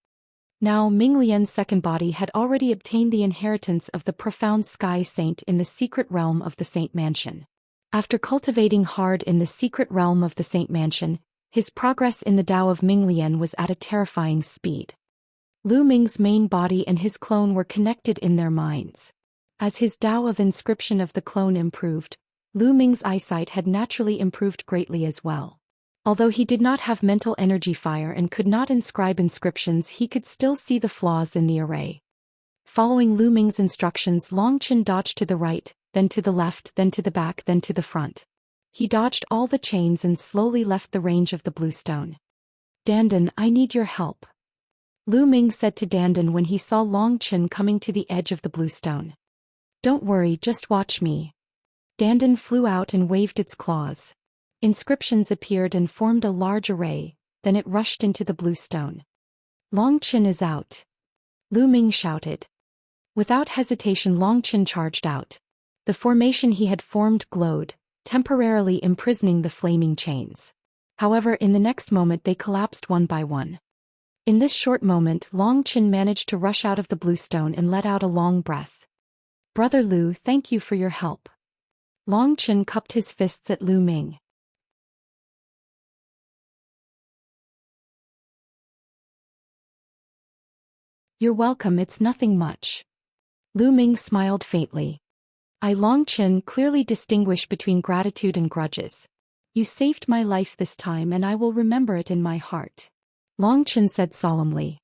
[SPEAKER 1] Now Ming Lian's second body had already obtained the inheritance of the profound Sky Saint in the secret realm of the Saint Mansion. After cultivating hard in the secret realm of the Saint Mansion, his progress in the Tao of Ming Lian was at a terrifying speed. Lu Ming's main body and his clone were connected in their minds. As his Tao of inscription of the clone improved, Lu Ming's eyesight had naturally improved greatly as well. Although he did not have mental energy fire and could not inscribe inscriptions, he could still see the flaws in the array. Following Lu Ming's instructions, Long Chen dodged to the right, then to the left, then to the back, then to the front. He dodged all the chains and slowly left the range of the blue stone. Dandan, I need your help, Lu Ming said to Dandan when he saw Long Chen coming to the edge of the blue stone. Don't worry, just watch me. Dandan flew out and waved its claws. Inscriptions appeared and formed a large array, then it rushed into the blue stone. Long Chen is out, Lu Ming shouted. Without hesitation, Long Chen charged out. The formation he had formed glowed, temporarily imprisoning the flaming chains. However, in the next moment they collapsed one by one. In this short moment, Long Chen managed to rush out of the blue stone and let out a long breath. Brother Lu, thank you for your help. Long Chen cupped his fists at Lu Ming. You're welcome, it's nothing much. Lu Ming smiled faintly. I, Long Chen, clearly distinguish between gratitude and grudges. You saved my life this time and I will remember it in my heart, Long Chen said solemnly.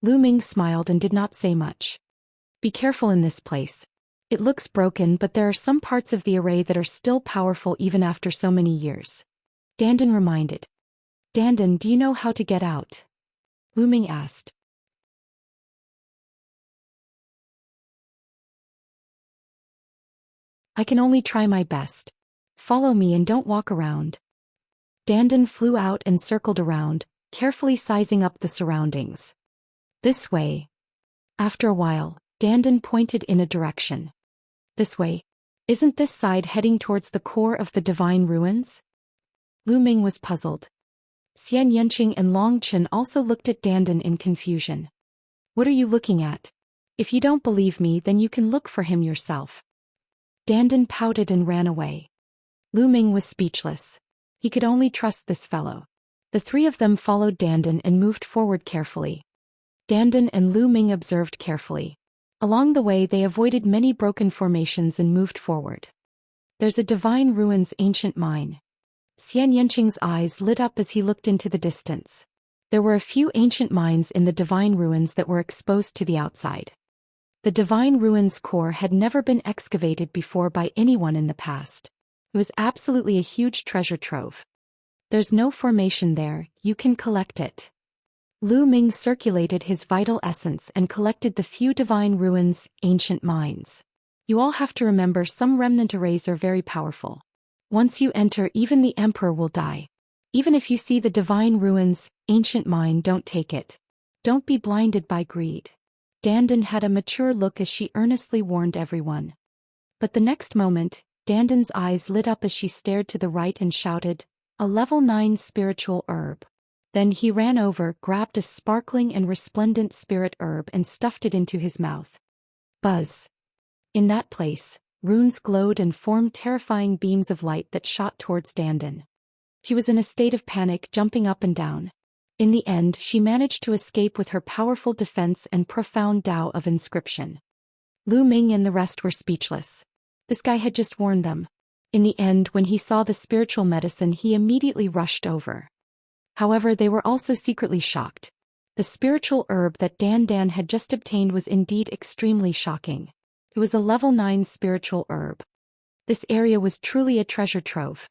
[SPEAKER 1] Lu Ming smiled and did not say much. Be careful in this place. It looks broken, but there are some parts of the array that are still powerful even after so many years, Dandan reminded. Dandan, do you know how to get out? Lu Ming asked. I can only try my best. Follow me and don't walk around. Dandan flew out and circled around, carefully sizing up the surroundings. This way. After a while, Dandan pointed in a direction. This way. Isn't this side heading towards the core of the divine ruins? Lu Ming was puzzled. Xianxia and Long Chen also looked at Dandan in confusion. What are you looking at? If you don't believe me, then you can look for him yourself. Dandan pouted and ran away. Lu Ming was speechless. He could only trust this fellow. The 3 of them followed Dandan and moved forward carefully. Dandan and Lu Ming observed carefully. Along the way they avoided many broken formations and moved forward. There's a divine ruins ancient mine. Xianxia's eyes lit up as he looked into the distance. There were a few ancient mines in the divine ruins that were exposed to the outside. The divine ruins core had never been excavated before by anyone in the past. It was absolutely a huge treasure trove. There's no formation there, you can collect it. Lu Ming circulated his vital essence and collected the few divine ruins, ancient mines. You all have to remember, some remnant arrays are very powerful. Once you enter, even the emperor will die. Even if you see the divine ruins, ancient mine, don't take it. Don't be blinded by greed. Dandan had a mature look as she earnestly warned everyone. But the next moment, Dandan's eyes lit up as she stared to the right and shouted, "A level 9 spiritual herb." Then he ran over, grabbed a sparkling and resplendent spirit herb and stuffed it into his mouth. Buzz. In that place, runes glowed and formed terrifying beams of light that shot towards Dandan. She was in a state of panic, jumping up and down. In the end, she managed to escape with her powerful defense and profound Tao of inscription. Lu Ming and the rest were speechless. This guy had just warned them. In the end, when he saw the spiritual medicine, he immediately rushed over. However, they were also secretly shocked. The spiritual herb that Dan had just obtained was indeed extremely shocking. It was a level 9 spiritual herb. This area was truly a treasure trove.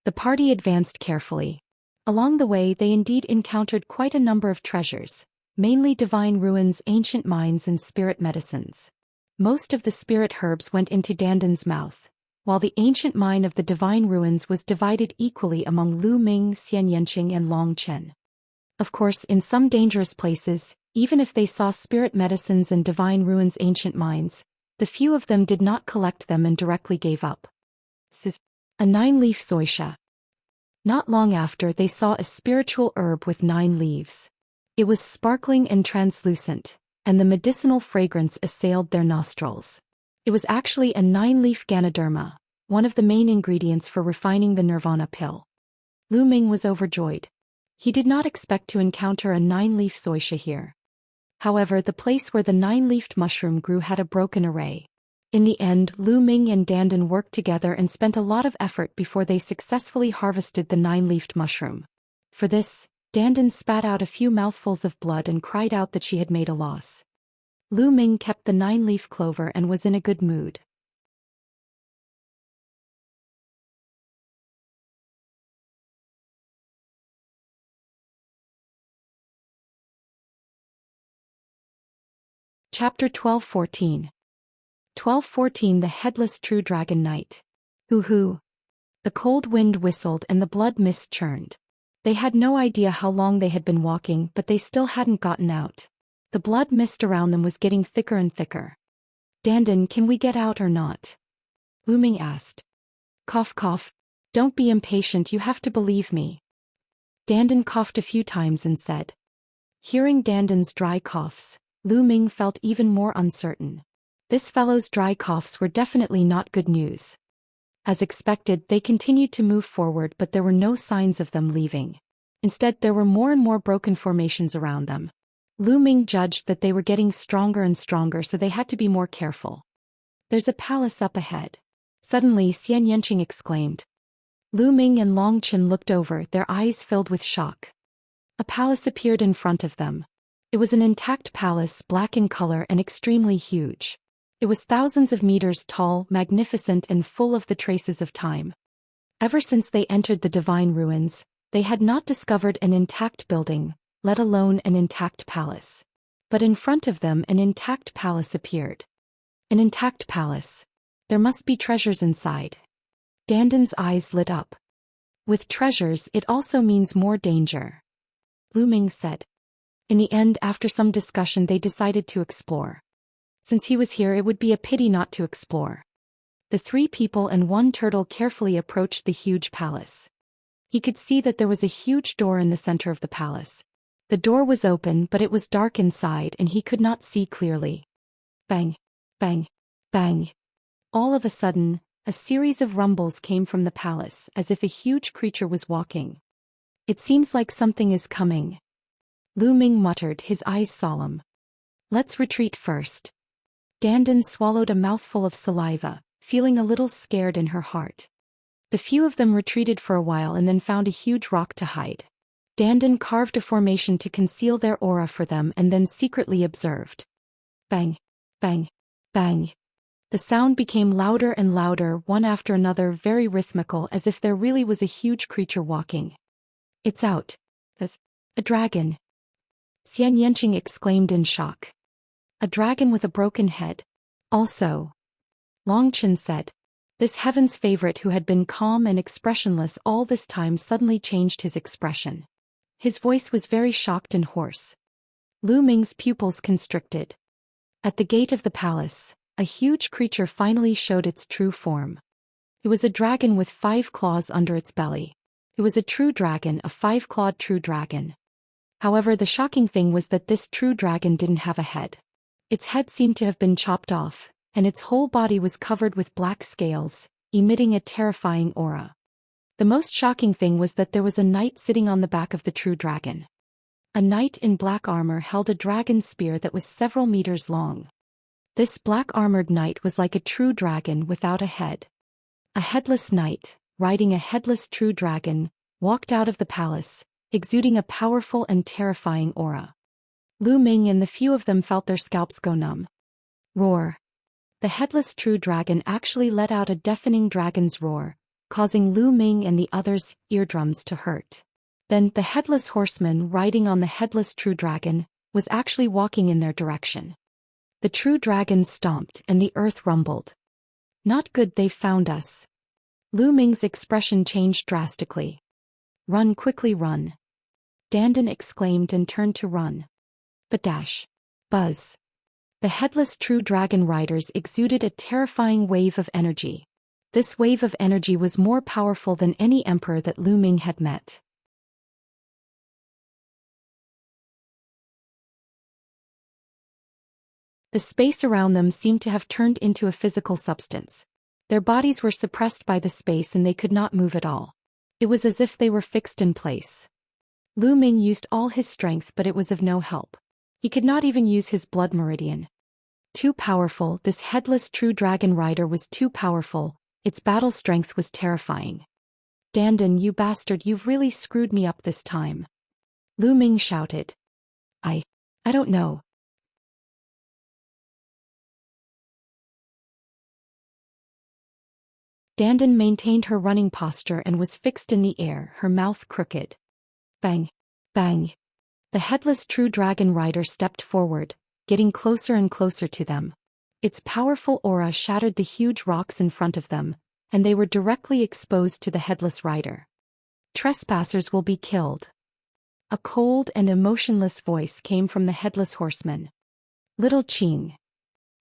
[SPEAKER 1] The party advanced carefully. Along the way, they indeed encountered quite a number of treasures, mainly divine ruins, ancient mines, and spirit medicines. Most of the spirit herbs went into Dandan's mouth, while the ancient mine of the divine ruins was divided equally among Lu Ming, Xianxia, and Long Chen. Of course, in some dangerous places, even if they saw spirit medicines and divine ruins, ancient mines, the few of them did not collect them and directly gave up. A 9-leaf zoysia. Not long after, they saw a spiritual herb with 9 leaves. It was sparkling and translucent, and the medicinal fragrance assailed their nostrils. It was actually a 9-leaf Ganoderma, one of the main ingredients for refining the Nirvana pill. Lu Ming was overjoyed. He did not expect to encounter a 9-leaf zoysia here. However, the place where the 9-leafed mushroom grew had a broken array. In the end, Lu Ming and Dandan worked together and spent a lot of effort before they successfully harvested the 9-leafed mushroom. For this, Dandan spat out a few mouthfuls of blood and cried out that she had made a loss. Lu Ming kept the 9-leaf clover and was in a good mood. Chapter 12:14. 12:14 The Headless True Dragon Knight. Hoo-hoo. The cold wind whistled and the blood mist churned. They had no idea how long they had been walking, but they still hadn't gotten out. The blood mist around them was getting thicker and thicker. Dandan, can we get out or not? Lu Ming asked. Cough cough. Don't be impatient, you have to believe me. Dandan coughed a few times and said. Hearing Dandan's dry coughs, Lu Ming felt even more uncertain. This fellow's dry coughs were definitely not good news. As expected, they continued to move forward, but there were no signs of them leaving. Instead, there were more and more broken formations around them. Lu Ming judged that they were getting stronger and stronger, so they had to be more careful. There's a palace up ahead. Suddenly, Xianxia exclaimed. Lu Ming and Long Chen looked over, their eyes filled with shock. A palace appeared in front of them. It was an intact palace, black in color and extremely huge. It was thousands of meters tall, magnificent and full of the traces of time. Ever since they entered the divine ruins, they had not discovered an intact building, let alone an intact palace. But in front of them an intact palace appeared. An intact palace. There must be treasures inside. Dandan's eyes lit up. With treasures, it also means more danger. Lu Ming said. In the end, after some discussion, they decided to explore. Since he was here, it would be a pity not to explore. The 3 people and 1 turtle carefully approached the huge palace. He could see that there was a huge door in the center of the palace. The door was open, but it was dark inside and he could not see clearly. Bang, bang, bang. All of a sudden, a series of rumbles came from the palace, as if a huge creature was walking. It seems like something is coming. Lu Ming muttered, his eyes solemn. Let's retreat first. Dandan swallowed a mouthful of saliva, feeling a little scared in her heart. The few of them retreated for a while and then found a huge rock to hide. Dandan carved a formation to conceal their aura for them and then secretly observed. Bang, bang, bang. The sound became louder and louder, one after another, very rhythmical, as if there really was a huge creature walking. It's out. A dragon. Xianxia exclaimed in shock. A dragon with a broken head. Also. Long Chen said. This heaven's favorite who had been calm and expressionless all this time suddenly changed his expression. His voice was very shocked and hoarse. Lu Ming's pupils constricted. At the gate of the palace, a huge creature finally showed its true form. It was a dragon with 5 claws under its belly. It was a true dragon, a 5-clawed true dragon. However, the shocking thing was that this true dragon didn't have a head. Its head seemed to have been chopped off, and its whole body was covered with black scales, emitting a terrifying aura. The most shocking thing was that there was a knight sitting on the back of the true dragon. A knight in black armor held a dragon spear that was several meters long. This black-armored knight was like a true dragon without a head. A headless knight, riding a headless true dragon, walked out of the palace, exuding a powerful and terrifying aura. Lu Ming and the few of them felt their scalps go numb. Roar. The headless true dragon actually let out a deafening dragon's roar, causing Lu Ming and the others' eardrums to hurt. Then, the headless horseman riding on the headless true dragon was actually walking in their direction. The true dragon stomped and the earth rumbled. Not good, they've found us. Lu Ming's expression changed drastically. Run, quickly run. Dandan exclaimed and turned to run. But dash. Buzz. The headless true dragon riders exuded a terrifying wave of energy. This wave of energy was more powerful than any emperor that Lu Ming had met. The space around them seemed to have turned into a physical substance. Their bodies were suppressed by the space and they could not move at all. It was as if they were fixed in place. Lu Ming used all his strength, but it was of no help. He could not even use his blood meridian. Too powerful, this headless true dragon rider was too powerful, its battle strength was terrifying. Dandan, you bastard, you've really screwed me up this time. Lu Ming shouted. I don't know. Dandan maintained her running posture and was fixed in the air, her mouth crooked. Bang! Bang! The headless true dragon rider stepped forward, getting closer and closer to them. Its powerful aura shattered the huge rocks in front of them, and they were directly exposed to the headless rider. Trespassers will be killed. A cold and emotionless voice came from the headless horseman. Little Qing.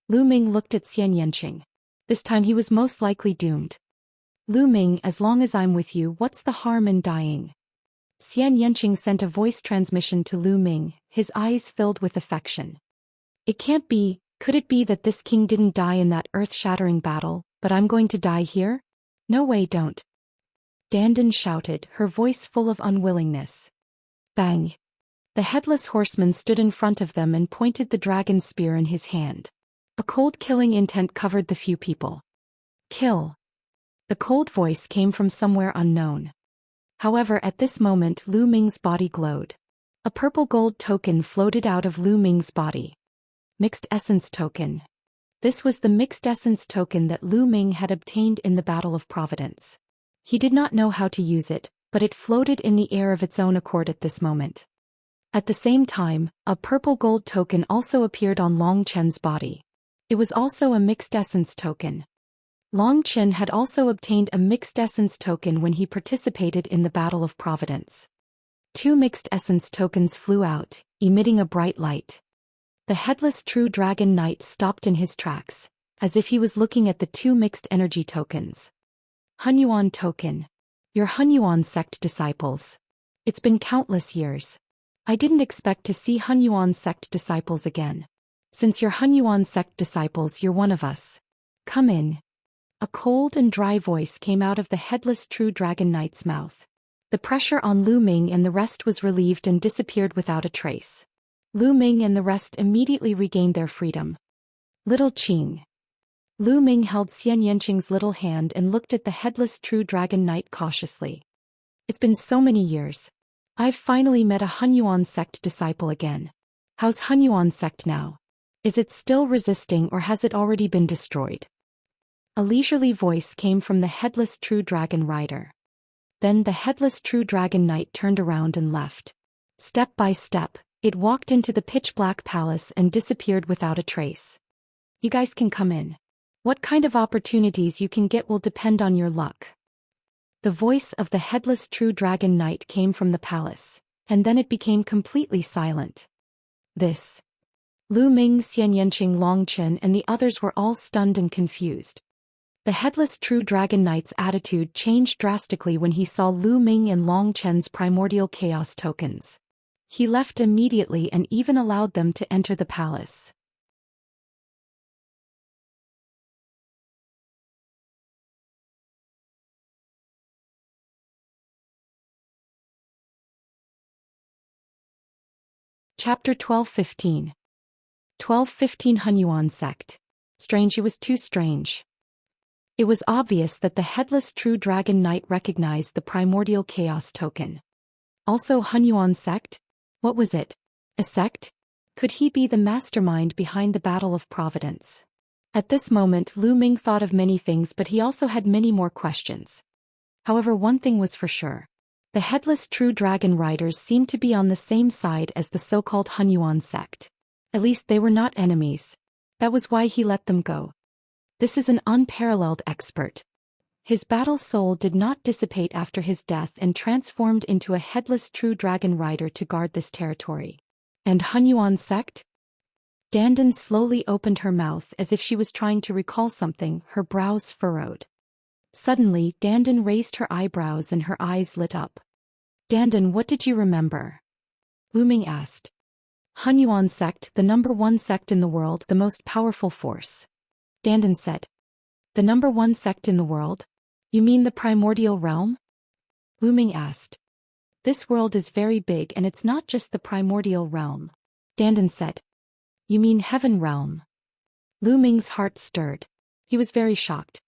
[SPEAKER 1] Lu Ming looked at Xianxia. This time he was most likely doomed. Lu Ming, as long as I'm with you, what's the harm in dying? Xianxia sent a voice transmission to Lu Ming, his eyes filled with affection. It can't be, could it be that this king didn't die in that earth-shattering battle, but I'm going to die here? No way, don't. Dandan shouted, her voice full of unwillingness. Bang! The headless horseman stood in front of them and pointed the dragon spear in his hand. A cold killing intent covered the few people. Kill. The cold voice came from somewhere unknown. However, at this moment Lu Ming's body glowed. A purple gold token floated out of Lu Ming's body. Mixed Essence Token. This was the Mixed Essence Token that Lu Ming had obtained in the Battle of Providence. He did not know how to use it, but it floated in the air of its own accord at this moment. At the same time, a purple gold token also appeared on Long Chen's body. It was also a Mixed Essence Token. Long Chen had also obtained a Mixed Essence Token when he participated in the Battle of Providence. 2 Mixed Essence Tokens flew out, emitting a bright light. The headless true dragon knight stopped in his tracks, as if he was looking at the 2 mixed energy tokens. Hunyuan Token. Your Hunyuan sect disciples. It's been countless years. I didn't expect to see Hunyuan sect disciples again. Since you're Hunyuan sect disciples, you're one of us. Come in. A cold and dry voice came out of the headless true dragon knight's mouth. The pressure on Lu Ming and the rest was relieved and disappeared without a trace. Lu Ming and the rest immediately regained their freedom. Little Qing. Lu Ming held Xianxia's little hand and looked at the headless true dragon knight cautiously. It's been so many years. I've finally met a Hunyuan sect disciple again. How's Hunyuan sect now? Is it still resisting or has it already been destroyed? A leisurely voice came from the headless true dragon rider. Then the headless true dragon knight turned around and left. Step by step, it walked into the pitch-black palace and disappeared without a trace. You guys can come in. What kind of opportunities you can get will depend on your luck. The voice of the headless true dragon knight came from the palace, and then it became completely silent. This. Lu Ming, Xianxia, Longchen and the others were all stunned and confused. The headless true dragon knight's attitude changed drastically when he saw Lu Ming and Longchen's primordial chaos tokens. He left immediately and even allowed them to enter the palace. Chapter 12:15. 12:15 Hunyuan Sect. Strange, it was too strange. It was obvious that the headless true dragon knight recognized the primordial chaos token. Also Hunyuan Sect? What was it? A sect? Could he be the mastermind behind the Battle of Providence? At this moment Lu Ming thought of many things, but he also had many more questions. However, one thing was for sure. The headless true dragon riders seemed to be on the same side as the so-called Hunyuan sect. At least they were not enemies. That was why he let them go. This is an unparalleled expert. His battle soul did not dissipate after his death and transformed into a headless true dragon rider to guard this territory. And Hunyuan sect? Dandan slowly opened her mouth as if she was trying to recall something, her brows furrowed. Suddenly, Dandan raised her eyebrows and her eyes lit up. Dandan, what did you remember? Lu Ming asked. Hunyuan sect, the #1 sect in the world, the most powerful force. Dandan said. The #1 sect in the world? You mean the primordial realm? Lu Ming asked. This world is very big and it's not just the primordial realm. Dandan said. You mean heaven realm? Lu Ming's heart stirred. He was very shocked.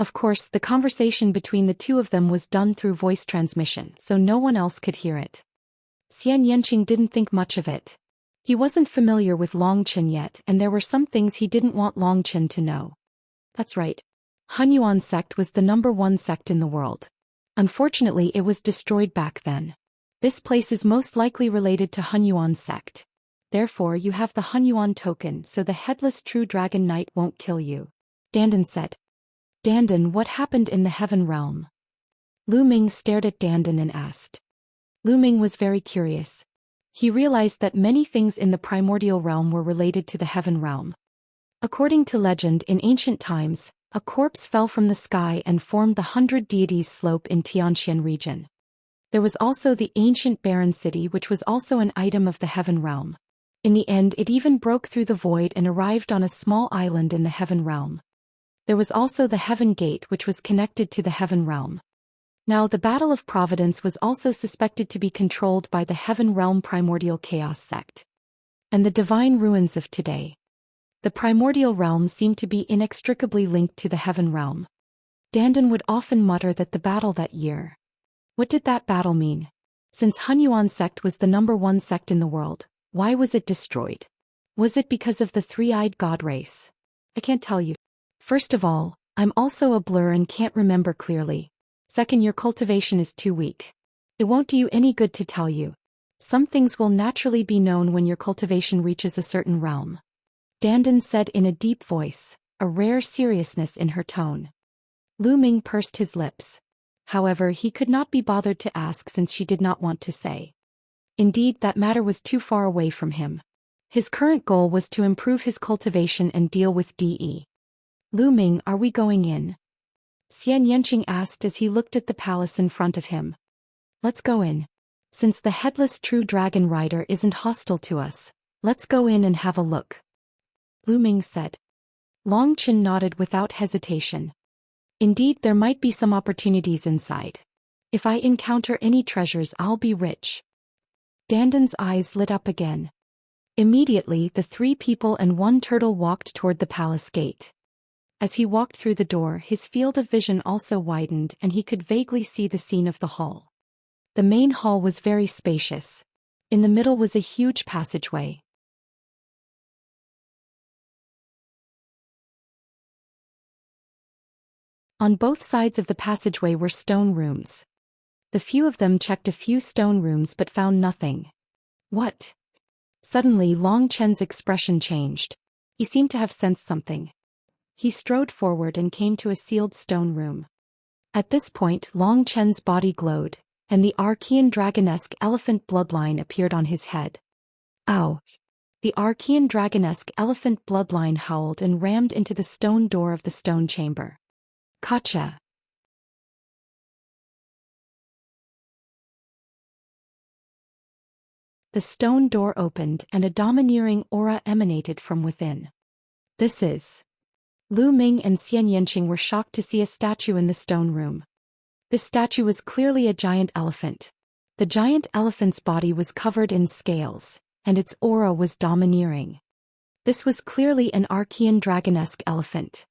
[SPEAKER 1] Of course, the conversation between the two of them was done through voice transmission, so no one else could hear it. Xianxia didn't think much of it. He wasn't familiar with Longchen yet, and there were some things he didn't want Longchen to know. That's right. Hunyuan sect was the #1 sect in the world. Unfortunately, it was destroyed back then. This place is most likely related to Hunyuan sect. Therefore, you have the Hunyuan token, so the headless true dragon knight won't kill you. Dandan said. Dandan, what happened in the heaven realm? Lu Ming stared at Dandan and asked. Lu Ming was very curious. He realized that many things in the primordial realm were related to the heaven realm. According to legend, in ancient times, a corpse fell from the sky and formed the 100 deities slope in Xianxia region. There was also the ancient barren city, which was also an item of the heaven realm. In the end, it even broke through the void and arrived on a small island in the heaven realm. There was also the heaven gate, which was connected to the heaven realm. Now the Battle of Providence was also suspected to be controlled by the heaven realm primordial chaos sect. And the divine ruins of today. The primordial realm seemed to be inextricably linked to the heaven realm. Dandan would often mutter that the battle that year. What did that battle mean? Since Hunyuan sect was the #1 sect in the world, why was it destroyed? Was it because of the three-eyed god race? I can't tell you. First of all, I'm also a blur and can't remember clearly. Second, your cultivation is too weak. It won't do you any good to tell you. Some things will naturally be known when your cultivation reaches a certain realm. Dandan said in a deep voice, a rare seriousness in her tone. Lu Ming pursed his lips. However, he could not be bothered to ask since she did not want to say. Indeed, that matter was too far away from him. His current goal was to improve his cultivation and deal with DE. Lu Ming, are we going in? Xianxia asked as he looked at the palace in front of him. Let's go in. Since the headless true dragon rider isn't hostile to us, let's go in and have a look. Lu Ming said. Longchen nodded without hesitation. Indeed, there might be some opportunities inside. If I encounter any treasures, I'll be rich. Dandan's eyes lit up again. Immediately, the 3 people and 1 turtle walked toward the palace gate. As he walked through the door, his field of vision also widened and he could vaguely see the scene of the hall. The main hall was very spacious. In the middle was a huge passageway. On both sides of the passageway were stone rooms. The few of them checked a few stone rooms but found nothing. What? Suddenly Longchen's expression changed. He seemed to have sensed something. He strode forward and came to a sealed stone room. At this point Long Chen's body glowed, and the Archean dragonesque elephant bloodline appeared on his head. Ow! The Archean dragonesque elephant bloodline howled and rammed into the stone door of the stone chamber. Gotcha! The stone door opened and a domineering aura emanated from within. This is... Lu Ming and Xianxia were shocked to see a statue in the stone room. This statue was clearly a giant elephant. The giant elephant's body was covered in scales, and its aura was domineering. This was clearly an Archean dragonesque elephant.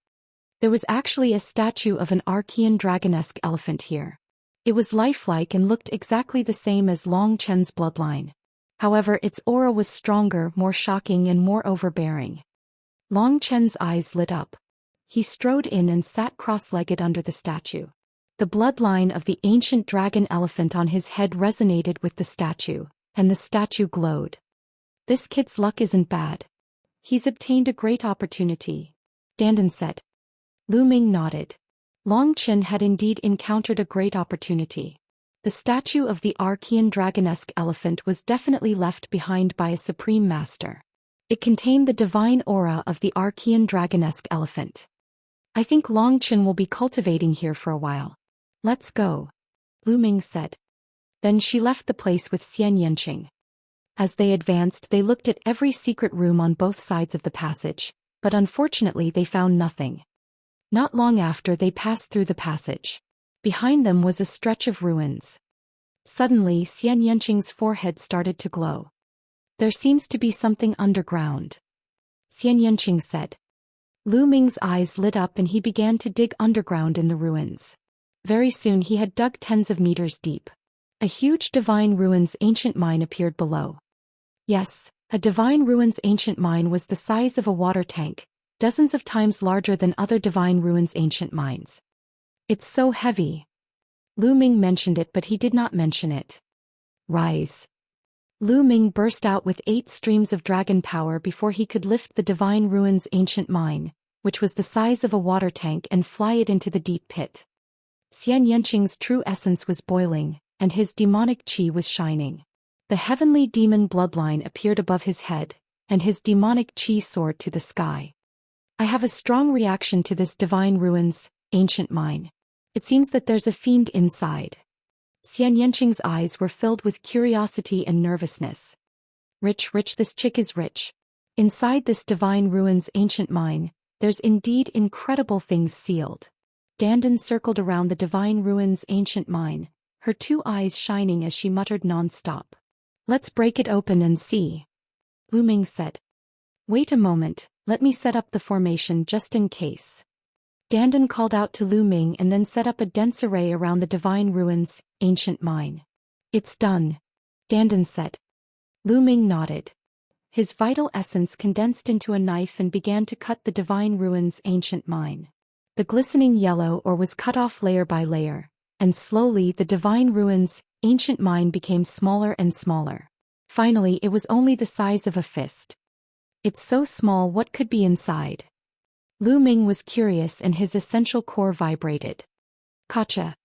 [SPEAKER 1] There was actually a statue of an Archean dragonesque elephant here. It was lifelike and looked exactly the same as Long Chen's bloodline. However, its aura was stronger, more shocking and more overbearing. Long Chen's eyes lit up. He strode in and sat cross-legged under the statue. The bloodline of the ancient dragon elephant on his head resonated with the statue, and the statue glowed. This kid's luck isn't bad. He's obtained a great opportunity, Dandan said. Lu Ming nodded. Long Chen had indeed encountered a great opportunity. The statue of the Archean dragonesque elephant was definitely left behind by a supreme master. It contained the divine aura of the Archean dragonesque elephant. I think Long Chen will be cultivating here for a while. Let's go, Lu Ming said. Then she left the place with Xianxia. As they advanced, they looked at every secret room on both sides of the passage, but unfortunately they found nothing. Not long after they passed through the passage. Behind them was a stretch of ruins. Suddenly Xianxia's forehead started to glow. There seems to be something underground, Xianxia said. Lu Ming's eyes lit up and he began to dig underground in the ruins. Very soon he had dug tens of meters deep. A huge Divine Ruins ancient mine appeared below. Yes, a Divine Ruins ancient mine was the size of a water tank, dozens of times larger than other Divine Ruins ancient mines. It's so heavy. Lu Ming mentioned it, but he did not mention it. Rise. Lu Ming burst out with 8 streams of dragon power before he could lift the Divine Ruins ancient mine, which was the size of a water tank, and fly it into the deep pit. Xianxia's true essence was boiling, and his demonic qi was shining. The heavenly demon bloodline appeared above his head, and his demonic qi soared to the sky. I have a strong reaction to this Divine Ruins ancient mine. It seems that there's a fiend inside. Xianxia's eyes were filled with curiosity and nervousness. Rich, this chick is rich. Inside this Divine Ruins ancient mine, there's indeed incredible things sealed. Dandan circled around the Divine Ruins ancient mine, her 2 eyes shining as she muttered non-stop. Let's break it open and see, Lu Ming said. Wait a moment, let me set up the formation just in case. Dandan called out to Lu Ming and then set up a dense array around the Divine Ruins ancient mine. It's done, Dandan said. Lu Ming nodded. His vital essence condensed into a knife and began to cut the Divine Ruins ancient mine. The glistening yellow ore was cut off layer by layer, and slowly the Divine Ruins ancient mine became smaller and smaller. Finally it was only the size of a fist. It's so small, what could be inside? Lu Ming was curious and his essential core vibrated. Gotcha.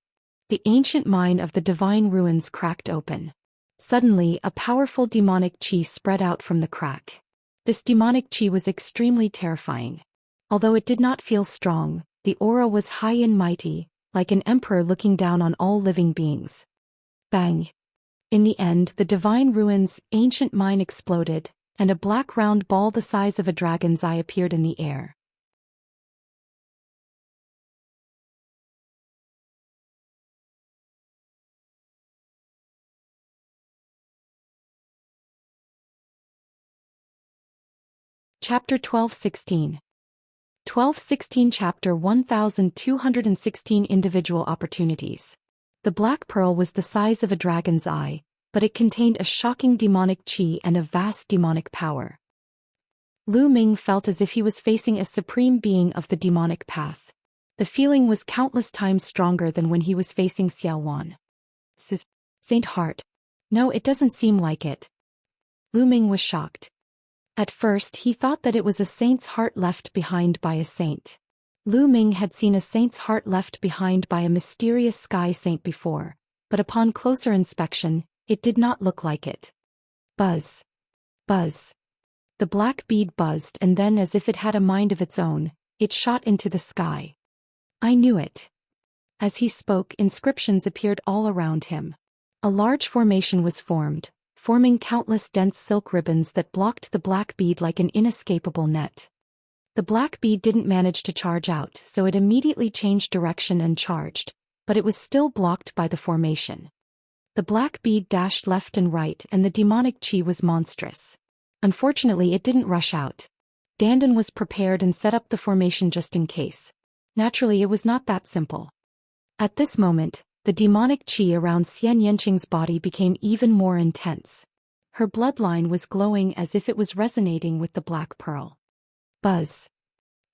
[SPEAKER 1] The ancient mine of the Divine Ruins cracked open. Suddenly a powerful demonic qi spread out from the crack. This demonic qi was extremely terrifying. Although it did not feel strong, the aura was high and mighty, like an emperor looking down on all living beings. Bang! In the end, the Divine Ruins ancient mine exploded, and a black round ball the size of a dragon's eye appeared in the air. Chapter 1216. 1216 Chapter 1216 Individual Opportunities. The black pearl was the size of a dragon's eye, but it contained a shocking demonic qi and a vast demonic power. Lu Ming felt as if he was facing a supreme being of the demonic path. The feeling was countless times stronger than when he was facing Xiaowan. Saint Heart. No, it doesn't seem like it. Lu Ming was shocked. At first he thought that it was a saint's heart left behind by a saint. Lu Ming had seen a saint's heart left behind by a mysterious sky saint before, but upon closer inspection, it did not look like it. Buzz. Buzz. The black bead buzzed, and then, as if it had a mind of its own, it shot into the sky. I knew it. As he spoke, inscriptions appeared all around him. A large formation was formed, forming countless dense silk ribbons that blocked the black bead like an inescapable net. The black bead didn't manage to charge out, so it immediately changed direction and charged, but it was still blocked by the formation. The black bead dashed left and right, and the demonic chi was monstrous. Unfortunately, it didn't rush out. Dandan was prepared and set up the formation just in case. Naturally, it was not that simple. At this moment, the demonic chi around Xianxia's body became even more intense. Her bloodline was glowing as if it was resonating with the black pearl. Buzz.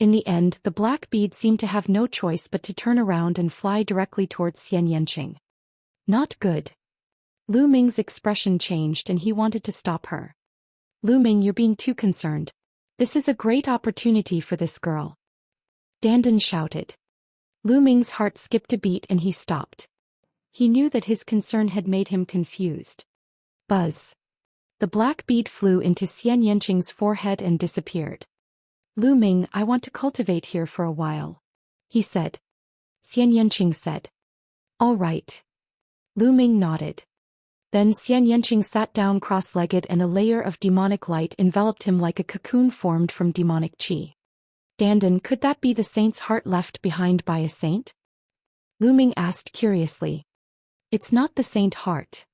[SPEAKER 1] In the end, the black bead seemed to have no choice but to turn around and fly directly towards Xianxia. Not good. Lu Ming's expression changed and he wanted to stop her. Lu Ming, you're being too concerned. This is a great opportunity for this girl. Dandan shouted. Lu Ming's heart skipped a beat and he stopped. He knew that his concern had made him confused. Buzz. The black bead flew into Xianxia's forehead and disappeared. Lu Ming, I want to cultivate here for a while, he said. Xianxia said. All right. Lu Ming nodded. Then Xianxia sat down cross-legged and a layer of demonic light enveloped him like a cocoon formed from demonic chi. Dandan, could that be the saint's heart left behind by a saint? Lu Ming asked curiously. It's not the saint heart.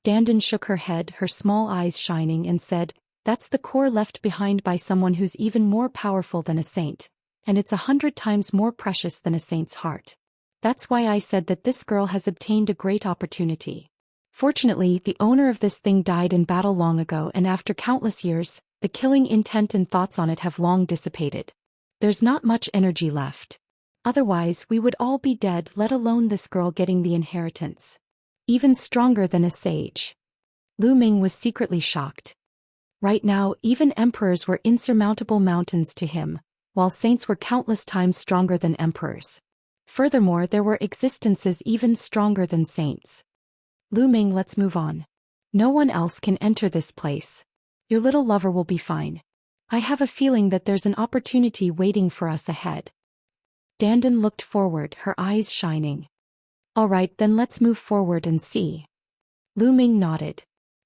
[SPEAKER 1] Dandan shook her head, her small eyes shining, and said, that's the core left behind by someone who's even more powerful than a saint, and it's 100 times more precious than a saint's heart. That's why I said that this girl has obtained a great opportunity. Fortunately, the owner of this thing died in battle long ago, and after countless years, the killing intent and thoughts on it have long dissipated. There's not much energy left. Otherwise, we would all be dead, let alone this girl getting the inheritance. Even stronger than a sage. Lu Ming was secretly shocked. Right now, even emperors were insurmountable mountains to him, while saints were countless times stronger than emperors. Furthermore, there were existences even stronger than saints. Lu Ming, let's move on. No one else can enter this place. Your little lover will be fine. I have a feeling that there's an opportunity waiting for us ahead. Dandan looked forward, her eyes shining. All right, then let's move forward and see. Lu Ming nodded.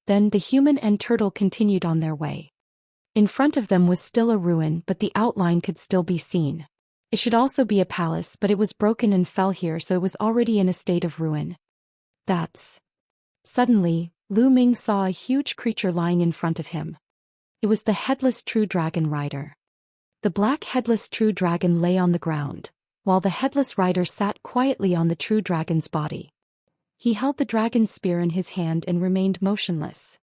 [SPEAKER 1] Then the human and turtle continued on their way. In front of them was still a ruin, but the outline could still be seen. It should also be a palace, but it was broken and fell here, so it was already in a state of ruin. That's... Suddenly, Lu Ming saw a huge creature lying in front of him. It was the headless true dragon rider. The black headless true dragon lay on the ground, while the headless rider sat quietly on the true dragon's body. He held the dragon's spear in his hand and remained motionless.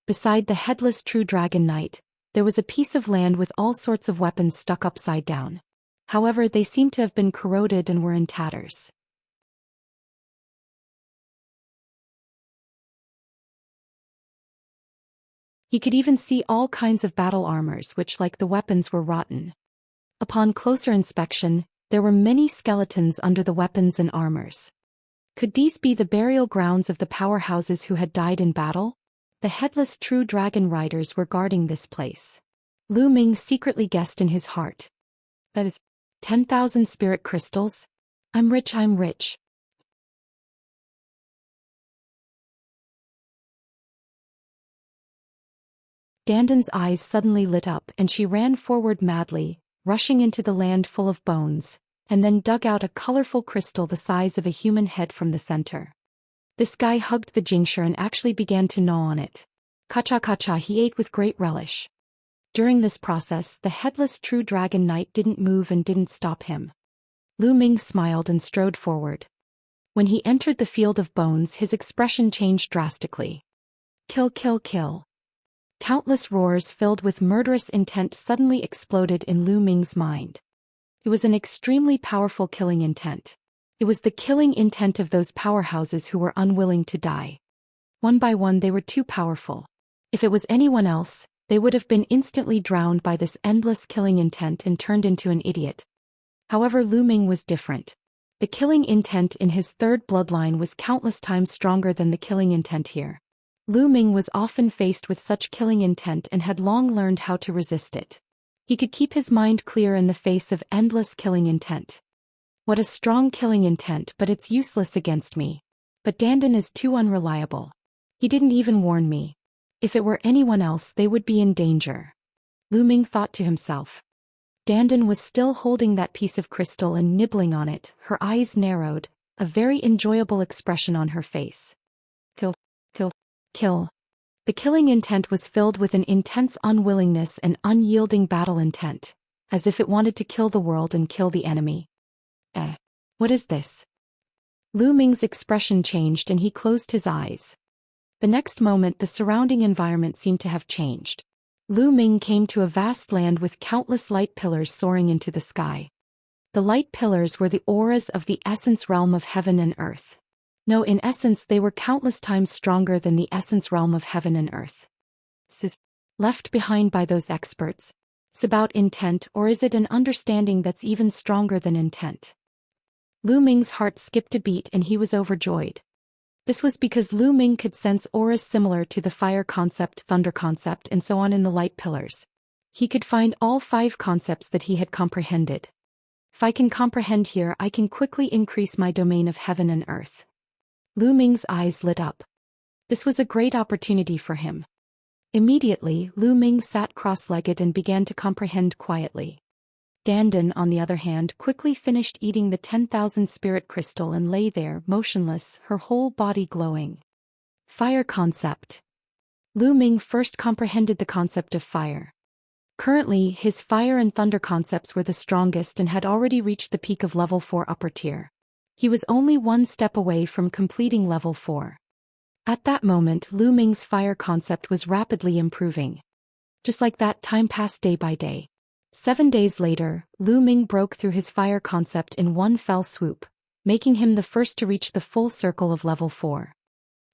[SPEAKER 1] Beside the headless true dragon knight, there was a piece of land with all sorts of weapons stuck upside down. However, they seemed to have been corroded and were in tatters. He could even see all kinds of battle armors which, like the weapons, were rotten. Upon closer inspection, there were many skeletons under the weapons and armors. Could these be the burial grounds of the powerhouses who had died in battle? The headless true dragon riders were guarding this place. Lu Ming secretly guessed in his heart. That is 10,000 spirit crystals? I'm rich, I'm rich. Dandan's eyes suddenly lit up and she ran forward madly, rushing into the land full of bones, and then dug out a colorful crystal the size of a human head from the center. This guy hugged the Jingsher and actually began to gnaw on it. Kacha, he ate with great relish. During this process, the headless true dragon knight didn't move and didn't stop him. Lu Ming smiled and strode forward. When he entered the field of bones, his expression changed drastically. Kill, kill, kill. Countless roars filled with murderous intent suddenly exploded in Lu Ming's mind. It was an extremely powerful killing intent. It was the killing intent of those powerhouses who were unwilling to die. One by one they were too powerful. If it was anyone else, they would have been instantly drowned by this endless killing intent and turned into an idiot. However, Lu Ming was different. The killing intent in his third bloodline was countless times stronger than the killing intent here. Lu Ming was often faced with such killing intent and had long learned how to resist it. He could keep his mind clear in the face of endless killing intent. What a strong killing intent, but it's useless against me. But Dandan is too unreliable. He didn't even warn me. If it were anyone else, they would be in danger. Lu Ming thought to himself. Dandan was still holding that piece of crystal and nibbling on it, her eyes narrowed, a very enjoyable expression on her face. Kill, kill, kill. The killing intent was filled with an intense unwillingness and unyielding battle intent, as if it wanted to kill the world and kill the enemy. What is this? Lu Ming's expression changed and he closed his eyes. The next moment the surrounding environment seemed to have changed. Lu Ming came to a vast land with countless light pillars soaring into the sky. The light pillars were the auras of the essence realm of heaven and earth. No, in essence they were countless times stronger than the essence realm of heaven and earth. Left behind by those experts. It's about intent, or is it an understanding that's even stronger than intent? Lu Ming's heart skipped a beat and he was overjoyed. This was because Lu Ming could sense auras similar to the fire concept, thunder concept, and so on in the light pillars. He could find all 5 concepts that he had comprehended. If I can comprehend here, I can quickly increase my domain of heaven and earth. Lu Ming's eyes lit up. This was a great opportunity for him. Immediately, Lu Ming sat cross-legged and began to comprehend quietly. Dandan, on the other hand, quickly finished eating the 10,000 spirit crystal and lay there, motionless, her whole body glowing. Fire concept. Lu Ming first comprehended the concept of fire. Currently, his fire and thunder concepts were the strongest and had already reached the peak of level 4 upper tier. He was only one step away from completing level 4. At that moment, Lu Ming's fire concept was rapidly improving. Just like that, time passed day by day. 7 days later, Lu Ming broke through his fire concept in one fell swoop, making him the first to reach the full circle of level 4.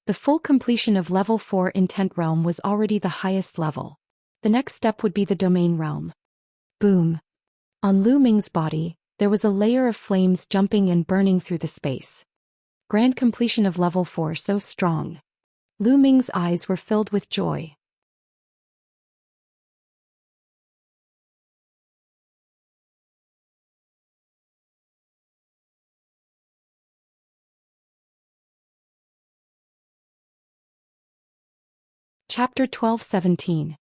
[SPEAKER 1] The full completion of level 4 intent realm was already the highest level. The next step would be the domain realm. Boom. On Lu Ming's body, there was a layer of flames jumping and burning through the space. Grand completion of level 4 so strong. Lu Ming's eyes were filled with joy. Chapter 1217.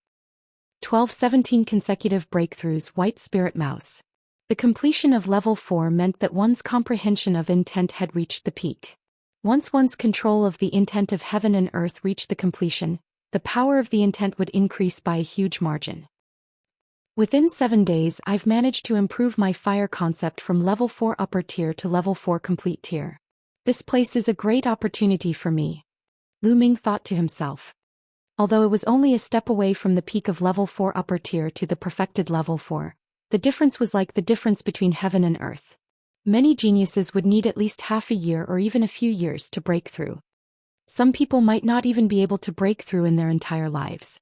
[SPEAKER 1] 1217 Consecutive Breakthroughs. White Spirit Mouse. The completion of level 4 meant that one's comprehension of intent had reached the peak. Once one's control of the intent of heaven and earth reached the completion, the power of the intent would increase by a huge margin. Within 7 days, I've managed to improve my fire concept from level 4 upper tier to level 4 complete tier. This place is a great opportunity for me. Lu Ming thought to himself. Although it was only a step away from the peak of level 4 upper tier to the perfected level 4, the difference was like the difference between heaven and earth. Many geniuses would need at least half a year or even a few years to break through. Some people might not even be able to break through in their entire lives.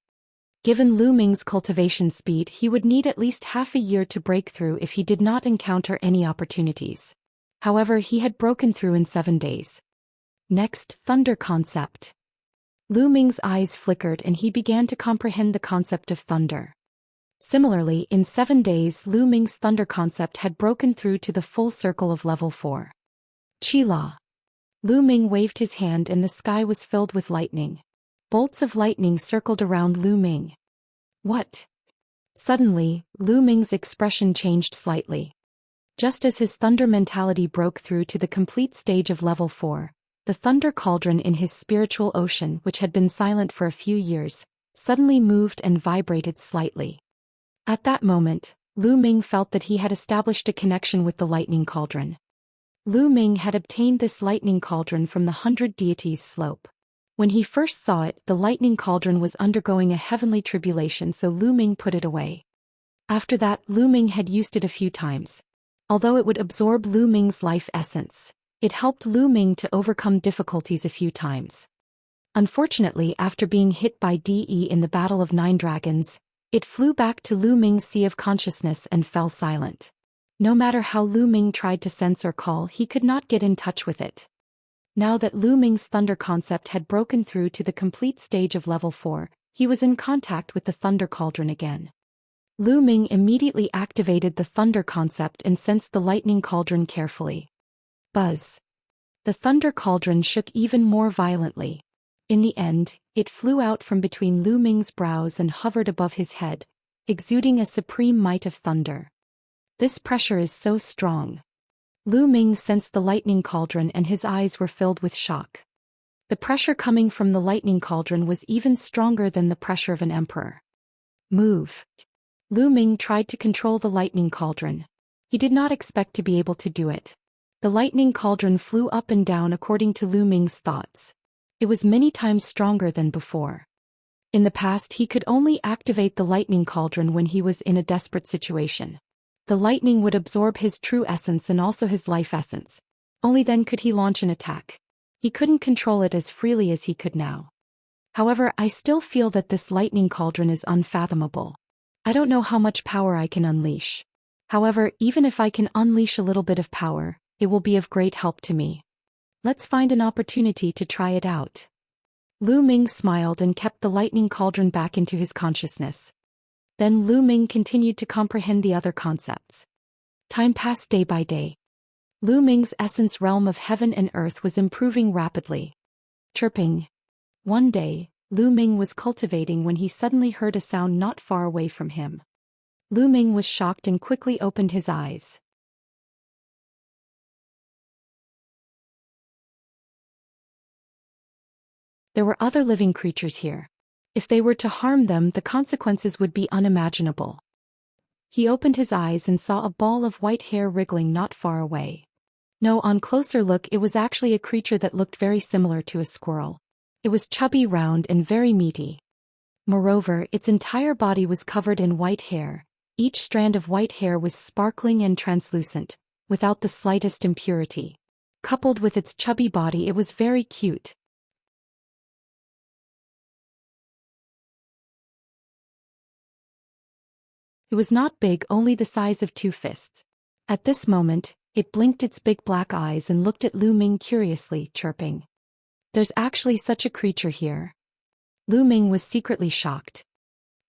[SPEAKER 1] Given Lu Ming's cultivation speed, he would need at least half a year to break through if he did not encounter any opportunities. However, he had broken through in 7 days. Next, thunder concept. Lu Ming's eyes flickered and he began to comprehend the concept of thunder. Similarly, in 7 days, Lu Ming's thunder concept had broken through to the full circle of level 4. Qila. Lu Ming waved his hand and the sky was filled with lightning. Bolts of lightning circled around Lu Ming. What? Suddenly, Lu Ming's expression changed slightly. Just as his thunder mentality broke through to the complete stage of level 4, the thunder cauldron in his spiritual ocean, which had been silent for a few years, suddenly moved and vibrated slightly. At that moment, Lu Ming felt that he had established a connection with the lightning cauldron. Lu Ming had obtained this lightning cauldron from the 100 Deities slope. When he first saw it, the lightning cauldron was undergoing a heavenly tribulation, so Lu Ming put it away. After that, Lu Ming had used it a few times. Although it would absorb Lu Ming's life essence, it helped Lu Ming to overcome difficulties a few times. Unfortunately, after being hit by DE in the Battle of 9 Dragons, it flew back to Lu Ming's Sea of Consciousness and fell silent. No matter how Lu Ming tried to sense or call, he could not get in touch with it. Now that Lu Ming's thunder concept had broken through to the complete stage of level 4, he was in contact with the thunder cauldron again. Lu Ming immediately activated the thunder concept and sensed the lightning cauldron carefully. Buzz. The thunder cauldron shook even more violently. In the end, it flew out from between Lu Ming's brows and hovered above his head, exuding a supreme might of thunder. This pressure is so strong. Lu Ming sensed the lightning cauldron and his eyes were filled with shock. The pressure coming from the lightning cauldron was even stronger than the pressure of an emperor. Move. Lu Ming tried to control the lightning cauldron. He did not expect to be able to do it. The lightning cauldron flew up and down according to Lu Ming's thoughts. It was many times stronger than before. In the past, he could only activate the lightning cauldron when he was in a desperate situation. The lightning would absorb his true essence and also his life essence. Only then could he launch an attack. He couldn't control it as freely as he could now. However, I still feel that this lightning cauldron is unfathomable. I don't know how much power I can unleash. However, even if I can unleash a little bit of power, it will be of great help to me. Let's find an opportunity to try it out. Lu Ming smiled and kept the lightning cauldron back into his consciousness. Then Lu Ming continued to comprehend the other concepts. Time passed day by day. Lu Ming's essence realm of heaven and earth was improving rapidly. Chirping. One day, Lu Ming was cultivating when he suddenly heard a sound not far away from him. Lu Ming was shocked and quickly opened his eyes. There were other living creatures here. If they were to harm them, the consequences would be unimaginable. He opened his eyes and saw a ball of white hair wriggling not far away. No, on closer look, it was actually a creature that looked very similar to a squirrel. It was chubby, round, and very meaty. Moreover, its entire body was covered in white hair. Each strand of white hair was sparkling and translucent, without the slightest impurity. Coupled with its chubby body, it was very cute. It was not big, only the size of 2 fists. At this moment, it blinked its big black eyes and looked at Lu Ming curiously, chirping. There's actually such a creature here. Lu Ming was secretly shocked.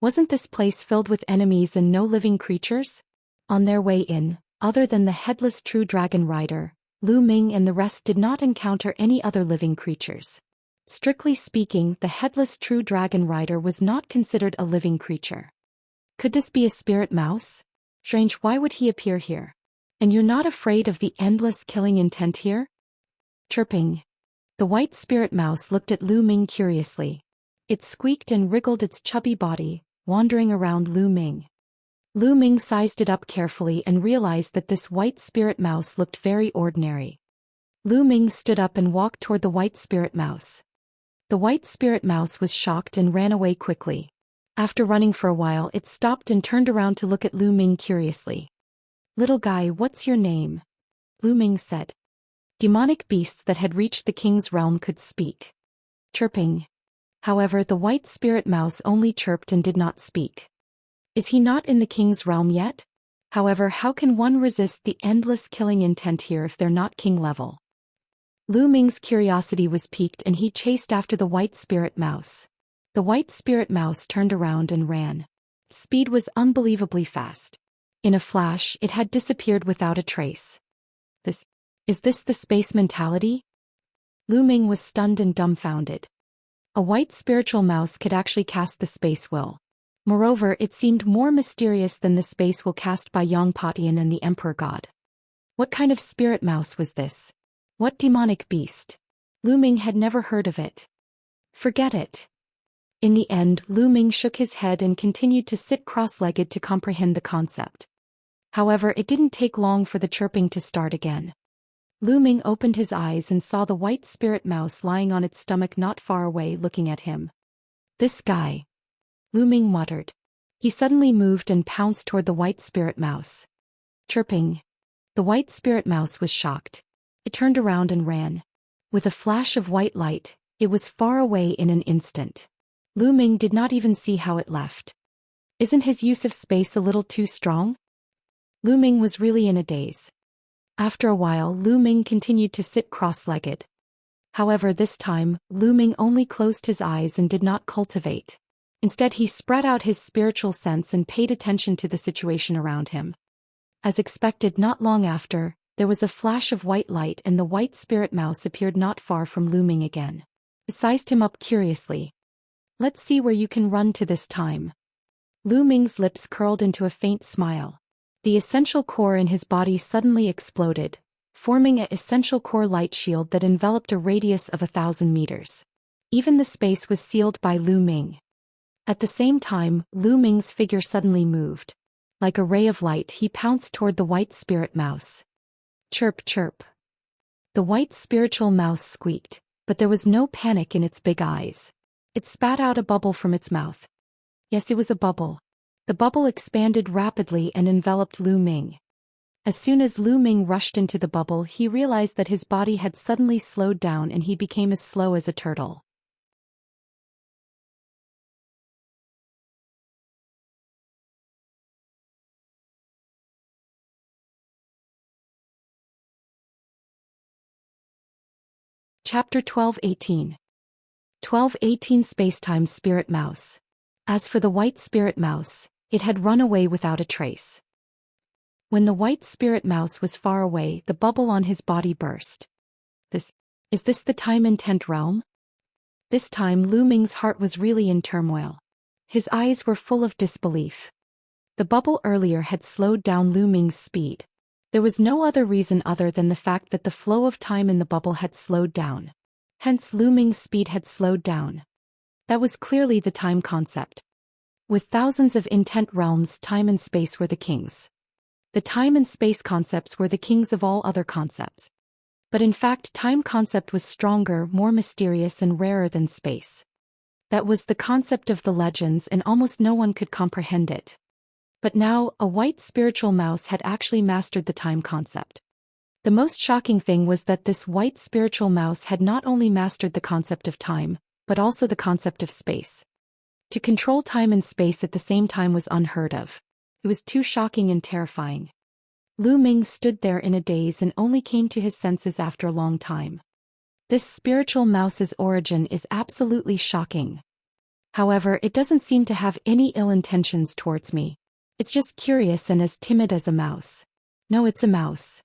[SPEAKER 1] Wasn't this place filled with enemies and no living creatures? On their way in, other than the headless true dragon rider, Lu Ming and the rest did not encounter any other living creatures. Strictly speaking, the headless true dragon rider was not considered a living creature. Could this be a spirit mouse? Strange, why would he appear here? And you're not afraid of the endless killing intent here? Chirping. The white spirit mouse looked at Lu Ming curiously. It squeaked and wriggled its chubby body, wandering around Lu Ming. Lu Ming sized it up carefully and realized that this white spirit mouse looked very ordinary. Lu Ming stood up and walked toward the white spirit mouse. The white spirit mouse was shocked and ran away quickly. After running for a while, it stopped and turned around to look at Lu Ming curiously. Little guy, what's your name? Lu Ming said. Demonic beasts that had reached the king's realm could speak. Chirping. However, the white spirit mouse only chirped and did not speak. Is he not in the king's realm yet? However, how can one resist the endless killing intent here if they're not king level? Lu Ming's curiosity was piqued and he chased after the white spirit mouse. The white spirit mouse turned around and ran. Speed was unbelievably fast. In a flash, it had disappeared without a trace. Is this the space mentality? Lu Ming was stunned and dumbfounded. A white spiritual mouse could actually cast the space will. Moreover, it seemed more mysterious than the space will cast by Yang Patian and the Emperor God. What kind of spirit mouse was this? What demonic beast? Lu Ming had never heard of it. Forget it. In the end, Lu Ming shook his head and continued to sit cross-legged to comprehend the concept. However, it didn't take long for the chirping to start again. Lu Ming opened his eyes and saw the white spirit mouse lying on its stomach not far away looking at him. This guy. Lu Ming muttered. He suddenly moved and pounced toward the white spirit mouse. Chirping. The white spirit mouse was shocked. It turned around and ran. With a flash of white light, it was far away in an instant. Lu Ming did not even see how it left. Isn't his use of space a little too strong? Lu Ming was really in a daze. After a while, Lu Ming continued to sit cross-legged. However, this time, Lu Ming only closed his eyes and did not cultivate. Instead, he spread out his spiritual sense and paid attention to the situation around him. As expected, not long after, there was a flash of white light and the white spirit mouse appeared not far from Lu Ming again. It sized him up curiously. "Let's see where you can run to this time." Lu Ming's lips curled into a faint smile. The essential core in his body suddenly exploded, forming an essential core light shield that enveloped a radius of 1,000 meters. Even the space was sealed by Lu Ming. At the same time, Lu Ming's figure suddenly moved. Like a ray of light, he pounced toward the white spirit mouse. Chirp, chirp. The white spiritual mouse squeaked, but there was no panic in its big eyes. It spat out a bubble from its mouth. Yes, it was a bubble. The bubble expanded rapidly and enveloped Lu Ming. As soon as Lu Ming rushed into the bubble, he realized that his body had suddenly slowed down and he became as slow as a turtle. Chapter 12:18. 12:18 Spacetime Spirit Mouse. As for the white spirit mouse, it had run away without a trace. When the white spirit mouse was far away, the bubble on his body burst. Is this the time in Tent Realm? This time Lu Ming's heart was really in turmoil. His eyes were full of disbelief. The bubble earlier had slowed down Lu Ming's speed. There was no other reason other than the fact that the flow of time in the bubble had slowed down. Hence Lu Ming's speed had slowed down. That was clearly the time concept. With thousands of intent realms, time and space were the kings. The time and space concepts were the kings of all other concepts. But in fact, time concept was stronger, more mysterious and rarer than space. That was the concept of the legends and almost no one could comprehend it. But now, a white spiritual mouse had actually mastered the time concept. The most shocking thing was that this white spiritual mouse had not only mastered the concept of time, but also the concept of space. To control time and space at the same time was unheard of. It was too shocking and terrifying. Lu Ming stood there in a daze and only came to his senses after a long time. This spiritual mouse's origin is absolutely shocking. However, it doesn't seem to have any ill intentions towards me. It's just curious and as timid as a mouse. No, it's a mouse.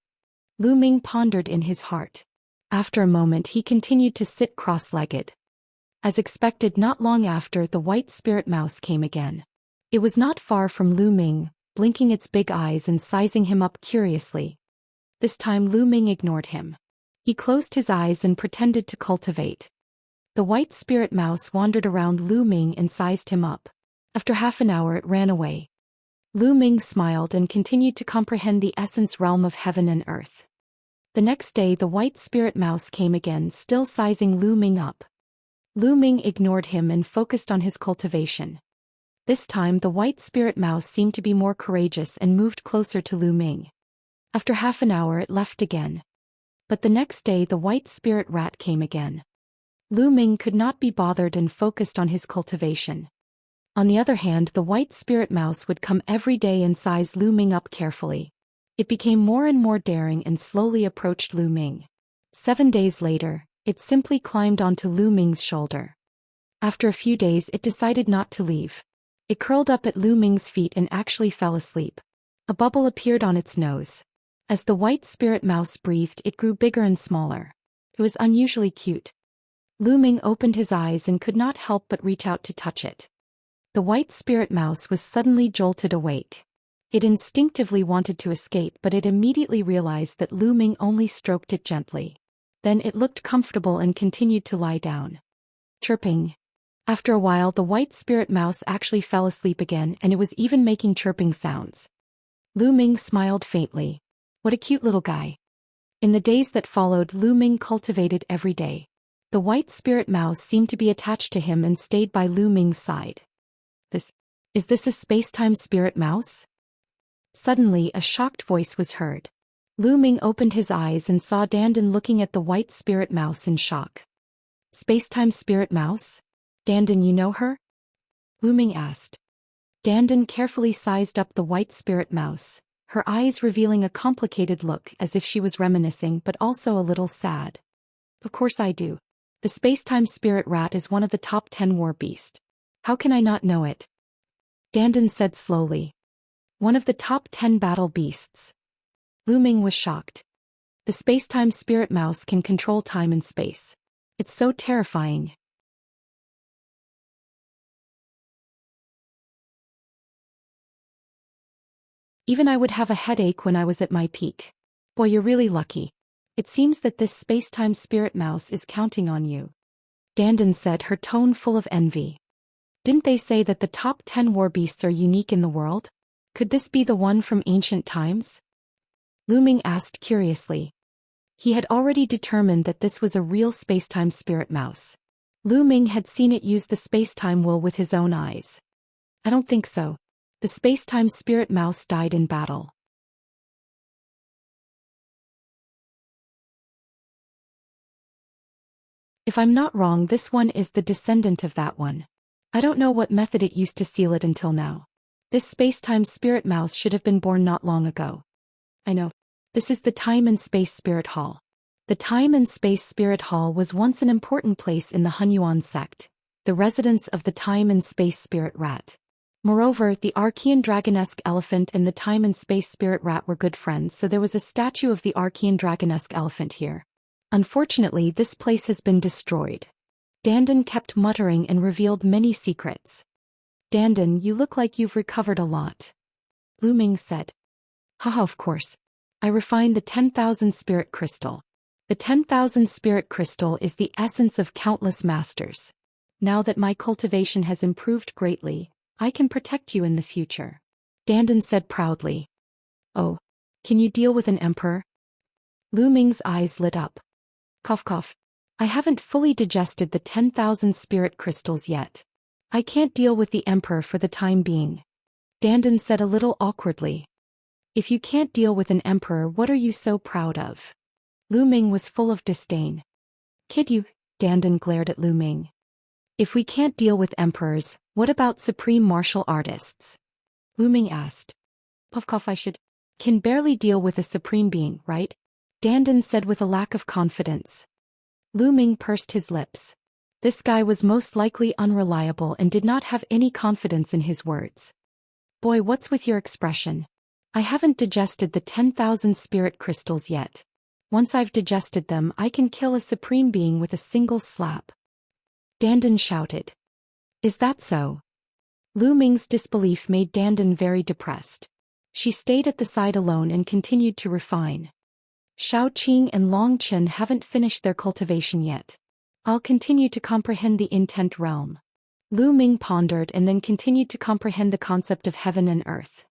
[SPEAKER 1] Lu Ming pondered in his heart. After a moment he continued to sit cross-legged. As expected, not long after, the white spirit mouse came again. It was not far from Lu Ming, blinking its big eyes and sizing him up curiously. This time Lu Ming ignored him. He closed his eyes and pretended to cultivate. The white spirit mouse wandered around Lu Ming and sized him up. After half an hour it ran away. Lu Ming smiled and continued to comprehend the essence realm of heaven and earth. The next day the white spirit mouse came again, still sizing Lu Ming up. Lu Ming ignored him and focused on his cultivation. This time the white spirit mouse seemed to be more courageous and moved closer to Lu Ming. After half an hour it left again. But the next day the white spirit rat came again. Lu Ming could not be bothered and focused on his cultivation. On the other hand, the white spirit mouse would come every day and size Lu Ming up carefully. It became more and more daring and slowly approached Lu Ming. 7 days later, it simply climbed onto Lu Ming's shoulder. After a few days it decided not to leave. It curled up at Lu Ming's feet and actually fell asleep. A bubble appeared on its nose. As the white spirit mouse breathed, it grew bigger and smaller. It was unusually cute. Lu Ming opened his eyes and could not help but reach out to touch it. The white spirit mouse was suddenly jolted awake. It instinctively wanted to escape, but it immediately realized that Lu Ming only stroked it gently. Then it looked comfortable and continued to lie down. Chirping. After a while the white spirit mouse actually fell asleep again, and it was even making chirping sounds. Lu Ming smiled faintly. What a cute little guy. In the days that followed, Lu Ming cultivated every day. The white spirit mouse seemed to be attached to him and stayed by Lu Ming's side. Is this a spacetime spirit mouse? Suddenly a shocked voice was heard. Lu Ming opened his eyes and saw Dandan looking at the white spirit mouse in shock. Spacetime spirit mouse? Dandan, you know her? Lu Ming asked. Dandan carefully sized up the white spirit mouse. her eyes revealing a complicated look as if she was reminiscing but also a little sad. Of course I do. The space-time spirit rat is one of the top 10 war beasts. How can I not know it? Dandan said slowly. One of the top 10 battle beasts. Lu Ming was shocked. The space-time spirit mouse can control time and space. It's so terrifying. Even I would have a headache when I was at my peak. Boy, you're really lucky. It seems that this space-time spirit mouse is counting on you. Dandan said, her tone full of envy. Didn't they say that the top 10 war beasts are unique in the world? Could this be the one from ancient times? Lu Ming asked curiously. He had already determined that this was a real space-time spirit mouse. Lu Ming had seen it use the space-time will with his own eyes. I don't think so. The space-time spirit mouse died in battle. If I'm not wrong, this one is the descendant of that one. I don't know what method it used to seal it until now. This space-time spirit mouse should have been born not long ago. I know. This is the Time and Space Spirit Hall. The Time and Space Spirit Hall was once an important place in the Hunyuan sect, the residence of the Time and Space Spirit Rat. Moreover, the Archean Dragonesque Elephant and the Time and Space Spirit Rat were good friends, so there was a statue of the Archean Dragonesque Elephant here. Unfortunately, this place has been destroyed. Dandan kept muttering and revealed many secrets. Dandan, you look like you've recovered a lot. Lu Ming said. Haha, of course. I refined the 10,000 spirit crystal. The 10,000 spirit crystal is the essence of countless masters. Now that my cultivation has improved greatly, I can protect you in the future. Dandan said proudly. Oh, can you deal with an emperor? Lu Ming's eyes lit up. Cough cough. I haven't fully digested the 10,000 spirit crystals yet. I can't deal with the emperor for the time being. Dandan said a little awkwardly. If you can't deal with an emperor, what are you so proud of? Lu Ming was full of disdain. Kid you, Dandan glared at Lu Ming. If we can't deal with emperors, what about supreme martial artists? Lu Ming asked. Puff cough, I can barely deal with a supreme being, right? Dandan said with a lack of confidence. Lu Ming pursed his lips. This guy was most likely unreliable and did not have any confidence in his words. Boy, what's with your expression? I haven't digested the 10,000 spirit crystals yet. Once I've digested them, I can kill a supreme being with a single slap. Dandan shouted. Is that so? Lu Ming's disbelief made Dandan very depressed. She stayed at the side alone and continued to refine. Shao Qing and Long Chen haven't finished their cultivation yet. I'll continue to comprehend the intent realm. Lu Ming pondered and then continued to comprehend the concept of heaven and earth.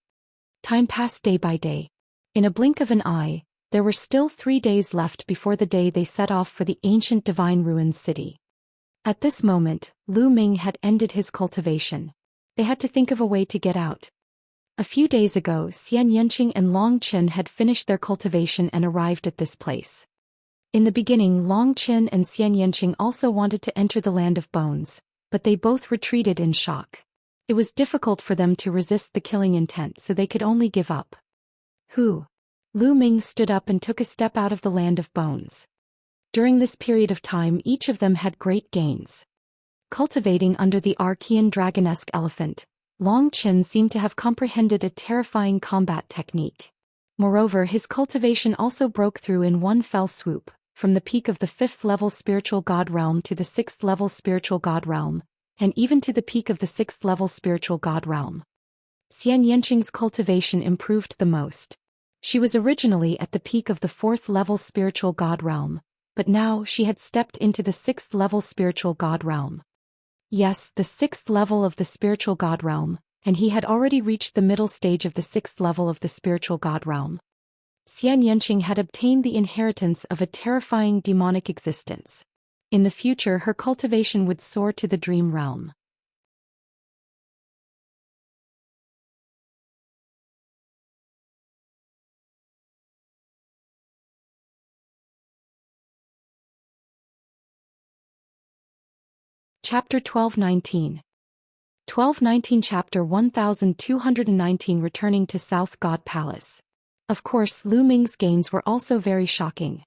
[SPEAKER 1] Time passed day by day. In a blink of an eye, there were still 3 days left before the day they set off for the ancient divine ruins city. At this moment, Lu Ming had ended his cultivation. They had to think of a way to get out. A few days ago, Xianxia and Long Chen had finished their cultivation and arrived at this place. In the beginning, Long Chen and Xianxia also wanted to enter the land of bones, but they both retreated in shock. It was difficult for them to resist the killing intent, so they could only give up. Who? Lu Ming stood up and took a step out of the land of bones. During this period of time, each of them had great gains. Cultivating under the Archean Dragonesque Elephant, Long Chen seemed to have comprehended a terrifying combat technique. Moreover, his cultivation also broke through in one fell swoop, from the peak of the 5th-level spiritual god realm to the 6th-level spiritual god realm, and even to the peak of the 6th-level spiritual god realm. Xianxia's cultivation improved the most. She was originally at the peak of the 4th-level spiritual god realm, but now she had stepped into the 6th-level spiritual god realm. Yes, the 6th level of the spiritual god realm, and he had already reached the middle stage of the 6th level of the spiritual god realm. Xianxia had obtained the inheritance of a terrifying demonic existence. In the future, her cultivation would soar to the dream realm. Chapter 1219. 1219 Chapter 1219 Returning to South God Palace. Of course, Lu Ming's gains were also very shocking.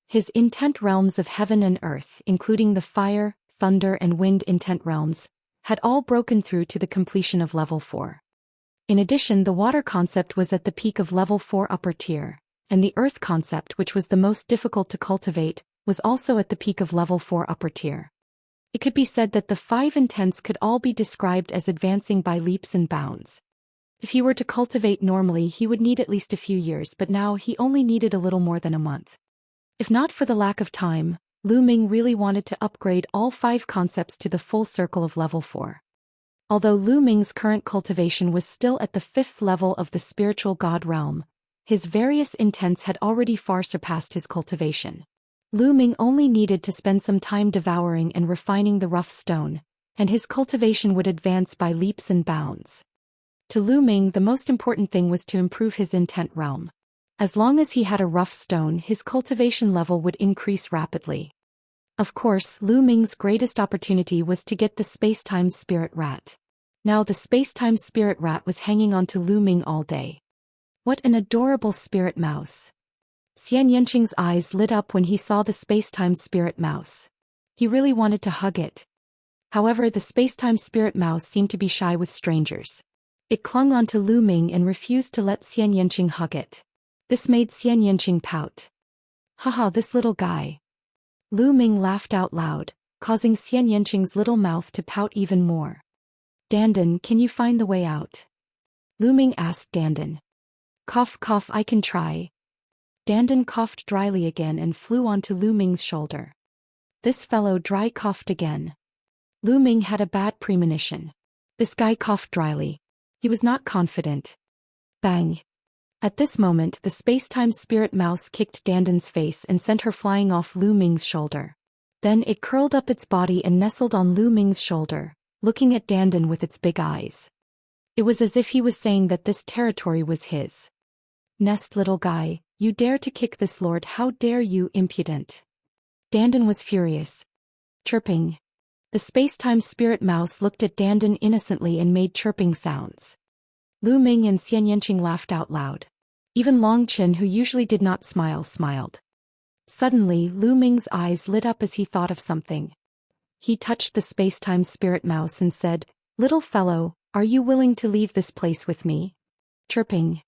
[SPEAKER 1] His intent realms of heaven and earth, including the fire, thunder and wind intent realms, had all broken through to the completion of level 4. In addition, the water concept was at the peak of level 4 upper tier, and the earth concept, which was the most difficult to cultivate, was also at the peak of level 4 upper tier. It could be said that the 5 intents could all be described as advancing by leaps and bounds. If he were to cultivate normally, he would need at least a few years, but now he only needed a little more than a month. If not for the lack of time, Lu Ming really wanted to upgrade all 5 concepts to the full circle of level 4. Although Lu Ming's current cultivation was still at the 5th level of the spiritual god realm, his various intents had already far surpassed his cultivation. Lu Ming only needed to spend some time devouring and refining the rough stone, and his cultivation would advance by leaps and bounds. To Lu Ming, the most important thing was to improve his intent realm. As long as he had a rough stone, his cultivation level would increase rapidly. Of course, Lu Ming's greatest opportunity was to get the space-time spirit rat. Now the space-time spirit rat was hanging on to Lu Ming all day. What an adorable spirit mouse. Xianxia's eyes lit up when he saw the space-time spirit mouse. He really wanted to hug it. However, the space-time spirit mouse seemed to be shy with strangers. It clung onto Lu Ming and refused to let Xianxia hug it. This made Xianxia pout. Haha, this little guy. Lu Ming laughed out loud, causing Xianxia's little mouth to pout even more. Dandan, can you find the way out? Lu Ming asked Dandan. Cough cough, I can try. Dandan coughed dryly again and flew onto Lu Ming's shoulder. This fellow dry coughed again. Lu Ming had a bad premonition. This guy coughed dryly. He was not confident. Bang! At this moment, the space-time spirit mouse kicked Dandan's face and sent her flying off Lu Ming's shoulder. Then it curled up its body and nestled on Lu Ming's shoulder, looking at Dandan with its big eyes. It was as if he was saying that this territory was his. Nest, little guy, you dare to kick this lord, how dare you, impudent. Dandan was furious. Chirping. The space-time spirit mouse looked at Dandan innocently and made chirping sounds. Lu Ming and Xianxia laughed out loud. Even Long Qin, who usually did not smile, smiled. Suddenly, Lu Ming's eyes lit up as he thought of something. He touched the space-time spirit mouse and said, Little fellow, are you willing to leave this place with me? Chirping.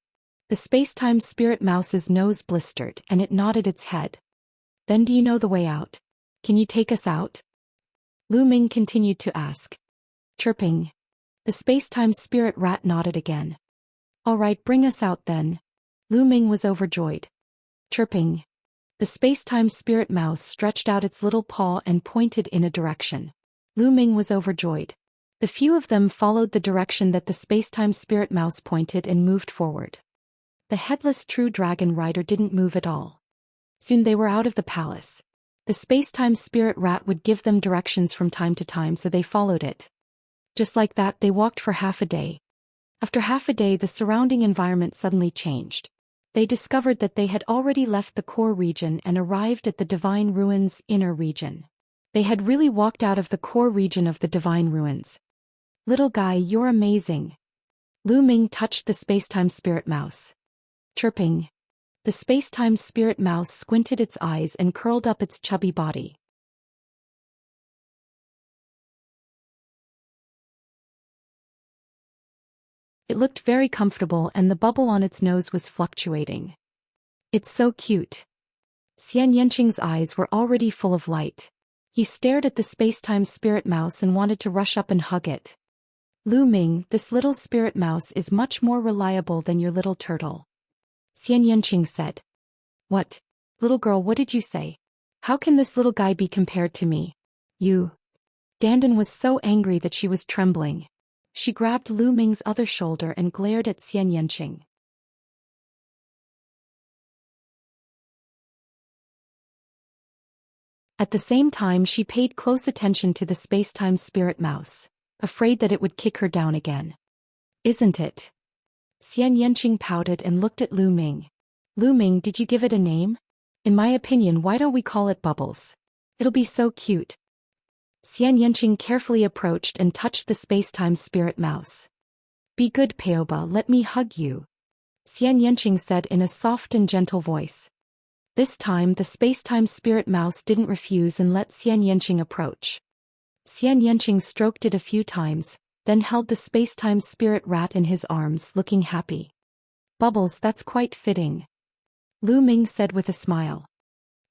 [SPEAKER 1] The space-time spirit mouse's nose blistered and it nodded its head. Then do you know the way out? Can you take us out? Lu Ming continued to ask. Chirping. The space-time spirit rat nodded again. All right, bring us out then. Lu Ming was overjoyed. Chirping. The space-time spirit mouse stretched out its little paw and pointed in a direction. Lu Ming was overjoyed. The few of them followed the direction that the space-time spirit mouse pointed and moved forward. The headless true dragon rider didn't move at all. Soon they were out of the palace. The space-time spirit rat would give them directions from time to time, so they followed it. Just like that, they walked for half a day. After half a day, the surrounding environment suddenly changed. They discovered that they had already left the core region and arrived at the Divine Ruins inner region. They had really walked out of the core region of the Divine Ruins. Little guy, you're amazing. Lu Ming touched the space-time spirit mouse. Chirping. The space-time spirit mouse squinted its eyes and curled up its chubby body. It looked very comfortable and the bubble on its nose was fluctuating. It's so cute. Xianxia's eyes were already full of light. He stared at the space-time spirit mouse and wanted to rush up and hug it. Lu Ming, this little spirit mouse is much more reliable than your little turtle. Xianxia said. What? Little girl, what did you say? How can this little guy be compared to me? You. Dandan was so angry that she was trembling. She grabbed Lu Ming's other shoulder and glared at Xianxia. At the same time, she paid close attention to the space-time spirit mouse, afraid that it would kick her down again. Isn't it? Xianxia pouted and looked at Lu Ming. Lu Ming, did you give it a name? In my opinion, why don't we call it Bubbles? It'll be so cute. Xianxia carefully approached and touched the space-time spirit mouse. Be good, Paoba, let me hug you. Xianxia said in a soft and gentle voice. This time the space-time spirit mouse didn't refuse and let Xianxia approach. Xianxia stroked it a few times, then held the space-time spirit rat in his arms, looking happy. Bubbles, that's quite fitting. Lu Ming said with a smile.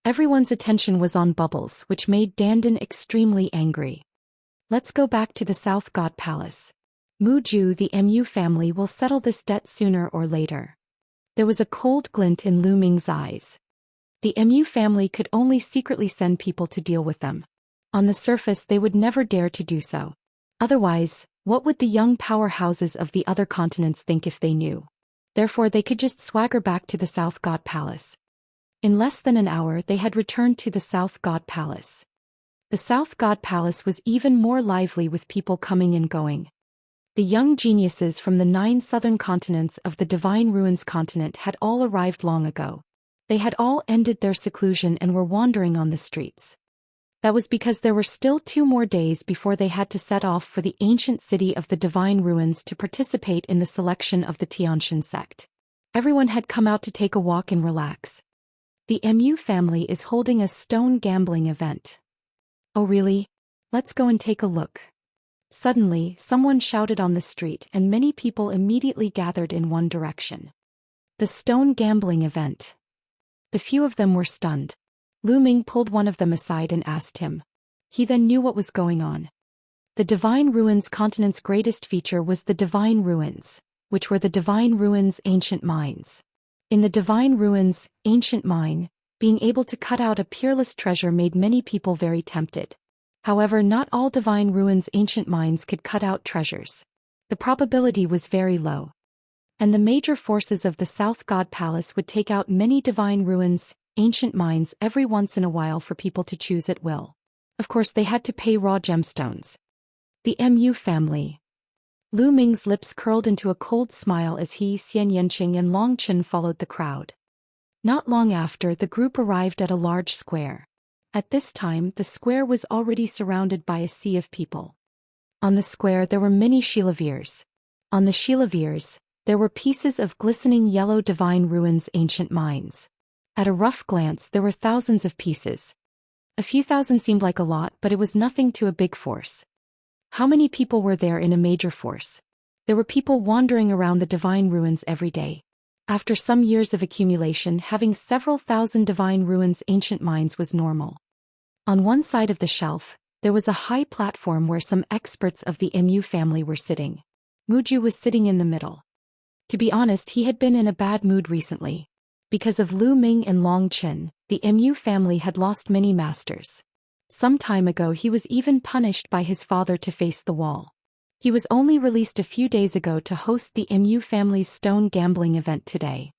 [SPEAKER 1] Everyone's attention was on Bubbles, which made Dandan extremely angry. Let's go back to the South God Palace. Mu Ju, the Mu family will settle this debt sooner or later. There was a cold glint in Lu Ming's eyes. The Mu family could only secretly send people to deal with them. On the surface they would never dare to do so. Otherwise, what would the young powerhouses of the other continents think if they knew? Therefore they could just swagger back to the South God Palace. In less than an hour they had returned to the South God Palace. The South God Palace was even more lively with people coming and going. The young geniuses from the 9 southern continents of the Divine Ruins continent had all arrived long ago. They had all ended their seclusion and were wandering on the streets. That was because there were still 2 more days before they had to set off for the ancient city of the Divine Ruins to participate in the selection of the Xianxia sect. Everyone had come out to take a walk and relax. The Mu family is holding a stone gambling event. Oh really? Let's go and take a look. Suddenly, someone shouted on the street and many people immediately gathered in one direction. The stone gambling event. The few of them were stunned. Lu Ming pulled one of them aside and asked him. He then knew what was going on. The Divine Ruins continent's greatest feature was the Divine Ruins, which were the Divine Ruins ancient mines. In the Divine Ruins ancient mine, being able to cut out a peerless treasure made many people very tempted. However, not all Divine Ruins ancient mines could cut out treasures. The probability was very low. And the major forces of the South God Palace would take out many Divine Ruins ancient mines every once in a while for people to choose at will. Of course they had to pay raw gemstones. The Mu family. Lu Ming's lips curled into a cold smile as he, Xianxia and Long Chen followed the crowd. Not long after, the group arrived at a large square. At this time, the square was already surrounded by a sea of people. On the square there were many shilavirs. On the shilavirs, there were pieces of glistening yellow Divine Ruins ancient mines. At a rough glance there were thousands of pieces. A few thousand seemed like a lot, but it was nothing to a big force. How many people were there in a major force? There were people wandering around the Divine Ruins every day. After some years of accumulation, having several thousand Divine Ruins ancient mines was normal. On one side of the shelf, there was a high platform where some experts of the Mu family were sitting. Mu Ju was sitting in the middle. To be honest, he had been in a bad mood recently. Because of Lu Ming and Long Chen, the Mu family had lost many masters. Some time ago he was even punished by his father to face the wall. He was only released a few days ago to host the Mu family's stone gambling event today.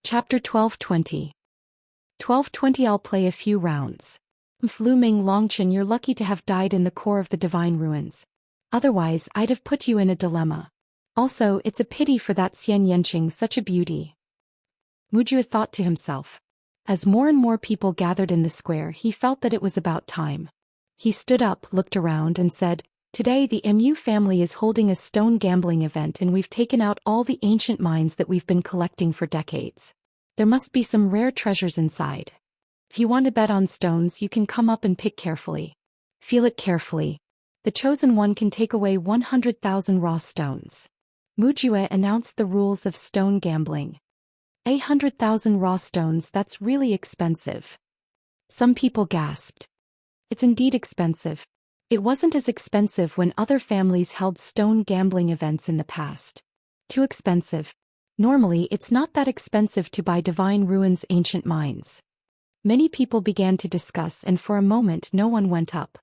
[SPEAKER 1] Chapter 1220. 1220. I'll play a few rounds. Lu Ming, Long Chen, you're lucky to have died in the core of the Divine Ruins. Otherwise, I'd have put you in a dilemma. Also, it's a pity for that Xianxia, such a beauty. Mu Ju thought to himself. As more and more people gathered in the square, he felt that it was about time. He stood up, looked around, and said, Today the Mu family is holding a stone gambling event and we've taken out all the ancient mines that we've been collecting for decades. There must be some rare treasures inside. If you want to bet on stones, you can come up and pick carefully. Feel it carefully. The chosen one can take away 100,000 raw stones. Mu Ju announced the rules of stone gambling. 100,000 raw stones, that's really expensive. Some people gasped. It's indeed expensive. It wasn't as expensive when other families held stone gambling events in the past. Too expensive. Normally, it's not that expensive to buy Divine Ruins ancient mines. Many people began to discuss, and for a moment no one went up.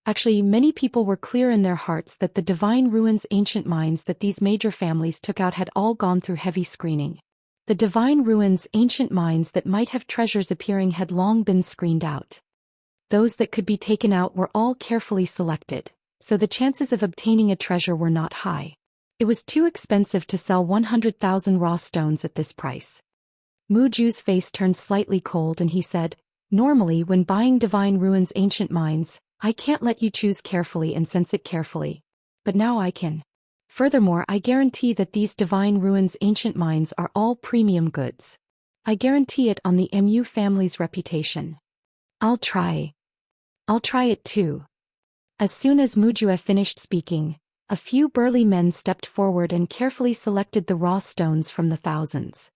[SPEAKER 1] Actually, many people were clear in their hearts that the Divine Ruins ancient mines that these major families took out had all gone through heavy screening. The Divine Ruins ancient mines that might have treasures appearing had long been screened out. Those that could be taken out were all carefully selected, so the chances of obtaining a treasure were not high. It was too expensive to sell 100,000 raw stones at this price. Mu Ju's face turned slightly cold and he said, "Normally when buying Divine Ruins ancient mines, I can't let you choose carefully and sense it carefully. But now I can. Furthermore, I guarantee that these Divine Ruins ancient mines are all premium goods. I guarantee it on the MU family's reputation. I'll try it too." As soon as Mujue finished speaking, a few burly men stepped forward and carefully selected the raw stones from the thousands.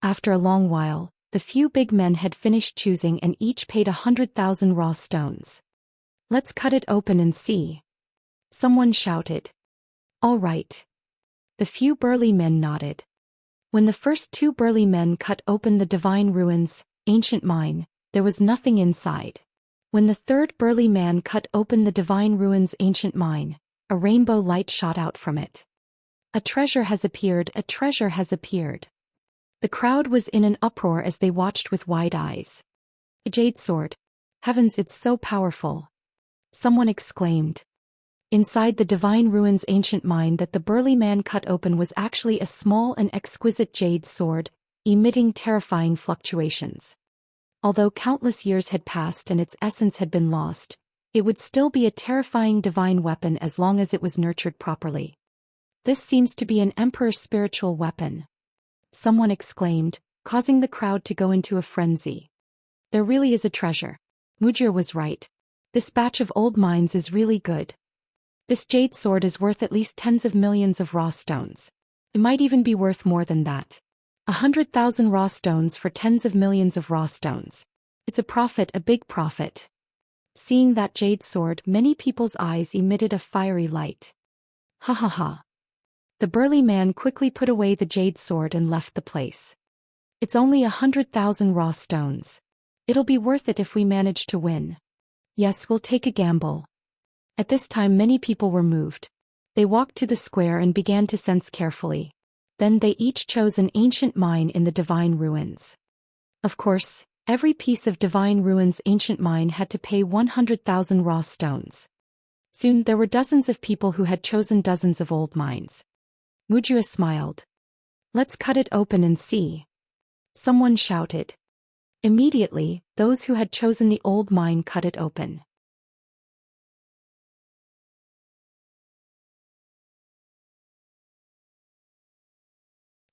[SPEAKER 1] After a long while, the few big men had finished choosing and each paid 100,000 raw stones. "Let's cut it open and see," someone shouted. "All right." The few burly men nodded. When the first two burly men cut open the Divine Ruins ancient mine, there was nothing inside. When the third burly man cut open the Divine Ruins ancient mine, a rainbow light shot out from it. "A treasure has appeared, a treasure has appeared." The crowd was in an uproar as they watched with wide eyes. "A jade sword. Heavens, it's so powerful," someone exclaimed. Inside the Divine Ruins ancient mine that the burly man cut open was actually a small and exquisite jade sword, emitting terrifying fluctuations. Although countless years had passed and its essence had been lost, it would still be a terrifying divine weapon as long as it was nurtured properly. "This seems to be an emperor's spiritual weapon," someone exclaimed, causing the crowd to go into a frenzy. "There really is a treasure." Mujir was right. "This batch of old mines is really good. This jade sword is worth at least tens of millions of raw stones. It might even be worth more than that. 100,000 raw stones for tens of millions of raw stones. It's a profit, a big profit." Seeing that jade sword, many people's eyes emitted a fiery light. "Ha ha ha." The burly man quickly put away the jade sword and left the place. "It's only 100,000 raw stones. It'll be worth it if we manage to win. Yes, we'll take a gamble." At this time many people were moved. They walked to the square and began to sense carefully. Then they each chose an ancient mine in the Divine Ruins. Of course, every piece of Divine Ruins ancient mine had to pay 100,000 raw stones. Soon there were dozens of people who had chosen dozens of old mines. Mujua smiled. "Let's cut it open and see," someone shouted. Immediately, those who had chosen the old mine cut it open.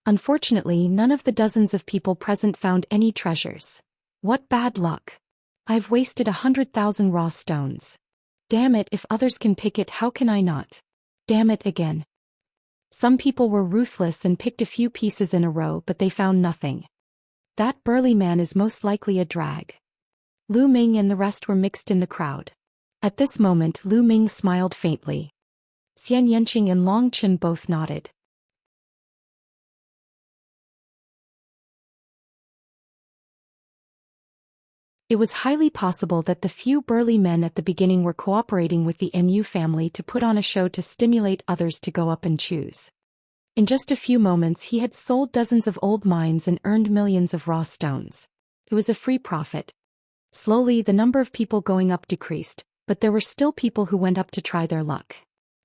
[SPEAKER 1] Unfortunately, none of the dozens of people present found any treasures. "What bad luck. I've wasted 100,000 raw stones. Damn it, if others can pick it, how can I not? Damn it again." Some people were ruthless and picked a few pieces in a row, but they found nothing. "That burly man is most likely a drag." Lu Ming and the rest were mixed in the crowd. At this moment Lu Ming smiled faintly. Xian Yanqing and Long Chen both nodded. It was highly possible that the few burly men at the beginning were cooperating with the MU family to put on a show to stimulate others to go up and choose. In just a few moments he had sold dozens of old mines and earned millions of raw stones. It was a free profit. Slowly the number of people going up decreased, but there were still people who went up to try their luck.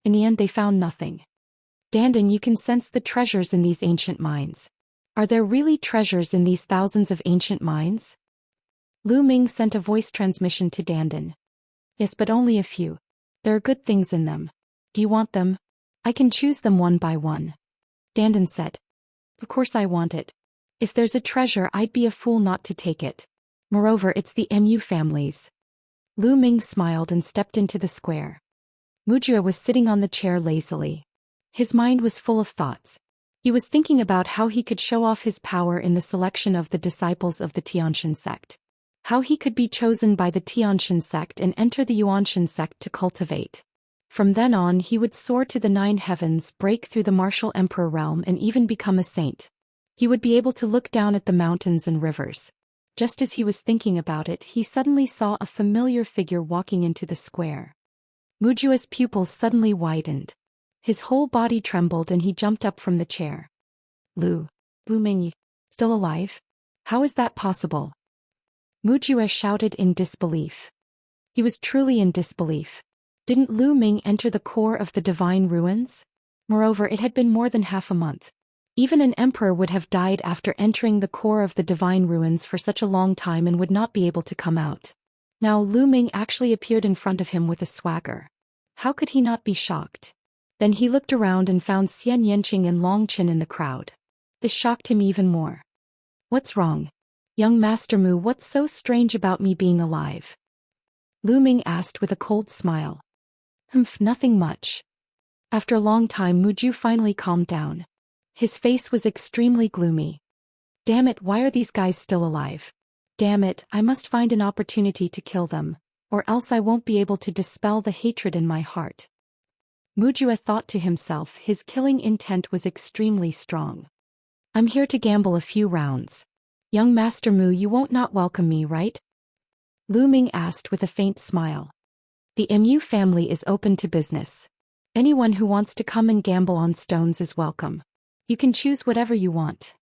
[SPEAKER 1] In the end they found nothing. "Dandan, you can sense the treasures in these ancient mines. Are there really treasures in these thousands of ancient mines?" Lu Ming sent a voice transmission to Dandan. "Yes, but only a few. There are good things in them. Do you want them? I can choose them one by one." Dandan said. "Of course I want it. If there's a treasure, I'd be a fool not to take it. Moreover, it's the MU family's." Lu Ming smiled and stepped into the square. Mujia was sitting on the chair lazily. His mind was full of thoughts. He was thinking about how he could show off his power in the selection of the disciples of the Tianxia sect. How he could be chosen by the Tianxia sect and enter the Yuanxia sect to cultivate. From then on he would soar to the 9 heavens, break through the martial emperor realm and even become a saint. He would be able to look down at the mountains and rivers. Just as he was thinking about it, he suddenly saw a familiar figure walking into the square. Mujua's pupils suddenly widened. His whole body trembled and he jumped up from the chair. Lu Ming, still alive? How is that possible?" Mujua shouted in disbelief. He was truly in disbelief. Didn't Lu Ming enter the core of the Divine Ruins? Moreover, it had been more than half a month. Even an emperor would have died after entering the core of the divine ruins for such a long time and would not be able to come out. Now Lu Ming actually appeared in front of him with a swagger. How could he not be shocked? Then he looked around and found Xianxia and Long Qin in the crowd. This shocked him even more. What's wrong? Young Master Mu, what's so strange about me being alive? Lu Ming asked with a cold smile. Nothing much. After a long time Muju finally calmed down. His face was extremely gloomy. Damn it, why are these guys still alive? Damn it, I must find an opportunity to kill them, or else I won't be able to dispel the hatred in my heart. Muju thought to himself, his killing intent was extremely strong. I'm here to gamble a few rounds. Young Master Mu, you won't not welcome me, right? Lu Ming asked with a faint smile. The Mu family is open to business. Anyone who wants to come and gamble on stones is welcome. You can choose whatever you want.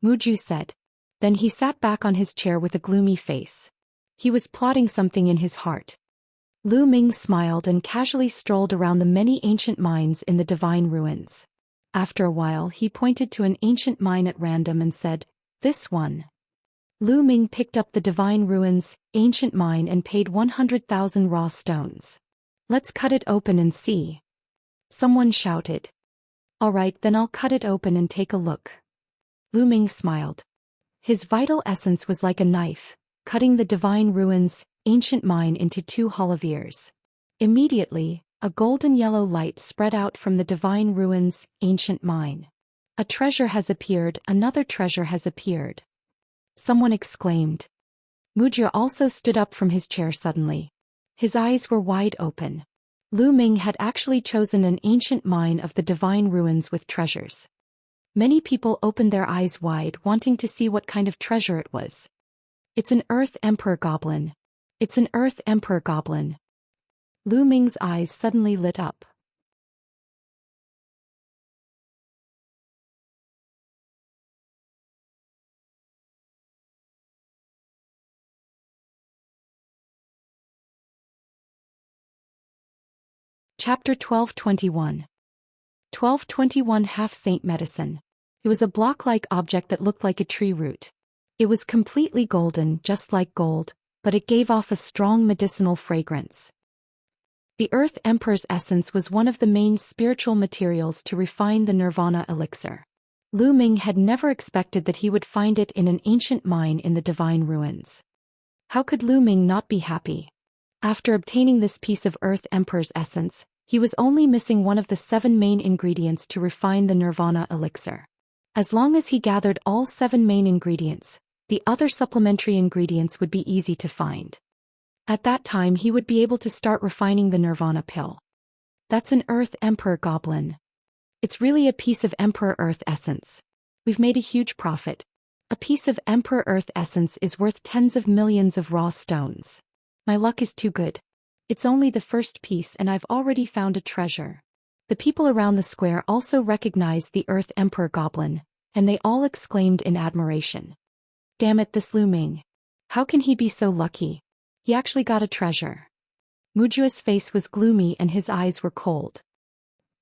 [SPEAKER 1] Muju said. Then he sat back on his chair with a gloomy face. He was plotting something in his heart. Lu Ming smiled and casually strolled around the many ancient mines in the divine ruins. After a while he pointed to an ancient mine at random and said, "This one." Lu Ming picked up the divine ruins, ancient mine and paid 100,000 raw stones. Let's cut it open and see. Someone shouted. All right, then I'll cut it open and take a look. Lu Ming smiled. His vital essence was like a knife, cutting the divine ruins, ancient mine into two hollow ears. Immediately, a golden yellow light spread out from the divine ruins, ancient mine. A treasure has appeared, another treasure has appeared. Someone exclaimed. Muju also stood up from his chair suddenly. His eyes were wide open. Lu Ming had actually chosen an ancient mine of the divine ruins with treasures. Many people opened their eyes wide, wanting to see what kind of treasure it was. It's an Earth Emperor Goblin. It's an Earth Emperor Goblin. Lu Ming's eyes suddenly lit up. Chapter 1221. 1221 Half-Saint Medicine. It was a block-like object that looked like a tree root. It was completely golden, just like gold, but it gave off a strong medicinal fragrance. The Earth Emperor's essence was one of the main spiritual materials to refine the Nirvana elixir. Lu Ming had never expected that he would find it in an ancient mine in the divine ruins. How could Lu Ming not be happy? After obtaining this piece of Earth Emperor's essence, he was only missing one of the 7 main ingredients to refine the Nirvana elixir. As long as he gathered all 7 main ingredients, the other supplementary ingredients would be easy to find. At that time he would be able to start refining the Nirvana pill. That's an Earth Emperor Goblin. It's really a piece of Emperor Earth essence. We've made a huge profit. A piece of Emperor Earth essence is worth tens of millions of raw stones. My luck is too good. It's only the first piece and I've already found a treasure. The people around the square also recognized the Earth Emperor Goblin, and they all exclaimed in admiration. Damn it, this Lu Ming. How can he be so lucky? He actually got a treasure. Mujua's face was gloomy and his eyes were cold.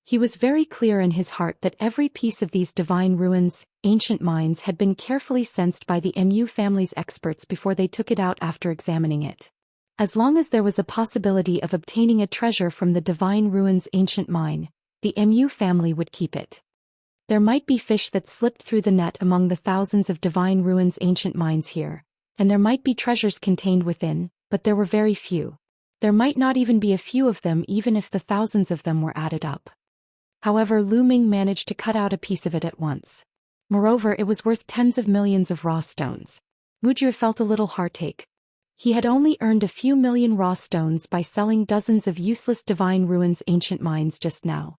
[SPEAKER 1] He was very clear in his heart that every piece of these divine ruins, ancient mines had been carefully sensed by the Mu family's experts before they took it out after examining it. As long as there was a possibility of obtaining a treasure from the divine ruins ancient mine, the Mu family would keep it. There might be fish that slipped through the net among the thousands of divine ruins ancient mines here, and there might be treasures contained within, but there were very few. There might not even be a few of them even if the thousands of them were added up. However, Lu Ming managed to cut out a piece of it at once. Moreover, it was worth tens of millions of raw stones. Muju felt a little heartache. He had only earned a few million raw stones by selling dozens of useless divine ruins ancient mines just now.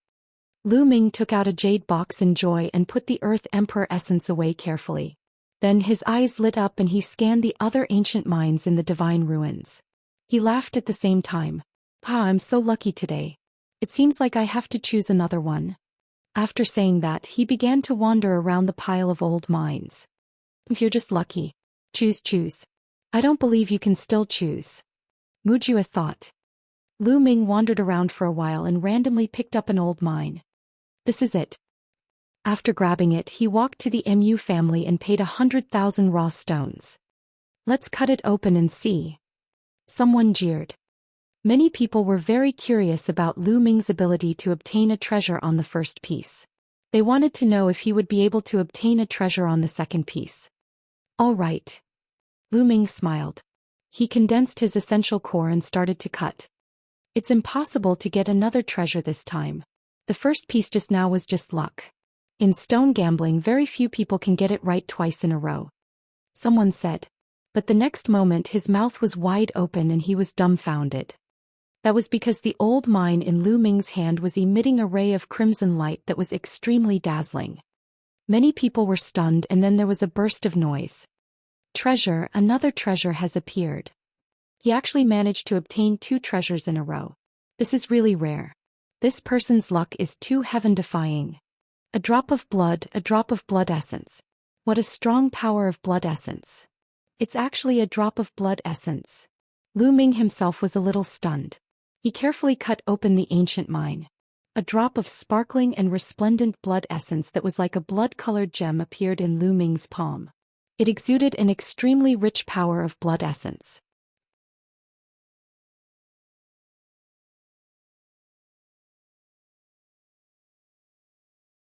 [SPEAKER 1] Lu Ming took out a jade box in joy and put the Earth Emperor essence away carefully. Then his eyes lit up and he scanned the other ancient mines in the divine ruins. He laughed at the same time. I'm so lucky today. It seems like I have to choose another one. After saying that, he began to wander around the pile of old mines. You're just lucky. Choose. I don't believe you can still choose. Muju thought. Lu Ming wandered around for a while and randomly picked up an old mine. This is it. After grabbing it, he walked to the Mu family and paid 100,000 raw stones. Let's cut it open and see. Someone jeered. Many people were very curious about Lu Ming's ability to obtain a treasure on the first piece. They wanted to know if he would be able to obtain a treasure on the second piece. All right. Lu Ming smiled. He condensed his essential core and started to cut. It's impossible to get another treasure this time. The first piece just now was just luck. In stone gambling, very few people can get it right twice in a row. Someone said. But the next moment his mouth was wide open and he was dumbfounded. That was because the old mine in Lu Ming's hand was emitting a ray of crimson light that was extremely dazzling. Many people were stunned, and then there was a burst of noise. Treasure, another treasure has appeared. He actually managed to obtain 2 treasures in a row. This is really rare. This person's luck is too heaven-defying. A drop of blood essence. What a strong power of blood essence. It's actually a drop of blood essence. Lu Ming himself was a little stunned. He carefully cut open the ancient mine. A drop of sparkling and resplendent blood essence that was like a blood-colored gem appeared in Lu Ming's palm. It exuded an extremely rich power of blood essence.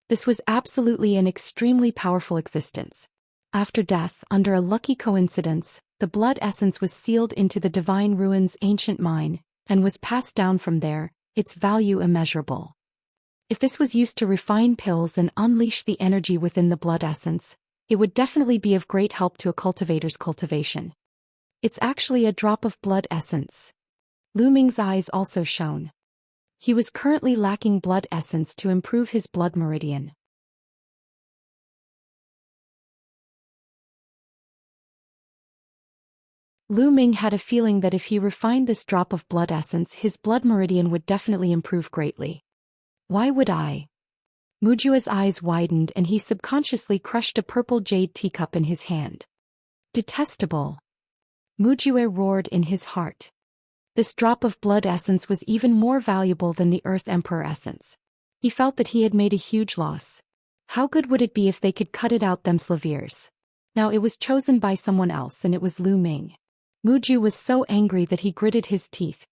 [SPEAKER 1] This was absolutely an extremely powerful existence. After death, under a lucky coincidence, the blood essence was sealed into the Divine Ruins ancient mine, and was passed down from there, its value immeasurable. If this was used to refine pills and unleash the energy within the blood essence, it would definitely be of great help to a cultivator's cultivation. It's actually a drop of blood essence. Lu Ming's eyes also shone. He was currently lacking blood essence to improve his blood meridian. Lu Ming had a feeling that if he refined this drop of blood essence, his blood meridian would definitely improve greatly. Why would I? Mujua's eyes widened and he subconsciously crushed a purple jade teacup in his hand. Detestable. Mujue roared in his heart. This drop of blood essence was even more valuable than the Earth Emperor essence. He felt that he had made a huge loss. How good would it be if they could cut it out themselves? Now it was chosen by someone else, and it was Lu Ming. Muju was so angry that he gritted his teeth.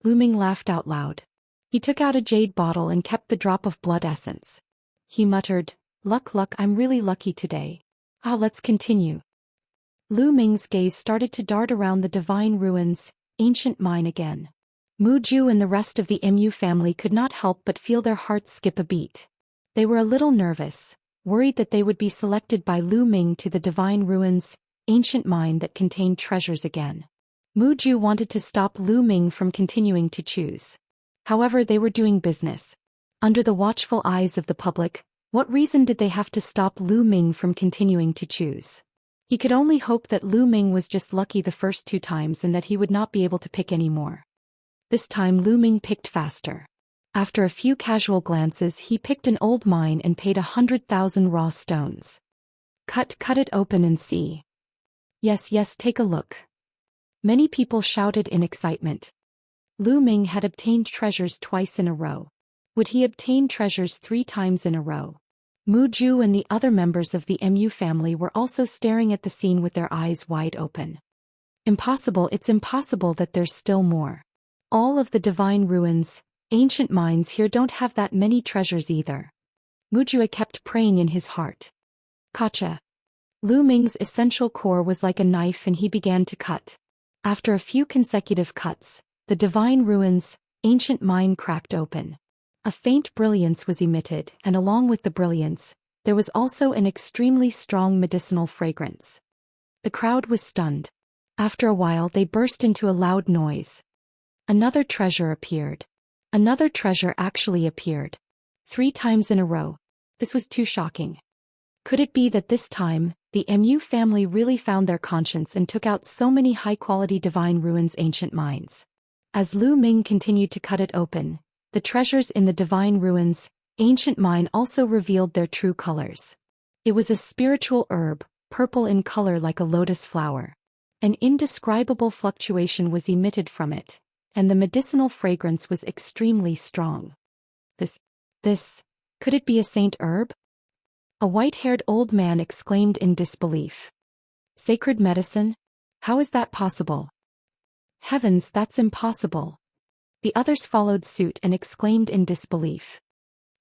[SPEAKER 1] Lu Ming laughed out loud. He took out a jade bottle and kept the drop of blood essence. He muttered, "Luck, I'm really lucky today. Let's continue." Lu Ming's gaze started to dart around the Divine Ruins ancient mine again. Muju and the rest of the Mu family could not help but feel their hearts skip a beat. They were a little nervous, worried that they would be selected by Lu Ming to the Divine Ruins ancient mine that contained treasures again. Muju wanted to stop Lu Ming from continuing to choose. However, they were doing business. Under the watchful eyes of the public, what reason did they have to stop Lu Ming from continuing to choose? He could only hope that Lu Ming was just lucky the first 2 times and that he would not be able to pick any more. This time Lu Ming picked faster. After a few casual glances, he picked an old mine and paid 100,000 raw stones. Cut it open and see. Yes, take a look. Many people shouted in excitement. Lu Ming had obtained treasures twice in a row. Would he obtain treasures 3 times in a row? Muju and the other members of the Mu family were also staring at the scene with their eyes wide open. Impossible, it's impossible that there's still more. All of the Divine Ruins ancient mines here don't have that many treasures either. Mujua kept praying in his heart. Gotcha. Lu Ming's essential core was like a knife and he began to cut. After a few consecutive cuts, the Divine Ruins ancient mine cracked open. A faint brilliance was emitted, and along with the brilliance, there was also an extremely strong medicinal fragrance. The crowd was stunned. After a while they burst into a loud noise. Another treasure appeared. Another treasure actually appeared. 3 times in a row. This was too shocking. Could it be that this time, the Mu family really found their conscience and took out so many high-quality Divine Ruins ancient mines? As Lu Ming continued to cut it open, the treasures in the Divine Ruins ancient mine also revealed their true colors. It was a spiritual herb, purple in color like a lotus flower. An indescribable fluctuation was emitted from it, and the medicinal fragrance was extremely strong. This Could it be a saint herb? A white-haired old man exclaimed in disbelief. Sacred medicine? How is that possible? Heavens, that's impossible. The others followed suit and exclaimed in disbelief.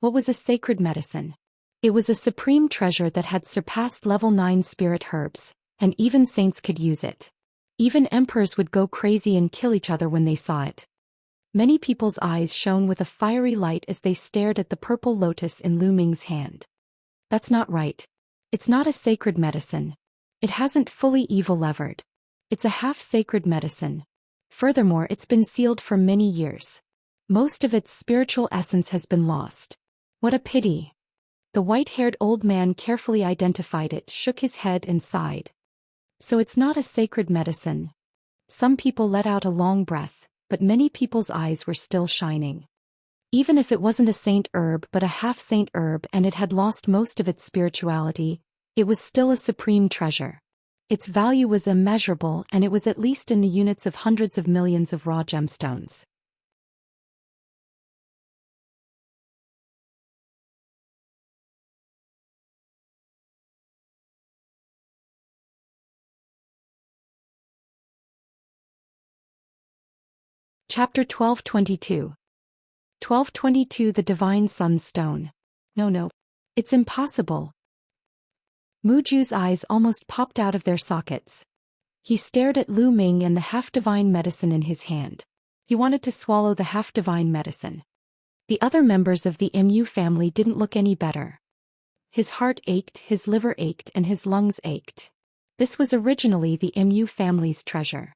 [SPEAKER 1] What was a sacred medicine? It was a supreme treasure that had surpassed level 9 spirit herbs, and even saints could use it. Even emperors would go crazy and kill each other when they saw it. Many people's eyes shone with a fiery light as they stared at the purple lotus in Lu Ming's hand. That's not right. It's not a sacred medicine. It hasn't fully evil-levered. It's a half-sacred medicine. Furthermore, it's been sealed for many years. Most of its spiritual essence has been lost. What a pity. The white-haired old man carefully identified it, shook his head and sighed. So it's not a sacred medicine. Some people let out a long breath, but many people's eyes were still shining. Even if it wasn't a saint herb but a half-saint herb and it had lost most of its spirituality, it was still a supreme treasure. Its value was immeasurable, and it was at least in the units of hundreds of millions of raw gemstones. Chapter 1222. 1222 The Divine Sunstone. No. It's impossible. Muju's eyes almost popped out of their sockets. He stared at Lu Ming and the half-divine medicine in his hand. He wanted to swallow the half-divine medicine. The other members of the Mu family didn't look any better. His heart ached, his liver ached, and his lungs ached. This was originally the Mu family's treasure.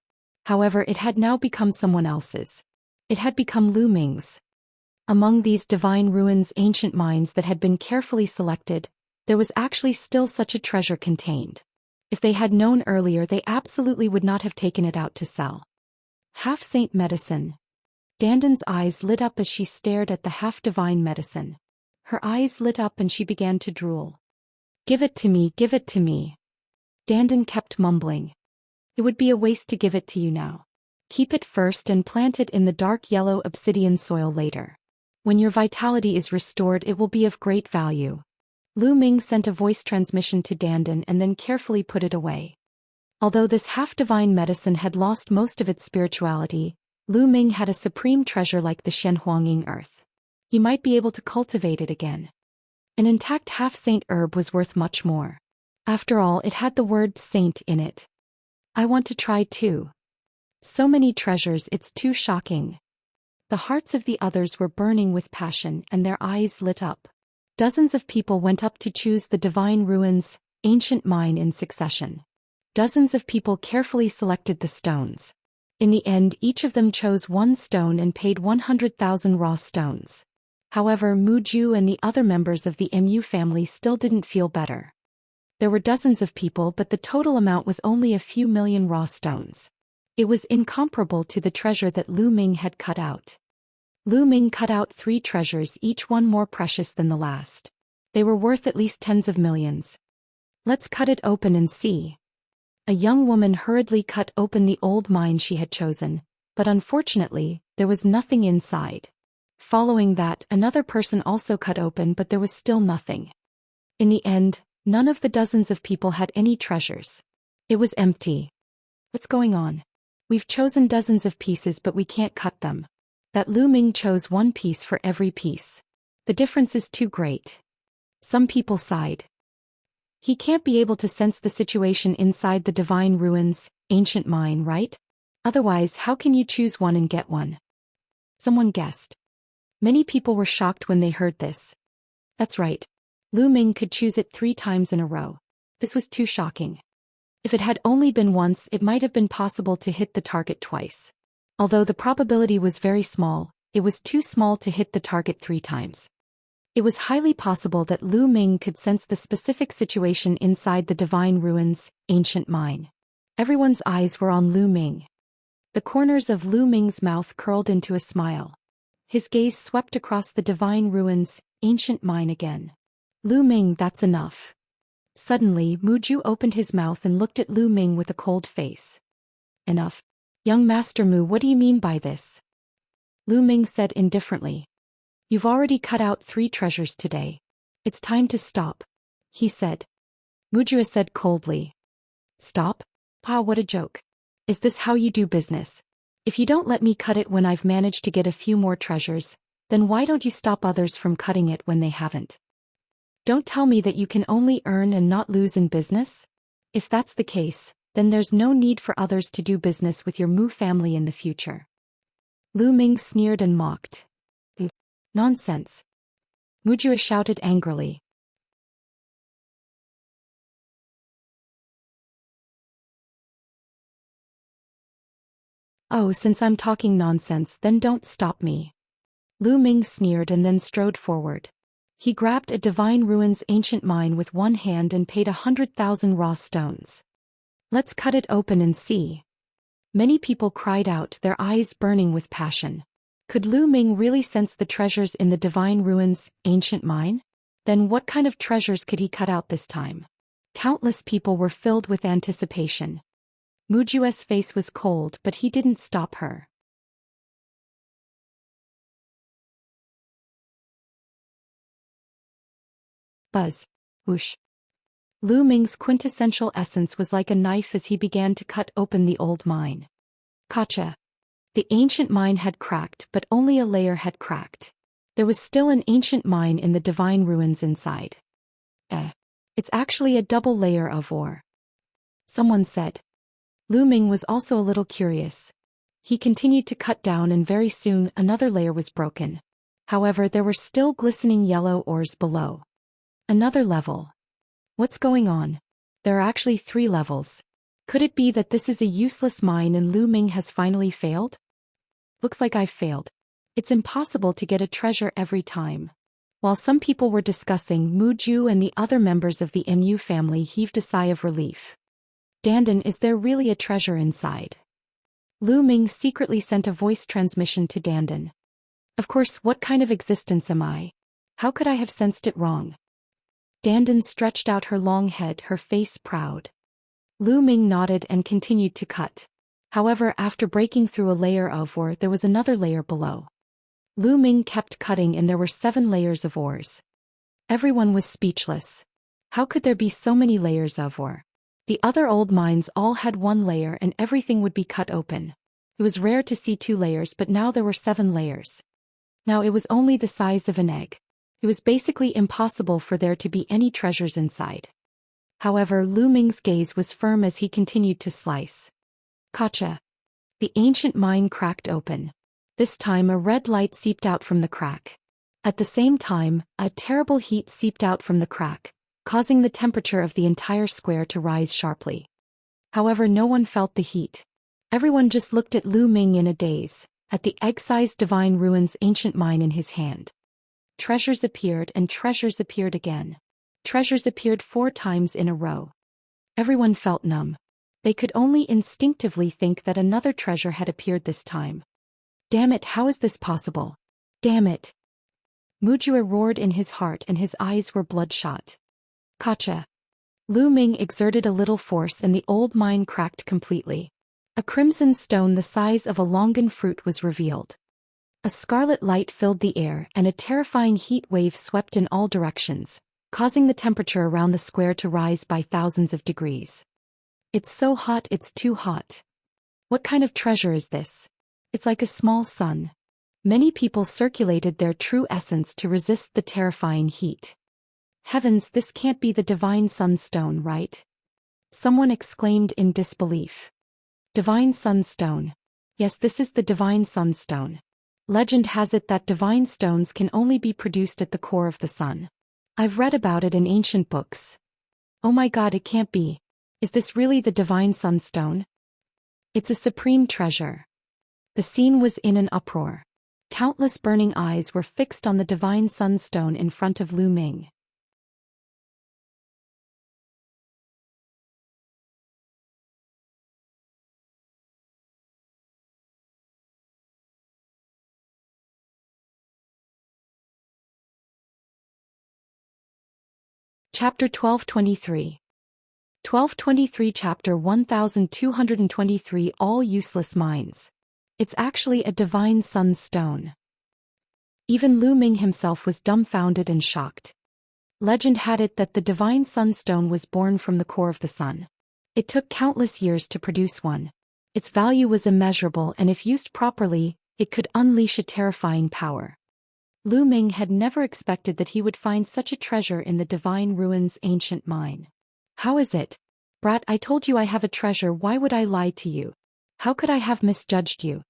[SPEAKER 1] However, it had now become someone else's. It had become Lu Ming's. Among these divine ruins, ancient mines that had been carefully selected, there was actually still such a treasure contained. If they had known earlier, they absolutely would not have taken it out to sell. Half-saint medicine. Dandan's eyes lit up as she stared at the half-divine medicine. Her eyes lit up and she began to drool. Give it to me, give it to me. Dandan kept mumbling. It would be a waste to give it to you now. Keep it first and plant it in the dark yellow obsidian soil later. When your vitality is restored, it will be of great value. Lu Ming sent a voice transmission to Dandan and then carefully put it away. Although this half-divine medicine had lost most of its spirituality, Lu Ming had a supreme treasure like the Shenhuanging earth. He might be able to cultivate it again. An intact half-saint herb was worth much more. After all, it had the word saint in it. I want to try too. So many treasures, it's too shocking. The hearts of the others were burning with passion and their eyes lit up. Dozens of people went up to choose the divine ruins, ancient mine in succession. Dozens of people carefully selected the stones. In the end, each of them chose one stone and paid 100,000 raw stones. However, Muju and the other members of the Mu family still didn't feel better. There were dozens of people, but the total amount was only a few million raw stones. It was incomparable to the treasure that Lu Ming had cut out. Lu Ming cut out 3 treasures, each one more precious than the last. They were worth at least tens of millions. Let's cut it open and see. A young woman hurriedly cut open the old mine she had chosen, but unfortunately, there was nothing inside. Following that, another person also cut open, but there was still nothing. In the end, none of the dozens of people had any treasures. It was empty. What's going on? We've chosen dozens of pieces, but we can't cut them. That Lu Ming chose 1 piece for every piece. The difference is too great. Some people sighed. He can't be able to sense the situation inside the divine ruins, ancient mine, right? Otherwise, how can you choose one and get one? Someone guessed. Many people were shocked when they heard this. That's right. Lu Ming could choose it 3 times in a row. This was too shocking. If it had only been once, it might have been possible to hit the target twice. Although the probability was very small, it was too small to hit the target 3 times. It was highly possible that Lu Ming could sense the specific situation inside the divine ruins, ancient mine. Everyone's eyes were on Lu Ming. The corners of Lu Ming's mouth curled into a smile. His gaze swept across the divine ruins, ancient mine again. Lu Ming, that's enough. Suddenly, Muju opened his mouth and looked at Lu Ming with a cold face. Enough. Young Master Mu, what do you mean by this? Lu Ming said indifferently. You've already cut out 3 treasures today. It's time to stop, he said. Wuxia said coldly. Stop? Ah, what a joke. Is this how you do business? If you don't let me cut it when I've managed to get a few more treasures, then why don't you stop others from cutting it when they haven't? Don't tell me that you can only earn and not lose in business? If that's the case, then there's no need for others to do business with your Mu family in the future. Lu Ming sneered and mocked. Nonsense. Wuxia shouted angrily. Oh, since I'm talking nonsense, then don't stop me. Lu Ming sneered and then strode forward. He grabbed a Divine Ruins ancient mine with one hand and paid 100,000 raw stones. Let's cut it open and see. Many people cried out, their eyes burning with passion. Could Lu Ming really sense the treasures in the Divine Ruins ancient mine? Then what kind of treasures could he cut out this time? Countless people were filled with anticipation. Wuxia's face was cold, but he didn't stop her. Buzz. Whoosh. Lu Ming's quintessential essence was like a knife as he began to cut open the old mine. Gotcha. The ancient mine had cracked, but only a layer had cracked. There was still an ancient mine in the Divine Ruins inside. It's actually a double layer of ore. Someone said. Lu Ming was also a little curious. He continued to cut down and very soon another layer was broken. However, there were still glistening yellow ores below. Another level. What's going on? There are actually 3 levels. Could it be that this is a useless mine and Lu Ming has finally failed? Looks like I've failed. It's impossible to get a treasure every time. While some people were discussing, Wuxia and the other members of the Mu family heaved a sigh of relief. Dandan, is there really a treasure inside? Lu Ming secretly sent a voice transmission to Dandan. Of course, what kind of existence am I? How could I have sensed it wrong? Dandan stretched out her long head, her face proud. Lu Ming nodded and continued to cut. However, after breaking through a layer of ore, there was another layer below. Lu Ming kept cutting and there were 7 layers of ores. Everyone was speechless. How could there be so many layers of ore? The other old mines all had 1 layer and everything would be cut open. It was rare to see 2 layers, but now there were 7 layers. Now it was only the size of an egg. It was basically impossible for there to be any treasures inside. However, Lu Ming's gaze was firm as he continued to slice. Gotcha. The ancient mine cracked open. This time a red light seeped out from the crack. At the same time, a terrible heat seeped out from the crack, causing the temperature of the entire square to rise sharply. However, no one felt the heat. Everyone just looked at Lu Ming in a daze, at the egg-sized Divine Ruins ancient mine in his hand. Treasures appeared and treasures appeared again. Treasures appeared 4 times in a row. Everyone felt numb. They could only instinctively think that another treasure had appeared this time. Damn it, how is this possible? Damn it. Wuxia roared in his heart and his eyes were bloodshot. Gotcha. Lu Ming exerted a little force and the old mine cracked completely. A crimson stone the size of a longan fruit was revealed. A scarlet light filled the air and a terrifying heat wave swept in all directions, causing the temperature around the square to rise by thousands of degrees. It's so hot, it's too hot. What kind of treasure is this? It's like a small sun. Many people circulated their true essence to resist the terrifying heat. Heavens, this can't be the Divine Sunstone, right? Someone exclaimed in disbelief. Divine Sunstone. Yes, this is the Divine Sunstone. Legend has it that divine stones can only be produced at the core of the sun. I've read about it in ancient books. Oh my god, it can't be. Is this really the Divine Sunstone? It's a supreme treasure. The scene was in an uproar. Countless burning eyes were fixed on the Divine Sunstone in front of Lu Ming. Chapter 1223. 1223 Chapter 1223 All Useless Mines. It's actually a Divine Sunstone. Even Lu Ming himself was dumbfounded and shocked. Legend had it that the divine sunstone was born from the core of the sun. It took countless years to produce one. Its value was immeasurable, and if used properly, it could unleash a terrifying power. Lu Ming had never expected that he would find such a treasure in the divine ruins' ancient mine. How is it? Brat, I told you I have a treasure. Why would I lie to you? How could I have misjudged you?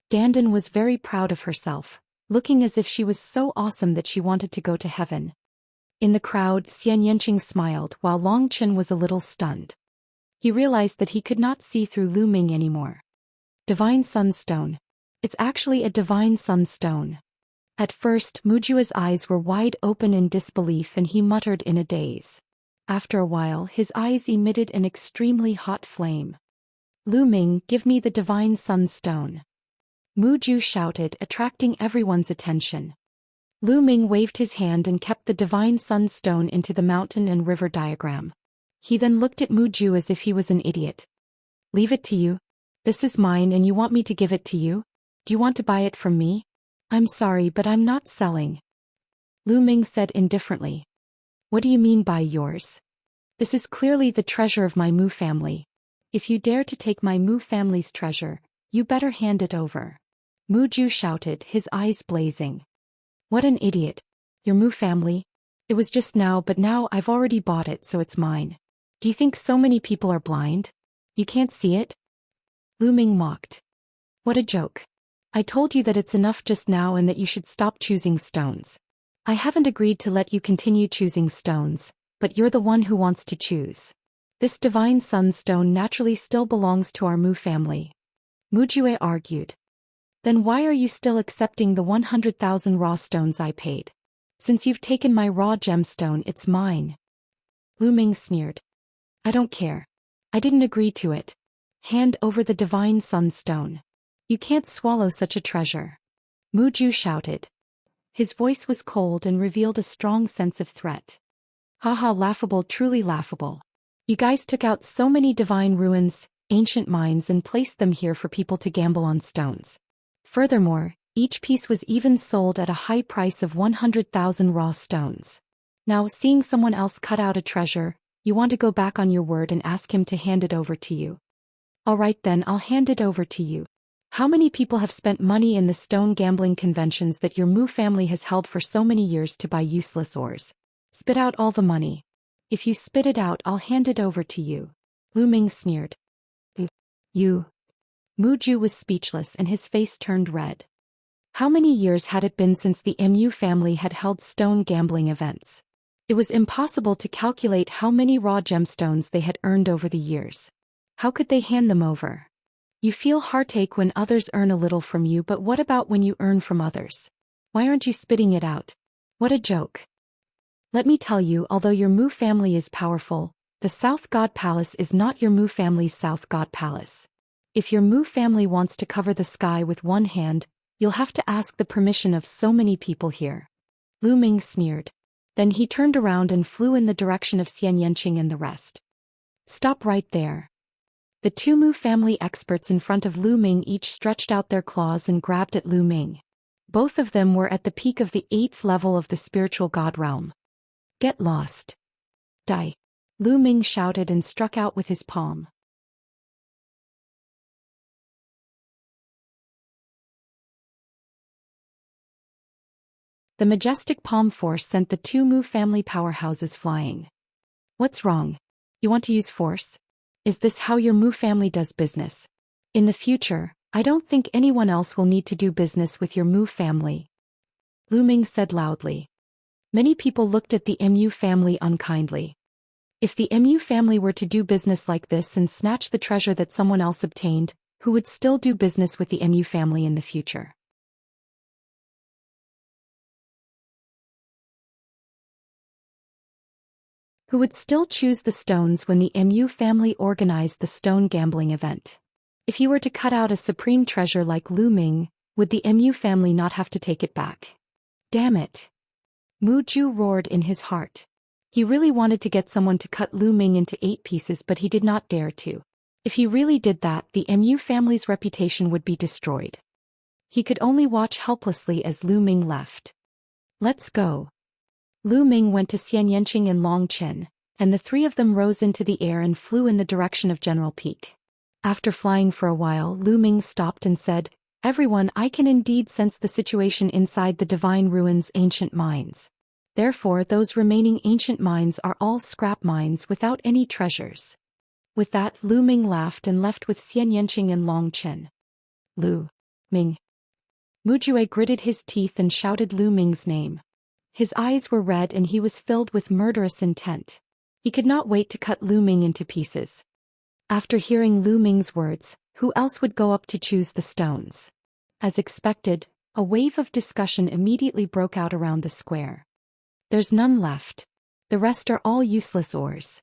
[SPEAKER 1] Dandan was very proud of herself, looking as if she was so awesome that she wanted to go to heaven. In the crowd, Xianxia smiled while Long Chen was a little stunned. He realized that he could not see through Lu Ming anymore. Divine Sunstone. It's actually a divine sunstone. At first, Mujua's eyes were wide open in disbelief and he muttered in a daze. After a while, his eyes emitted an extremely hot flame. Lu Ming, give me the divine sunstone. Muju shouted, attracting everyone's attention. Lu Ming waved his hand and kept the divine sunstone into the mountain and river diagram. He then looked at Muju as if he was an idiot. Leave it to you? This is mine and you want me to give it to you? Do you want to buy it from me? I'm sorry, but I'm not selling. Lu Ming said indifferently. What do you mean by yours? This is clearly the treasure of my Mu family. If you dare to take my Mu family's treasure, you better hand it over. Muju shouted, his eyes blazing. What an idiot. Your Mu family? It was just now, but now I've already bought it, so it's mine. Do you think so many people are blind? You can't see it? Lu Ming mocked. What a joke. I told you that it's enough just now and that you should stop choosing stones. I haven't agreed to let you continue choosing stones, but you're the one who wants to choose. This divine sunstone naturally still belongs to our Mu family. Mujue argued. Then why are you still accepting the 100,000 raw stones I paid? Since you've taken my raw gemstone, it's mine. Lu Ming sneered. I don't care. I didn't agree to it. Hand over the divine sunstone. You can't swallow such a treasure. Muju shouted. His voice was cold and revealed a strong sense of threat. Haha, laughable, truly laughable. You guys took out so many divine ruins, ancient mines, and placed them here for people to gamble on stones. Furthermore, each piece was even sold at a high price of 100,000 raw stones. Now, seeing someone else cut out a treasure, you want to go back on your word and ask him to hand it over to you. All right then, I'll hand it over to you. How many people have spent money in the stone gambling conventions that your Mu family has held for so many years to buy useless ores? Spit out all the money. If you spit it out, I'll hand it over to you. Lu Ming sneered. You. Muju was speechless and his face turned red. How many years had it been since the Mu family had held stone gambling events? It was impossible to calculate how many raw gemstones they had earned over the years. How could they hand them over? You feel heartache when others earn a little from you, but what about when you earn from others? Why aren't you spitting it out? What a joke. Let me tell you, although your Mu family is powerful, the South God Palace is not your Mu family's South God Palace. If your Mu family wants to cover the sky with one hand, you'll have to ask the permission of so many people here. Lu Ming sneered. Then he turned around and flew in the direction of Xianxia and the rest. Stop right there. The two Mu family experts in front of Lu Ming each stretched out their claws and grabbed at Lu Ming. Both of them were at the peak of the 8th level of the spiritual god realm. Get lost. Die. Lu Ming shouted and struck out with his palm. The majestic palm force sent the two Mu family powerhouses flying. What's wrong? You want to use force? Is this how your Mu family does business? In the future, I don't think anyone else will need to do business with your Mu family. Lu Ming said loudly. Many people looked at the Mu family unkindly. If the Mu family were to do business like this and snatch the treasure that someone else obtained, who would still do business with the Mu family in the future? Who would still choose the stones when the Mu family organized the stone gambling event? If he were to cut out a supreme treasure like Lu Ming, would the Mu family not have to take it back? Damn it. Muju roared in his heart. He really wanted to get someone to cut Lu Ming into 8 pieces, but he did not dare to. If he really did that, the Mu family's reputation would be destroyed. He could only watch helplessly as Lu Ming left. Let's go. Lu Ming went to Xianxia and Long Qin, and the three of them rose into the air and flew in the direction of General Peak. After flying for a while, Lu Ming stopped and said, "Everyone, I can indeed sense the situation inside the Divine Ruins ancient mines. Therefore those remaining ancient mines are all scrap mines without any treasures." With that, Lu Ming laughed and left with Xianxia and Long Qin. Lu Ming. Mujue gritted his teeth and shouted Lu Ming's name. His eyes were red and he was filled with murderous intent. He could not wait to cut Lu Ming into pieces. After hearing Lu Ming's words, who else would go up to choose the stones? As expected, a wave of discussion immediately broke out around the square. There's none left. The rest are all useless ores.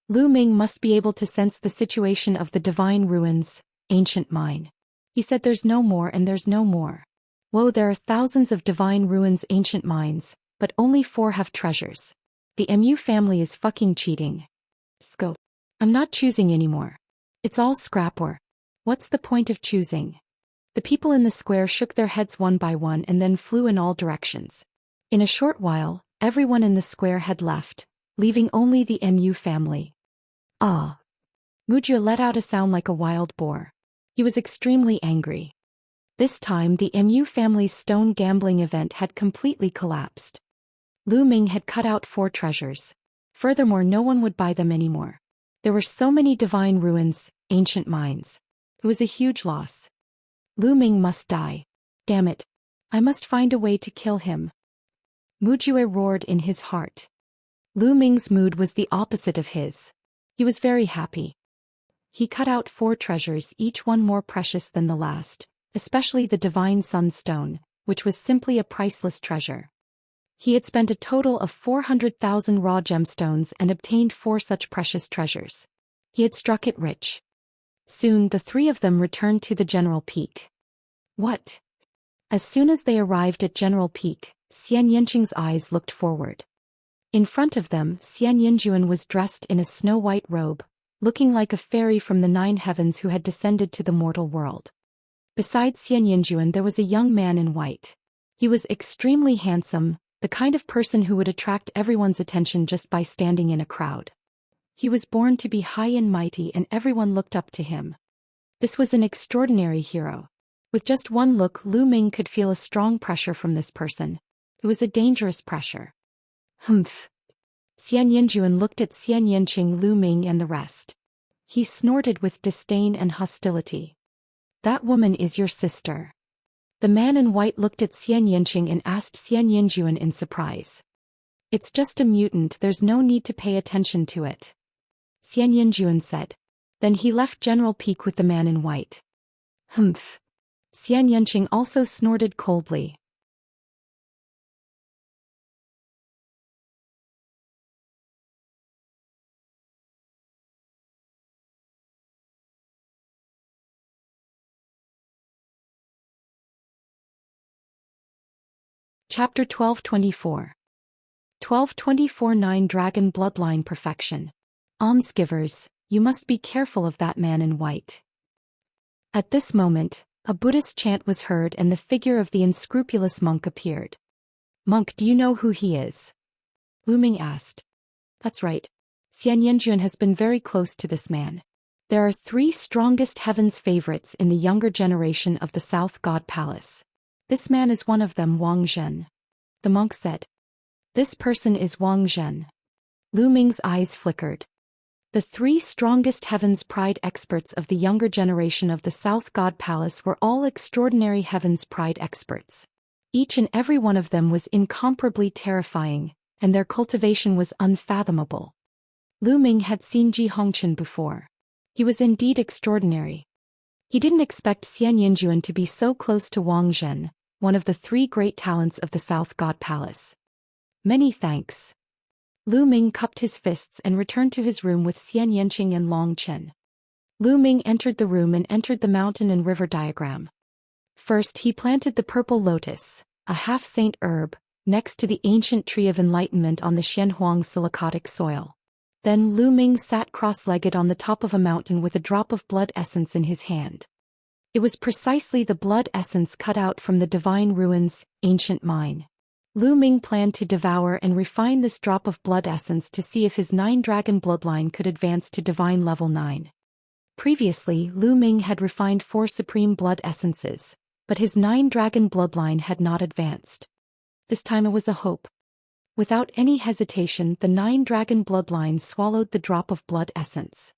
[SPEAKER 1] Lu Ming must be able to sense the situation of the Divine Ruins, ancient mine. He said there's no more and there's no more. Whoa, there are thousands of Divine Ruins ancient mines, but only 4 have treasures. The MU family is fucking cheating. Scope. I'm not choosing anymore. It's all scrap ore. What's the point of choosing? The people in the square shook their heads one by one and then flew in all directions. In a short while, everyone in the square had left, leaving only the MU family. Ah! Mujia let out a sound like a wild boar. He was extremely angry. This time the MU family's stone gambling event had completely collapsed. Lu Ming had cut out 4 treasures. Furthermore, no one would buy them anymore. There were so many Divine Ruins, ancient mines. It was a huge loss. Lu Ming must die. Damn it. I must find a way to kill him. Mujue roared in his heart. Lu Ming's mood was the opposite of his. He was very happy. He cut out 4 treasures, each one more precious than the last, especially the Divine Sunstone, which was simply a priceless treasure. He had spent a total of 400,000 raw gemstones and obtained 4 such precious treasures. He had struck it rich. Soon the 3 of them returned to the General Peak. What? As soon as they arrived at General Peak, Xianxia's eyes looked forward. In front of them, Xianxia was dressed in a snow-white robe, looking like a fairy from the 9 heavens who had descended to the mortal world. Besides Xianxia, there was a young man in white. He was extremely handsome, the kind of person who would attract everyone's attention just by standing in a crowd. He was born to be high and mighty and everyone looked up to him. This was an extraordinary hero. With just one look, Lu Ming could feel a strong pressure from this person. It was a dangerous pressure. Humph. Xianxia looked at Xianxia, Lu Ming and the rest. He snorted with disdain and hostility. That woman is your sister. The man in white looked at Xianxia and asked Xianxia in surprise. It's just a mutant, there's no need to pay attention to it. Xianxia said. Then he left General Peak with the man in white. Humph. Xianxia also snorted coldly. Chapter 1224. 1224-9 Dragon Bloodline Perfection. Almsgivers, you must be careful of that man in white. At this moment, a Buddhist chant was heard and the figure of the unscrupulous monk appeared. Monk, do you know who he is? Lu Ming asked. That's right. Xianxia has been very close to this man. There are 3 strongest heaven's favorites in the younger generation of the South God Palace. This man is one of them, Wang Zhen. The monk said. This person is Wang Zhen. Lu Ming's eyes flickered. The 3 strongest heaven's pride experts of the younger generation of the South God Palace were all extraordinary heaven's pride experts. Each and every one of them was incomparably terrifying, and their cultivation was unfathomable. Lu Ming had seen Ji Hongqian before. He was indeed extraordinary. He didn't expect Xianxia to be so close to Wang Zhen, one of the 3 great talents of the South God Palace. Many thanks. Lu Ming cupped his fists and returned to his room with Xianxia and Long Qin. Lu Ming entered the room and entered the mountain and river diagram. First he planted the purple lotus, a half-saint herb, next to the ancient tree of enlightenment on the Xianhuang silicotic soil. Then Lu Ming sat cross-legged on the top of a mountain with a drop of blood essence in his hand. It was precisely the blood essence cut out from the divine ruins, ancient mine. Lu Ming planned to devour and refine this drop of blood essence to see if his 9-dragon bloodline could advance to divine level 9. Previously, Lu Ming had refined 4 supreme blood essences, but his 9-dragon bloodline had not advanced. This time it was a hope. Without any hesitation, the 9-dragon bloodline swallowed the drop of blood essence.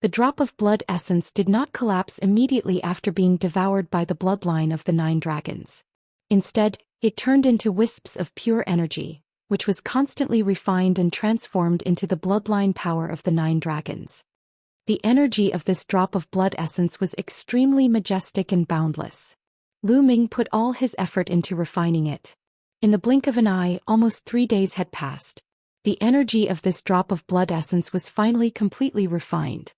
[SPEAKER 1] The drop of blood essence did not collapse immediately after being devoured by the bloodline of the 9 dragons. Instead, it turned into wisps of pure energy, which was constantly refined and transformed into the bloodline power of the 9 dragons. The energy of this drop of blood essence was extremely majestic and boundless. Lu Ming put all his effort into refining it. In the blink of an eye, almost 3 days had passed. The energy of this drop of blood essence was finally completely refined.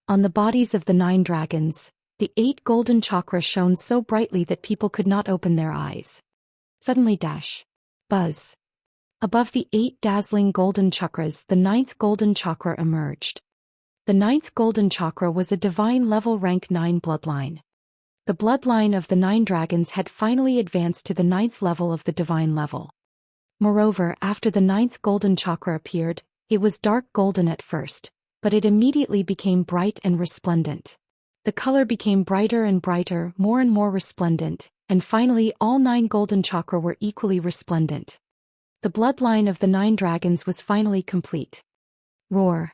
[SPEAKER 1] On the bodies of the 9 dragons, the 8 golden chakra shone so brightly that people could not open their eyes. Suddenly dash. Buzz. Above the 8 dazzling golden chakras, the 9th golden chakra emerged. The 9th golden chakra was a divine level rank 9 bloodline. The bloodline of the 9 dragons had finally advanced to the 9th level of the divine level. Moreover, after the 9th golden chakra appeared, it was dark golden at first, but it immediately became bright and resplendent. The color became brighter and brighter, more and more resplendent, and finally all 9 golden chakra were equally resplendent. The bloodline of the 9 dragons was finally complete. Roar.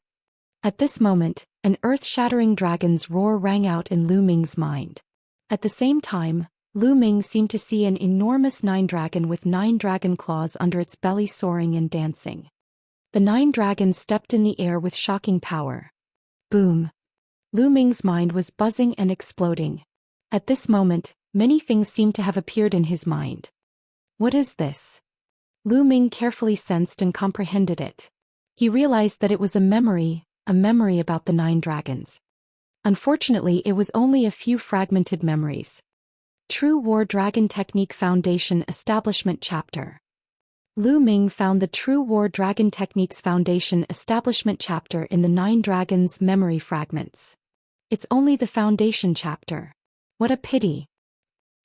[SPEAKER 1] At this moment, an earth-shattering dragon's roar rang out in Lu Ming's mind. At the same time, Lu Ming seemed to see an enormous 9 dragon with 9 dragon claws under its belly soaring and dancing. The 9 dragons stepped in the air with shocking power. Boom. Lu Ming's mind was buzzing and exploding. At this moment, many things seemed to have appeared in his mind. What is this? Lu Ming carefully sensed and comprehended it. He realized that it was a memory about the 9 dragons. Unfortunately, it was only a few fragmented memories. True War Dragon Technique Foundation Establishment Chapter. Lu Ming found the True War Dragon Techniques Foundation Establishment Chapter in the 9 Dragons' memory fragments. It's only the Foundation chapter. What a pity.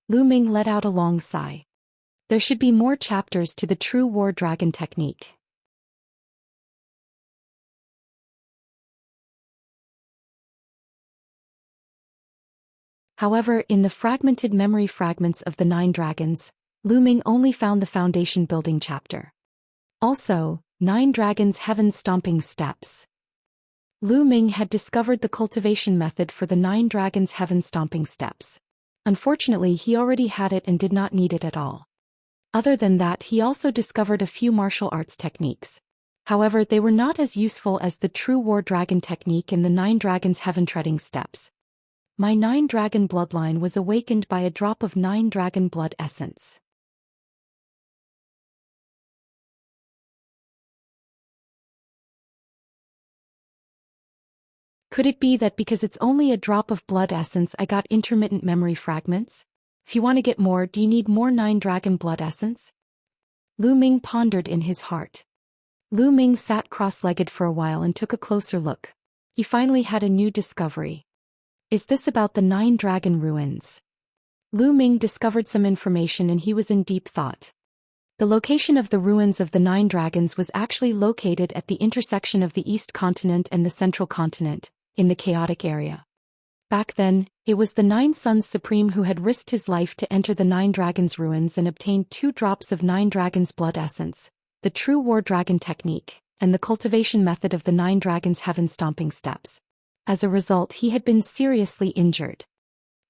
[SPEAKER 1] Lu Ming let out a long sigh. There should be more chapters to the True War Dragon Technique. However, in the fragmented memory fragments of the 9 dragons, Lu Ming only found the foundation building chapter. Also, 9 dragons' heaven stomping steps. Lu Ming had discovered the cultivation method for the 9 dragons' heaven stomping steps. Unfortunately, he already had it and did not need it at all. Other than that, he also discovered a few martial arts techniques. However, they were not as useful as the True War Dragon technique and the 9 dragons' heaven treading steps. My 9 dragon bloodline was awakened by a drop of 9 dragon blood essence. Could it be that because it's only a drop of blood essence I got intermittent memory fragments? If you want to get more, do you need more 9 dragon blood essence? Lu Ming pondered in his heart. Lu Ming sat cross-legged for a while and took a closer look. He finally had a new discovery. Is this about the 9 dragon ruins? Lu Ming discovered some information and he was in deep thought. The location of the ruins of the 9 dragons was actually located at the intersection of the East Continent and the Central Continent, in the chaotic area. Back then, it was the 9 Suns Supreme who had risked his life to enter the 9 dragons' ruins and obtained 2 drops of 9 dragons' blood essence, the True War Dragon technique, and the cultivation method of the 9 dragons' heaven stomping steps. As a result, he had been seriously injured.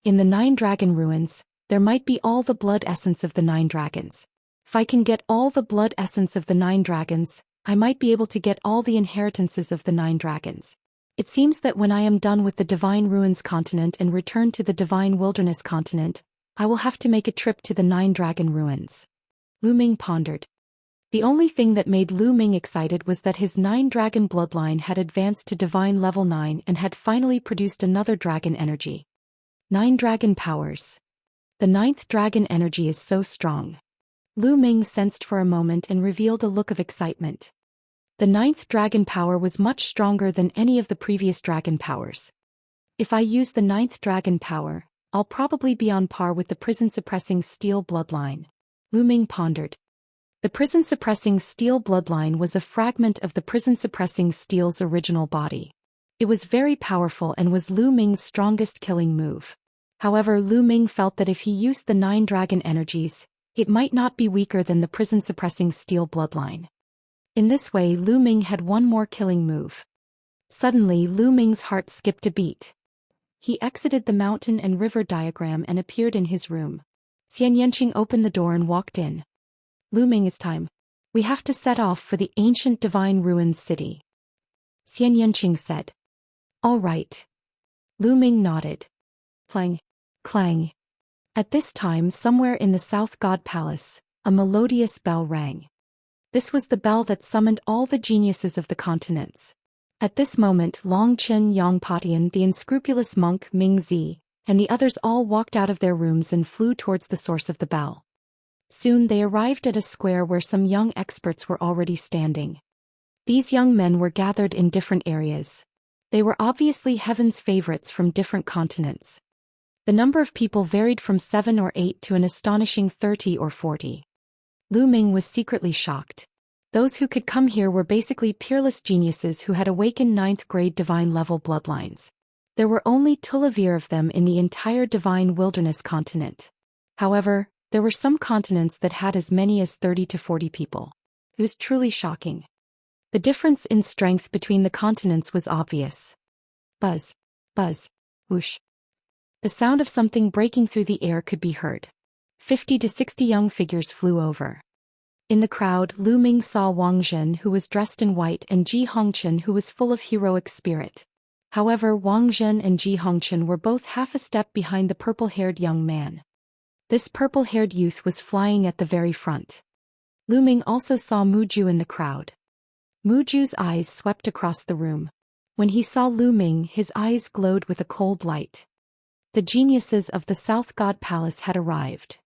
[SPEAKER 1] In the 9 dragon ruins, there might be all the blood essence of the 9 dragons. If I can get all the blood essence of the 9 dragons, I might be able to get all the inheritances of the 9 dragons. It seems that when I am done with the Divine Ruins continent and return to the Divine Wilderness continent, I will have to make a trip to the 9 dragon ruins. Lu Ming pondered. The only thing that made Lu Ming excited was that his 9 dragon bloodline had advanced to Divine Level 9 and had finally produced another dragon energy. 9 dragon powers. The 9th dragon energy is so strong. Lu Ming sensed for a moment and revealed a look of excitement. The 9th dragon power was much stronger than any of the previous dragon powers. If I use the 9th dragon power, I'll probably be on par with the prison-suppressing steel bloodline. Lu Ming pondered. The prison-suppressing steel bloodline was a fragment of the prison-suppressing steel's original body. It was very powerful and was Lu Ming's strongest killing move. However, Lu Ming felt that if he used the 9 dragon energies, it might not be weaker than the prison-suppressing steel bloodline. In this way, Lu Ming had one more killing move. Suddenly, Lu Ming's heart skipped a beat. He exited the mountain and river diagram and appeared in his room. Xianxia opened the door and walked in. Lu Ming, it's time. We have to set off for the ancient divine ruins city. Xianxia said. All right. Lu Ming nodded. Clang. Clang. At this time, somewhere in the South God Palace, a melodious bell rang. This was the bell that summoned all the geniuses of the continents. At this moment, Long Chen Yongpatian, the unscrupulous monk Ming Zi, and the others all walked out of their rooms and flew towards the source of the bell. Soon they arrived at a square where some young experts were already standing. These young men were gathered in different areas. They were obviously heaven's favorites from different continents. The number of people varied from 7 or 8 to an astonishing 30 or 40. Lu Ming was secretly shocked. Those who could come here were basically peerless geniuses who had awakened 9th grade divine level bloodlines. There were only 2 of them in the entire divine wilderness continent. However, there were some continents that had as many as 30 to 40 people. It was truly shocking. The difference in strength between the continents was obvious. Buzz. Buzz. Whoosh. The sound of something breaking through the air could be heard. 50 to 60 young figures flew over. In the crowd, Lu Ming saw Wang Zhen, who was dressed in white, and Ji Hongchen, who was full of heroic spirit. However, Wang Zhen and Ji Hongchen were both half a step behind the purple-haired young man. This purple-haired youth was flying at the very front. Lu Ming also saw Mu Ju in the crowd. Mu Ju's eyes swept across the room. When he saw Lu Ming, his eyes glowed with a cold light. The geniuses of the South God Palace had arrived.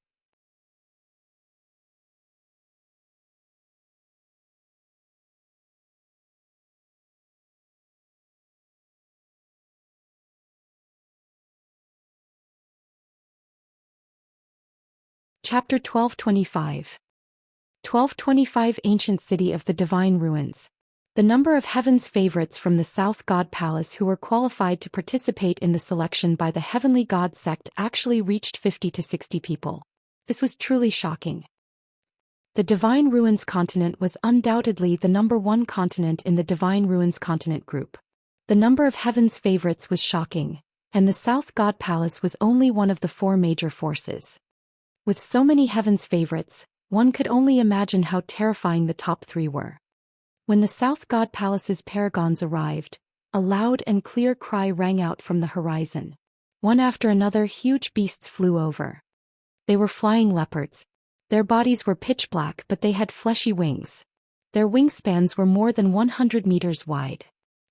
[SPEAKER 1] Chapter 1225. 1225 Ancient City of the Divine Ruins. The number of heaven's favorites from the South God Palace who were qualified to participate in the selection by the Heavenly God sect actually reached 50 to 60 people. This was truly shocking. The Divine Ruins continent was undoubtedly the number 1 continent in the Divine Ruins continent group. The number of heaven's favorites was shocking, and the South God Palace was only one of the 4 major forces. With so many heaven's favorites, one could only imagine how terrifying the top 3 were. When the South God Palace's paragons arrived, a loud and clear cry rang out from the horizon. One after another, huge beasts flew over. They were flying leopards. Their bodies were pitch black, but they had fleshy wings. Their wingspans were more than 100 meters wide.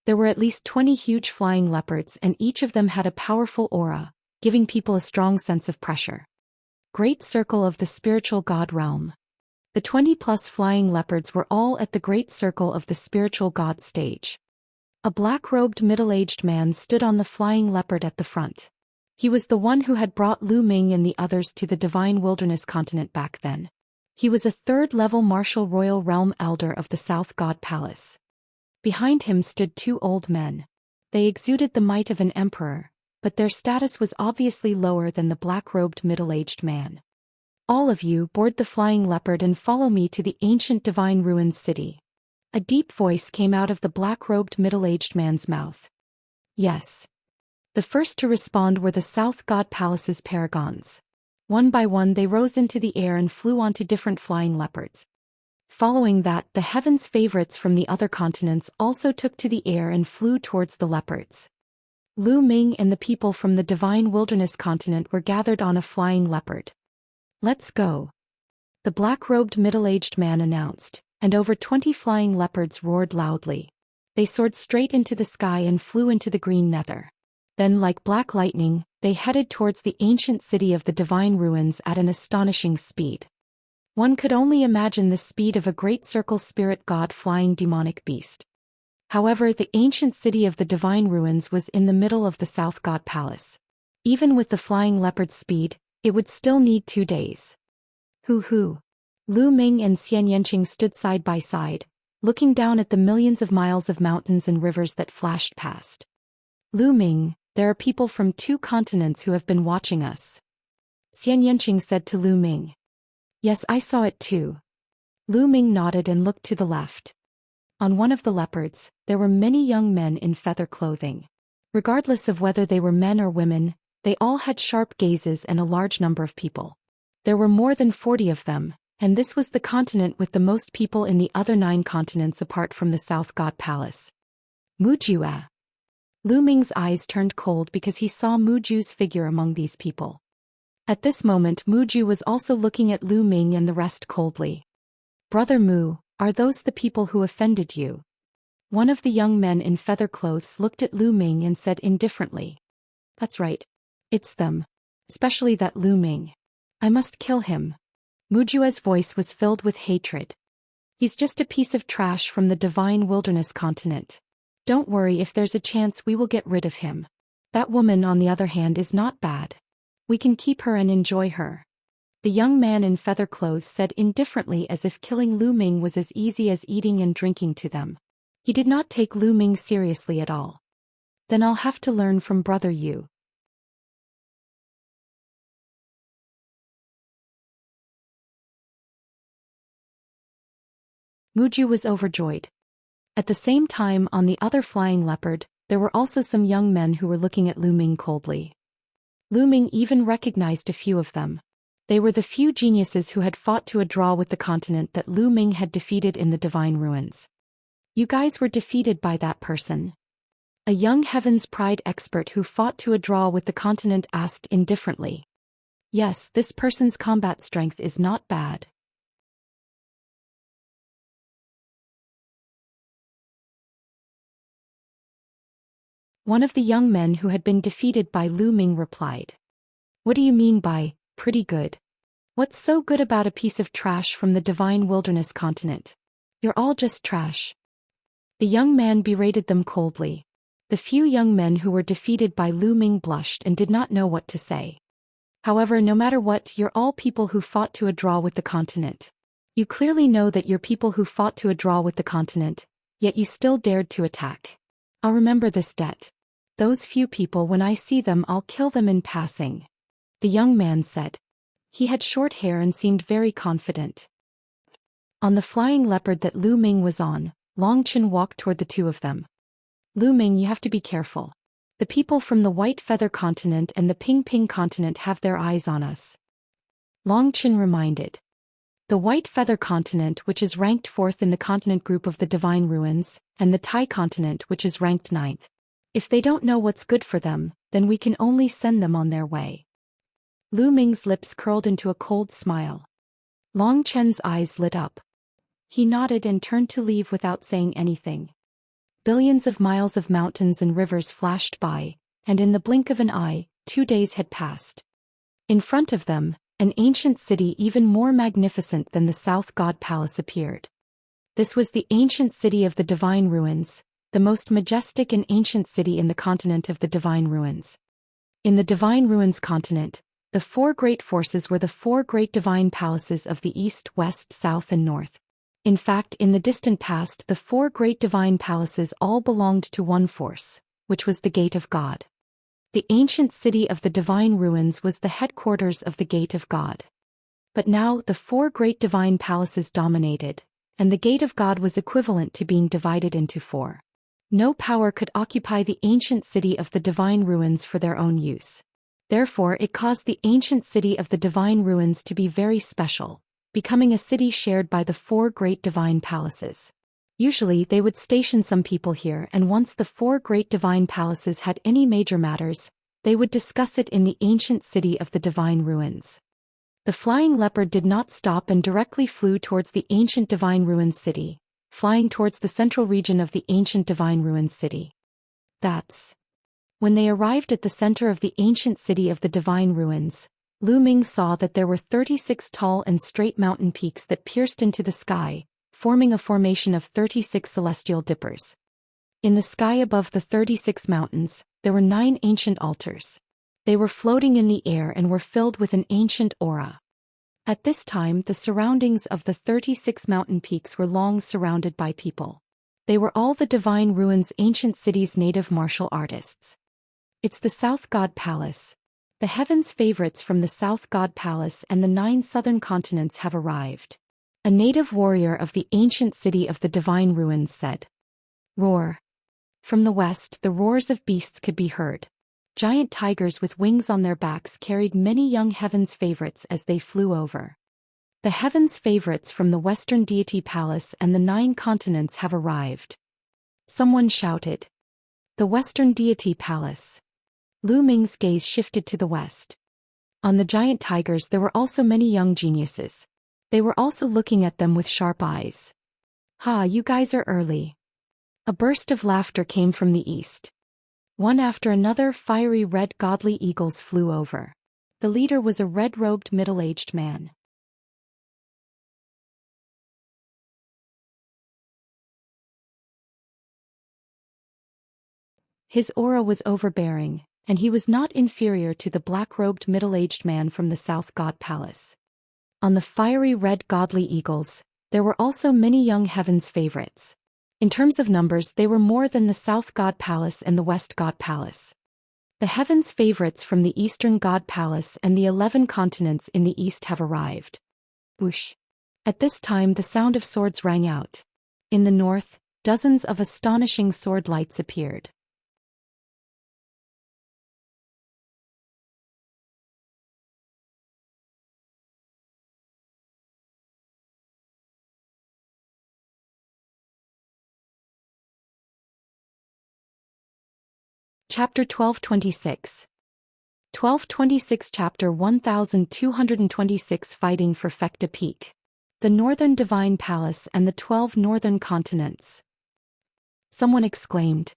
[SPEAKER 1] There were at least 20 huge flying leopards, and each of them had a powerful aura, giving people a strong sense of pressure. Great Circle of the Spiritual God Realm. The 20-plus flying leopards were all at the Great Circle of the Spiritual God stage. A black-robed middle-aged man stood on the flying leopard at the front. He was the one who had brought Lu Ming and the others to the Divine Wilderness continent back then. He was a 3rd-level martial royal realm elder of the South God Palace. Behind him stood 2 old men. They exuded the might of an emperor, but their status was obviously lower than the black-robed middle-aged man. All of you board the flying leopard and follow me to the ancient divine ruins city. A deep voice came out of the black-robed middle-aged man's mouth. Yes. The first to respond were the South God Palace's paragons. One by one they rose into the air and flew onto different flying leopards. Following that, the heaven's favorites from the other continents also took to the air and flew towards the leopards. Lu Ming and the people from the Divine Wilderness continent were gathered on a flying leopard. Let's go. The black-robed middle-aged man announced, and over 20 flying leopards roared loudly. They soared straight into the sky and flew into the green nether. Then, like black lightning, they headed towards the ancient city of the Divine Ruins at an astonishing speed. One could only imagine the speed of a great circle spirit god flying demonic beast. However, the ancient city of the Divine Ruins was in the middle of the South God Palace. Even with the flying leopard's speed, it would still need 2 days. Hoo. Lu Ming and Xianxia stood side by side, looking down at the millions of miles of mountains and rivers that flashed past. Lu Ming, there are people from 2 continents who have been watching us. Xianxia said to Lu Ming. Yes, I saw it too. Lu Ming nodded and looked to the left. On one of the leopards, there were many young men in feather clothing. Regardless of whether they were men or women, they all had sharp gazes and a large number of people. There were more than 40 of them, and this was the continent with the most people in the other 9 continents apart from the South God Palace. Mujua. Lu Ming's eyes turned cold because he saw Muju's figure among these people. At this moment Muju was also looking at Lu Ming and the rest coldly. Brother Mu, are those the people who offended you? One of the young men in feather clothes looked at Lu Ming and said indifferently. That's right. It's them. Especially that Lu Ming. I must kill him. Mujua's voice was filled with hatred. He's just a piece of trash from the divine wilderness continent. Don't worry, if there's a chance we will get rid of him. That woman, on the other hand, is not bad. We can keep her and enjoy her. The young man in feather clothes said indifferently, as if killing Lu Ming was as easy as eating and drinking to them. He did not take Lu Ming seriously at all. Then I'll have to learn from Brother Yu. Muju was overjoyed. At the same time, on the other flying leopard, there were also some young men who were looking at Lu Ming coldly. Lu Ming even recognized a few of them. They were the few geniuses who had fought to a draw with the continent that Lu Ming had defeated in the Divine Ruins. You guys were defeated by that person? A young Heaven's Pride expert who fought to a draw with the continent asked indifferently. Yes, this person's combat strength is not bad. One of the young men who had been defeated by Lu Ming replied. What do you mean by, pretty good? What's so good about a piece of trash from the divine wilderness continent? You're all just trash. The young man berated them coldly. The few young men who were defeated by Lu Ming blushed and did not know what to say. However, no matter what, you're all people who fought to a draw with the continent. You clearly know that you're people who fought to a draw with the continent, yet you still dared to attack. I'll remember this debt. Those few people, when I see them, I'll kill them in passing. The young man said. He had short hair and seemed very confident. On the flying leopard that Lu Ming was on, Long Chen walked toward the 2 of them. Lu Ming, you have to be careful. The people from the White Feather Continent and the Ping Ping Continent have their eyes on us. Long Chen reminded. The White Feather Continent, which is ranked 4th in the continent group of the Divine Ruins, and the Tai Continent, which is ranked 9th. If they don't know what's good for them, then we can only send them on their way. Lu Ming's lips curled into a cold smile. Long Chen's eyes lit up. He nodded and turned to leave without saying anything. Billions of miles of mountains and rivers flashed by, and in the blink of an eye, 2 days had passed. In front of them, an ancient city even more magnificent than the South God Palace appeared. This was the ancient city of the Divine Ruins, the most majestic and ancient city in the continent of the Divine Ruins. In the Divine Ruins continent, the 4 great forces were the 4 great divine palaces of the East, West, South and North. In fact, in the distant past, the 4 great divine palaces all belonged to one force, which was the Gate of God. The ancient city of the Divine Ruins was the headquarters of the Gate of God. But now the 4 great divine palaces dominated, and the Gate of God was equivalent to being divided into 4. No power could occupy the ancient city of the Divine Ruins for their own use. Therefore, it caused the ancient city of the Divine Ruins to be very special, becoming a city shared by the 4 great divine palaces. Usually, they would station some people here, and once the 4 great divine palaces had any major matters, they would discuss it in the ancient city of the Divine Ruins. The flying leopard did not stop and directly flew towards the ancient Divine Ruins city, flying towards the central region of the ancient Divine Ruins city. That's. When they arrived at the center of the ancient city of the Divine Ruins, Lu Ming saw that there were 36 tall and straight mountain peaks that pierced into the sky, forming a formation of 36 celestial dippers. In the sky above the 36 mountains, there were 9 ancient altars. They were floating in the air and were filled with an ancient aura. At this time, the surroundings of the 36 mountain peaks were long surrounded by people. They were all the divine ruins, ancient cities, native martial artists. It's the South God Palace. The heavens' favorites from the South God Palace and the 9 southern continents have arrived. A native warrior of the ancient city of the divine ruins said. Roar. From the west, the roars of beasts could be heard. Giant tigers with wings on their backs carried many young heavens' favorites as they flew over. The heavens' favorites from the western deity palace and the 9 continents have arrived. Someone shouted. The western deity palace. Lu Ming's gaze shifted to the west. On the giant tigers there were also many young geniuses. They were also looking at them with sharp eyes. Ha, you guys are early. A burst of laughter came from the east. One after another, fiery red godly eagles flew over. The leader was a red-robed middle-aged man. His aura was overbearing, and he was not inferior to the black-robed middle-aged man from the South God Palace. On the fiery red godly eagles, there were also many young heavens' favorites. In terms of numbers, they were more than the South God Palace and the West God Palace. The heavens' favorites from the Eastern God Palace and the 11 continents in the east have arrived. Whoosh! At this time the sound of swords rang out. In the north, dozens of astonishing sword lights appeared. Chapter 1226. 1226 Chapter 1226 Fighting for Fekta Peak. The Northern Divine Palace and the 12 Northern Continents. Someone exclaimed.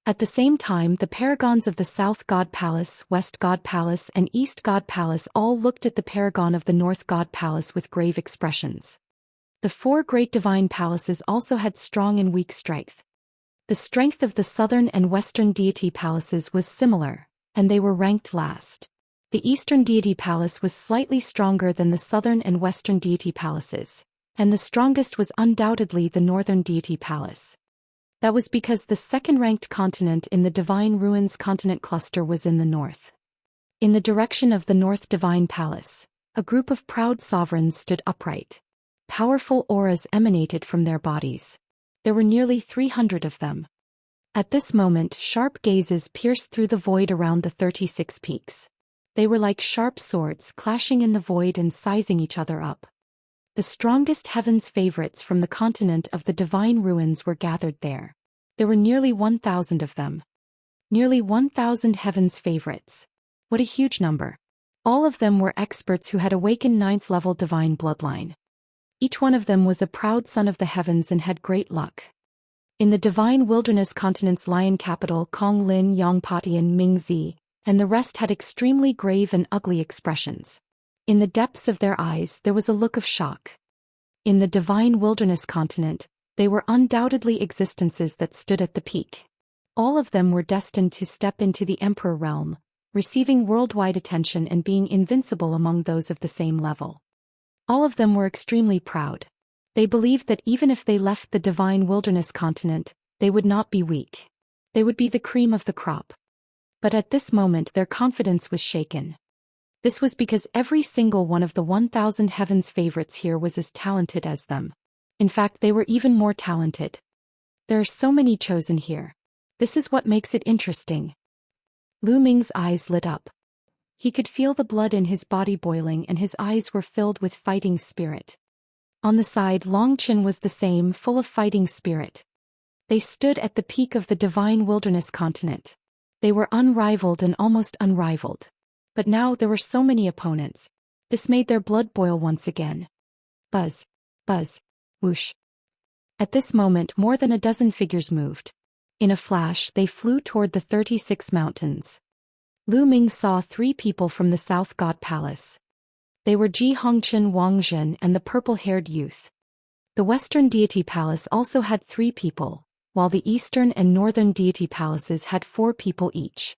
[SPEAKER 1] At the same time, the paragons of the South God Palace, West God Palace and East God Palace all looked at the paragon of the North God Palace with grave expressions. The 4 great divine palaces also had strong and weak strength. The strength of the southern and western deity palaces was similar, and they were ranked last. The eastern deity palace was slightly stronger than the southern and western deity palaces, and the strongest was undoubtedly the northern deity palace. That was because the second-ranked continent in the Divine Ruins continent cluster was in the north. In the direction of the North Divine Palace, a group of proud sovereigns stood upright. Powerful auras emanated from their bodies. There were nearly 300 of them. At this moment, sharp gazes pierced through the void around the 36 peaks. They were like sharp swords clashing in the void and sizing each other up. The strongest heavens' favorites from the continent of the Divine Ruins were gathered there. There were nearly 1,000 of them. Nearly 1,000 heavens' favorites. What a huge number. All of them were experts who had awakened 9th-level divine bloodline. Each one of them was a proud son of the heavens and had great luck. In the divine wilderness continent's lion capital, Kong Lin, Yongpati and Mingzi, and the rest had extremely grave and ugly expressions. In the depths of their eyes there was a look of shock. In the divine wilderness continent, they were undoubtedly existences that stood at the peak. All of them were destined to step into the emperor realm, receiving worldwide attention and being invincible among those of the same level. All of them were extremely proud. They believed that even if they left the divine wilderness continent, they would not be weak. They would be the cream of the crop. But at this moment their confidence was shaken. This was because every single one of the 1,000 heavens' favorites here was as talented as them. In fact, they were even more talented. There are so many chosen here. This is what makes it interesting. Lu Ming's eyes lit up. He could feel the blood in his body boiling and his eyes were filled with fighting spirit. On the side, Long Qin was the same, full of fighting spirit. They stood at the peak of the divine wilderness continent. They were unrivaled and almost unrivaled. But now there were so many opponents. This made their blood boil once again. Buzz. Buzz. Whoosh. At this moment more than a dozen figures moved. In a flash they flew toward the 36 mountains. Lu Ming saw 3 people from the South God Palace. They were Ji Hongqin, Wang Zhen and the purple-haired youth. The Western Deity Palace also had 3 people, while the Eastern and Northern Deity Palaces had 4 people each.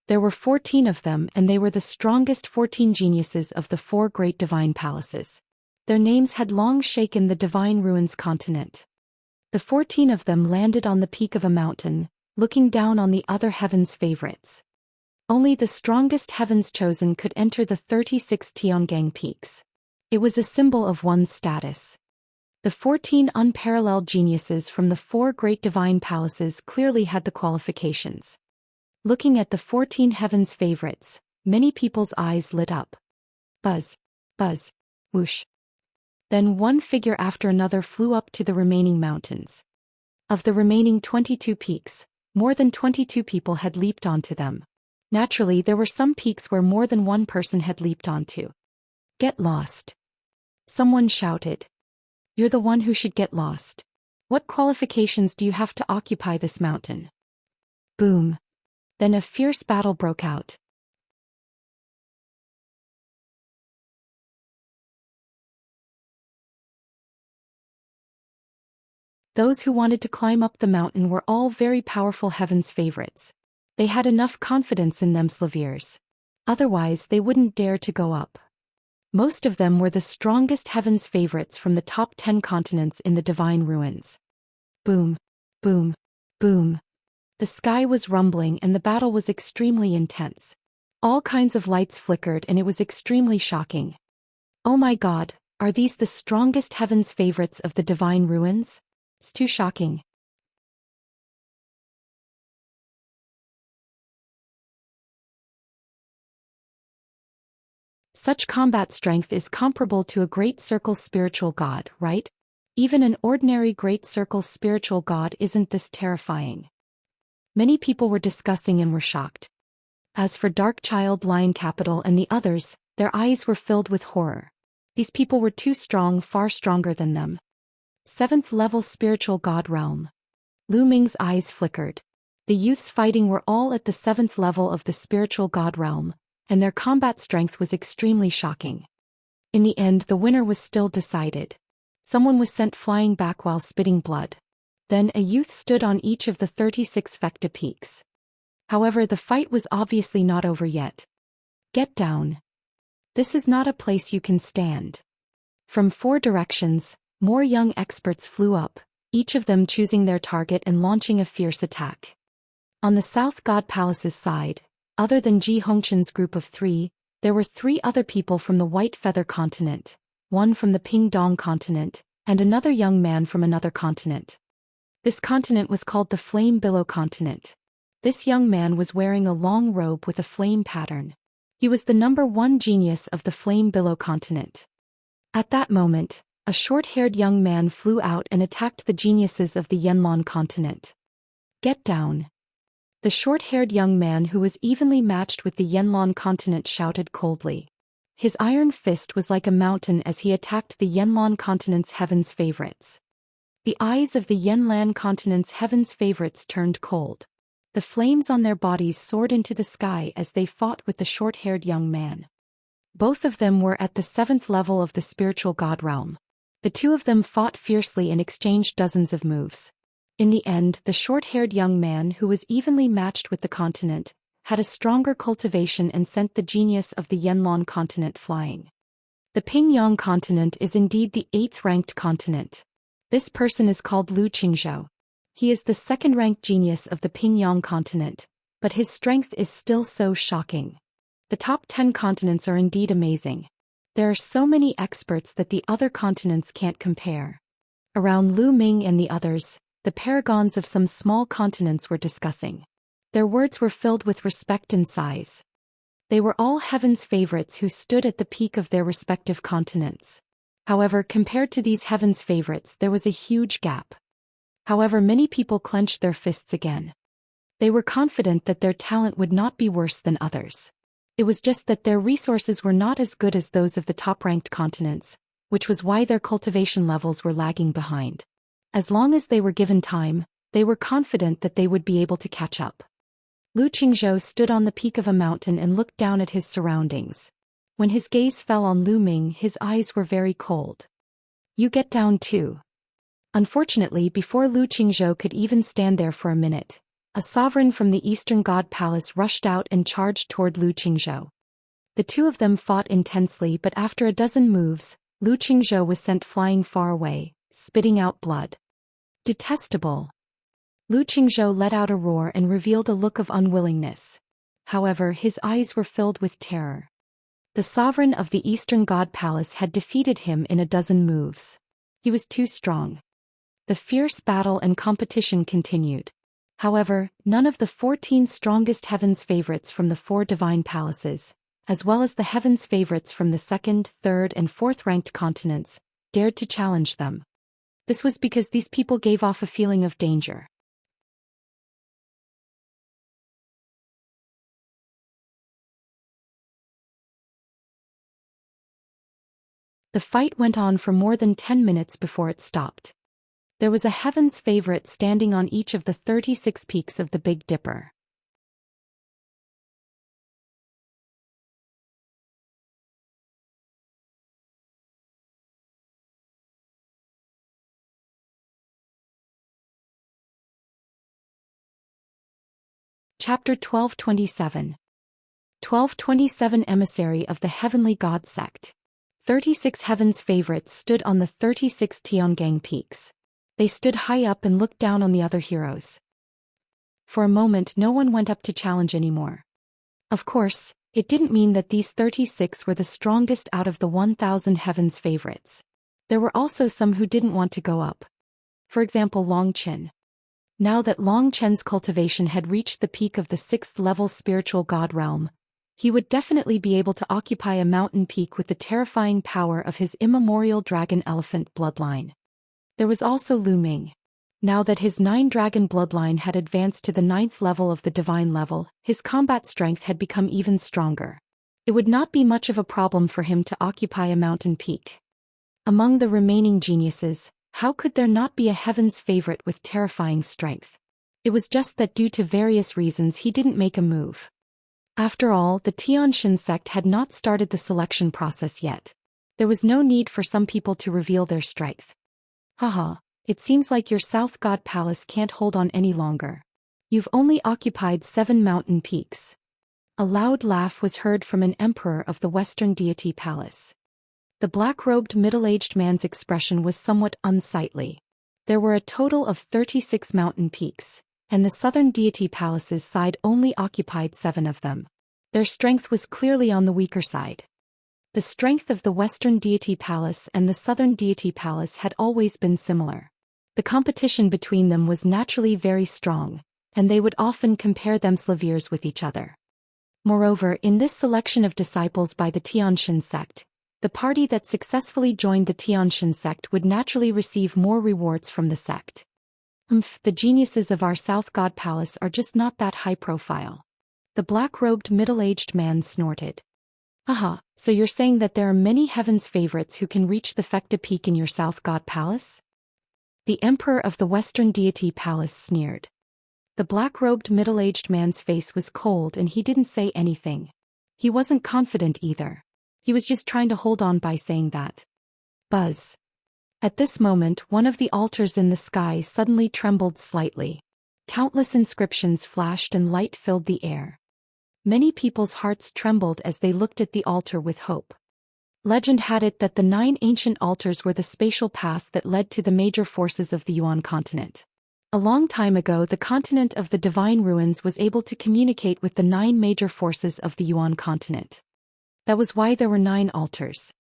[SPEAKER 1] There were 14 of them, and they were the strongest 14 geniuses of the 4 great divine palaces. Their names had long shaken the divine ruins continent. The 14 of them landed on the peak of a mountain, looking down on the other heaven's favorites. Only the strongest heavens chosen could enter the 36 Tiangang peaks. It was a symbol of one's status. The 14 unparalleled geniuses from the 4 great divine palaces clearly had the qualifications. Looking at the 14 heavens favorites, many people's eyes lit up. Buzz, buzz, whoosh. Then one figure after another flew up to the remaining mountains. Of the remaining 22 peaks, more than 22 people had leaped onto them. Naturally, there were some peaks where more than one person had leaped onto. Get lost. Someone shouted. You're the one who should get lost. What qualifications do you have to occupy this mountain? Boom. Then a fierce battle broke out. Those who wanted to climb up the mountain were all very powerful heaven's favorites. They had enough confidence in themselves. Otherwise, they wouldn't dare to go up. Most of them were the strongest heaven's favorites from the top 10 continents in the divine ruins. Boom, boom, boom. The sky was rumbling and the battle was extremely intense. All kinds of lights flickered and it was extremely shocking. Oh my God, are these the strongest heaven's favorites of the divine ruins? It's too shocking. Such combat strength is comparable to a great circle spiritual god, right? Even an ordinary great circle spiritual god isn't this terrifying. Many people were discussing and were shocked. As for Dark Child Lion Capital and the others, their eyes were filled with horror. These people were too strong, far stronger than them. 7th level spiritual god realm. Lu Ming's eyes flickered. The youths fighting were all at the 7th level of the spiritual god realm, and their combat strength was extremely shocking. In the end, the winner was still decided. Someone was sent flying back while spitting blood. Then a youth stood on each of the 36 Fecta peaks. However, the fight was obviously not over yet. Get down. This is not a place you can stand. From 4 directions, more young experts flew up, each of them choosing their target and launching a fierce attack. On the South God Palace's side, other than Ji Hongchen's group of 3, there were 3 other people from the White Feather continent, one from the Ping Dong continent, and another young man from another continent. This continent was called the Flame Billow continent. This young man was wearing a long robe with a flame pattern. He was the number 1 genius of the Flame Billow continent. At that moment, a short-haired young man flew out and attacked the geniuses of the Yanlan continent. Get down. The short-haired young man who was evenly matched with the Yanlan continent shouted coldly. His iron fist was like a mountain as he attacked the Yanlan continent's heaven's favorites. The eyes of the Yanlan continent's heaven's favorites turned cold. The flames on their bodies soared into the sky as they fought with the short-haired young man. Both of them were at the 7th level of the spiritual god realm. The 2 of them fought fiercely and exchanged dozens of moves. In the end, the short-haired young man who was evenly matched with the continent, had a stronger cultivation and sent the genius of the Yanlan continent flying. The Pingyang continent is indeed the 8th-ranked continent. This person is called Lu Qingzhou. He is the 2nd-ranked genius of the Pingyang continent, but his strength is still so shocking. The top 10 continents are indeed amazing. There are so many experts that the other continents can't compare. Around Lu Ming and the others, the paragons of some small continents were discussing. Their words were filled with respect and sighs. They were all heaven's favorites who stood at the peak of their respective continents. However, compared to these heaven's favorites, there was a huge gap. However, many people clenched their fists again. They were confident that their talent would not be worse than others. It was just that their resources were not as good as those of the top-ranked continents, which was why their cultivation levels were lagging behind. As long as they were given time, they were confident that they would be able to catch up. Lu Qingzhou stood on the peak of a mountain and looked down at his surroundings. When his gaze fell on Lu Ming, his eyes were very cold. You get down too. Unfortunately, before Lu Qingzhou could even stand there for a minute, A sovereign from the Eastern God Palace rushed out and charged toward Lu Qingzhou. The two of them fought intensely, but after a dozen moves, Lu Qingzhou was sent flying far away, spitting out blood. Detestable. Lu Qingzhou let out a roar and revealed a look of unwillingness. However, his eyes were filled with terror. The sovereign of the Eastern God Palace had defeated him in a dozen moves. He was too strong. The fierce battle and competition continued. However, none of the 14 strongest heavens favorites from the 4 divine palaces, as well as the heavens favorites from the 2nd, 3rd, and 4th-ranked continents, dared to challenge them. This was because these people gave off a feeling of danger. The fight went on for more than 10 minutes before it stopped. There was a heavens favorite standing on each of the 36 peaks of the Big Dipper. Chapter 1227. 1227 Emissary of the Heavenly God Sect. 36 heavens favorites stood on the 36 Tiangang peaks. They stood high up and looked down on the other heroes. For a moment no one went up to challenge anymore. Of course, it didn't mean that these 36 were the strongest out of the 1,000 heavens favorites. There were also some who didn't want to go up. For example, Long Chen. Now that Long Chen's cultivation had reached the peak of the 6th level spiritual god realm, he would definitely be able to occupy a mountain peak with the terrifying power of his immemorial dragon-elephant bloodline. There was also Lu Ming. Now that his 9-dragon bloodline had advanced to the 9th level of the divine level, his combat strength had become even stronger. It would not be much of a problem for him to occupy a mountain peak. Among the remaining geniuses, how could there not be a heaven's favorite with terrifying strength? It was just that due to various reasons he didn't make a move. After all, the Xianxia sect had not started the selection process yet. There was no need for some people to reveal their strength. Haha, it seems like your South God Palace can't hold on any longer. You've only occupied 7 mountain peaks. A loud laugh was heard from an emperor of the Western Deity Palace. The black-robed middle-aged man's expression was somewhat unsightly. There were a total of 36 mountain peaks, and the Southern Deity Palace's side only occupied 7 of them. Their strength was clearly on the weaker side. The strength of the Western Deity Palace and the Southern Deity Palace had always been similar. The competition between them was naturally very strong, and they would often compare themselves with each other. Moreover, in this selection of disciples by the Xianxia sect, the party that successfully joined the Xianxia sect would naturally receive more rewards from the sect. The geniuses of our South God Palace are just not that high profile. The black-robed middle-aged man snorted. Aha, so you're saying that there are many heavens favorites who can reach the Fecta Peak in your South God Palace? The Emperor of the Western Deity Palace sneered. The black-robed middle-aged man's face was cold and he didn't say anything. He wasn't confident either. He was just trying to hold on by saying that. Buzz. At this moment, one of the altars in the sky suddenly trembled slightly. Countless inscriptions flashed and light filled the air. Many people's hearts trembled as they looked at the altar with hope. Legend had it that the 9 ancient altars were the spatial path that led to the major forces of the Yuan continent. A long time ago, the continent of the Divine Ruins was able to communicate with the 9 major forces of the Yuan continent. That was why there were 9 altars.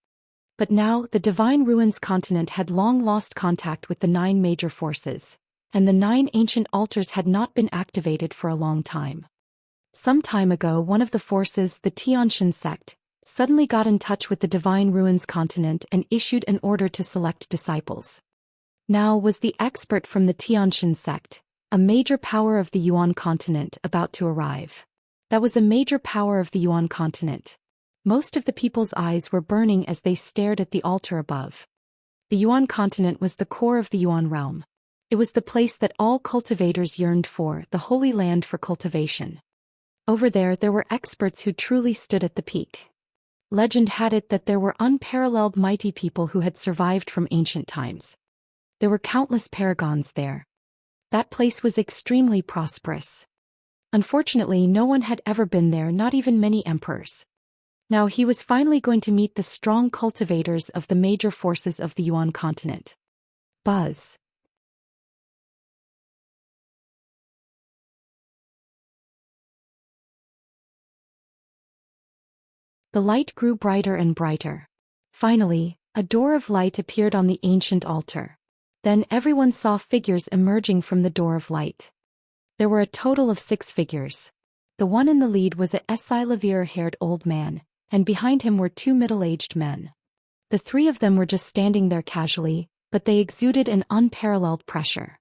[SPEAKER 1] But now, the Divine Ruins continent had long lost contact with the 9 major forces, and the 9 ancient altars had not been activated for a long time. Some time ago, one of the forces, the Xianxia sect, suddenly got in touch with the Divine Ruins continent and issued an order to select disciples. Now was the expert from the Xianxia sect, a major power of the Yuan continent, about to arrive. That was a major power of the Yuan continent. Most of the people's eyes were burning as they stared at the altar above. The Yuan continent was the core of the Yuan realm. It was the place that all cultivators yearned for, the holy land for cultivation. Over there were experts who truly stood at the peak. Legend had it that there were unparalleled mighty people who had survived from ancient times. There were countless paragons there. That place was extremely prosperous. Unfortunately, no one had ever been there, not even many emperors. Now he was finally going to meet the strong cultivators of the major forces of the Yuan continent. Buzz. The light grew brighter and brighter. Finally, a door of light appeared on the ancient altar. Then everyone saw figures emerging from the door of light. There were a total of 6 figures. The one in the lead was a Silavir-haired old man, and behind him were 2 middle-aged men. The 3 of them were just standing there casually, but they exuded an unparalleled pressure.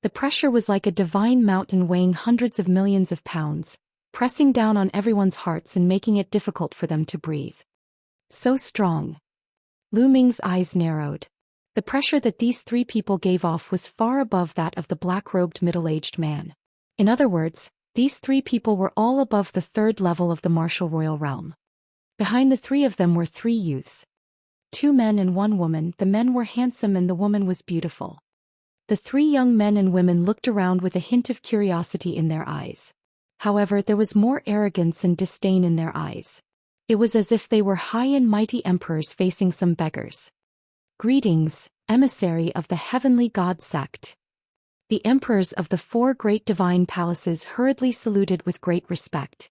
[SPEAKER 1] The pressure was like a divine mountain weighing hundreds of millions of pounds, pressing down on everyone's hearts and making it difficult for them to breathe. So strong. Lu Ming's eyes narrowed. The pressure that these 3 people gave off was far above that of the black-robed middle-aged man. In other words, these 3 people were all above the 3rd level of the martial royal realm. Behind the 3 of them were 3 youths. 2 men and 1 woman. The men were handsome and the woman was beautiful. The 3 young men and women looked around with a hint of curiosity in their eyes. However, there was more arrogance and disdain in their eyes. It was as if they were high and mighty emperors facing some beggars. Greetings, emissary of the heavenly god sect. The emperors of the 4 great divine palaces hurriedly saluted with great respect.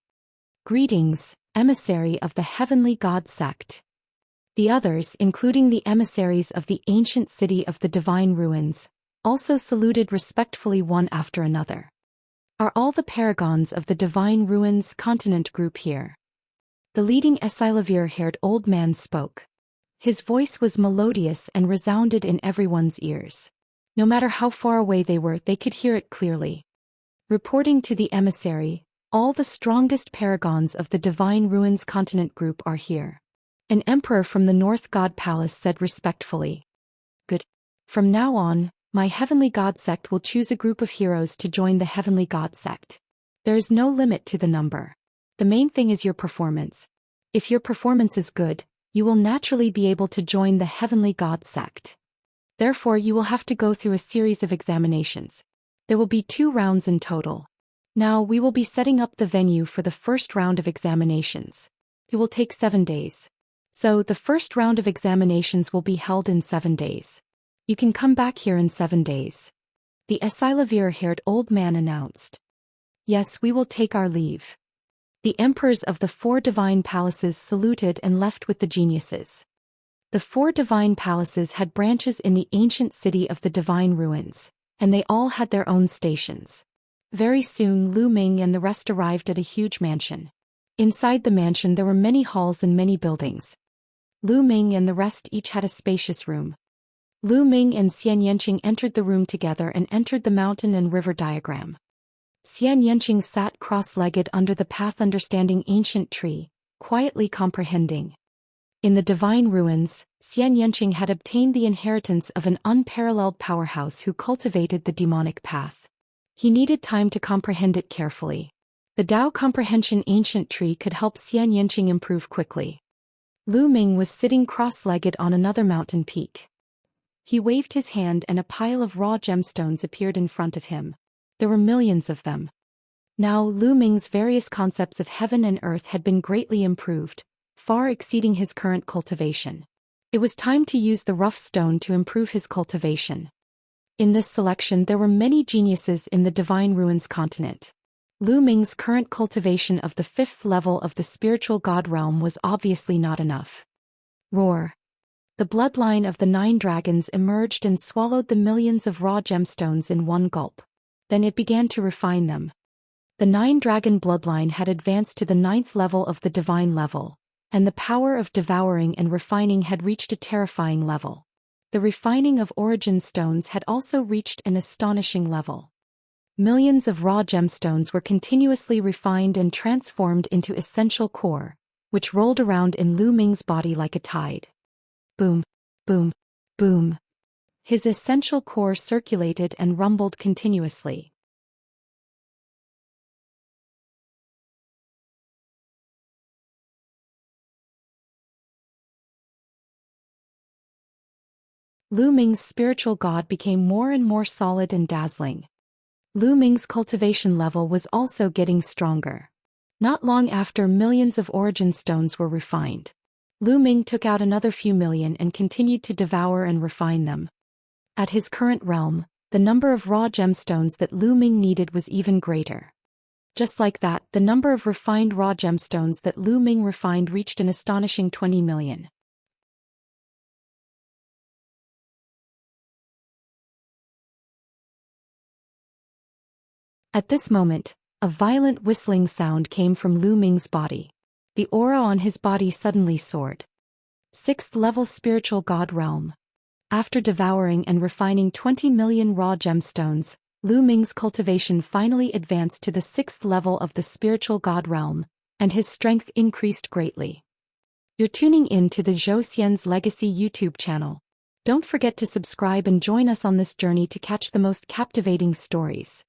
[SPEAKER 1] Greetings, emissary of the heavenly god sect. The others, including the emissaries of the ancient city of the divine ruins, also saluted respectfully one after another. Are all the paragons of the divine ruins continent group here? The leading Silavir-haired old man spoke. His voice was melodious and resounded in everyone's ears. No matter how far away they were, they could hear it clearly. Reporting to the emissary, all the strongest paragons of the divine ruins continent group are here. An emperor from the North God Palace said respectfully. Good. From now on, my heavenly god sect will choose a group of heroes to join the heavenly god sect. There is no limit to the number. The main thing is your performance. If your performance is good, you will naturally be able to join the heavenly god sect. Therefore, you will have to go through a series of examinations. There will be 2 rounds in total. Now, we will be setting up the venue for the first round of examinations. It will take 7 days. So, the first round of examinations will be held in 7 days. You can come back here in 7 days. The Silavir-haired old man announced. Yes, we will take our leave. The emperors of the 4 divine palaces saluted and left with the geniuses. The 4 divine palaces had branches in the ancient city of the divine ruins, and they all had their own stations. Very soon Lu Ming and the rest arrived at a huge mansion. Inside the mansion there were many halls and many buildings. Lu Ming and the rest each had a spacious room. Lu Ming and Xianxia entered the room together and entered the mountain and river diagram. Xianxia sat cross-legged under the path understanding ancient tree, quietly comprehending. In the divine ruins, Xianxia had obtained the inheritance of an unparalleled powerhouse who cultivated the demonic path. He needed time to comprehend it carefully. The Tao comprehension ancient tree could help Xianxia improve quickly. Lu Ming was sitting cross-legged on another mountain peak. He waved his hand and a pile of raw gemstones appeared in front of him. There were millions of them. Now Lu Ming's various concepts of heaven and earth had been greatly improved, far exceeding his current cultivation. It was time to use the rough stone to improve his cultivation. In this selection there were many geniuses in the divine ruins continent. Lu Ming's current cultivation of the 5th level of the spiritual god realm was obviously not enough. Roar. The bloodline of the 9 dragons emerged and swallowed the millions of raw gemstones in one gulp. Then it began to refine them. The 9 dragon bloodline had advanced to the 9th level of the divine level, and the power of devouring and refining had reached a terrifying level. The refining of origin stones had also reached an astonishing level. Millions of raw gemstones were continuously refined and transformed into essential core, which rolled around in Lu Ming's body like a tide. Boom, boom, boom. His essential core circulated and rumbled continuously. Lu Ming's spiritual god became more and more solid and dazzling. Lu Ming's cultivation level was also getting stronger. Not long after, millions of origin stones were refined. Lu Ming took out another few million and continued to devour and refine them. At his current realm, the number of raw gemstones that Lu Ming needed was even greater. Just like that, the number of refined raw gemstones that Lu Ming refined reached an astonishing 20 million. At this moment, a violent whistling sound came from Lu Ming's body. The aura on his body suddenly soared. 6th level spiritual god realm. After devouring and refining 20 million raw gemstones, Lu Ming's cultivation finally advanced to the 6th level of the spiritual god realm, and his strength increased greatly. You're tuning in to the Zhou Xian's Legacy YouTube channel. Don't forget to subscribe and join us on this journey to catch the most captivating stories.